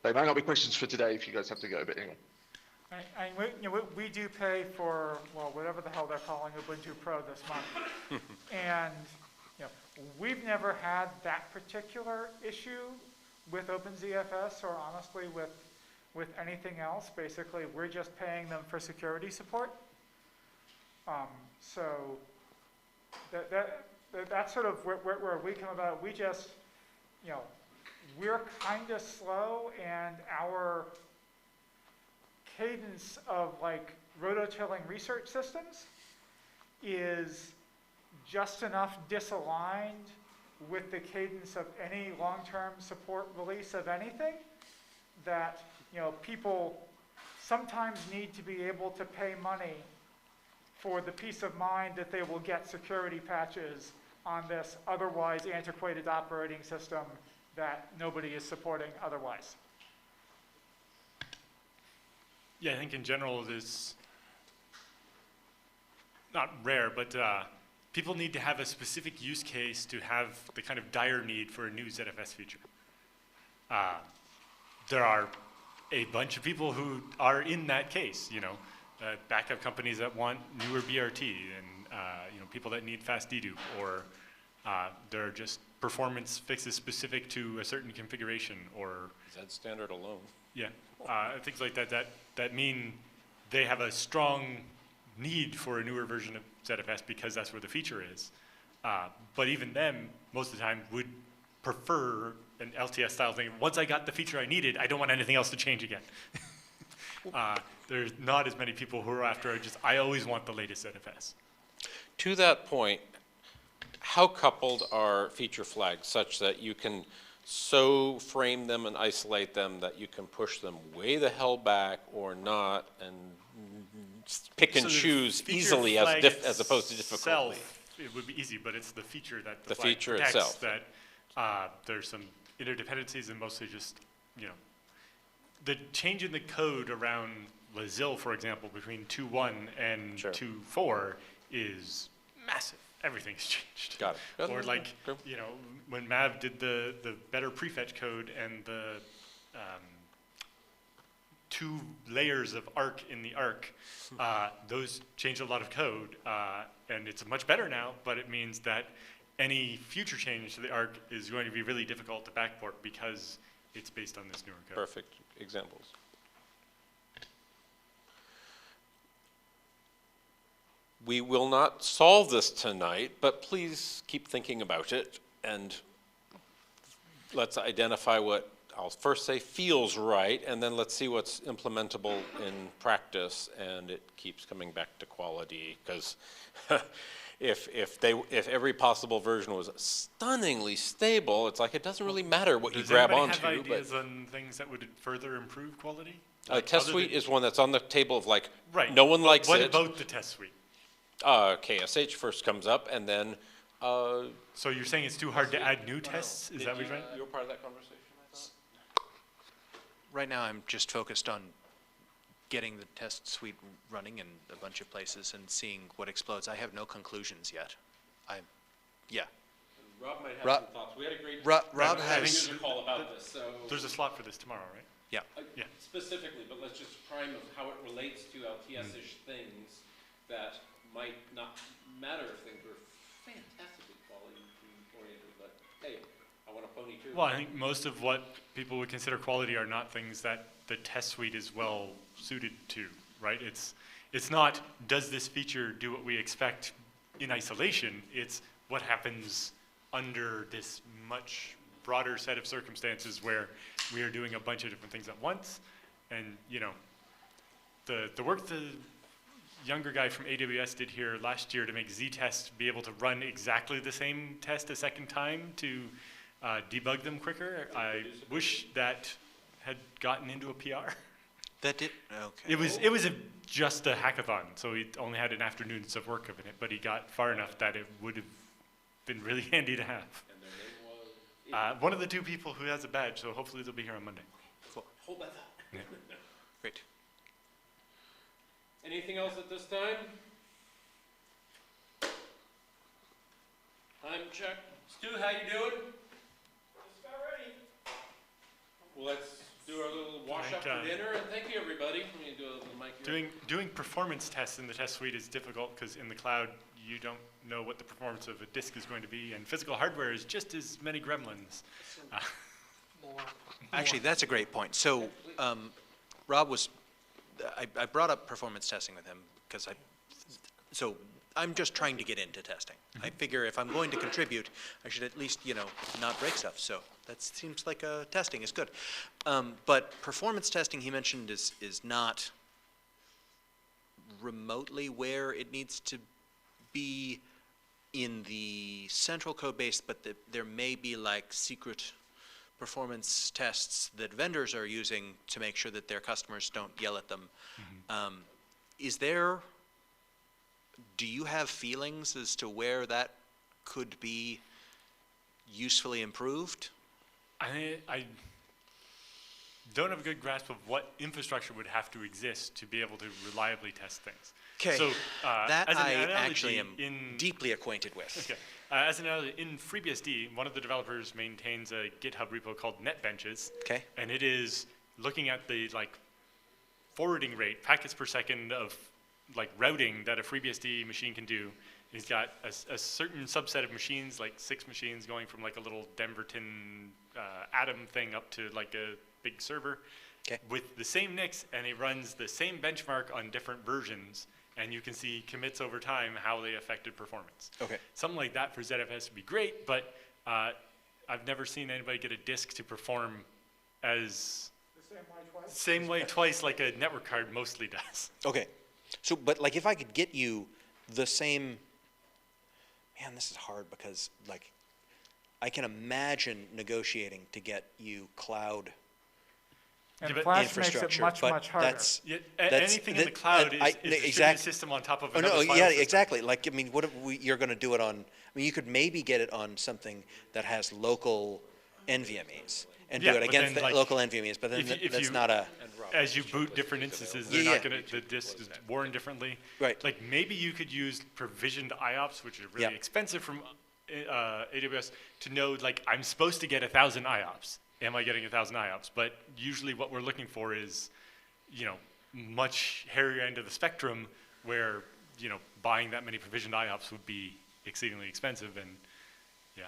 They may not be questions for today if you guys have to go, but anyway. We do pay for, whatever the hell they're calling Ubuntu Pro this month. And we've never had that particular issue with OpenZFS, or honestly with anything else. Basically, we're just paying them for security support. So that's sort of where we come about. We just, we're kind of slow, and our cadence of rototilling research systems is just enough disaligned with the cadence of any long-term support release of anything that people sometimes need to be able to pay money for the peace of mind that they will get security patches on this otherwise antiquated operating system that nobody is supporting otherwise. Yeah, I think in general there's, not rare, but people need to have a specific use case to have the kind of dire need for a new ZFS feature. There are a bunch of people who are in that case, you know, backup companies that want newer BRT and, you know, people that need fast dedupe, or there are just performance fixes specific to a certain configuration, or Z standard alone. yeah, things like that, that mean they have a strong need for a newer version of ZFS because that's where the feature is. But even them, most of the time, would prefer an LTS style thing. Once I got the feature I needed, I don't want anything else to change again. There's not as many people who are after just, I always want the latest ZFS. To that point, how coupled are feature flags such that you can so frame them and isolate them that you can push them way the hell back or not, and pick and choose easily as opposed to difficultly? It would be easy, but it's the feature that The flag feature protects itself. that there's some interdependencies and mostly just, you know, the change in the code around Lazille, for example, between 2.1 and 2.4 is massive. Everything's changed. Got it. Or like, you know, when Mav did the better prefetch code and the 2 layers of arc in the arc, those changed a lot of code, and it's much better now, but it means that any future change to the arc is going to be really difficult to backport because it's based on this newer code. Perfect examples. We will not solve this tonight, but please keep thinking about it, and let's identify what I'll first say feels right, and then let's see what's implementable in practice, and it keeps coming back to quality, because if every possible version was stunningly stable, it's like it doesn't really matter what you grab onto. Does anybody have ideas on things that would further improve quality? Test suite is one that's on the table of like, right. No one likes what it. What about the test suite? KSH first comes up, and then. So you're saying it's too hard to add new tests? Is that what you're saying? You were part of that conversation, I thought. Right now, I'm just focused on getting the test suite running in a bunch of places and seeing what explodes. I have no conclusions yet. Yeah. Rob might have some thoughts. We had a great Rob has user call about this. So there's a slot for this tomorrow, right? Yeah. Yeah. Specifically, but let's just prime of how it relates to LTS-ish things that might not matter if things were fantastically quality oriented, but hey, I want a pony too. Well, I think most of what people would consider quality are not things that the test suite is well suited to, right? It's not, does this feature do what we expect in isolation? It's what happens under this much broader set of circumstances where we are doing a bunch of different things at once. And, you know, the work the younger guy from AWS did here last year to make Z-test be able to run exactly the same test a second time to debug them quicker. I wish that had gotten into a PR. That did? Okay. It was just a hackathon, so he only had an afternoon's of work of it, but he got far enough that it would have been really handy to have. And their name was? One of the 2 people who has a badge, so hopefully they'll be here on Monday. Cool. Hold that thought. Yeah. Great. Anything else at this time? Time check. Stu, how you doing? Just about ready. Well, let's do our little wash up for dinner, and thank you, everybody. Let me do a little mic here. Doing performance tests in the test suite is difficult because in the cloud you don't know what the performance of a disk is going to be, and physical hardware is just as many gremlins. Actually, that's a great point. So, Rob was, I brought up performance testing with him because so I'm just trying to get into testing. I figure if I'm going to contribute, I should at least, you know, not break stuff. So that seems like testing is good. But performance testing, he mentioned, is not remotely where it needs to be in the central code base, but there may be like secret performance tests that vendors are using to make sure that their customers don't yell at them. Is there do you have feelings as to where that could be usefully improved? I don't have a good grasp of what infrastructure would have to exist to be able to reliably test things. Okay, So, that as an I analogy, actually am deeply acquainted with. Okay. As an analogy, in FreeBSD, one of the developers maintains a GitHub repo called NetBenches. Okay. And it is looking at the forwarding rate, packets per second of routing that a FreeBSD machine can do. He's got a certain subset of machines, like 6 machines, going from a little Denverton Atom thing up to a big server. Okay. With the same NICs, and he runs the same benchmark on different versions, and you can see commits over time how they affected performance. Okay. Something like that for ZFS would be great, but I've never seen anybody get a disk to perform as same way twice like a network card mostly does. Okay. So, but if I could get you the same, man, this is hard because I can imagine negotiating to get you cloud And Flash makes it infrastructure, much, but much harder. Anything in the cloud is a distributed system on top of another file system. Exactly. What if you're going to do it on? You could maybe get it on something that has local NVMEs and do it against the local NVMEs, but then that's not a. As you boot different instances, they're not going to. The disk is worn differently. Right. Maybe you could use provisioned IOPS, which are really expensive from AWS, to know I'm supposed to get 1,000 IOPS. Am I getting 1,000 IOPS? But usually what we're looking for is, much hairier end of the spectrum where, buying that many provisioned IOPS would be exceedingly expensive and, yeah.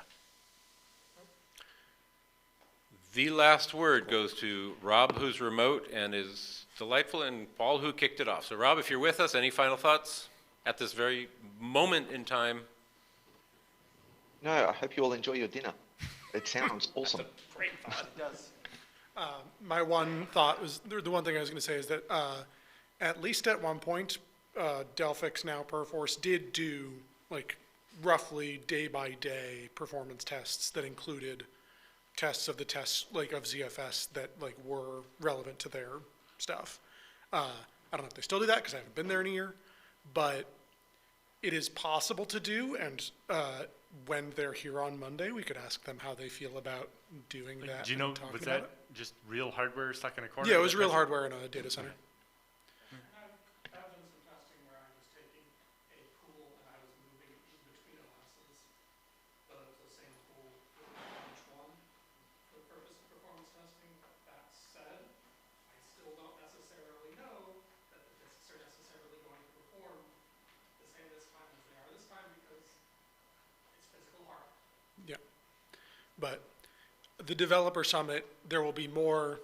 The last word goes to Rob, who's remote and is delightful, and Paul, who kicked it off. So Rob, if you're with us, any final thoughts at this very moment in time? No, I hope you all enjoy your dinner. It sounds awesome. Great thought. It does. My one thought was, the one thing I was going to say is that at least at one point, Delphix, now Perforce, did do roughly day-by-day performance tests that included tests of the tests of ZFS that were relevant to their stuff. I don't know if they still do that because I haven't been there in a year, but it is possible to do, and when they're here on Monday, we could ask them how they feel about doing that. Do you know, was that just real hardware stuck in a corner? Yeah, it was real hardware in a data center. I've done some testing where I was taking a pool and I was moving it in between OSs, but it was the same pool for each one for the purpose of performance testing. That said, I still don't necessarily know that the disks are necessarily going to perform the same this time as they are this time because it's physical hardware. Yeah, but the Developer Summit, there will be more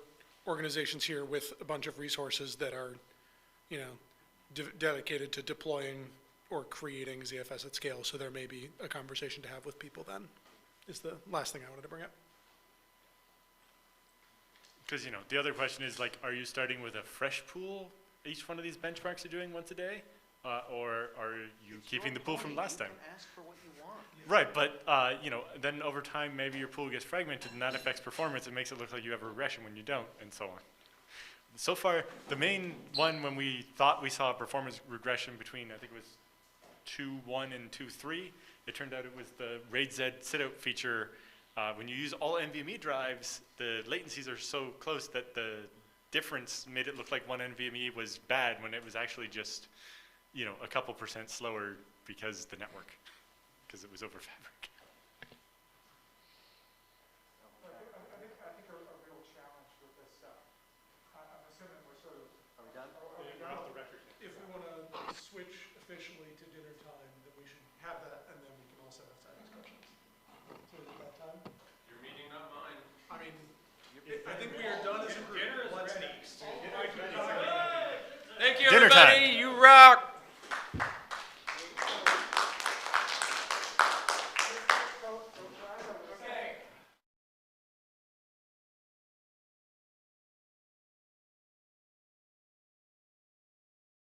organizations here with a bunch of resources that are, dedicated to deploying or creating ZFS at scale. So there may be a conversation to have with people then, is the last thing I wanted to bring up. Because, the other question is, are you starting with a fresh pool each one of these benchmarks are doing once a day? Or are you keeping the pool from last time? You can ask for what you want. Right, but then over time, maybe your pool gets fragmented and that affects performance. It makes it look like you have a regression when you don't, and so on. So far, the main one when we thought we saw a performance regression between, I think it was 2.1 and 2.3, it turned out it was the RAID-Z sit-out feature. When you use all NVMe drives, the latencies are so close that the difference made it look like one NVMe was bad when it was actually just, a couple % slower because the network, because it was over fabric. I think a real challenge with this stuff. I'm assuming we're sort of. Are we done? If we want to switch officially to dinner time, then we should have that, and then we can also have side discussions. So is it that time? Your meeting, not mine. I mean, I think we are done as a group. Dinner is ready. Thank you, Dinner everybody. time. You rock.